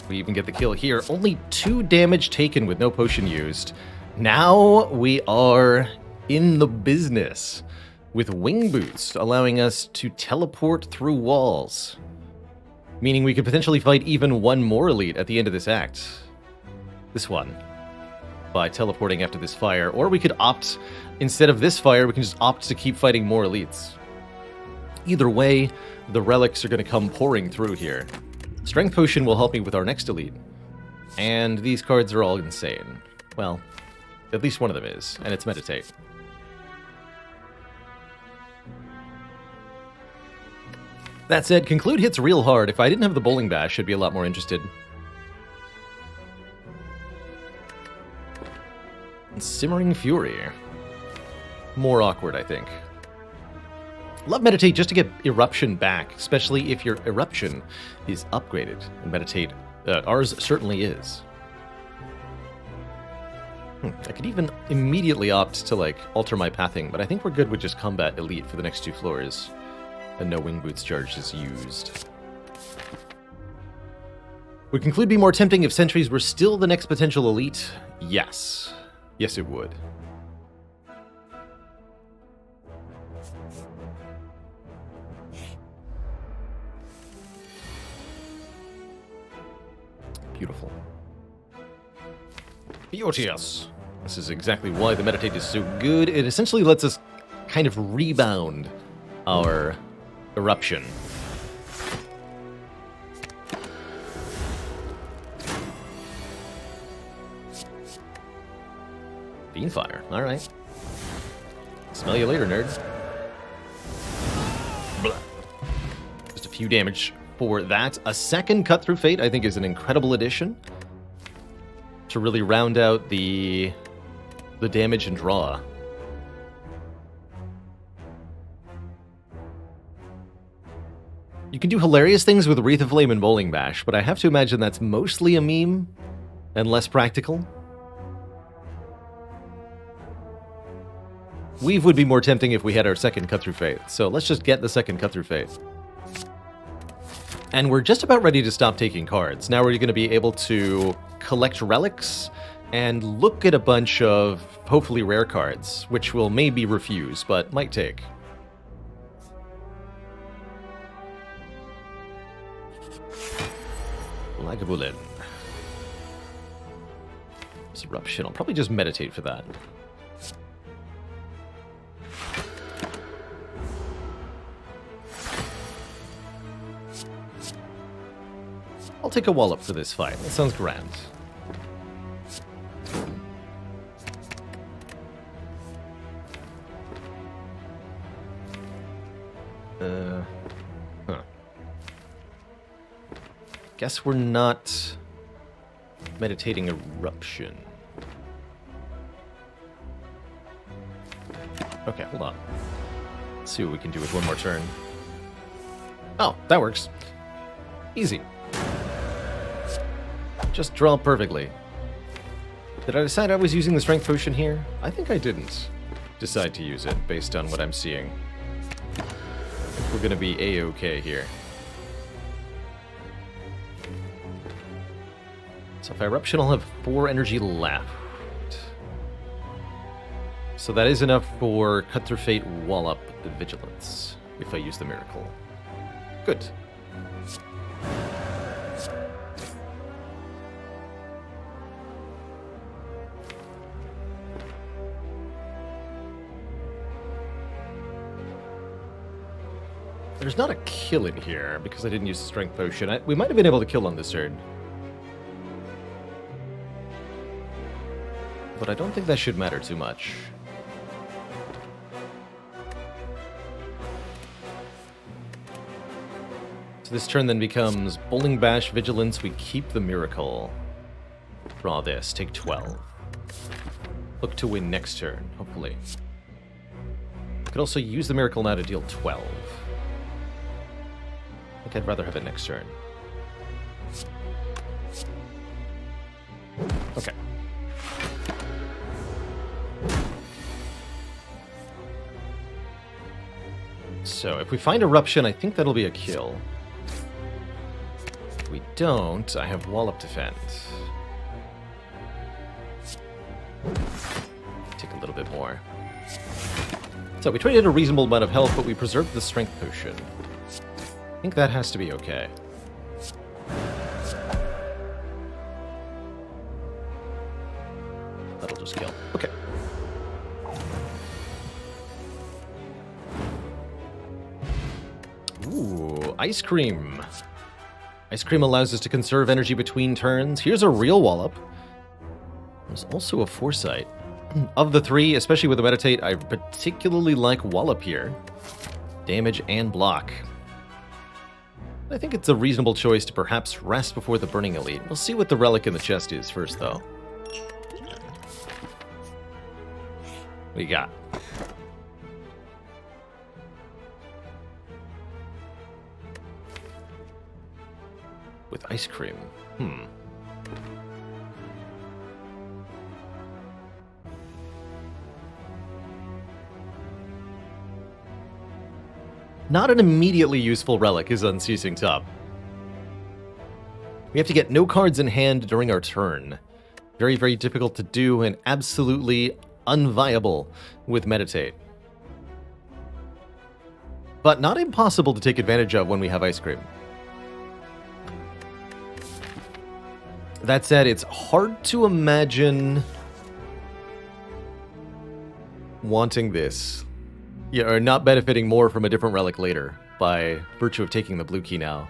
[SPEAKER 1] We even get the kill here. Only 2 damage taken with no potion used. Now we are in the business with Wing Boots, allowing us to teleport through walls. Meaning we could potentially fight even 1 more elite at the end of this act. This one. By teleporting after this fire, or we could opt, instead of this fire, we can just opt to keep fighting more elites. Either way, the relics are going to come pouring through here. Strength Potion will help me with our next elite. And these cards are all insane. Well, at least one of them is, and it's Meditate. That said, Conclude hits real hard. If I didn't have the Bowling Bash, I'd be a lot more interested. Simmering Fury. More awkward, I think. Love Meditate just to get Eruption back, especially if your Eruption is upgraded. And Meditate, ours certainly is. I could even immediately opt to, like, alter my pathing, but I think we're good with just Combat Elite for the next 2 floors. And no Wing Boots charge is used. Would Conclude be more tempting if Sentries were still the next potential elite? Yes. Yes, it would. Beautiful. Beauteous. This is exactly why the Meditate is so good. It essentially lets us kind of rebound our Eruption. Beanfire. Alright. Smell you later, nerds. Blah. Just a few damage for that. A second Cut Through Fate, I think, is an incredible addition to really round out the damage and draw. You can do hilarious things with Wreath of Flame and Bowling Bash, but I have to imagine that's mostly a meme and less practical. Weave would be more tempting if we had our second Cut Through Fate, so let's just get the second Cut Through Fate. And we're just about ready to stop taking cards. Now we're going to be able to collect relics and look at a bunch of hopefully rare cards, which will maybe refuse, but might take. Lagavulin. Eruption. I'll probably just meditate for that. I'll take a wallop for this fight. That sounds grand. Guess we're not meditating Eruption. Okay, hold on. Let's see what we can do with one more turn. Oh, that works. Easy. Just draw perfectly. Did I decide I was using the Strength Potion here? I think I didn't decide to use it based on what I'm seeing. I think we're gonna be A-okay here. So if I Eruption, I'll have 4 energy left. So that is enough for Cut Through Fate, Wallop, Vigilance, if I use the Miracle. Good. There's not a kill in here because I didn't use the Strength Potion. We might have been able to kill on this turn. But I don't think that should matter too much. So this turn then becomes Bowling Bash, Vigilance, we keep the Miracle. Draw this, take 12. Look to win next turn, hopefully. Could also use the Miracle now to deal 12. I think I'd rather have it next turn. Okay. So if we find Eruption, I think that'll be a kill. If we don't, I have Wallop Defend. Take a little bit more. So we traded a reasonable amount of health, but we preserved the Strength Potion. I think that has to be okay. That'll just kill. Okay. Ooh, Ice Cream. Ice Cream allows us to conserve energy between turns. Here's a real Wallop. There's also a Foresight. Of the three, especially with the Meditate, I particularly like Wallop here. Damage and block. I think it's a reasonable choice to perhaps rest before the Burning Elite. We'll see what the relic in the chest is first, though. What do you got? With Ice Cream. Not an immediately useful relic is Unceasing Top. We have to get no cards in hand during our turn. Very, very difficult to do and absolutely unviable with Meditate. But not impossible to take advantage of when we have Ice Cream. That said, it's hard to imagine wanting this. Yeah, or not benefiting more from a different relic later by virtue of taking the blue key now.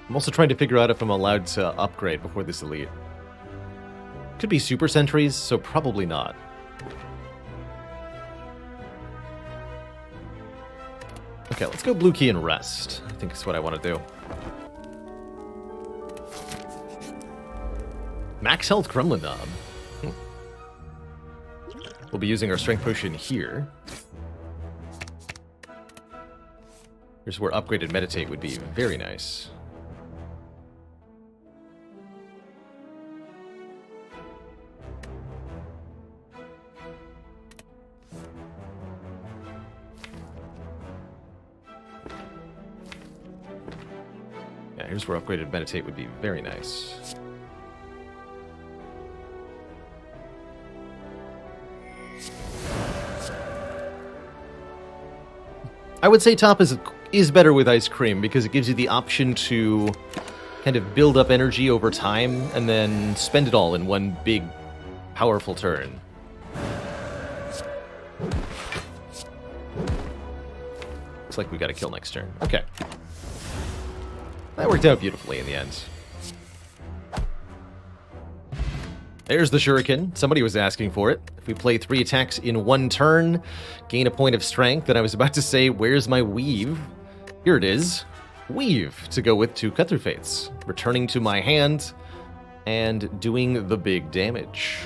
[SPEAKER 1] I'm also trying to figure out if I'm allowed to upgrade before this elite. Could be super sentries, so probably not. Okay, let's go blue key and rest. I think is what I want to do. Max health Gremlin Knob. We'll be using our strength potion here. Here's where upgraded Meditate would be very nice. Here's where upgraded Meditate would be very nice. I would say top is better with Ice Cream because it gives you the option to kind of build up energy over time and then spend it all in one big, powerful turn. Looks like we got a kill next turn. Okay. That worked out beautifully in the end. There's the Shuriken. Somebody was asking for it. If we play 3 attacks in one turn, gain a point of strength, and I was about to say, where's my Weave? Here it is. Weave to go with 2 Cut-Through Fates. Returning to my hand and doing the big damage.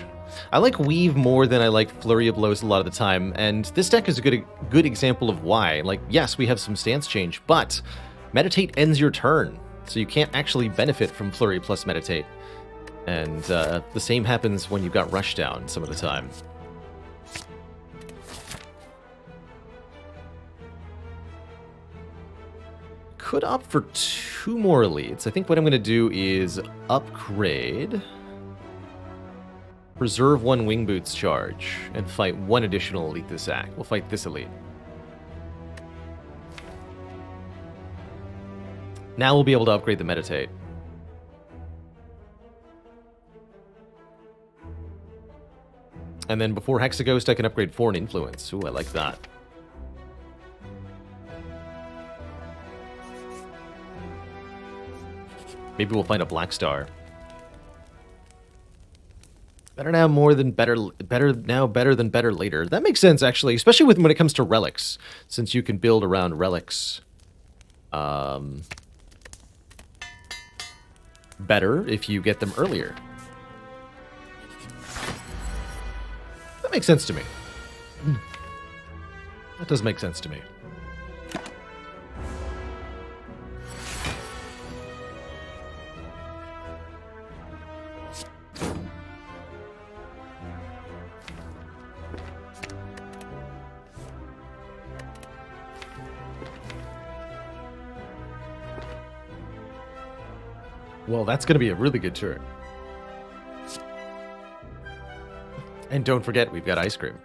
[SPEAKER 1] I like Weave more than I like Flurry of Blows a lot of the time, and this deck is a good example of why. Like, yes, we have some stance change, but Meditate ends your turn, so you can't actually benefit from Flurry plus Meditate. And the same happens when you've got Rushdown some of the time. Could opt for 2 more elites. I think what I'm going to do is upgrade, preserve 1 Wing Boots charge, and fight 1 additional elite this act. We'll fight this elite. Now we'll be able to upgrade the Meditate. And then before Hexaghost, I can upgrade Foreign Influence. Ooh, I like that. Maybe we'll find a Black Star. Better now more than better. Better now, better than better later. That makes sense, actually, especially when it comes to relics, since you can build around relics. Better if you get them earlier. That makes sense to me. That does make sense to me. Well, that's going to be a really good turn. And don't forget, we've got Ice Cream.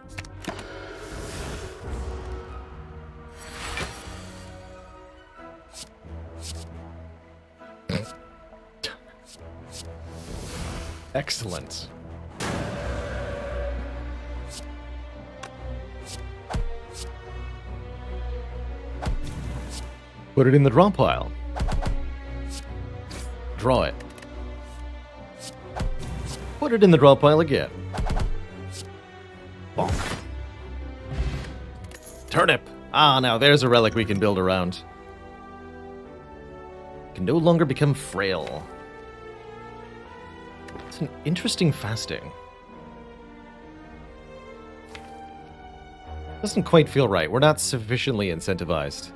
[SPEAKER 1] Excellent. Put it in the draw pile. Draw it. Put it in the draw pile again. Bonk. Turnip! Ah, now there's a relic we can build around. Can no longer become frail. It's an interesting fasting. Doesn't quite feel right. We're not sufficiently incentivized.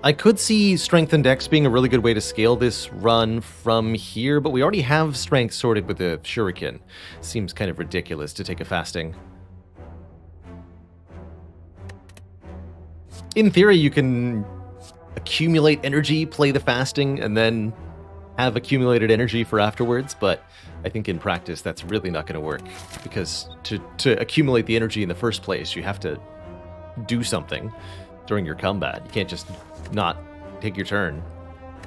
[SPEAKER 1] I could see Strength and Dex being a really good way to scale this run from here, but we already have Strength sorted with the Shuriken. Seems kind of ridiculous to take a fasting. In theory, you can accumulate energy, play the fasting, and then have accumulated energy for afterwards, but I think in practice that's really not going to work, because to accumulate the energy in the first place, you have to do something during your combat. You can't just not take your turn.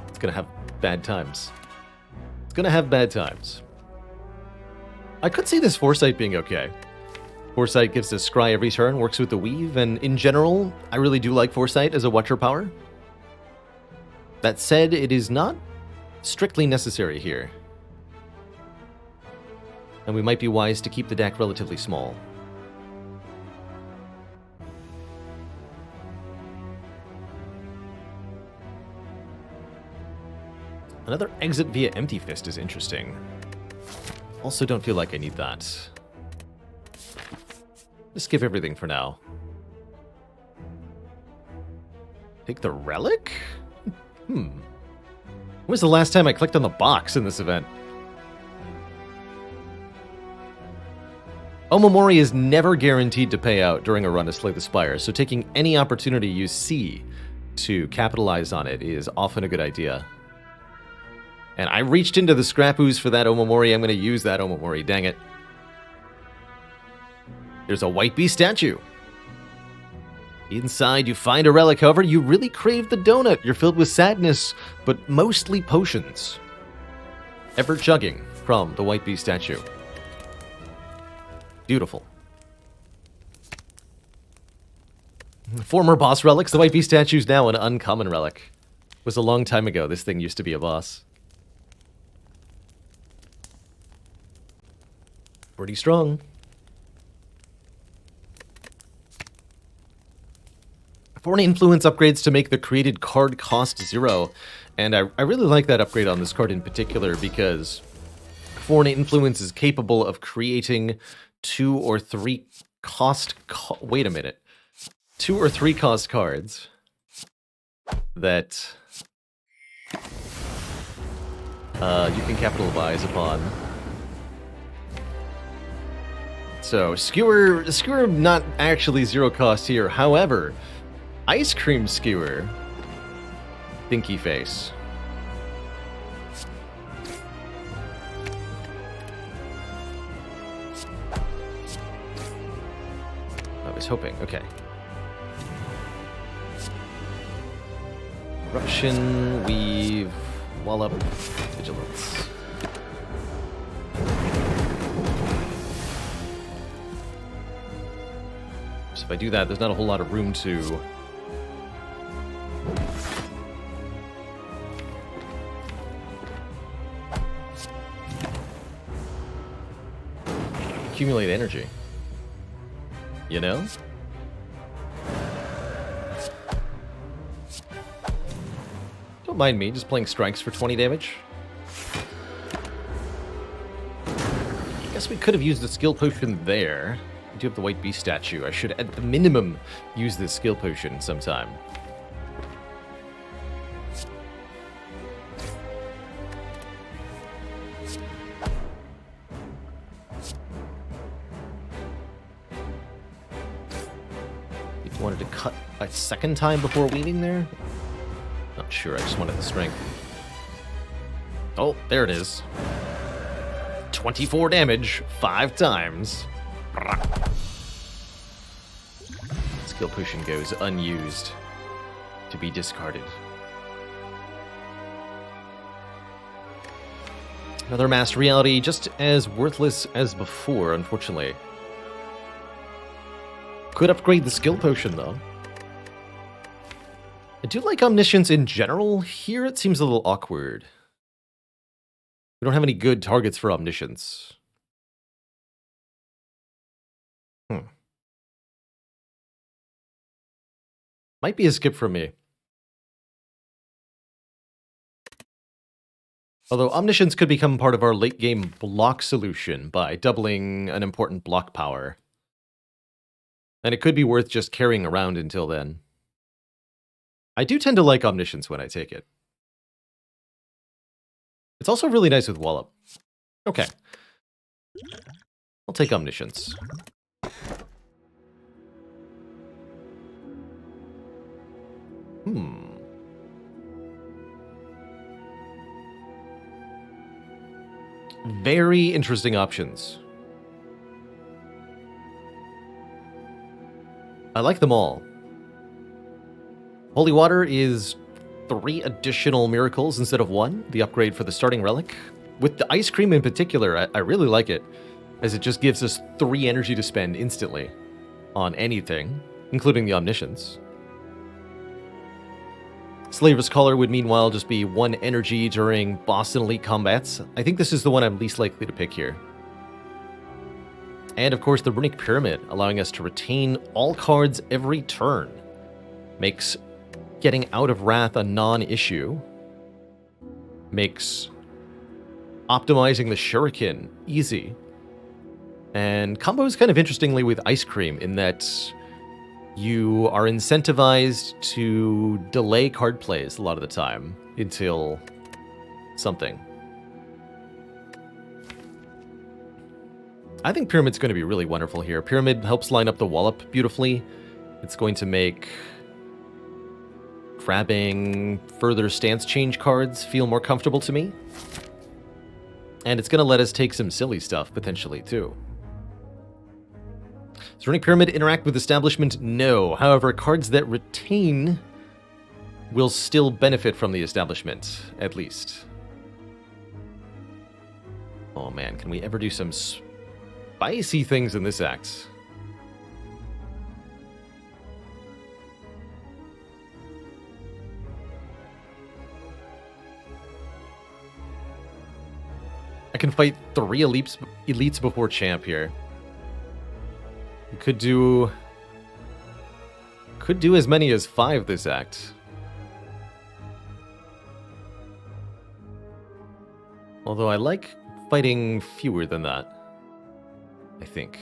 [SPEAKER 1] It's going to have bad times. It's going to have bad times. I could see this Foresight being okay. Foresight gives us Scry every turn, works with the Weave, and in general, I really do like Foresight as a Watcher power. That said, it is not strictly necessary here. And we might be wise to keep the deck relatively small. Another exit via Empty Fist is interesting. Also don't feel like I need that. Just skip everything for now. Take the relic? When was the last time I clicked on the box in this event? Omamori is never guaranteed to pay out during a run to Slay the Spire, so taking any opportunity you see to capitalize on it is often a good idea. And I reached into the scrap ooze for that Omamori. I'm going to use that Omamori, dang it. There's a White Beast statue. Inside, you find a relic. However, you really crave the donut. You're filled with sadness, but mostly potions. Ever chugging from the White Beast statue. Beautiful. Former boss relics. The White Beast statue is now an uncommon relic. It was a long time ago. This thing used to be a boss. Pretty strong. Foreign influence upgrades to make the created card cost 0. And I really like that upgrade on this card in particular because foreign influence is capable of creating 2 or 3 cost... wait a minute. 2 or 3 cost cards that you can capitalize upon. So, Skewer not actually 0 cost here. However, Ice Cream Skewer, Thinky Face. I was hoping, okay. Eruption, Weave, Wallop, Vigilance. So if I do that, there's not a whole lot of room to... accumulate energy. You know? Don't mind me just playing strikes for 20 damage. Guess we could have used the skill potion there. I do have the White Beast statue. I should, at the minimum, use this skill potion sometime. You wanted to cut a second time before weaving there? Not sure, I just wanted the strength. Oh, there it is. 24 damage, 5 times. Skill potion goes unused to be discarded. Another masked reality, just as worthless as before, unfortunately. Could upgrade the skill potion, though. I do like Omniscience in general. Here it seems a little awkward. We don't have any good targets for Omniscience. Might be a skip for me. Although Omniscience could become part of our late game block solution by doubling an important block power. And it could be worth just carrying around until then. I do tend to like Omniscience when I take it. It's also really nice with Wallop. Okay. I'll take Omniscience. Very interesting options. I like them all. Holy Water is 3 additional miracles instead of 1, the upgrade for the starting relic. With the ice cream in particular, I really like it, as it just gives us 3 energy to spend instantly on anything, including the Omniscience. Slaver's Collar would meanwhile just be 1 energy during boss and elite combats. I think this is the one I'm least likely to pick here. And of course the Runic Pyramid, allowing us to retain all cards every turn. Makes getting out of Wrath a non-issue. Makes optimizing the Shuriken easy. And combos kind of interestingly with Ice Cream in that you are incentivized to delay card plays a lot of the time until something. I think Pyramid's going to be really wonderful here. Pyramid helps line up the Wallop beautifully. It's going to make grabbing further stance change cards feel more comfortable to me. And it's going to let us take some silly stuff, potentially, too. Does Runic Pyramid interact with Establishment? No. However, cards that retain will still benefit from the Establishment, at least. Oh man, can we ever do some spicy things in this act? I can fight 3 elites before champ here. We could do as many as 5 this act. Although I like fighting fewer than that, I think.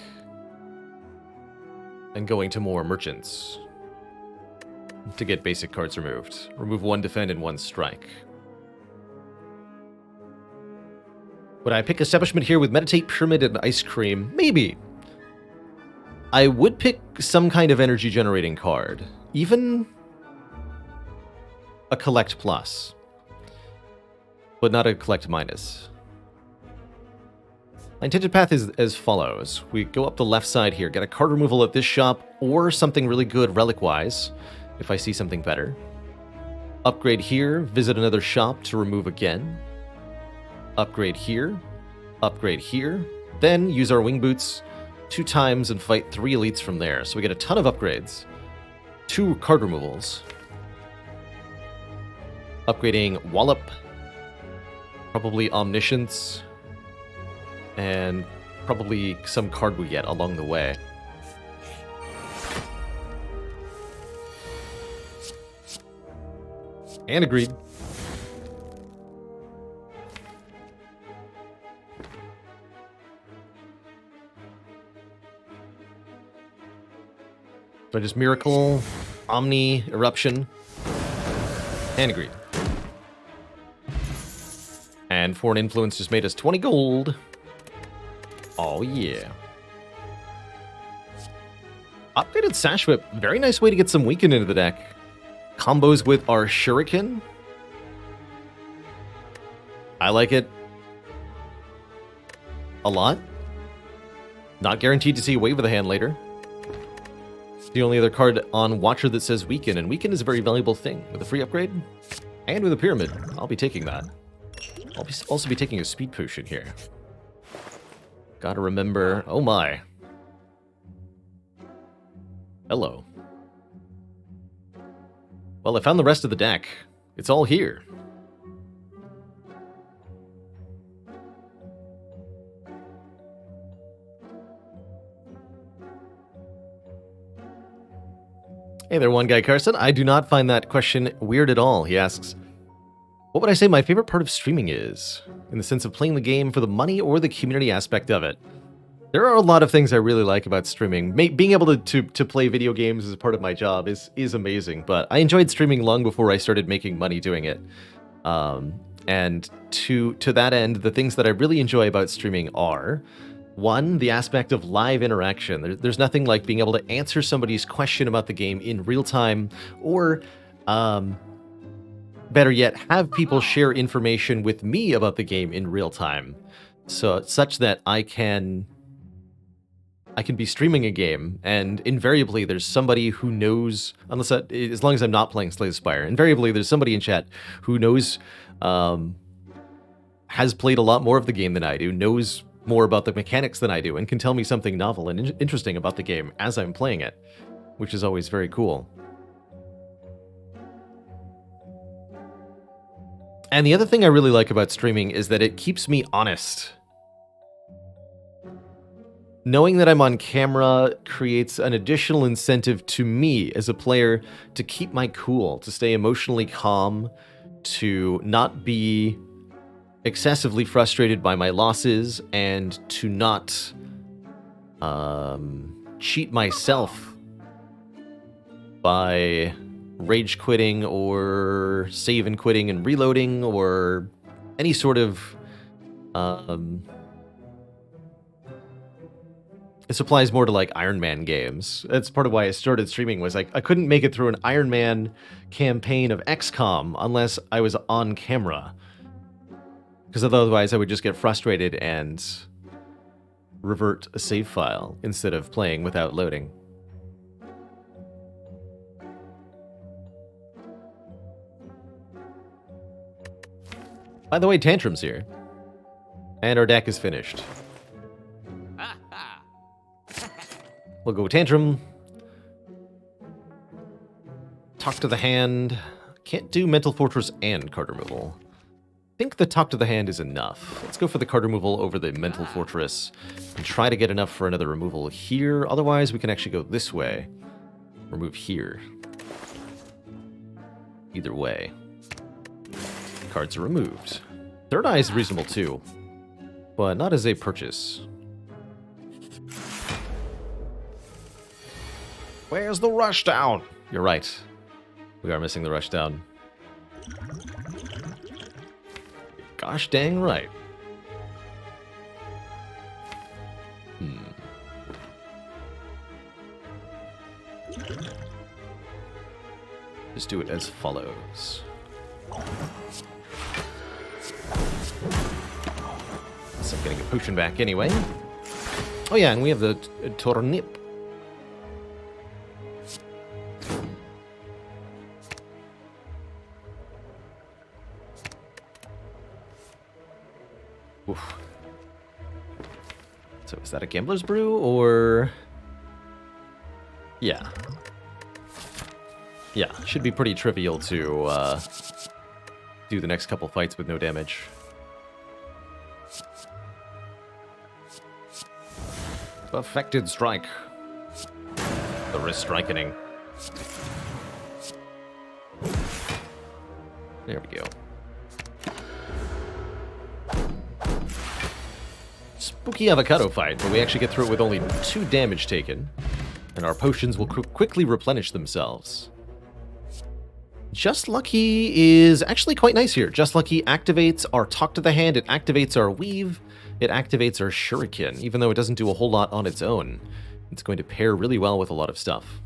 [SPEAKER 1] And going to more merchants to get basic cards removed. Remove 1 defend and 1 strike. Would I pick Establishment here with Meditate, Pyramid, and Ice Cream? Maybe. I would pick some kind of energy generating card. Even a Collect Plus. But not a Collect Minus. My intended path is as follows. We go up the left side here, get a card removal at this shop, or something really good relic-wise, if I see something better. Upgrade here, visit another shop to remove again. Upgrade here, then use our wing boots 2 times and fight 3 elites from there. So we get a ton of upgrades. 2 card removals. Upgrading Wallop, probably Omniscience, and probably some card we get along the way. And agreed. So just Miracle, Omni, Eruption, and agreed. And Foreign Influence just made us 20 gold. Oh yeah. Updated Sash Whip, very nice way to get some weaken into the deck. Combos with our Shuriken. I like it a lot. Not guaranteed to see Wave of the Hand later. The only other card on Watcher that says Weaken, and Weaken is a very valuable thing. With a free upgrade, and with a Pyramid, I'll be taking that. I'll also be taking a speed potion here. Gotta remember... Oh my. Hello. Well, I found the rest of the deck. It's all here. Hey there, One Guy Carson. I do not find that question weird at all. He asks, what would I say my favorite part of streaming is? In the sense of playing the game for the money or the community aspect of it? There are a lot of things I really like about streaming. Being able to play video games as part of my job is amazing, but I enjoyed streaming long before I started making money doing it. And to that end, the things that I really enjoy about streaming are... One, the aspect of live interaction. There's nothing like being able to answer somebody's question about the game in real time, or better yet, have people share information with me about the game in real time, so such that I can be streaming a game, and invariably there's somebody who knows, as long as I'm not playing Slay the Spire, invariably there's somebody in chat who knows, has played a lot more of the game than I do, knows more about the mechanics than I do, and can tell me something novel and interesting about the game as I'm playing it, which is always very cool. And the other thing I really like about streaming is that it keeps me honest. Knowing that I'm on camera creates an additional incentive to me as a player to keep my cool, to stay emotionally calm, to not be excessively frustrated by my losses, and to not cheat myself by rage quitting or save and quitting and reloading or any sort of this applies more to like Iron Man games. That's part of why I started streaming, was like I couldn't make it through an Iron Man campaign of XCOM unless I was on camera. Because otherwise I would just get frustrated and revert a save file instead of playing without loading. By the way, Tantrum's here. And our deck is finished. We'll go Tantrum. Talk to the Hand. Can't do Mental Fortress and card removal. I think the Talk to the Hand is enough. Let's go for the card removal over the Mental Fortress and try to get enough for another removal here. Otherwise, we can actually go this way. Remove here. Either way. Cards are removed. Third Eye is reasonable too, but not as a purchase. Where's the Rushdown? You're right. We are missing the Rushdown. Gosh dang right. Just do it as follows. So I'm getting a potion back anyway. Oh yeah, and we have the turnip. Oof. So is that a Gambler's Brew, or... Yeah. Yeah, should be pretty trivial to do the next couple fights with no damage. Affected Strike. The wrist strikening. There we go. Spooky avocado fight, but we actually get through it with only 2 damage taken, and our potions will quickly replenish themselves. Just Lucky is actually quite nice here. Just Lucky activates our Talk to the Hand, it activates our Weave, it activates our Shuriken, even though it doesn't do a whole lot on its own. It's going to pair really well with a lot of stuff.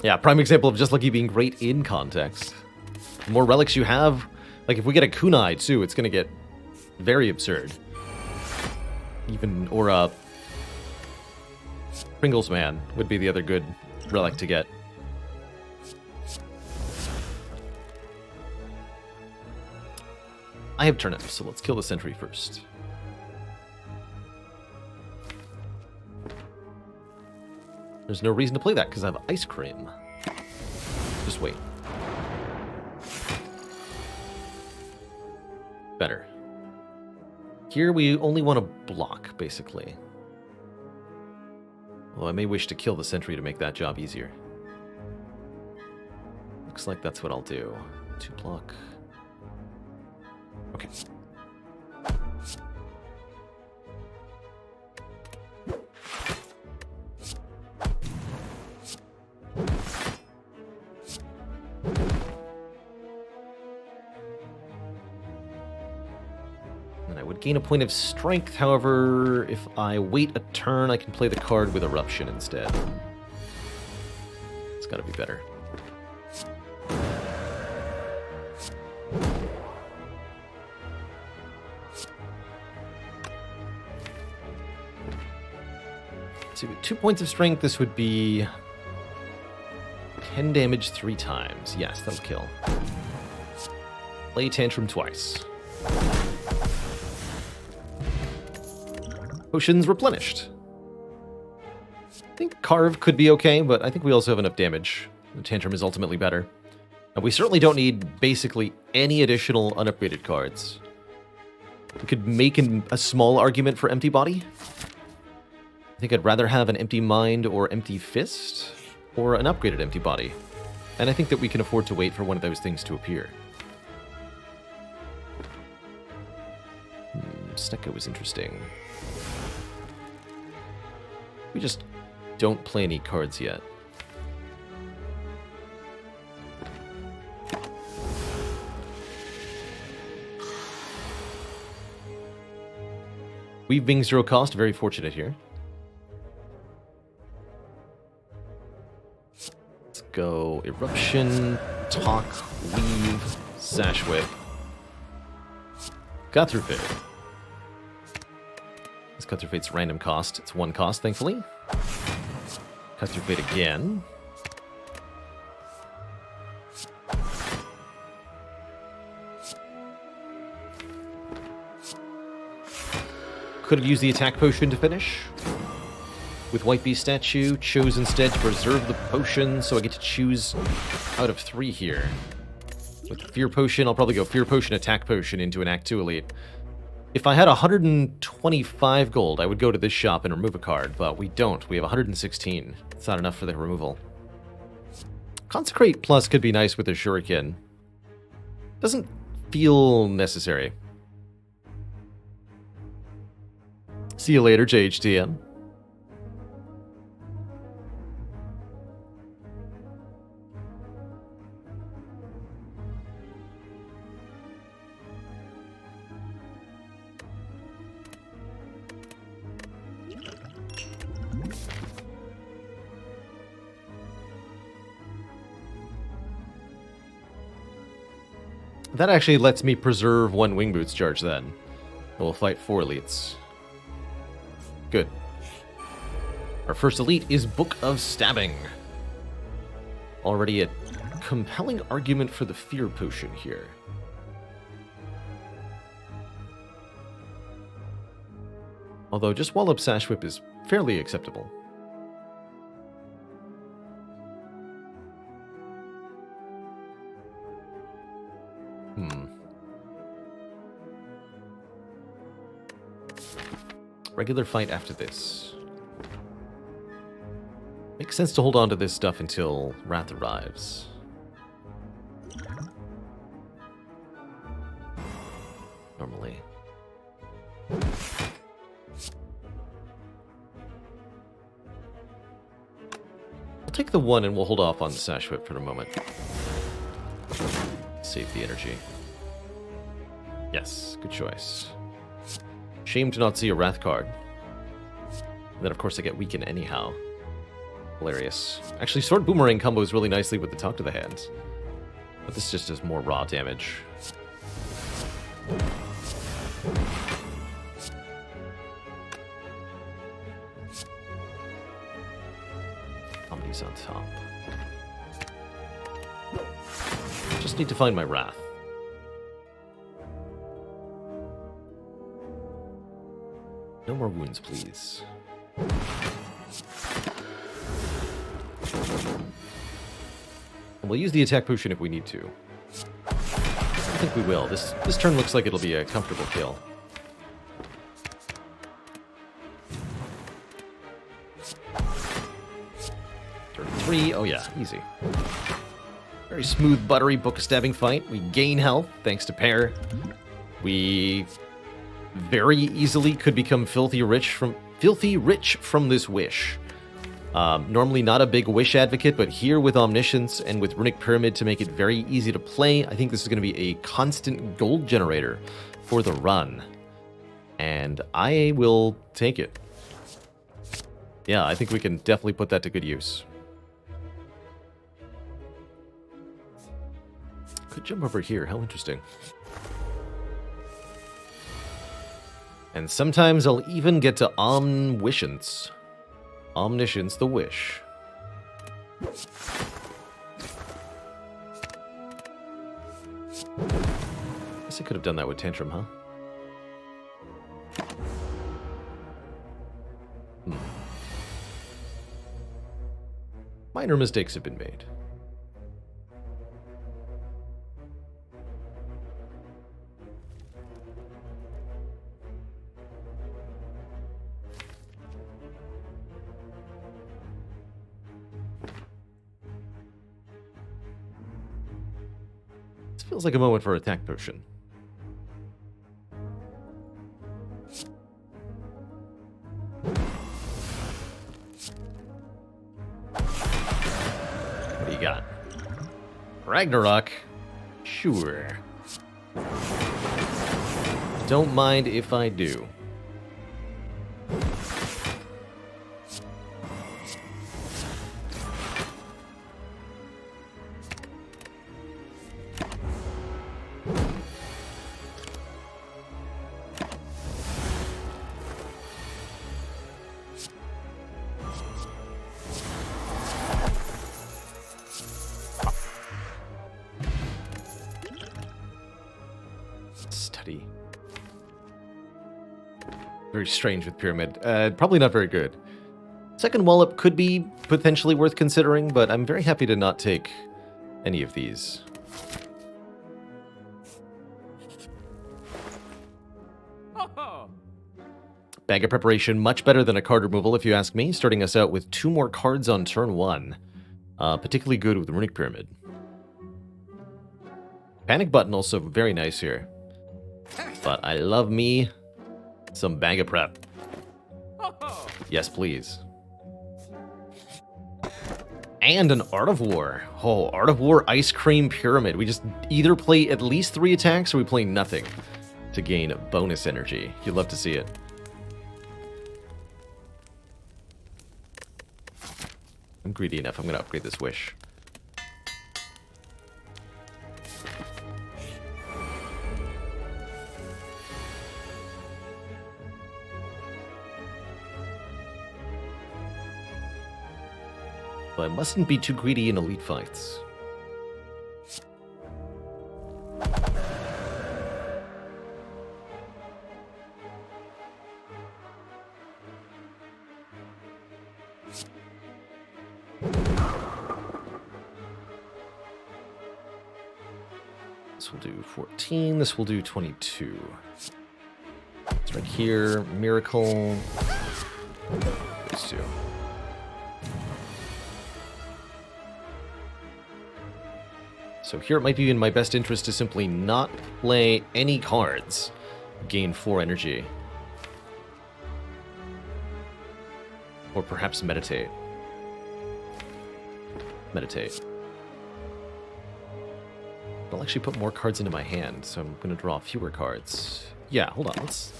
[SPEAKER 1] Yeah, prime example of just Lucky being great in context. The more relics you have, like if we get a kunai too, it's gonna get very absurd. Even, or a Pringles Man would be the other good relic to get. I have turnips, so let's kill the sentry first. There's no reason to play that, because I have ice cream. Just wait. Better. Here we only want to block, basically. Although I may wish to kill the sentry to make that job easier. Looks like that's what I'll do. 2 block. Okay. And I would gain a point of strength, however, if I wait a turn, I can play the card with Eruption instead. It's gotta be better. See, with 2 points of strength, this would be 10 damage 3 times. Yes, that'll kill. Play Tantrum twice. Potions replenished. I think Carve could be okay, but I think we also have enough damage. The Tantrum is ultimately better. And we certainly don't need basically any additional unupgraded cards. We could make a small argument for Empty Body. I think I'd rather have an Empty Mind or Empty Fist, or an upgraded Empty Body. And I think that we can afford to wait for one of those things to appear. Snecko is interesting. We just don't play any cards yet. Weave being 0 cost, very fortunate here. Let's go Eruption, Talk, Weave, Sash Whip. Cut Through Fate. This Cut Through Fate's random cost. It's 1 cost, thankfully. Cut Through Fate again. Could have used the attack potion to finish. With White Beast statue, chose instead to preserve the potion, so I get to choose out of 3 here. With the Fear Potion, I'll probably go Fear Potion, Attack Potion into an Act 2 Elite. If I had 125 gold, I would go to this shop and remove a card, but we don't. We have 116. It's not enough for the removal. Consecrate Plus could be nice with the Shuriken. Doesn't feel necessary. See you later, JHTM. That actually lets me preserve 1 Wing Boots charge then. We'll fight 4 elites. Good. Our first elite is Book of Stabbing. Already a compelling argument for the Fear Potion here. Although just Wallop Sash Whip is fairly acceptable. Regular fight after this. Makes sense to hold on to this stuff until Wrath arrives. Normally. I'll take the 1 and we'll hold off on the Sash Whip for a moment. Save the energy. Yes, good choice. Shame to not see a Wrath card. And then, of course, I get Weaken anyhow. Hilarious. Actually, Sword Boomerang combos really nicely with the Talk to the Hand. But this just does more raw damage. Comedy's on top. Just need to find my Wrath. No more wounds, please. And we'll use the attack potion if we need to. I think we will. This turn looks like it'll be a comfortable kill. Turn 3. Oh yeah, easy. Very smooth, buttery book stabbing fight. We gain health thanks to Pear. We very easily could become filthy rich from this wish. Normally not a big wish advocate, but here with Omniscience and with Runic Pyramid to make it very easy to play, I think this is going to be a constant gold generator for the run. And I will take it. Yeah, I think we can definitely put that to good use. Could jump over here, how interesting. And sometimes I'll even get to Omniscience. Omniscience the Wish. Guess I could have done that with Tantrum, huh? Minor mistakes have been made. Feels like a moment for attack potion. What do you got? Ragnarok? Sure. Don't mind if I do. Very strange with Pyramid. Probably not very good. Second Wallop could be potentially worth considering, but I'm very happy to not take any of these. Bag of Preparation, much better than a card removal if you ask me, starting us out with 2 more cards on turn 1. Particularly good with the Runic Pyramid. Panic Button also very nice here. But I love me some Bag of Prep. Yes, please. And an Art of War. Oh, Art of War Ice Cream Pyramid. We just either play at least 3 attacks or we play nothing to gain bonus energy. You'd love to see it. I'm greedy enough. I'm going to upgrade this wish. But I mustn't be too greedy in elite fights. This will do 14, this will do 22. It's right here, Miracle. These 2. So here it might be in my best interest to simply not play any cards. Gain 4 energy. Or perhaps meditate. Meditate. I'll actually put more cards into my hand, so I'm going to draw fewer cards. Yeah, hold on, let's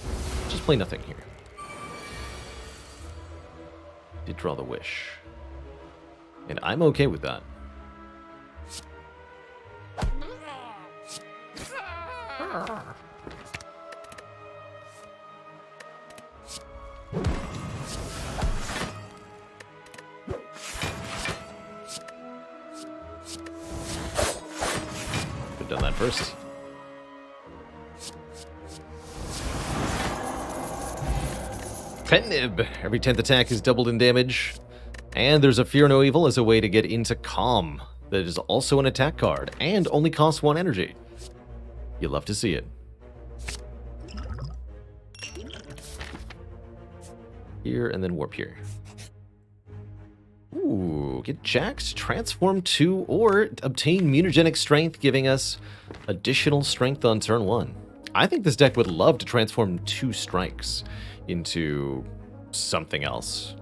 [SPEAKER 1] just play nothing here. Did draw the wish. And I'm okay with that. Could've done that first. Pet Nib. Every 10th attack is doubled in damage. And there's a Fear No Evil as a way to get into Calm. That is also an attack card, and only costs 1 energy. You love to see it. Here, and then Warp here. Ooh, get Jax, Transform 2, or obtain Mutagenic Strength, giving us additional strength on turn 1. I think this deck would love to transform 2 strikes into something else.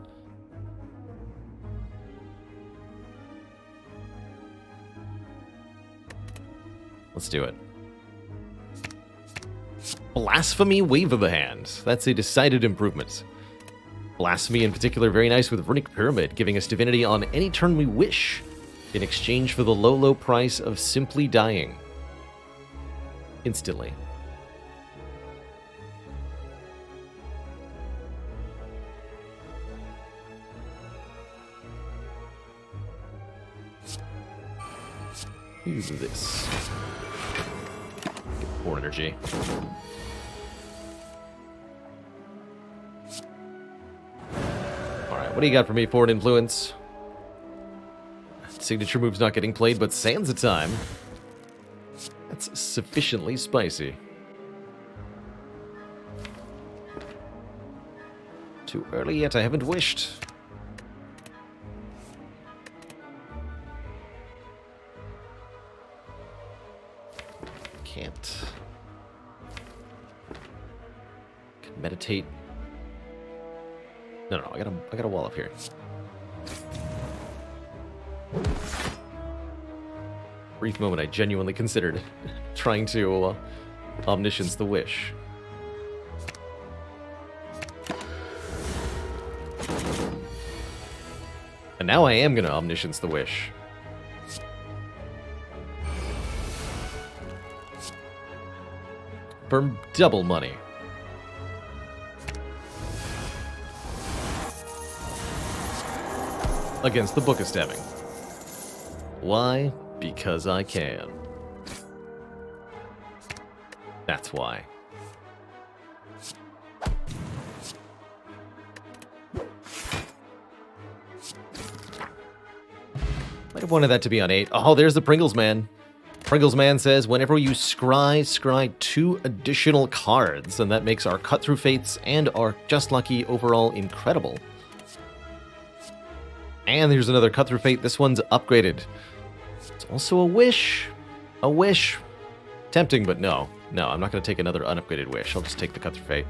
[SPEAKER 1] Let's do it. Blasphemy, Wave of the Hand. That's a decided improvement. Blasphemy in particular, very nice with Runic Pyramid, giving us divinity on any turn we wish, in exchange for the low, low price of simply dying. Instantly. Use this. Get more energy. Alright, what do you got for me, Forward Influence? Signature move's not getting played, but Sands of Time. That's sufficiently spicy. Too early yet, I haven't wished. Can't. Can meditate. No, I got a wall up here. Brief moment, I genuinely considered trying to omniscience the wish. And now I am gonna omniscience the wish. For double money. Against the Book of Stabbing. Why? Because I can. That's why. Might have wanted that to be on 8. Oh, there's the Pringles Man. Pringles Man says, whenever you scry 2 additional cards, and that makes our Cut Through Fates and our Just Lucky overall incredible. And there's another Cut Through Fate. This one's upgraded. It's also a wish. A wish. Tempting, but no. No, I'm not going to take another unupgraded wish. I'll just take the Cut Through Fate.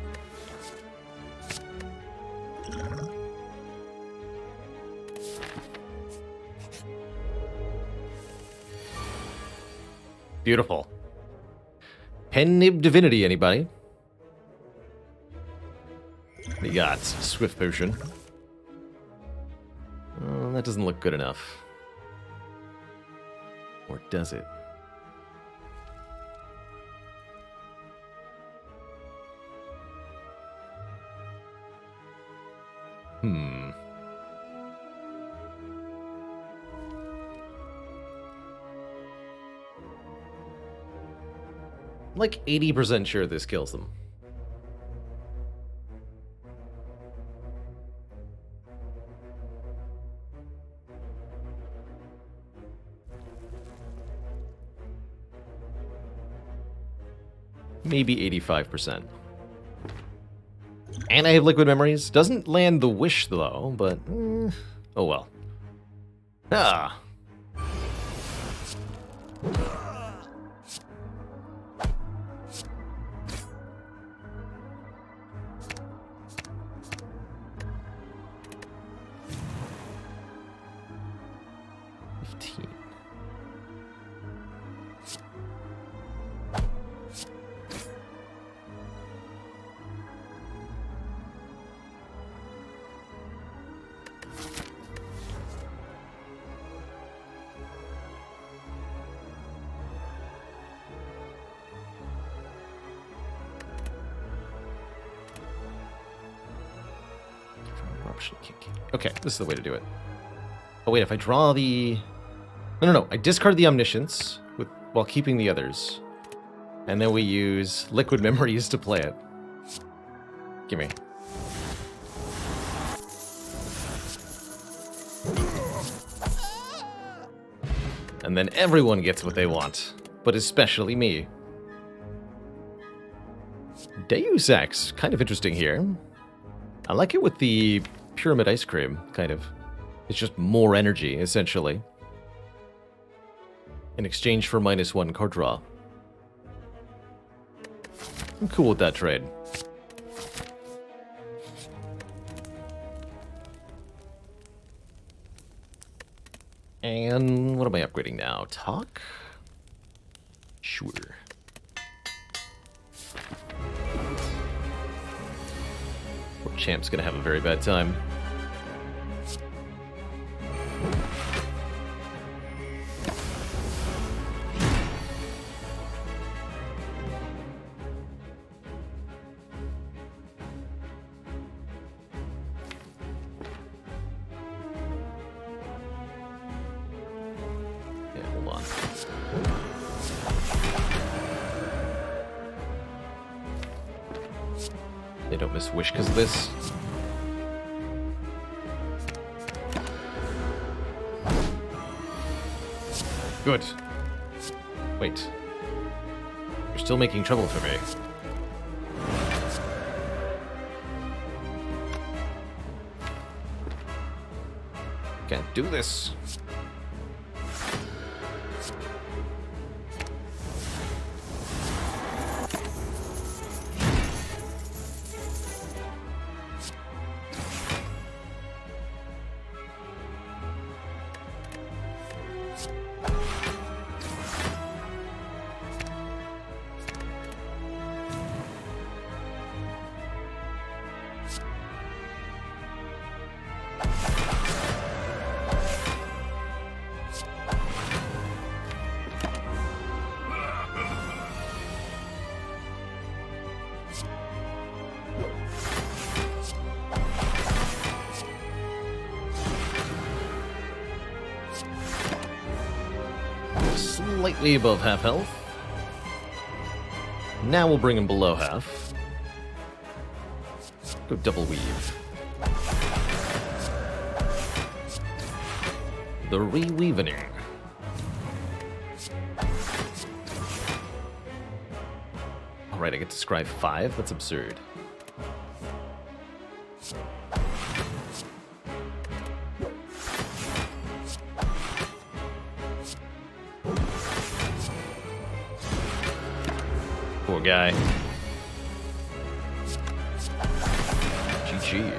[SPEAKER 1] Beautiful. Pen Nib Divinity, anybody? We got Swift Potion. Oh, that doesn't look good enough. Or does it? I'm like 80% sure this kills them. Maybe 85%. And I have Liquid Memories. Doesn't land the wish, though, but... oh well. Ah! unfortunately can't. Okay, this is the way to do it. Oh wait, if I draw the... No. I discard the Omniscience while keeping the others. And then we use Liquid Memories to play it. Gimme. And then everyone gets what they want, but especially me. Deus Ex, kind of interesting here. I like it with the Pyramid Ice Cream, kind of. It's just more energy, essentially. In exchange for -1 card draw. I'm cool with that trade. And what am I upgrading now? Talk? Sure. Poor Champ's gonna have a very bad time. They don't miss Wish because of this. Good. Wait. You're still making trouble for me. Can't do this. Slightly above half health. Now we'll bring him below half. Go double weave. The re-weavening. Alright, I get to scry 5? That's absurd. Poor guy. GG.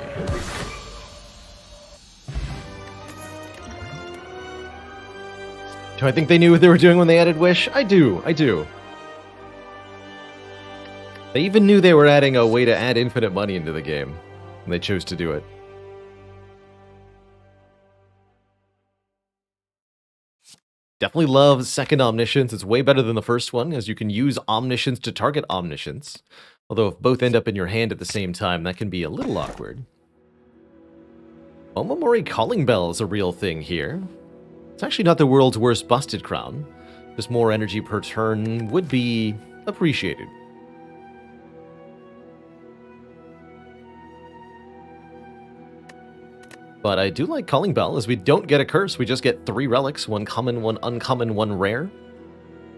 [SPEAKER 1] Do I think they knew what they were doing when they added Wish? I do. They even knew they were adding a way to add infinite money into the game, and they chose to do it. Definitely love second Omniscience. It's way better than the first one, as you can use Omniscience to target Omniscience. Although if both end up in your hand at the same time, that can be a little awkward. Omamori Calling Bell is a real thing here. It's actually not the world's worst busted crown. Just more energy per turn would be appreciated. But I do like Calling Bell, as we don't get a curse, we just get 3 relics, 1 common, 1 uncommon, 1 rare.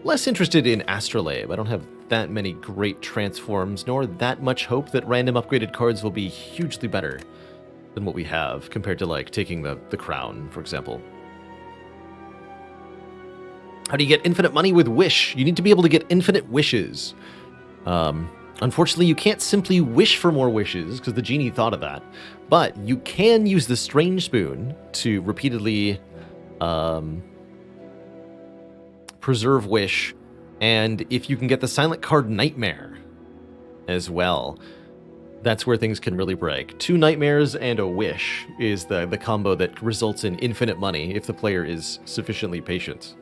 [SPEAKER 1] Less interested in Astrolabe. I don't have that many great transforms, nor that much hope that random upgraded cards will be hugely better than what we have, compared to, like, taking the crown, for example. How do you get infinite money with Wish? You need to be able to get infinite wishes. Unfortunately, you can't simply wish for more wishes, because the genie thought of that. But you can use the Strange Spoon to repeatedly preserve Wish, and if you can get the silent card Nightmare as well, that's where things can really break. 2 Nightmares and a Wish is the combo that results in infinite money if the player is sufficiently patient.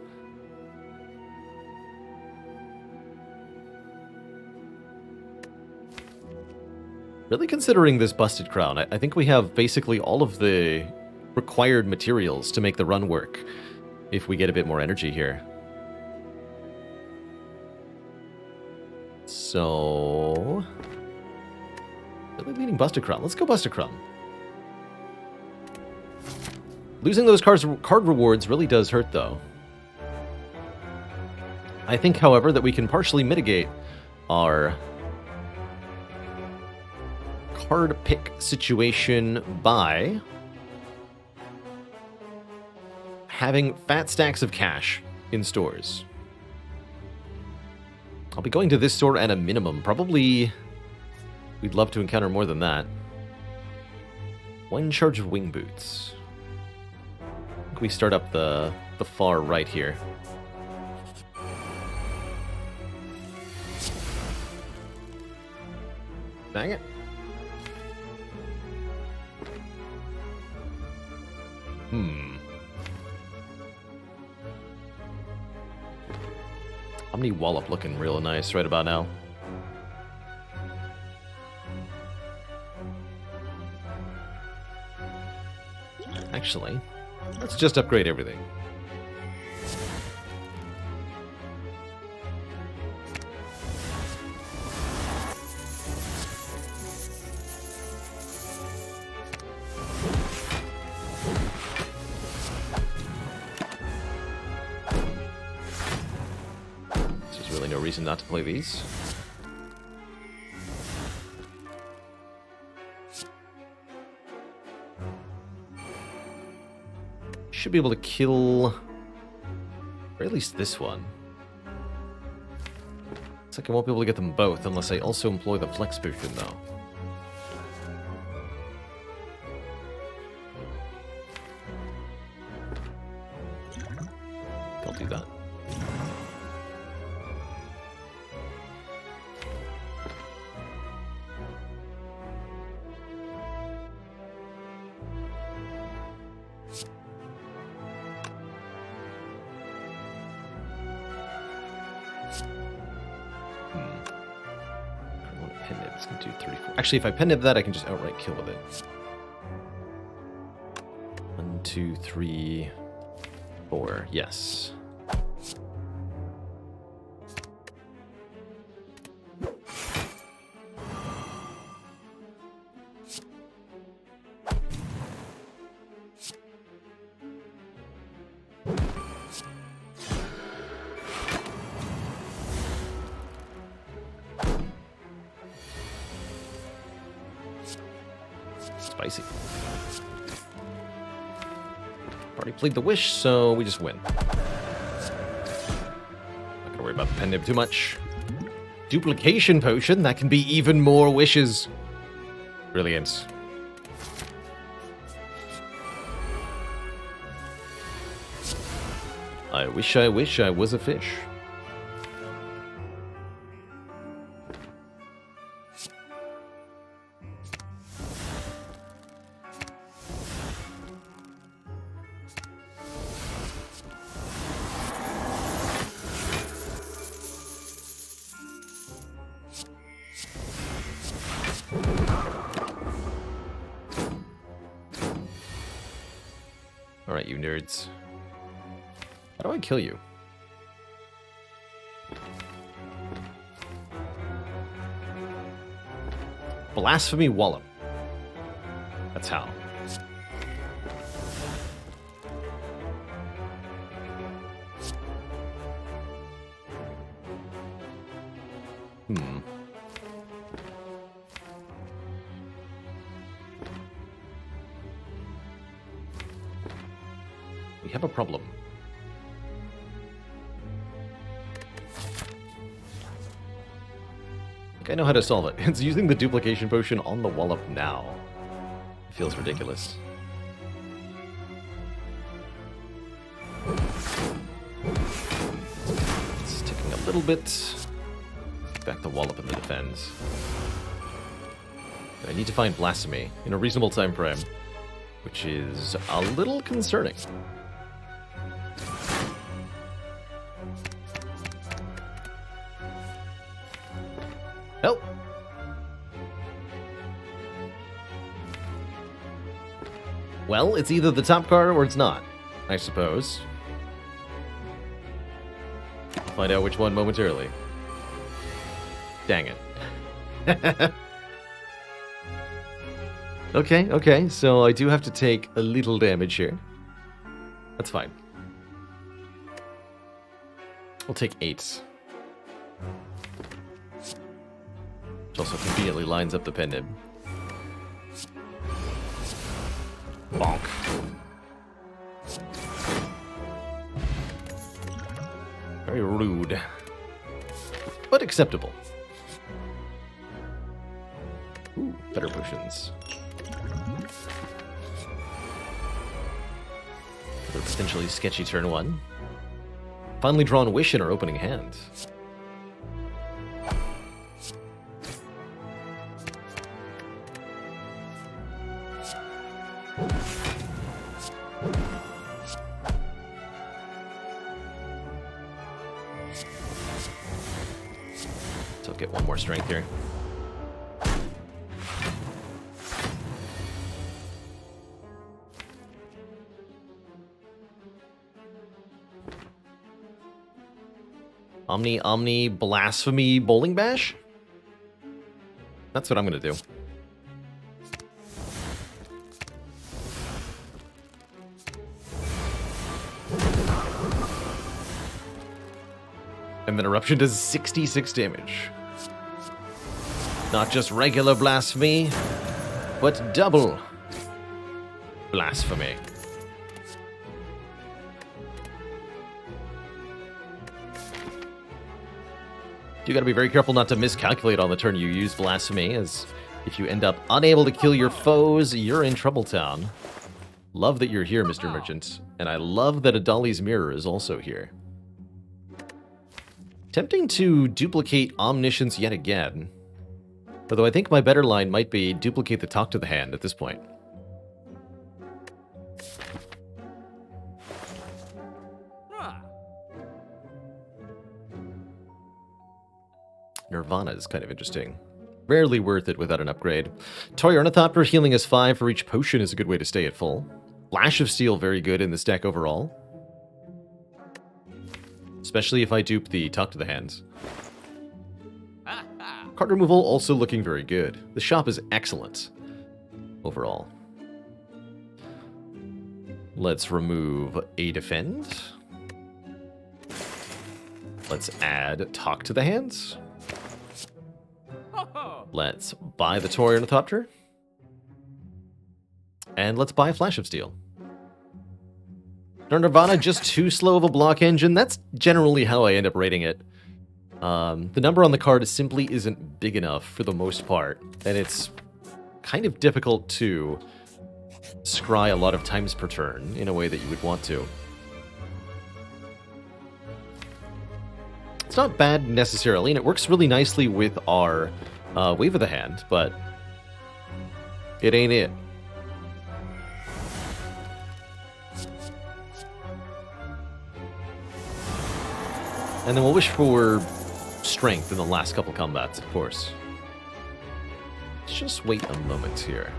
[SPEAKER 1] Really considering this busted crown, I think we have basically all of the required materials to make the run work if we get a bit more energy here. So... really leading busted crown. Let's go busted crown. Losing those card rewards really does hurt, though. I think, however, that we can partially mitigate our card pick situation by having fat stacks of cash in stores. I'll be going to this store at a minimum. Probably we'd love to encounter more than that. One charge of wing boots. I think we start up the far right here. Dang it. Omni Wallop looking real nice right about now. Actually, let's just upgrade everything. There's really no reason not to play these. Should be able to kill, or at least this one. Looks like I won't be able to get them both unless I also employ the flex potion, though. I'll do that. Actually, if I pen nib that, I can just outright kill with it. 1, 2, 3, 4. Yes. Spicy. Already played the wish, so we just win. Not gonna worry about the pen nib too much. Duplication potion, that can be even more wishes. Brilliant. I wish I was a fish. Alright, you nerds. How do I kill you? Blasphemy Wallop. That's how. We have a problem. I think I know how to solve it. It's using the duplication potion on the Wallop now. It feels ridiculous. It's ticking a little bit. Back the Wallop in the defense. I need to find Blasphemy in a reasonable time frame, which is a little concerning. Help! Well, it's either the top card or it's not, I suppose. Find out which one momentarily. Dang it. Okay, so I do have to take a little damage here. That's fine. We'll take 8. Which also conveniently lines up the pen nib. Bonk. Very rude. But acceptable. Ooh, better potions. Another potentially sketchy turn 1. Finally drawn Wish in our opening hand. So I'll get one more strength here. Omni Blasphemy Bowling Bash? That's what I'm gonna do. And then Eruption does 66 damage. Not just regular Blasphemy, but double Blasphemy. You gotta be very careful not to miscalculate on the turn you use Blasphemy, as if you end up unable to kill your foes, you're in trouble town. Love that you're here, Mr. Merchant, and I love that Adali's Mirror is also here. Tempting to duplicate Omniscience yet again, although I think my better line might be duplicate the Talk to the Hand at this point. Nirvana is kind of interesting. Rarely worth it without an upgrade. Toy Ornithopter healing us 5 for each potion is a good way to stay at full. Flash of Steel very good in this deck overall. Especially if I dupe the Talk to the Hands. Card removal also looking very good. The shop is excellent overall. Let's remove a Defend. Let's add Talk to the Hands. Let's buy the Toy Ornithopter. And let's buy Flash of Steel. Nirvana, just too slow of a block engine. That's generally how I end up rating it. The number on the card simply isn't big enough for the most part. And it's kind of difficult to scry a lot of times per turn in a way that you would want to. It's not bad necessarily, and it works really nicely with our Wave of the Hand, but it ain't it. And then we'll wish for strength in the last couple combats, of course. Let's just wait a moment here.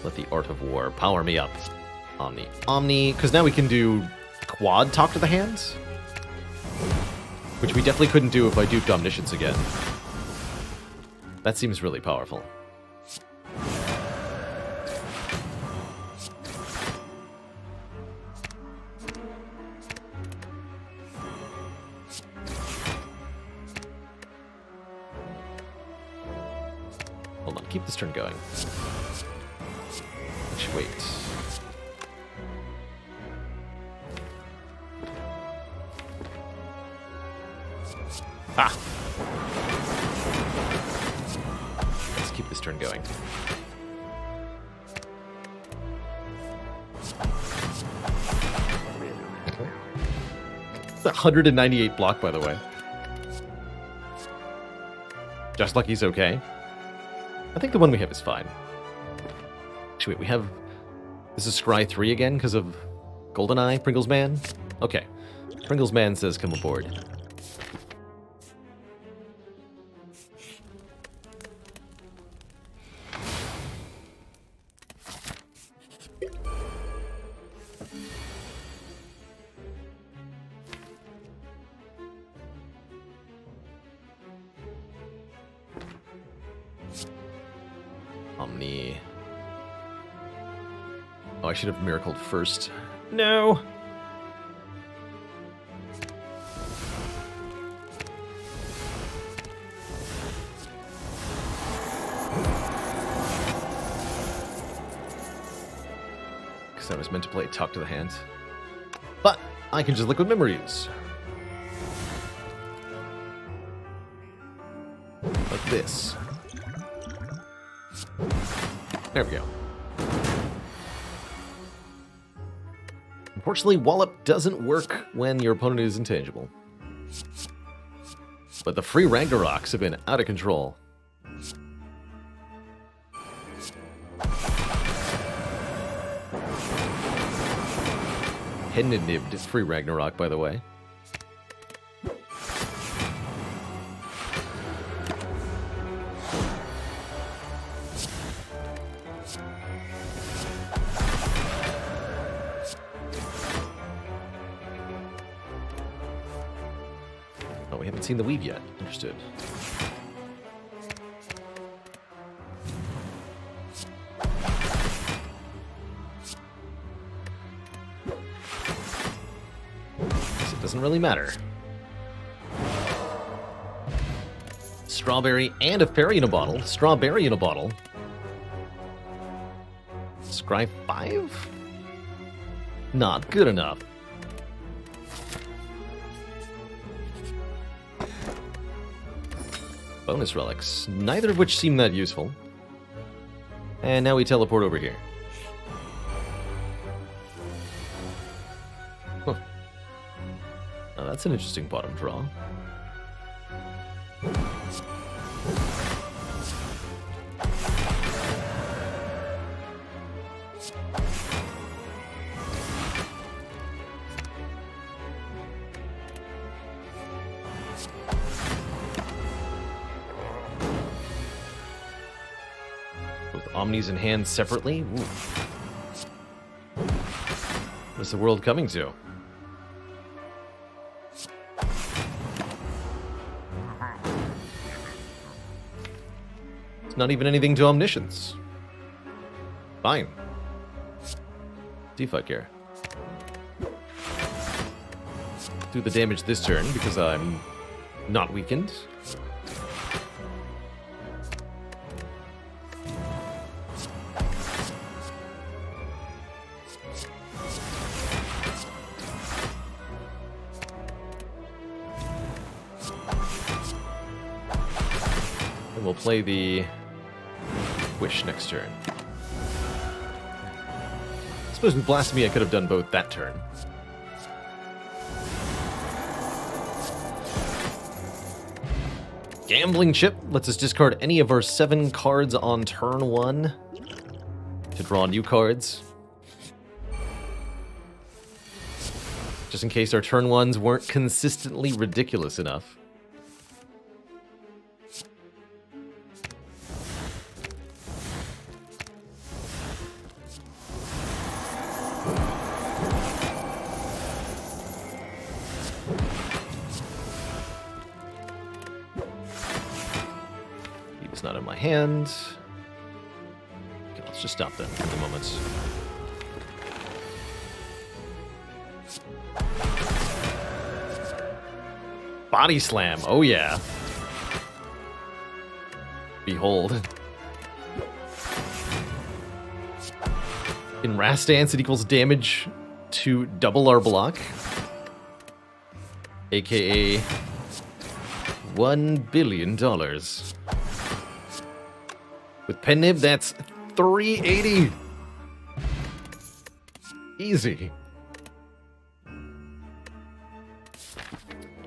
[SPEAKER 1] Let the Art of War power me up. Omni, because now we can do quad Talk to the Hands, which we definitely couldn't do if I duped Omniscience again. That seems really powerful. Hold on, keep this turn going. Actually, wait. Ah! Let's keep this turn going. It's 198 block, by the way. Just like he's okay. I think the one we have is fine. Actually, wait, we have... This is Scry 3 again because of GoldenEye, Pringles Man? Okay. Pringles Man says come aboard. Omni. Oh, I should have miracled first. No! Because I was meant to play Talk to the Hand. But I can just Liquid Memories. Like this. There we go. Unfortunately, Wallop doesn't work when your opponent is intangible. But the free Ragnaroks have been out of control. Nibbed is free Ragnarok, by the way. Oh, we haven't seen the weave yet. Understood. Doesn't really matter. Strawberry and a fairy in a bottle. Strawberry in a bottle. Scry 5? Not good enough. Bonus relics, neither of which seem that useful. And now we teleport over here. Huh. Now that's an interesting bottom draw. With Omnis in hand separately? Ooh. What's the world coming to? It's not even anything to Omniscience. Fine. See if I care. Do the damage this turn because I'm not weakened. And we'll play the Wish next turn. I suppose with Blasphemy I could have done both that turn. Gambling Chip lets us discard any of our 7 cards on turn 1 to draw new cards. Just in case our turn 1s weren't consistently ridiculous enough. It's not in my hand. Okay, let's just stop them for the moment. Body Slam, oh yeah. Behold. In Rastance, it equals damage to double our block. AKA $1 billion. With Pen Nib, that's 380. Easy.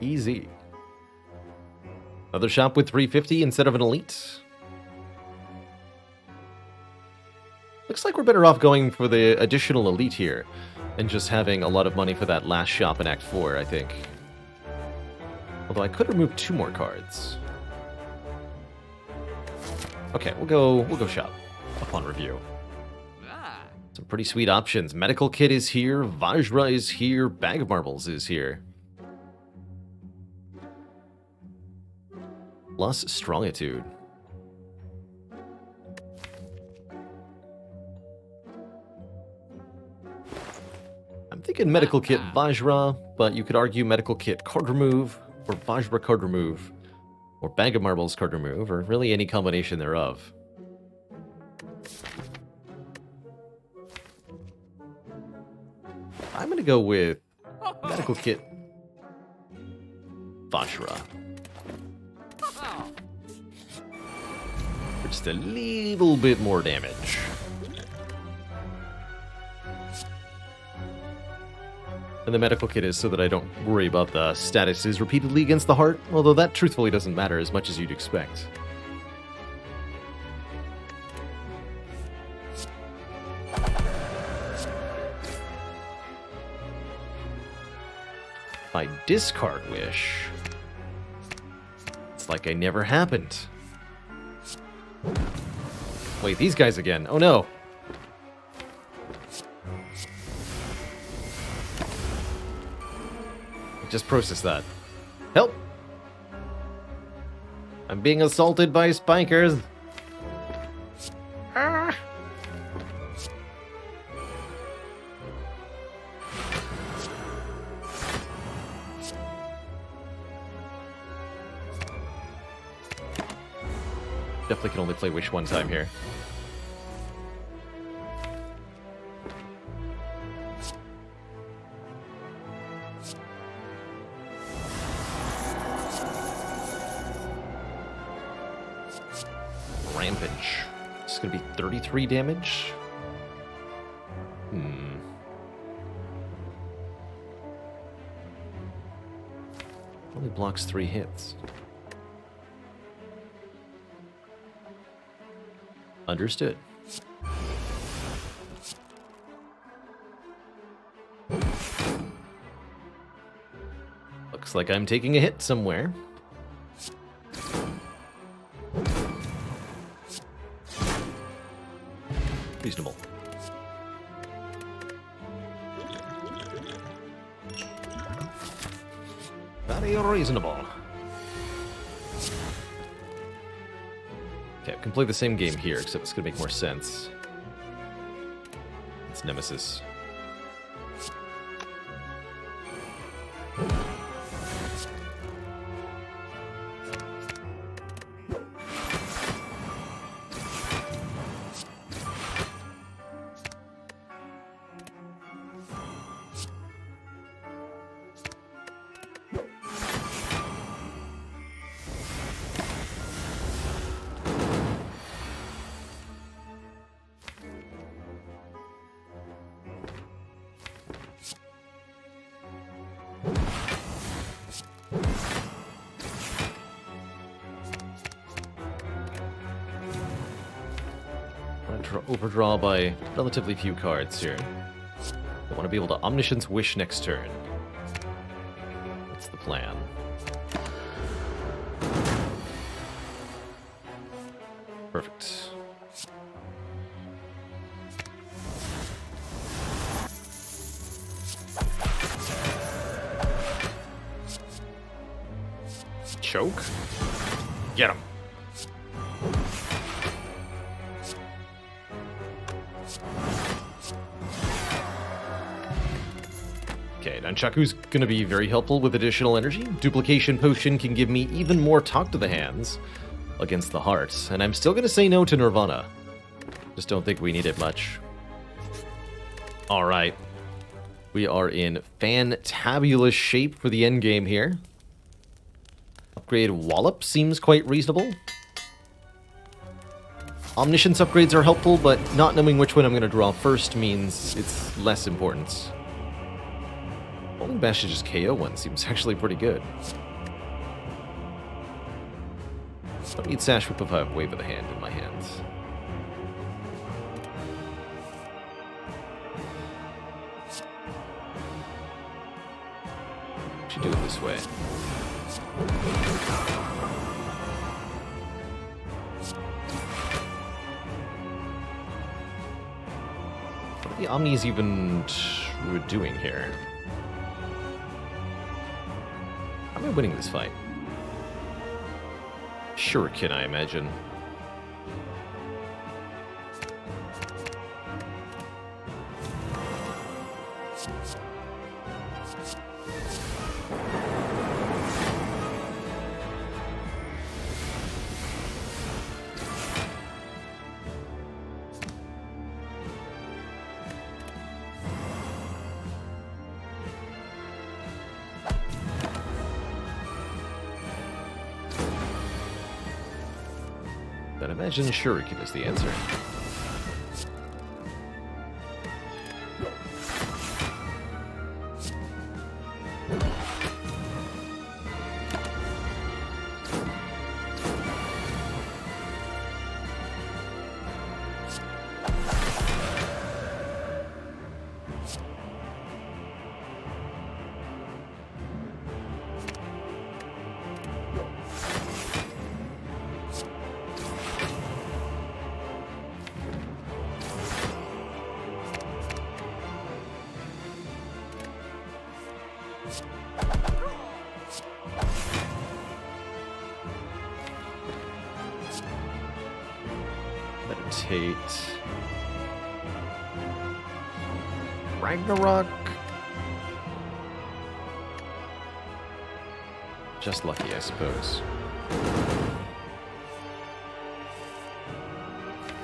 [SPEAKER 1] Easy. Another shop with 350 instead of an elite. Looks like we're better off going for the additional elite here and just having a lot of money for that last shop in Act 4, I think. Although I could remove 2 more cards. Okay, we'll go shop upon review. Some pretty sweet options. Medical Kit is here, Vajra is here, Bag of Marbles is here. Plus Strongitude. thinking Medical Kit Vajra, but you could argue Medical Kit Card Remove, or Vajra Card Remove, or Bag of Marbles Card Remove, or really any combination thereof. I'm going to go with Medical Kit Vajra. For just a little bit more damage. And the medical kit is so that I don't worry about the statuses repeatedly against the heart, although that truthfully doesn't matter as much as you'd expect. If I discard Wish, it's like I never happened. Wait, these guys again. Oh no. Just process that. Help! I'm being assaulted by spikers. Ah. Definitely can only play Wish one time here. Rampage. It's going to be 33 damage. Only blocks 3 hits. Understood. Looks like I'm taking a hit somewhere. Reasonable. Very reasonable. Okay, I can play the same game here, except it's gonna make more sense. It's Nemesis. Overdraw by relatively few cards here. I want to be able to Omniscience Wish next turn. That's the plan. Perfect. Choke? Get him. Okay, Nunchaku's gonna be very helpful with additional energy. Duplication Potion can give me even more talk to the hands against the hearts, and I'm still gonna say no to Nirvana. Just don't think we need it much. Alright. We are in fantabulous shape for the endgame here. Upgrade Wallop seems quite reasonable. Omniscience upgrades are helpful, but not knowing which one I'm gonna draw first means it's less important. Rolling Bash to just KO one seems actually pretty good. Don't need Sash Whip if I have Wave of the Hand in my hands. Should do it this way. What are the Omnis even doing here? How am I winning this fight? Shuriken, I imagine. I'd imagine Shuriken is the answer. Meditate. Ragnarok. Just lucky, I suppose.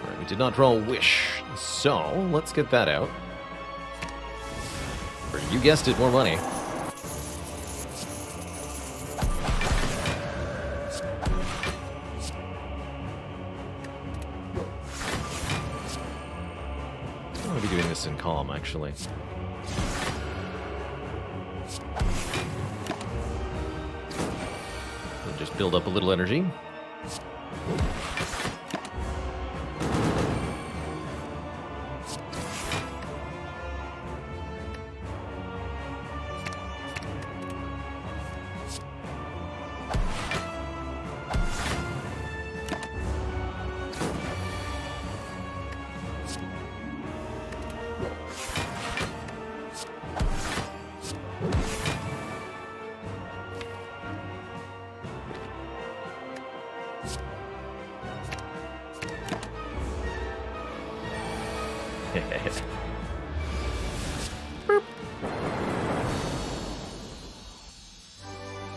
[SPEAKER 1] Alright, we did not draw a wish, so let's get that out. Or you guessed it, more money. I'll be doing this in calm, actually. We'll just build up a little energy.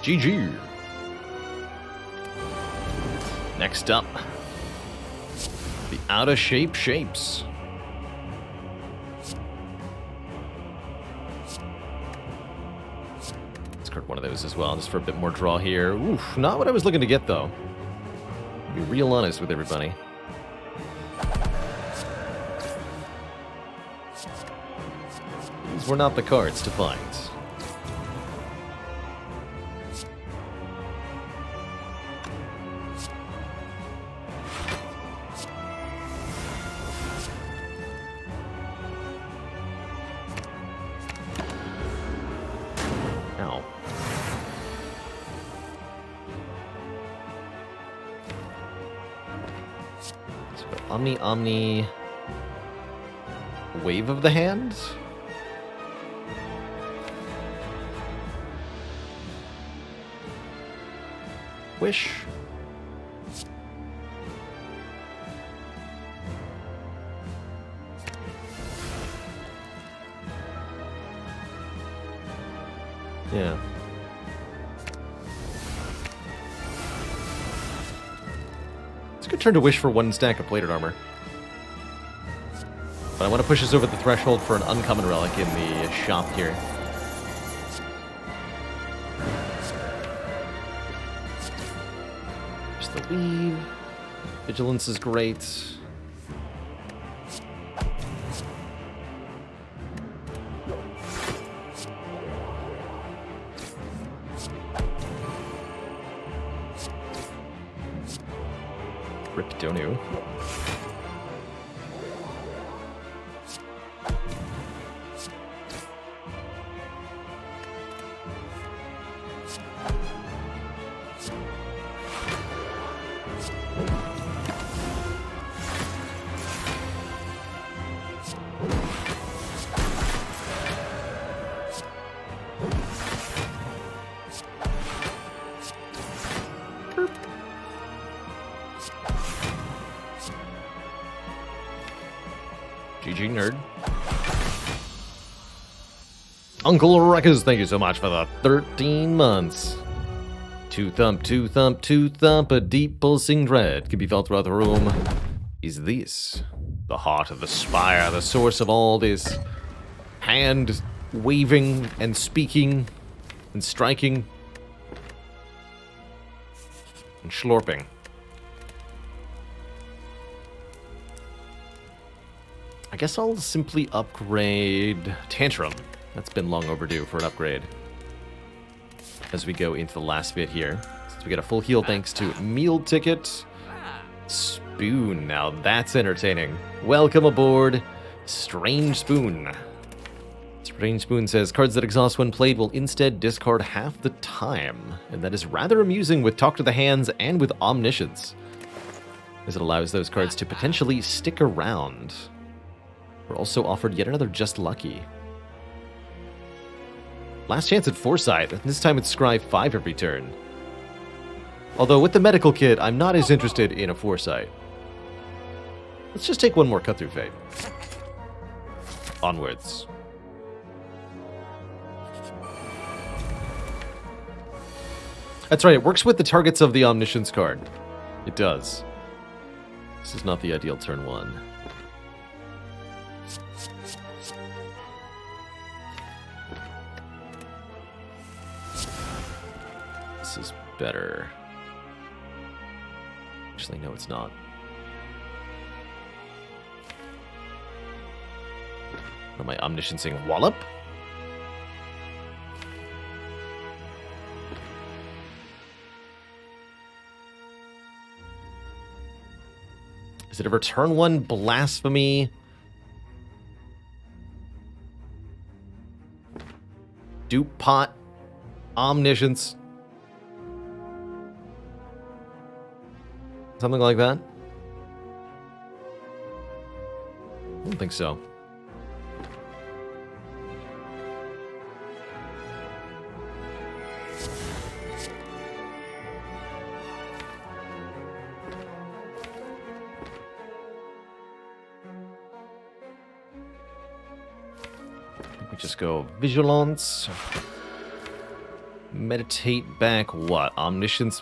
[SPEAKER 1] GG. Next up, the out of shape shapes. Discard one of those as well, just for a bit more draw here. Oof, not what I was looking to get though. Be real honest with everybody. These were not the cards to find. Ow. So Omni Wave of the Hand? Wish. Yeah. It's a good turn to wish for one stack of plated armor. But I want to push us over the threshold for an uncommon relic in the shop here. There's the weave. Vigilance is great. Rip Donu. GG, nerd. Uncle Ruckus, thank you so much for the 13 months. Two thump, two thump, two thump, a deep pulsing dread can be felt throughout the room. Is this the heart of the Spire, the source of all this hand waving and speaking and striking and schlorping? I guess I'll simply upgrade Tantrum. That's been long overdue for an upgrade. As we go into the last bit here. So we get a full heal thanks to Meal Ticket. Spoon, now that's entertaining. Welcome aboard, Strange Spoon. Strange Spoon says, cards that exhaust when played will instead discard half the time. And that is rather amusing with Talk to the Hands and with Omniscience, as it allows those cards to potentially stick around. We're also offered yet another Just Lucky. Last chance at Foresight. This time it's Scry 5 every turn. Although with the medical kit, I'm not as interested in a Foresight. Let's just take one more Cut Through Fate. Onwards. That's right, it works with the targets of the Omniscience card. It does. This is not the ideal turn 1. This is better. Actually, no, it's not. Am I omnisciencing Wallop? Is it a return 1 blasphemy? Dupe pot, omniscience. Something like that? I don't think so. We just go Vigilance. Meditate back what? Omniscience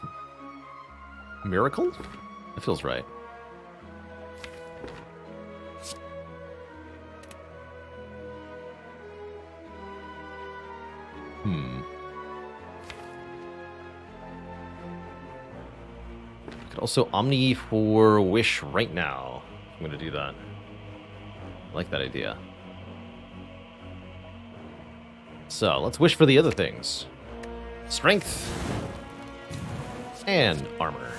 [SPEAKER 1] Miracle? That feels right. Could also Omni for Wish right now. I'm gonna do that. I like that idea. So, let's wish for the other things. Strength. And armor.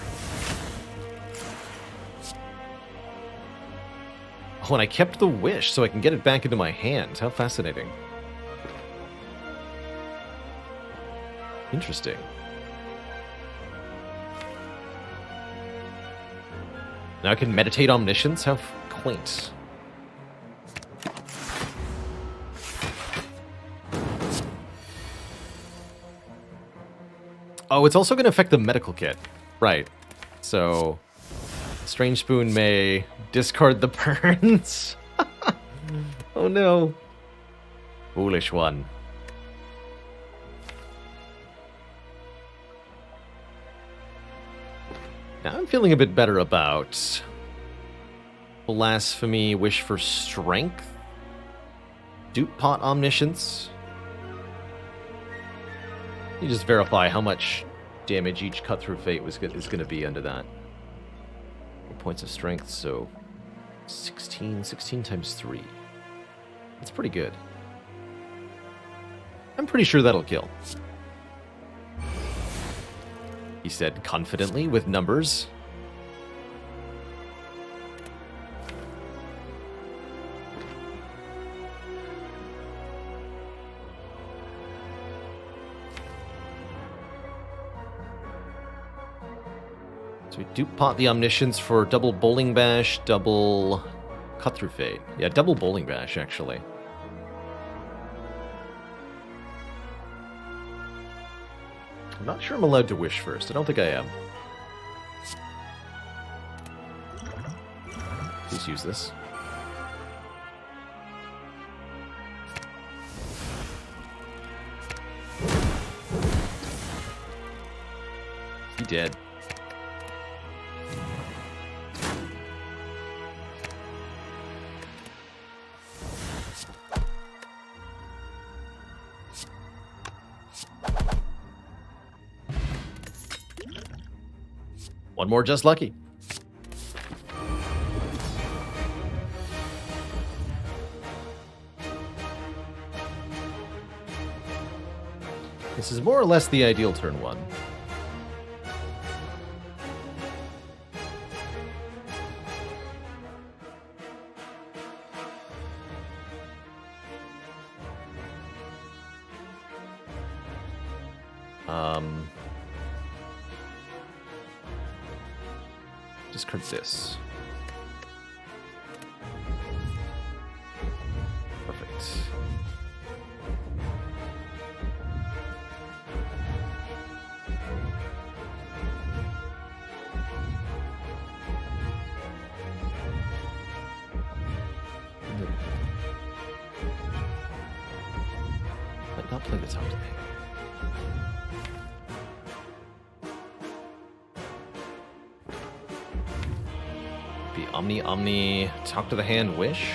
[SPEAKER 1] Oh, and I kept the wish so I can get it back into my hand. How fascinating. Interesting. Now I can meditate omniscience? How quaint. Oh, it's also going to affect the medical kit. Right. So, Strange Spoon may discard the burns. Oh no. Foolish one. Now I'm feeling a bit better about Blasphemy, Wish for Strength, Dupe Pot Omniscience. You just verify how much damage each Cut Through Fate is going to be under that. Points of strength, so 16 times 3. That's pretty good. I'm pretty sure that'll kill. He said confidently with numbers. So we dupe pot the Omniscience for double Bowling Bash, double Cut Through Fate. Yeah, double Bowling Bash, actually. I'm not sure I'm allowed to wish first. I don't think I am. Please use this. dead. One more just lucky. This is more or less the ideal turn one. Discard this. Perfect. Might not play the top today. Be Omni, talk to the hand, wish?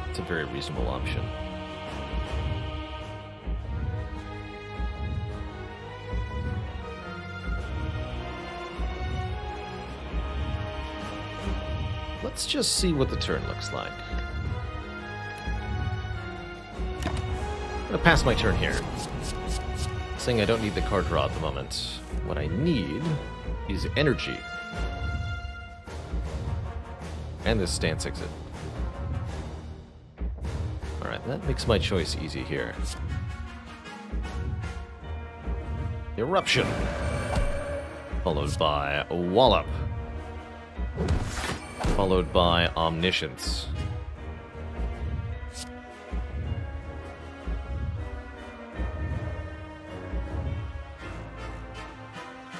[SPEAKER 1] It's a very reasonable option. Let's just see what the turn looks like. I'm gonna pass my turn here. Saying I don't need the card draw at the moment. What I need is energy. And this stance exit. Alright, that makes my choice easy here. Eruption. Followed by Wallop. Followed by Omniscience.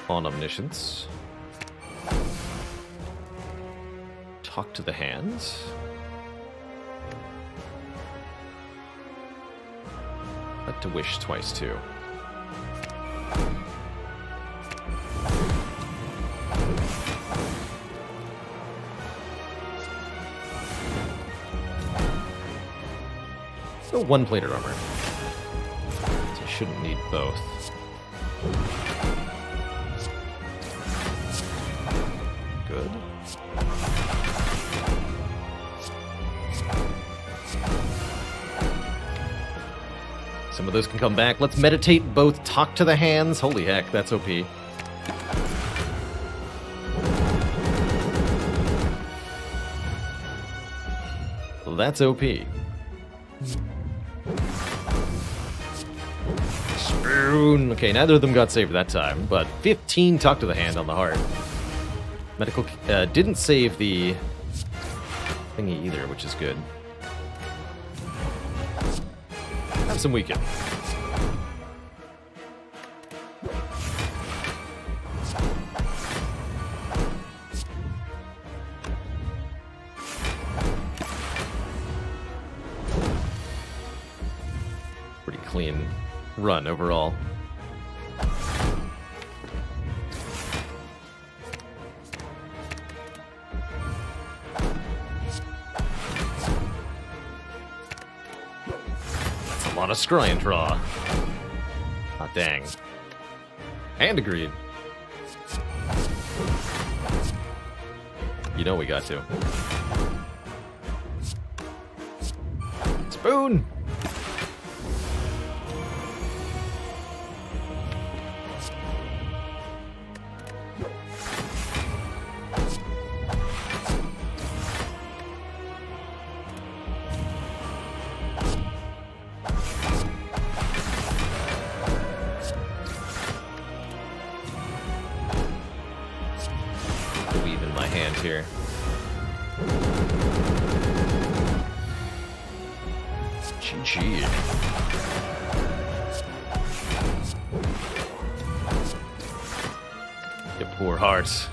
[SPEAKER 1] On Omniscience. Talk to the hands. I'd like to wish twice too. So one plated armor. So I shouldn't need both. Good. Some of those can come back. Let's meditate both talk to the hands. Holy heck, that's OP. Well, that's OP. Spoon. Okay, neither of them got saved that time, but 15 talk to the hand on the heart. Medical didn't save the thingy either, which is good. Have some weekend. Pretty clean run overall. On a scry and draw. Ah, dang. And agreed. You know we got to. Spoon! Here. GG. You poor hearts.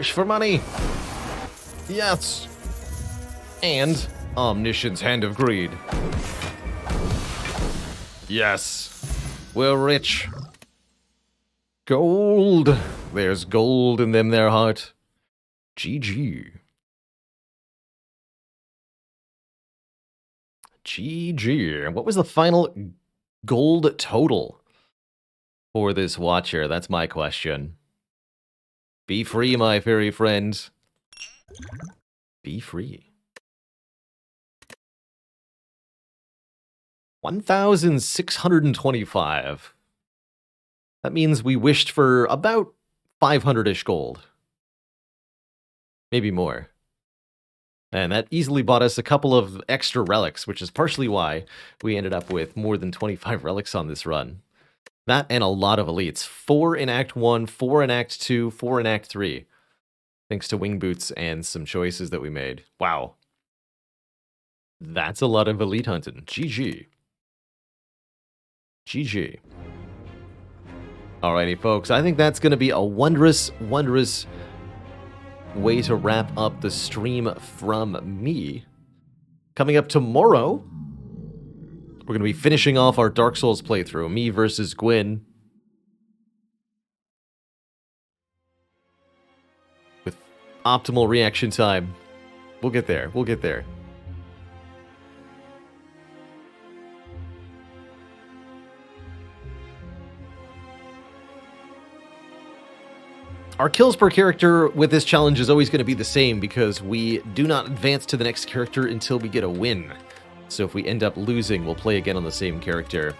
[SPEAKER 1] Wish for money. Yes. And Omniscience Hand of Greed. Yes. We're rich. Gold. There's gold in them there, heart. GG. GG. What was the final gold total for this watcher? That's my question. Be free, my fairy friends. Be free. 1,625. That means we wished for about 500-ish gold. Maybe more. And that easily bought us a couple of extra relics, which is partially why we ended up with more than 25 relics on this run. That and a lot of elites. 4 in Act 1, 4 in Act 2, 4 in Act 3. Thanks to wing boots and some choices that we made. Wow. That's a lot of elite hunting. GG. GG. Alrighty, folks. I think that's going to be a wondrous, wondrous way to wrap up the stream from me. Coming up tomorrow, we're going to be finishing off our Dark Souls playthrough. Me versus Gwyn. With optimal reaction time. We'll get there. We'll get there. Our kills per character with this challenge is always going to be the same because we do not advance to the next character until we get a win. So if we end up losing, we'll play again on the same character.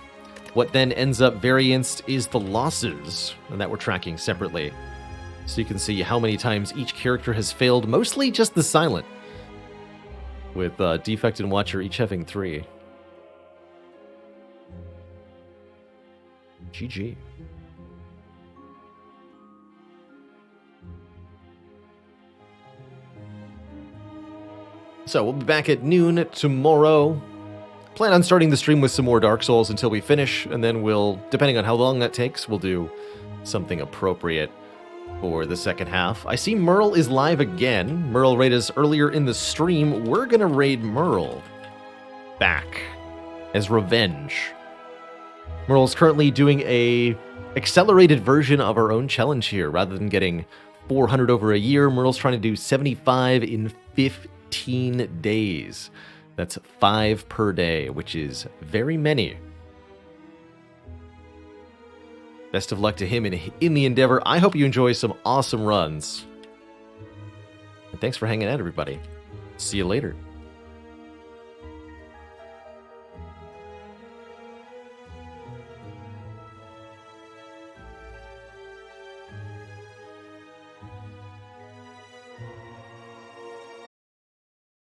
[SPEAKER 1] What then ends up varianced is the losses, and that we're tracking separately. So you can see how many times each character has failed, mostly just the silent, with Defect and Watcher each having 3. GG. So we'll be back at noon tomorrow. Plan on starting the stream with some more Dark Souls until we finish, and then we'll, depending on how long that takes, we'll do something appropriate for the second half. I see Merle is live again. Merle raided us earlier in the stream. We're gonna raid Merle back as revenge. Merle's currently doing a accelerated version of our own challenge here. Rather than getting 400 over a year, Merle's trying to do 75 in 15 days. That's 5 per day, which is very many. Best of luck to him in the endeavor. I hope you enjoy some awesome runs. And thanks for hanging out, everybody. See you later.